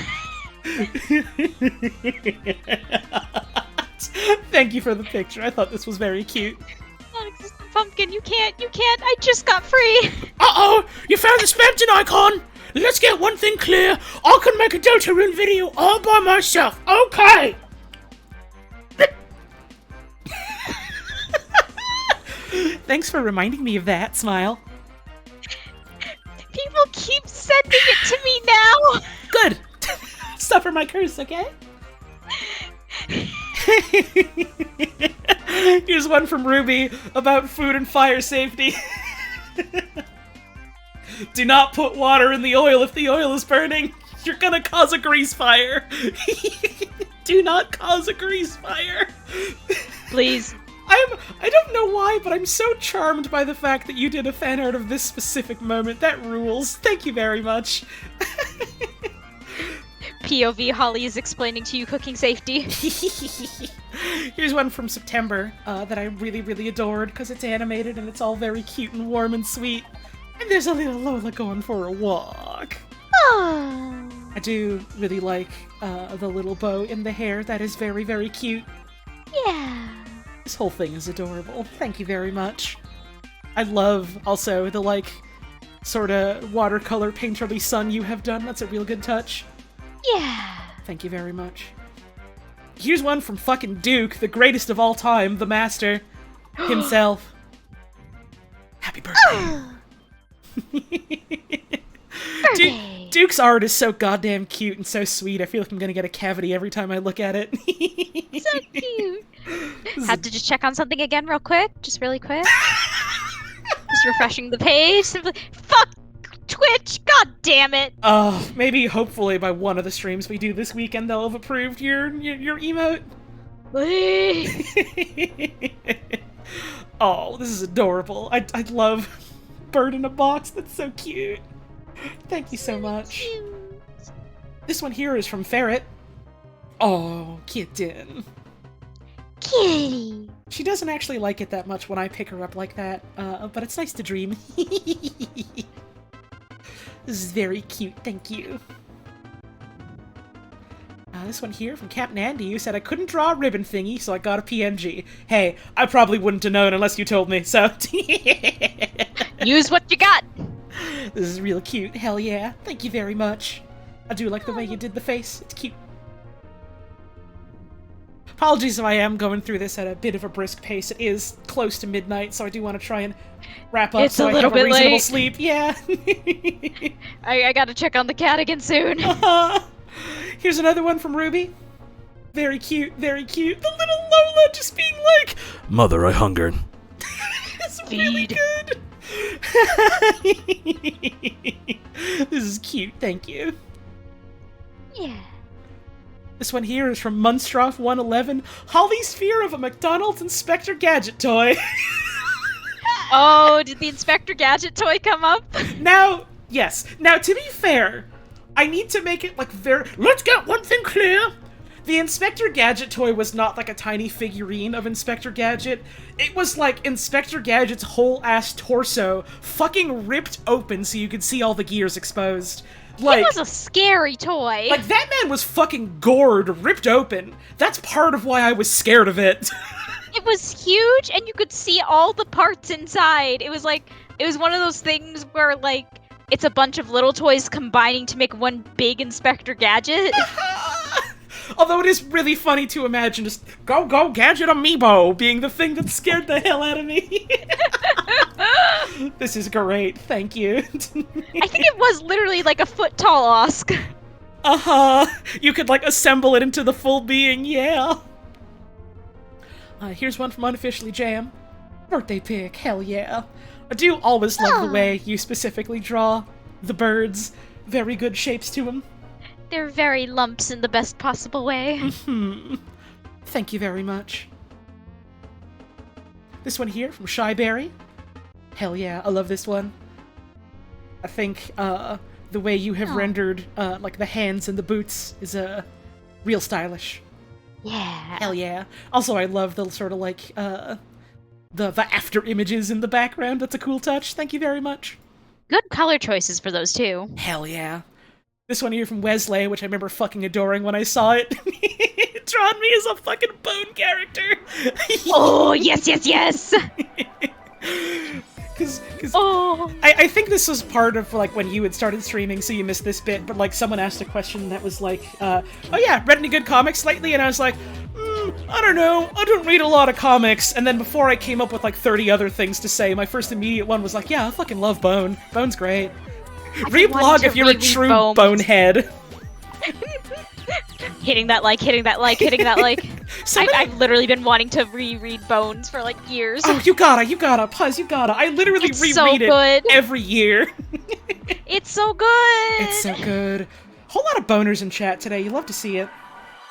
Thank you for the picture. I thought this was very cute. Non-existent pumpkin, you can't, I just got free! Uh-oh! You found the Spamton icon! Let's get one thing clear. I can make a Deltarune video all by myself, okay? Thanks for reminding me of that, Smile. People keep sending it to me now! Good! Suffer my curse, okay? Here's one from Ruby about food and fire safety. Do not put water in the oil if the oil is burning. You're gonna cause a grease fire. Do not cause a grease fire. Please. I don't know why, but I'm so charmed by the fact that you did a fan art of this specific moment. That rules. Thank you very much. POV Holly is explaining to you cooking safety. Here's one from September that I really, really adored because it's animated and it's all very cute and warm and sweet. And there's a little Lola going for a walk. Oh. I do really like the little bow in the hair. That is very, very cute. Yeah. This whole thing is adorable. Thank you very much. I love, also, the, like, sort of watercolor painterly sun you have done. That's a real good touch. Yeah. Thank you very much. Here's one from fucking Duke, the greatest of all time, the master himself. Happy birthday. Duke's art is so goddamn cute and so sweet. I feel like I'm gonna get a cavity every time I look at it. So cute. Had to just check on something again real quick. Just really quick. Just refreshing the page. Simply, fuck! Twitch, god damn it! Maybe, hopefully, by one of the streams we do this weekend, they'll have approved your emote. Oh, this is adorable. I love bird in a box. That's so cute. Thank you so much. This one here is from Ferret. Oh, kitten. Kitty. She doesn't actually like it that much when I pick her up like that, but it's nice to dream. This is very cute, thank you. This one here from Captain Andy, who said I couldn't draw a ribbon thingy, so I got a PNG. Hey, I probably wouldn't have known unless you told me, so... Use what you got! This is real cute, hell yeah. Thank you very much. I do like the way you did the face, it's cute. Apologies if I am going through this at a bit of a brisk pace. It is close to midnight, so I do want to try and wrap up so I have a reasonable late. sleep. Yeah. I gotta check on the cat again soon. Here's another one from Ruby. Very cute, very cute. The little Lola just being like, Mother, I hungered. it's really good. This is cute, thank you. Yeah. This one here is from Munstroff111. Holly's fear of a McDonald's Inspector Gadget toy. Oh, did the Inspector Gadget toy come up? Now, yes. Now, to be fair, I need to make it, like, let's get one thing clear! The Inspector Gadget toy was not, like, a tiny figurine of Inspector Gadget. It was, like, Inspector Gadget's whole-ass torso fucking ripped open so you could see all the gears exposed. Like, it was a scary toy. Like, that man was fucking gored, ripped open. That's part of why I was scared of it. It was huge, and you could see all the parts inside. It was like, it was one of those things where, like, it's a bunch of little toys combining to make one big Inspector Gadget. Although it is really funny to imagine just, go, Gadget Amiibo being the thing that scared the hell out of me. This is great, thank you. I think it was literally like a foot tall Osk. Uh-huh. You could, like, assemble it into the full being, yeah. Here's one from Unofficially Jam. Birthday pic, hell yeah. I do always love the way you specifically draw the birds. Very good shapes to them. They're very lumps in the best possible way. Mm-hmm. Thank you very much. This one here from Shyberry. Hell yeah, I love this one. I think, the way you have rendered, like, the hands and the boots is, real stylish. Yeah. Hell yeah. Also, I love the sort of, like, the after images in the background. That's a cool touch. Thank you very much. Good color choices for those, too. Hell yeah. This one here from Wesley, which I remember fucking adoring when I saw it. It drawn me as a fucking bone character. Oh, yes, yes, yes! Cause I think this was part of, like, when you had started streaming, so you missed this bit, but, like, someone asked a question that was like, oh yeah, read any good comics lately? And I was like, I don't know, I don't read a lot of comics. And then before I came up with, like, 30 other things to say, my first immediate one was like, yeah, I fucking love Bone. Bone's great. Reblog if you're a true bonehead. Hitting that like, hitting that like, hitting that like. I've literally been wanting to reread Bones for like years. Oh, you gotta, Puzz, you gotta. I literally reread it every year. It's so good. It's so good. Whole lot of boners in chat today. You love to see it.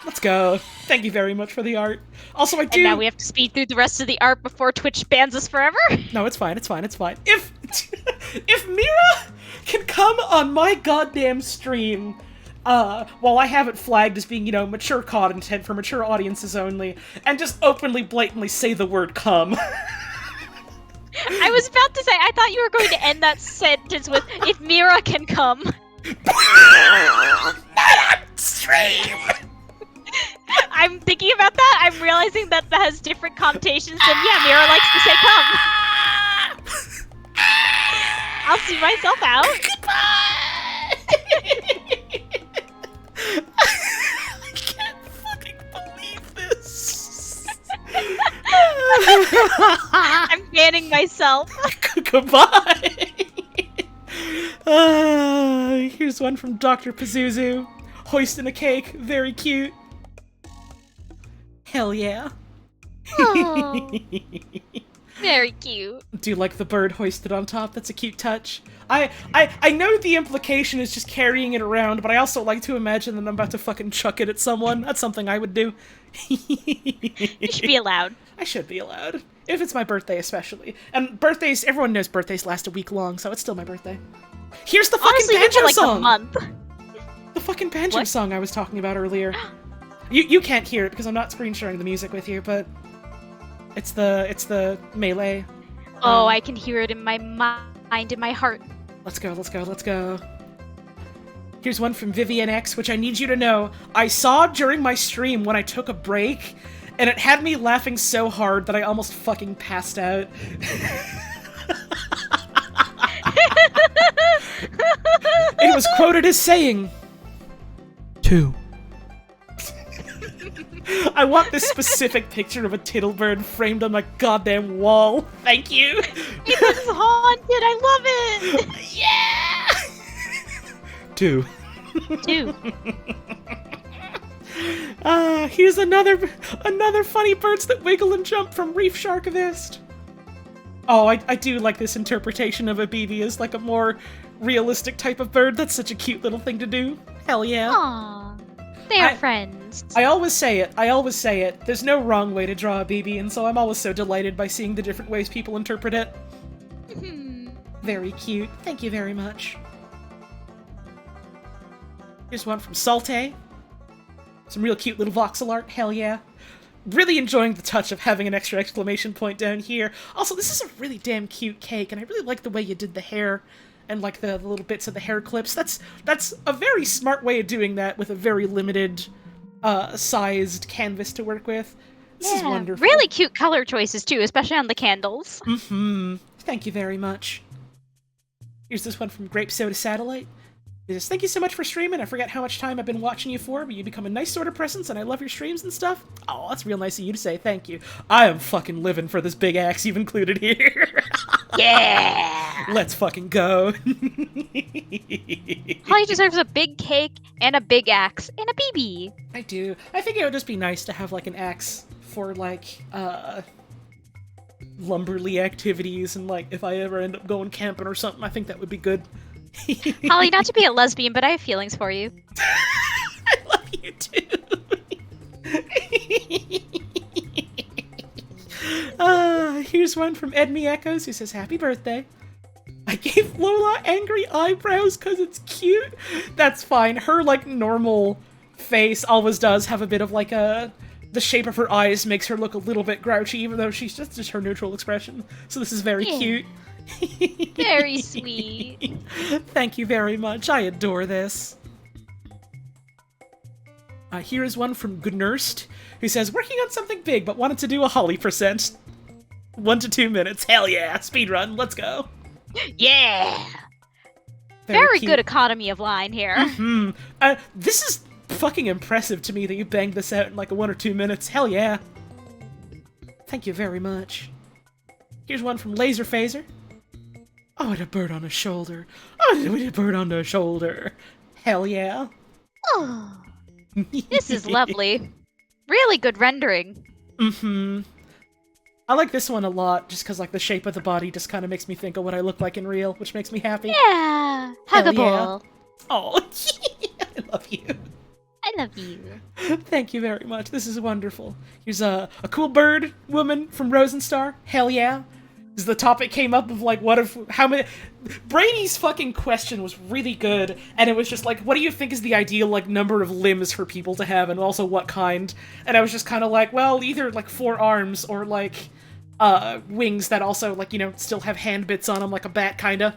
Let's go. Thank you very much for the art. Also, I do. And now we have to speed through the rest of the art before Twitch bans us forever. No, it's fine. It's fine. It's fine. If Mira can come on my goddamn stream, while I have it flagged as being, you know, mature content for mature audiences only, and just openly, blatantly say the word "come." I was about to say, I thought you were going to end that sentence with, if Mira can come. Not on stream! I'm thinking about that, I'm realizing that that has different connotations than, yeah, Mira likes to say come. I'll see myself out. Goodbye! I can't fucking believe this. I'm banning myself. Goodbye! Here's one from Dr. Pazuzu. Hoisting a cake. Very cute. Hell yeah. Very cute. Do you like the bird hoisted on top? That's a cute touch. I know the implication is just carrying it around, but I also like to imagine that I'm about to fucking chuck it at someone. That's something I would do. You should be allowed. I should be allowed. If it's my birthday, especially. And birthdays, everyone knows birthdays last a week long, so it's still my birthday. Here's the fucking Honestly, banjo like song! a month. The fucking banjo song I was talking about earlier. You can't hear it because I'm not screen sharing the music with you, but it's the melee. Oh, I can hear it in my mind, in my heart. Let's go, let's go, let's go. Here's one from Vivian X, which I need you to know I saw during my stream when I took a break, and it had me laughing so hard that I almost fucking passed out. It was quoted as saying, 2. I want this specific picture of a tittlebird framed on my goddamn wall. Thank you. It looks haunted. I love it. Yeah. 2. 2. Here's another funny birds that wiggle and jump from Reef Sharkivist. Oh, I do like this interpretation of a BB as like a more realistic type of bird. That's such a cute little thing to do. Hell yeah. Aww. They are friends. I always say it. There's no wrong way to draw a BB, and so I'm always so delighted by seeing the different ways people interpret it. Very cute. Thank you very much. Here's one from Salte. Some real cute little voxel art. Hell yeah. Really enjoying the touch of having an extra exclamation point down here. Also, this is a really damn cute cake, and I really like the way you did the hair and like the little bits of the hair clips. That's a very smart way of doing that with a very limited sized canvas to work with. This is wonderful. Really cute color choices too, especially on the candles. Thank you very much. Here's this one from Grape Soda Satellite. It says, thank you so much for streaming. I forget how much time I've been watching you for, but you become a nice sort of presence, and I love your streams and stuff. Oh, that's real nice of you to say. Thank you. I am fucking living for this big axe you've included here. Yeah! Let's fucking go. Holly deserves a big cake, and a big axe, and a BB. I do. I think it would just be nice to have, like, an axe for, like, lumberly activities, and, like, if I ever end up going camping or something, I think that would be good. Holly, not to be a lesbian, but I have feelings for you. I love you too. Here's one from Edme Echoes who says, happy birthday. I gave Lola angry eyebrows because it's cute. That's fine. Her, like, normal face always does have a bit of, like, the shape of her eyes makes her look a little bit grouchy, even though she's just her neutral expression. So this is very cute. Very sweet. Thank you very much. I adore this. Here is one from Gnurst, who says, working on something big, but wanted to do a Holly %. 1 to 2 minutes. Hell yeah. Speedrun. Let's go. Yeah. Very good economy of line here. This is fucking impressive to me that you banged this out in like 1 or 2 minutes. Hell yeah. Thank you very much. Here's one from Laser Phaser. Oh, and a bird on a shoulder. Oh, and a bird on the shoulder. Hell yeah. Oh, this is lovely. Really good rendering. I like this one a lot, just because like the shape of the body just kind of makes me think of what I look like in real, which makes me happy. Yeah. Huggable. Yeah. Oh, I love you. I love you. Thank you very much. This is wonderful. Here's a cool bird woman from Rosenstar. Hell yeah. The topic came up of like, how many... Brainy's fucking question was really good, and it was just like, what do you think is the ideal, like, number of limbs for people to have, and also what kind? And I was just kind of like, well, either, like, 4 arms, or, like, wings that also, like, you know, still have hand bits on them, like a bat, kinda.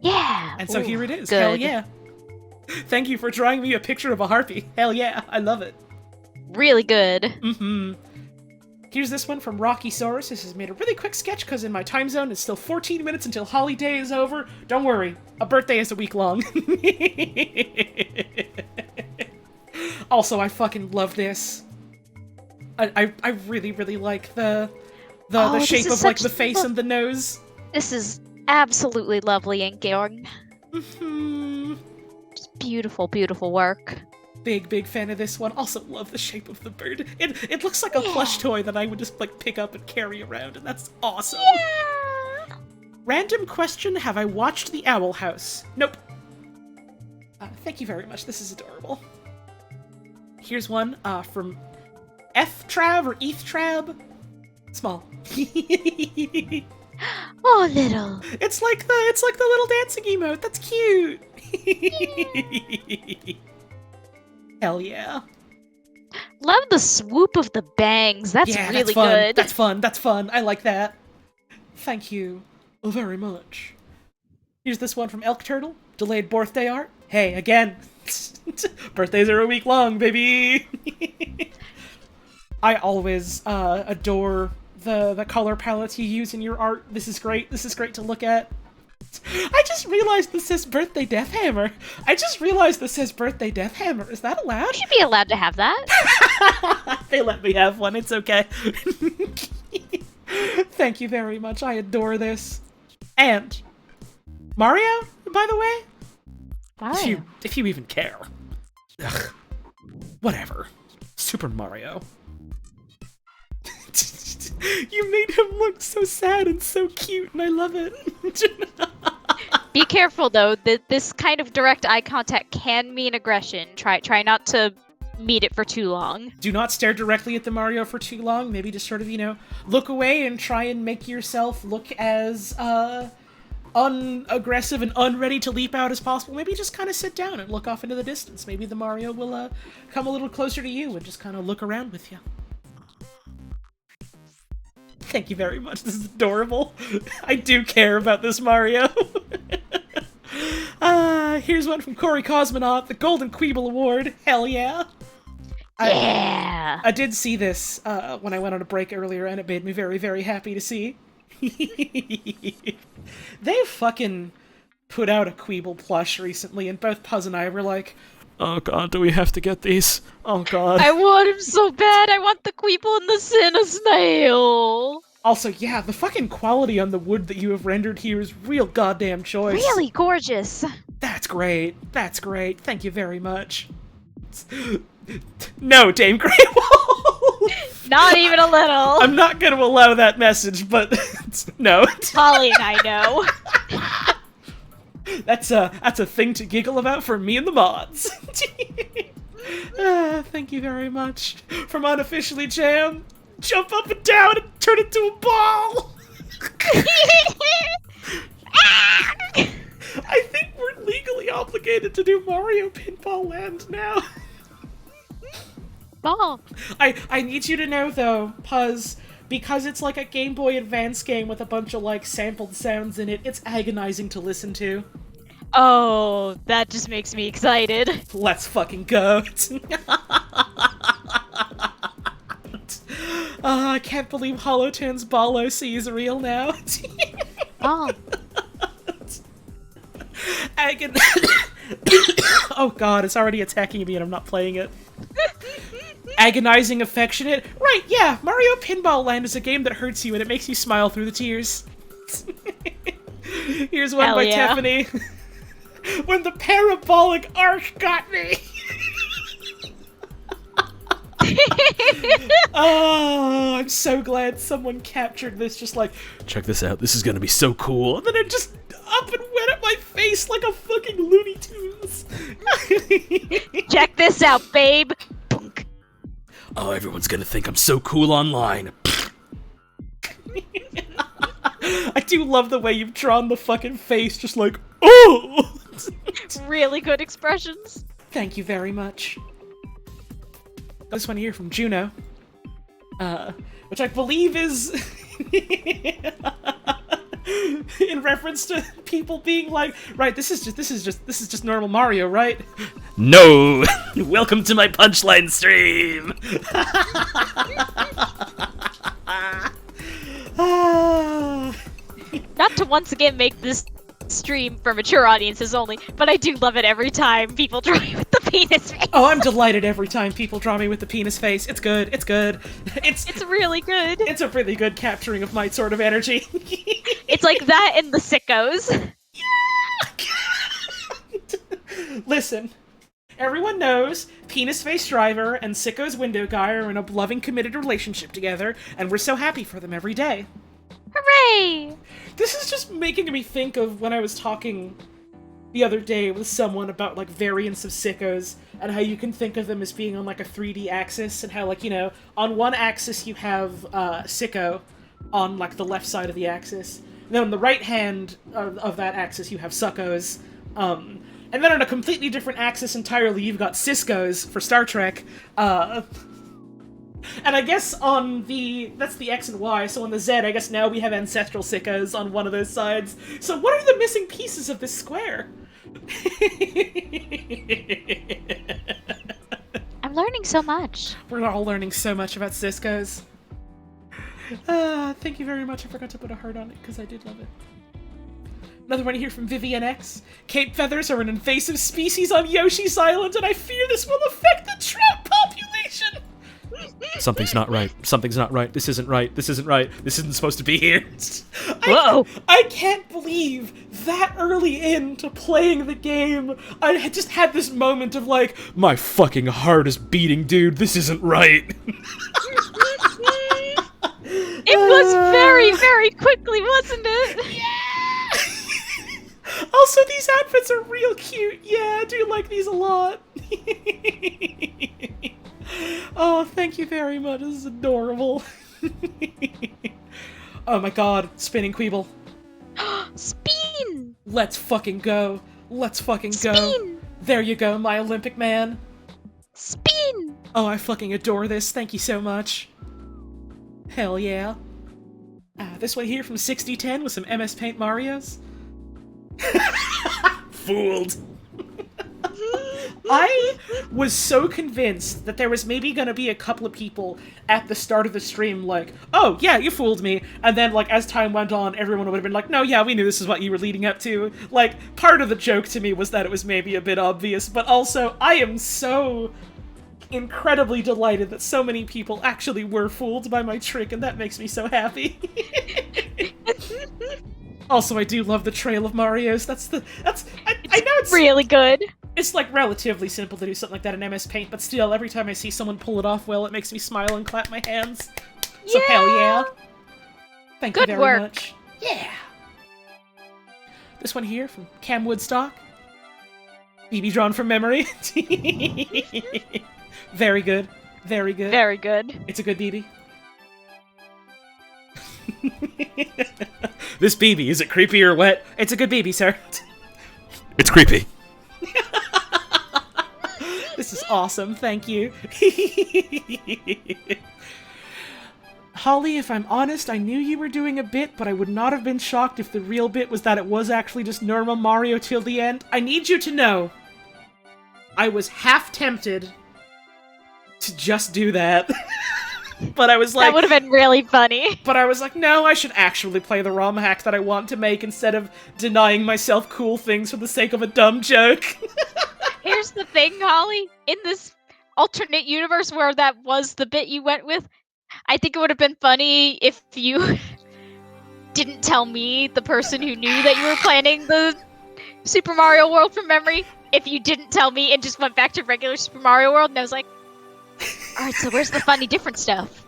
Yeah! And so here it is. Good. Hell yeah. Thank you for drawing me a picture of a harpy. Hell yeah, I love it. Really good. Here's this one from Rocky Saurus. This has made a really quick sketch because in my time zone it's still 14 minutes until holiday is over. Don't worry, a birthday is a week long. Also, I fucking love this. I really, really like the shape of like the face and the nose. This is absolutely lovely inking. Just beautiful, beautiful work. Big fan of this one. Also love the shape of the bird. It looks like a plush toy that I would just like pick up and carry around, and that's awesome. Yeah. Random question, have I watched The Owl House? Nope. Thank you very much, this is adorable. Here's one from F-Trab or ETH-Trab? Small. Oh, little. It's like the little dancing emote. That's cute. Hell yeah. Love the swoop of the bangs. That's really good. That's fun. I like that. Thank you very much. Here's this one from Elk Turtle. Delayed birthday art. Hey, again. Birthdays are a week long, baby. I always adore the color palettes you use in your art. This is great. This is great to look at. I just realized this says Birthday Death Hammer. Is that allowed? You should be allowed to have that. They let me have one. It's okay. Thank you very much. I adore this. And Mario, by the way? Mario. If you even care. Ugh. Whatever. Super Mario. You made him look so sad and so cute, and I love it. Be careful, though. This kind of direct eye contact can mean aggression. Try not to meet it for too long. Do not stare directly at the Mario for too long. Maybe just sort of, look away and try and make yourself look as unaggressive and unready to leap out as possible. Maybe just kind of sit down and look off into the distance. Maybe the Mario will come a little closer to you and just kind of look around with you. Thank you very much. This is adorable. I do care about this Mario. Here's one from Corey Cosmonaut, the Golden Queeble Award. Hell yeah. Yeah. I did see this when I went on a break earlier, and it made me very, very happy to see. They fucking put out a Queeble plush recently, and both Puzz and I were like, oh god, do we have to get these? Oh god. I want him so bad. I want the Queeble and the Sinnoh Snail. Also, yeah, the fucking quality on the wood that you have rendered here is real goddamn choice. Really gorgeous. That's great. That's great. Thank you very much. No, Dame Grey Wolf! Not even a little. I'm not gonna allow that message, but no. Holly and I know. That's a thing to giggle about for me and the mods. Thank you very much. From Unofficially Jam, jump up and down and turn into a ball! I think we're legally obligated to do Mario Pinball Land now. Ball. I need you to know, though, Puzz, because it's like a Game Boy Advance game with a bunch of, sampled sounds in it, it's agonizing to listen to. Oh, that just makes me excited. Let's fucking go. I can't believe Holotun's Ball OC is real now. Oh. Oh god, it's already attacking me and I'm not playing it. Agonizing affectionate? Right, yeah, Mario Pinball Land is a game that hurts you and it makes you smile through the tears. Here's one by Tiffany. When the parabolic arc got me! Oh, I'm so glad someone captured this, just like, check this out, this is gonna be so cool. And then it just up and went at my face like a fucking Looney Tunes. Check this out, babe. Oh, everyone's gonna think I'm so cool online. I do love the way you've drawn the fucking face, just like, oh! Really good expressions. Thank you very much. This one here from Juno, which I believe is in reference to people being like, right, this is just normal Mario, right? No! Welcome to my punchline stream! Not to once again make this stream for mature audiences only, but I do love it every time people draw me with the penis face. Oh, I'm delighted every time people draw me with the penis face. It's good. It's good. It's really good. It's a really good capturing of my sort of energy. It's like that in the Sickos. Yeah! Listen, Everyone knows Penis Face Driver and Sicko's Window Guy are in a loving, committed relationship together, and we're so happy for them every day. Hooray! This is just making me think of when I was talking the other day with someone about, like, variants of Sickos, and how you can think of them as being on, like, a 3D axis, and how, like, you know, on one axis you have Sicko on, like, the left side of the axis, and then on the right hand of that axis you have Suckos, and then on a completely different axis entirely, you've got Cisco's for Star Trek. And I guess on that's the X and Y, so on the Z, I guess now we have Ancestral Sickos on one of those sides. So what are the missing pieces of this square? I'm learning so much. We're all learning so much about Cisco's. Thank you very much. I forgot to put a heart on it, because I did love it. Another one here from Vivian X. Cape feathers are an invasive species on Yoshi's Island, and I fear this will affect the trout population! Something's not right. Something's not right. This isn't right. This isn't right. This isn't supposed to be here. Whoa! I can't believe that early into playing the game, I had just had this moment of like, my fucking heart is beating, dude. This isn't right. It was very, very quickly, wasn't it? yeah! Also, these outfits are real cute. Yeah, I do like these a lot. Oh, thank you very much. This is adorable. Oh my god, spinning Queeble. Spin! Let's fucking go. Let's fucking go. Spin! There you go, my Olympic man. Spin! Oh, I fucking adore this. Thank you so much. Hell yeah. This one here from 6010 with some MS Paint Marios. Fooled. I was so convinced that there was maybe gonna be a couple of people at the start of the stream like, oh, yeah, you fooled me. And then, like, as time went on, everyone would have been like, no, yeah, we knew this is what you were leading up to. Like, part of the joke to me was that it was maybe a bit obvious, but also, I am so incredibly delighted that so many people actually were fooled by my trick, and that makes me so happy. Also, I do love the Trail of Marios. I know it's really good. It's, like, relatively simple to do something like that in MS Paint, but still, every time I see someone pull it off well, it makes me smile and clap my hands. So Yeah. hell yeah. Thank you Good very work. much. Yeah. This one here from Cam Woodstock. BB drawn from memory. Very good. Very good. Very good. It's a good BB. This BB, is it creepy or wet? It's a good BB, sir. It's creepy. This is awesome, thank you. Holly, if I'm honest, I knew you were doing a bit, but I would not have been shocked if the real bit was that it was actually just normal Mario till the end. I need you to know, I was half tempted to just do that. But I was like... That would have been really funny. But I was like, no, I should actually play the ROM hack that I want to make instead of denying myself cool things for the sake of a dumb joke. Here's the thing, Holly. In this alternate universe where that was the bit you went with, I think it would have been funny if you didn't tell me, the person who knew that you were planning the Super Mario World from memory, if you didn't tell me and just went back to regular Super Mario World, and I was like, alright, so where's the funny different stuff?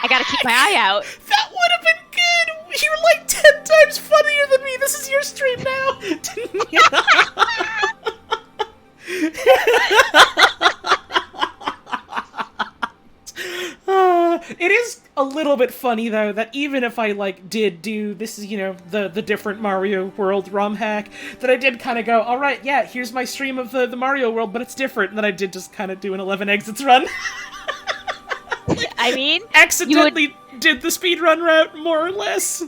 I gotta keep my eye out. That would have been good! You're like 10 times funnier than me! This is your stream now! It is a little bit funny, though, that even if I, like, did do, this is, you know, the different Mario World ROM hack, that I did kind of go, alright, yeah, here's my stream of the Mario World, but it's different, and then I did just kind of do an 11 exits run. I mean, accidentally did the speedrun route, more or less.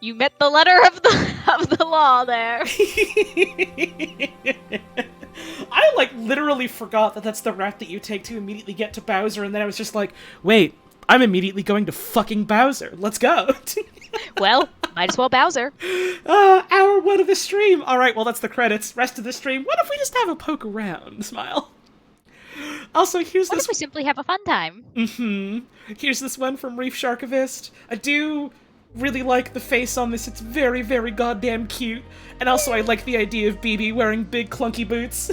You met the letter of the law there. I, like, literally forgot that that's the route that you take to immediately get to Bowser, and then I was just like, wait, I'm immediately going to fucking Bowser. Let's go. Well, might as well Bowser. Hour 1 of the stream. Alright, well, that's the credits. Rest of the stream, what if we just have a poke around? Smile. Also, here's What this... if we simply have a fun time? Here's this one from Reef Sharkivist. I do really like the face on this. It's very, very goddamn cute. And also, I like the idea of BB wearing big clunky boots.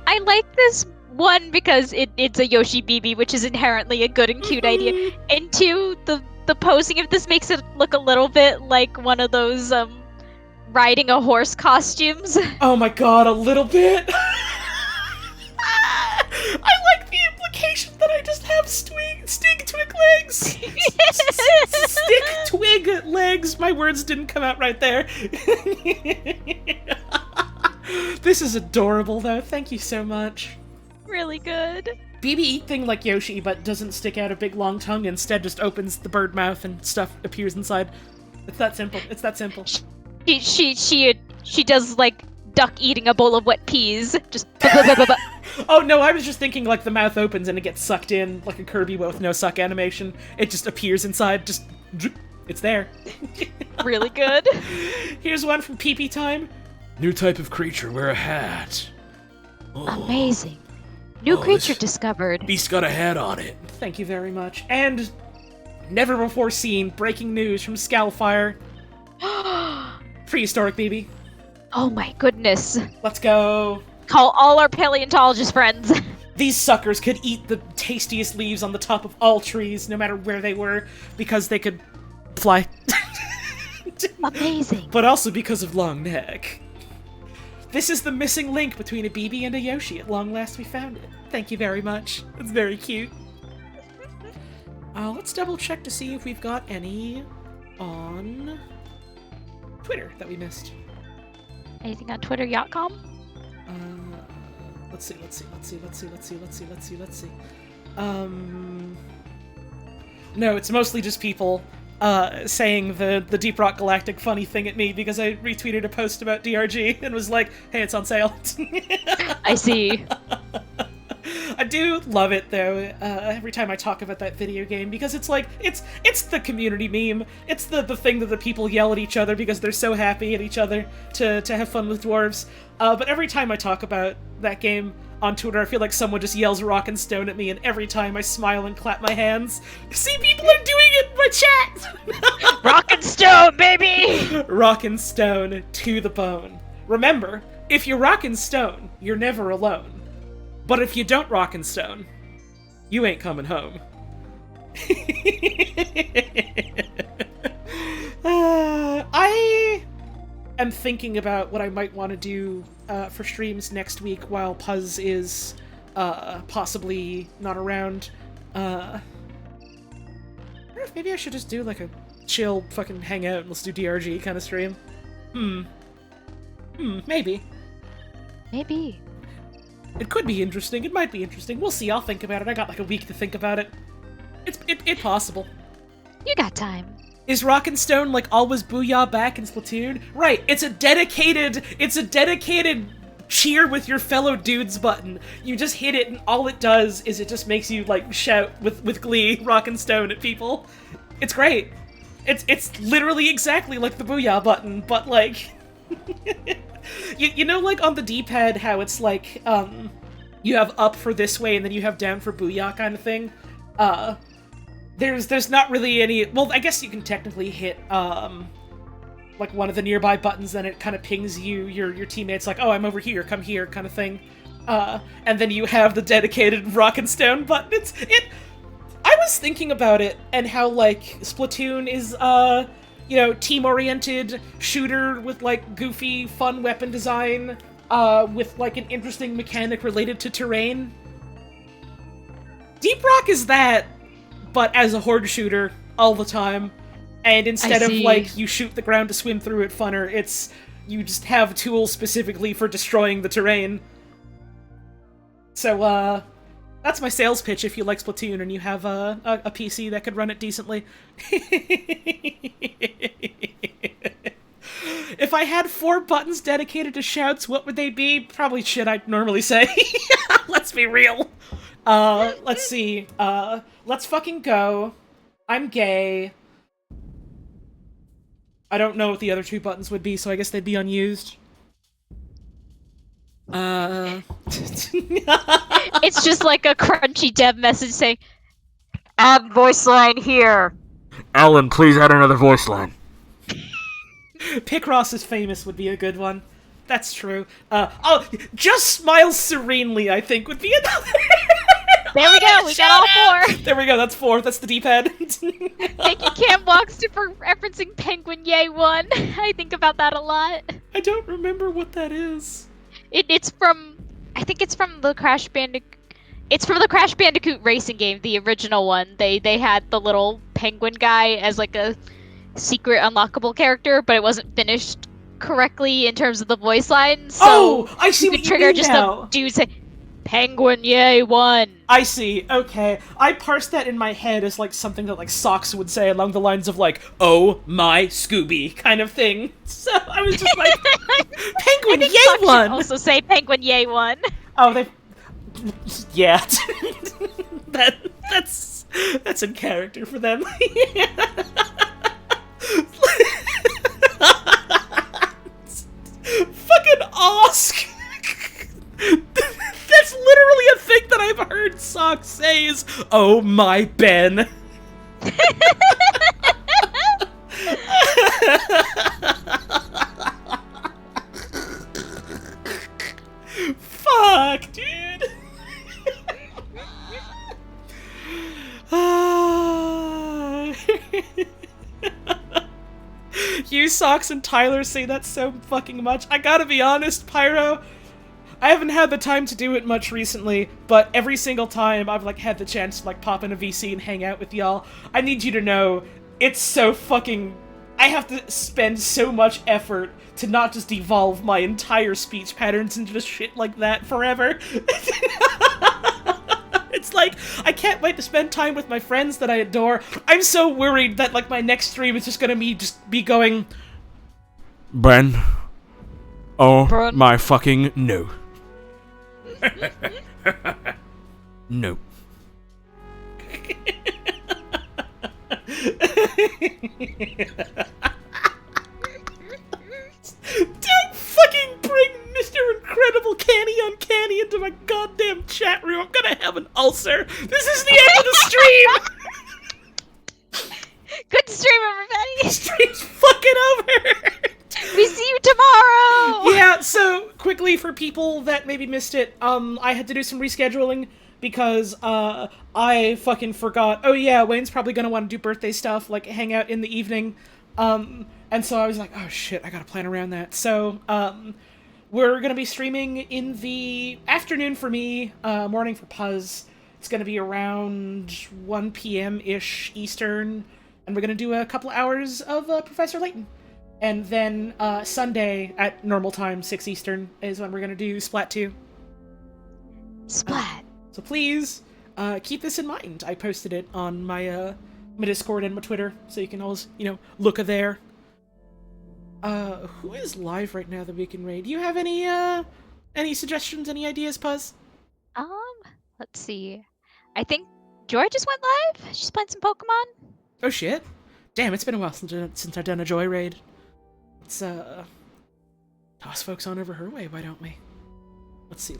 I like this one because it's a Yoshi BB, which is inherently a good and cute idea. And two, the posing of this makes it look a little bit like one of those riding a horse costumes. Oh my god, a little bit. I like the implication that I just have stick twig legs. Stick twig legs. My words didn't come out right there. This is adorable, though. Thank you so much. Really good. BB eat thing like Yoshi, but doesn't stick out a big long tongue. Instead, just opens the bird mouth and stuff appears inside. It's that simple. It's that simple. She does like duck eating a bowl of wet peas. Just. Oh no, I was just thinking like the mouth opens and it gets sucked in like a Kirby with no suck animation. It just appears inside. Just it's there. Really good. Here's one from PP Time. New type of creature, wear a hat. Oh. Amazing. New creature discovered. Beast got a hat on it. Thank you very much. And never before seen breaking news from Scalfire. Prehistoric BB. Oh my goodness. Let's go. Call all our paleontologist friends. These suckers could eat the tastiest leaves on the top of all trees, no matter where they were, because they could fly. Amazing. But also because of long neck. This is the missing link between a BB and a Yoshi. At long last we found it. Thank you very much. It's very cute. Let's double check to see if we've got any on Twitter that we missed. Anything on Twitter.com? Let's see. No, it's mostly just people saying the Deep Rock Galactic funny thing at me because I retweeted a post about DRG and was like, hey, it's on sale. I see. I do love it though, every time I talk about that video game, because it's like, it's the community meme. It's the thing that the people yell at each other because they're so happy at each other to have fun with dwarves. But every time I talk about that game on Twitter, I feel like someone just yells rock and stone at me, and every time I smile and clap my hands. See, people are doing it in my chat! Rock and stone, baby! Rock and stone to the bone. Remember, if you rock and stone, you're never alone. But if you don't rock and stone, you ain't coming home. I am thinking about what I might want to do for streams next week while Puzz is possibly not around. I wonder if maybe I should just do like a chill fucking hangout and let's do DRG kind of stream. Maybe. Maybe. It could be interesting. It might be interesting. We'll see. I'll think about it. I got like a week to think about it. It's possible. You got time. Is Rock and Stone like always booyah back in Splatoon? Right. It's a dedicated cheer with your fellow dudes button. You just hit it and all it does is it just makes you like shout with glee Rock and Stone at people. It's great. It's literally exactly like the booyah button, but like You know, like on the D-pad, how it's like, you have up for this way and then you have down for booyah kind of thing? There's not really any... Well, I guess you can technically hit, like one of the nearby buttons, then it kind of pings you, your teammates, like, oh, I'm over here, come here, kind of thing. And then you have the dedicated Rock and Stone button. I was thinking about it, and how, like, Splatoon is, you know, team-oriented shooter with, like, goofy, fun weapon design, with, like, an interesting mechanic related to terrain. Deep Rock is that, but as a horde shooter all the time. And instead of, like, you shoot the ground to swim through it funner, it's you just have tools specifically for destroying the terrain. So, that's my sales pitch if you like Splatoon and you have a PC that could run it decently. If I had 4 buttons dedicated to shouts, what would they be? Probably shit I'd normally say. Let's be real. Let's see. Let's fucking go. I'm gay. I don't know what the other 2 buttons would be, so I guess they'd be unused. It's just like a crunchy dev message saying, add voice line here. Alan, please add another voice line. Picross is famous would be a good one. That's true. Oh, just smile serenely, I think, would be another. There we go. We got all 4. There we go. That's 4. That's the D-pad. Thank you, Cam Walkster, for referencing Penguin Yay 1. I think about that a lot. I don't remember what that is. It's from... I think it's from the Crash Bandicoot... It's from the Crash Bandicoot racing game, the original one. They had the little penguin guy as like a secret unlockable character, but it wasn't finished correctly in terms of the voice lines. So I see what you mean now. The dude say, Penguin Yay 1. I see, okay. I parsed that in my head as like something that like Socks would say along the lines of like, oh my Scooby kind of thing. So I was just like, Penguin Yay Socks 1! also say Penguin Yay 1. Oh, they... Yeah. That's in character for them. Fucking Osk! That's literally a thing that I've heard Sock say is, oh my Ben. Fuck, dude. You, Socks, and Tyler say that so fucking much. I gotta be honest, Pyro, I haven't had the time to do it much recently, but every single time I've like had the chance to like pop in a VC and hang out with y'all, I need you to know it's so fucking... I have to spend so much effort to not just evolve my entire speech patterns into just shit like that forever. It's like, I can't wait to spend time with my friends that I adore. I'm so worried that like my next stream is just gonna be going... Bren. Oh Bren. my fucking no. No. Don't fucking bring Mr. Incredible Canny Uncanny into my goddamn chat room. I'm gonna have an ulcer. This is the end of the stream. Good stream, everybody. Stream's fucking over. We see you tomorrow. Yeah, so quickly for people that maybe missed it, I had to do some rescheduling because I fucking forgot. Oh yeah, Wayne's probably gonna want to do birthday stuff, like hang out in the evening. And so I was like, oh shit, I gotta plan around that. So, we're gonna be streaming in the afternoon for me, morning for Puzz. It's gonna be around 1 p.m.-ish Eastern, and we're gonna do a couple hours of Professor Layton. And then Sunday at normal time, 6 Eastern, is when we're gonna do Splat 2. Splat. So please, keep this in mind. I posted it on my my Discord and my Twitter, so you can always, look there. Who is live right now that we can raid? Do you have any suggestions, any ideas, Puzz? Let's see. I think Joy just went live. She's playing some Pokemon. Oh shit! Damn, it's been a while since I've done a Joy raid. Let's toss folks on over her way. Why don't we? Let's see.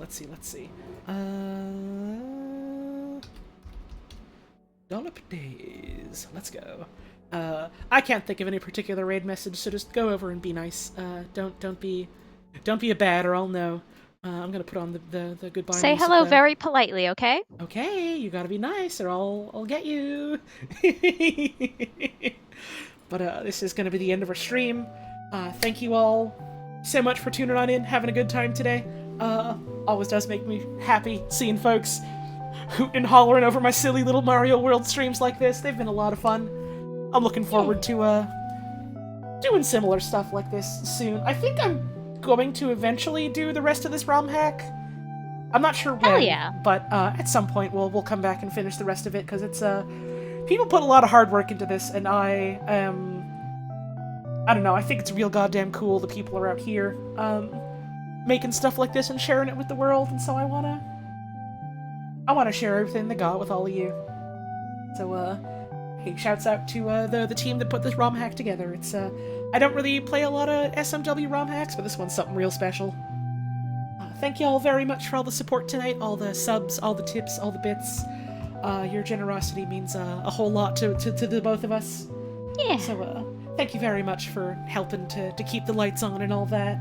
Dollop Days. Let's go. I can't think of any particular raid message, so just go over and be nice. Don't be a bad, or I'll know. I'm gonna put on the goodbye. Say music, hello very politely, okay? Okay, you gotta be nice, or I'll get you. But this is gonna be the end of our stream. Thank you all so much for tuning on in, having a good time today. Always does make me happy seeing folks hooting and hollering over my silly little Mario World streams like this. They've been a lot of fun. I'm looking forward to doing similar stuff like this soon. I think I'm going to eventually do the rest of this ROM hack. I'm not sure when, but at some point we'll come back and finish the rest of it, because it's people put a lot of hard work into this, and I don't know, I think it's real goddamn cool the people are out here making stuff like this and sharing it with the world, and so I wanna share everything they got with all of you. So hey, shouts out to the team that put this ROM hack together. It's I don't really play a lot of SMW ROM hacks, but this one's something real special. Thank you all very much for all the support tonight, all the subs, all the tips, all the bits. Your generosity means a whole lot to the both of us. Yeah. So thank you very much for helping to keep the lights on and all that.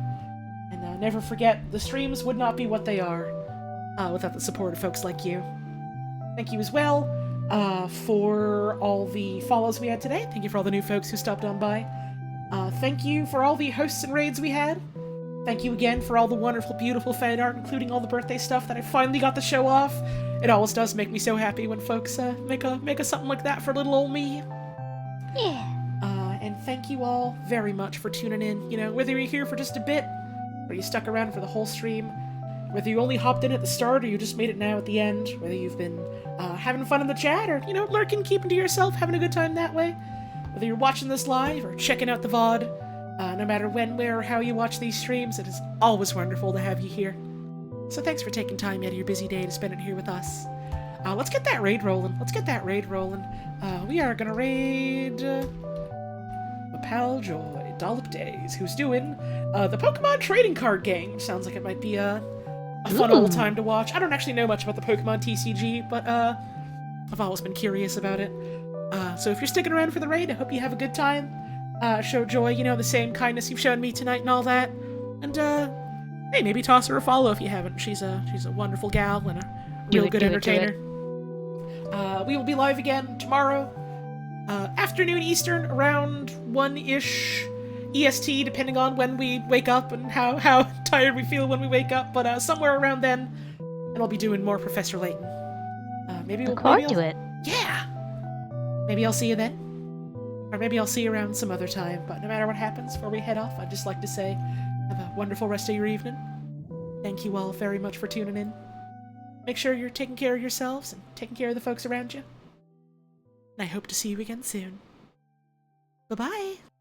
And never forget, the streams would not be what they are without the support of folks like you. Thank you as well for all the follows we had today. Thank you for all the new folks who stopped on by. Thank you for all the hosts and raids we had. Thank you again for all the wonderful, beautiful fan art, including all the birthday stuff that I finally got to show off. It always does make me so happy when folks make a something like that for little old me. Yeah. And thank you all very much for tuning in. You know, whether you're here for just a bit, or you stuck around for the whole stream, whether you only hopped in at the start or you just made it now at the end, whether you've been having fun in the chat or, you know, lurking, keeping to yourself, having a good time that way, whether you're watching this live or checking out the VOD, no matter when, where, or how you watch these streams, it is always wonderful to have you here. So thanks for taking time out of your busy day to spend it here with us. Let's get that raid rolling. We are gonna raid my pal Joy, Dollop Days, who's doing the Pokemon trading card game. Sounds like it might be a fun old time to watch. I don't actually know much about the Pokemon TCG, but I've always been curious about it. So if you're sticking around for the raid, I hope you have a good time. Show Joy, you know, the same kindness you've shown me tonight and all that. And hey, maybe toss her a follow if you haven't. She's a wonderful gal and a real good entertainer. We will be live again tomorrow, afternoon Eastern, around 1-ish EST, depending on when we wake up and how tired we feel when we wake up. But somewhere around then, and I'll be doing more Professor Layton. Maybe Look forward to it. Yeah. Maybe I'll see you then. Or maybe I'll see you around some other time, but no matter what happens before we head off, I'd just like to say, have a wonderful rest of your evening. Thank you all very much for tuning in. Make sure you're taking care of yourselves and taking care of the folks around you. And I hope to see you again soon. Bye-bye!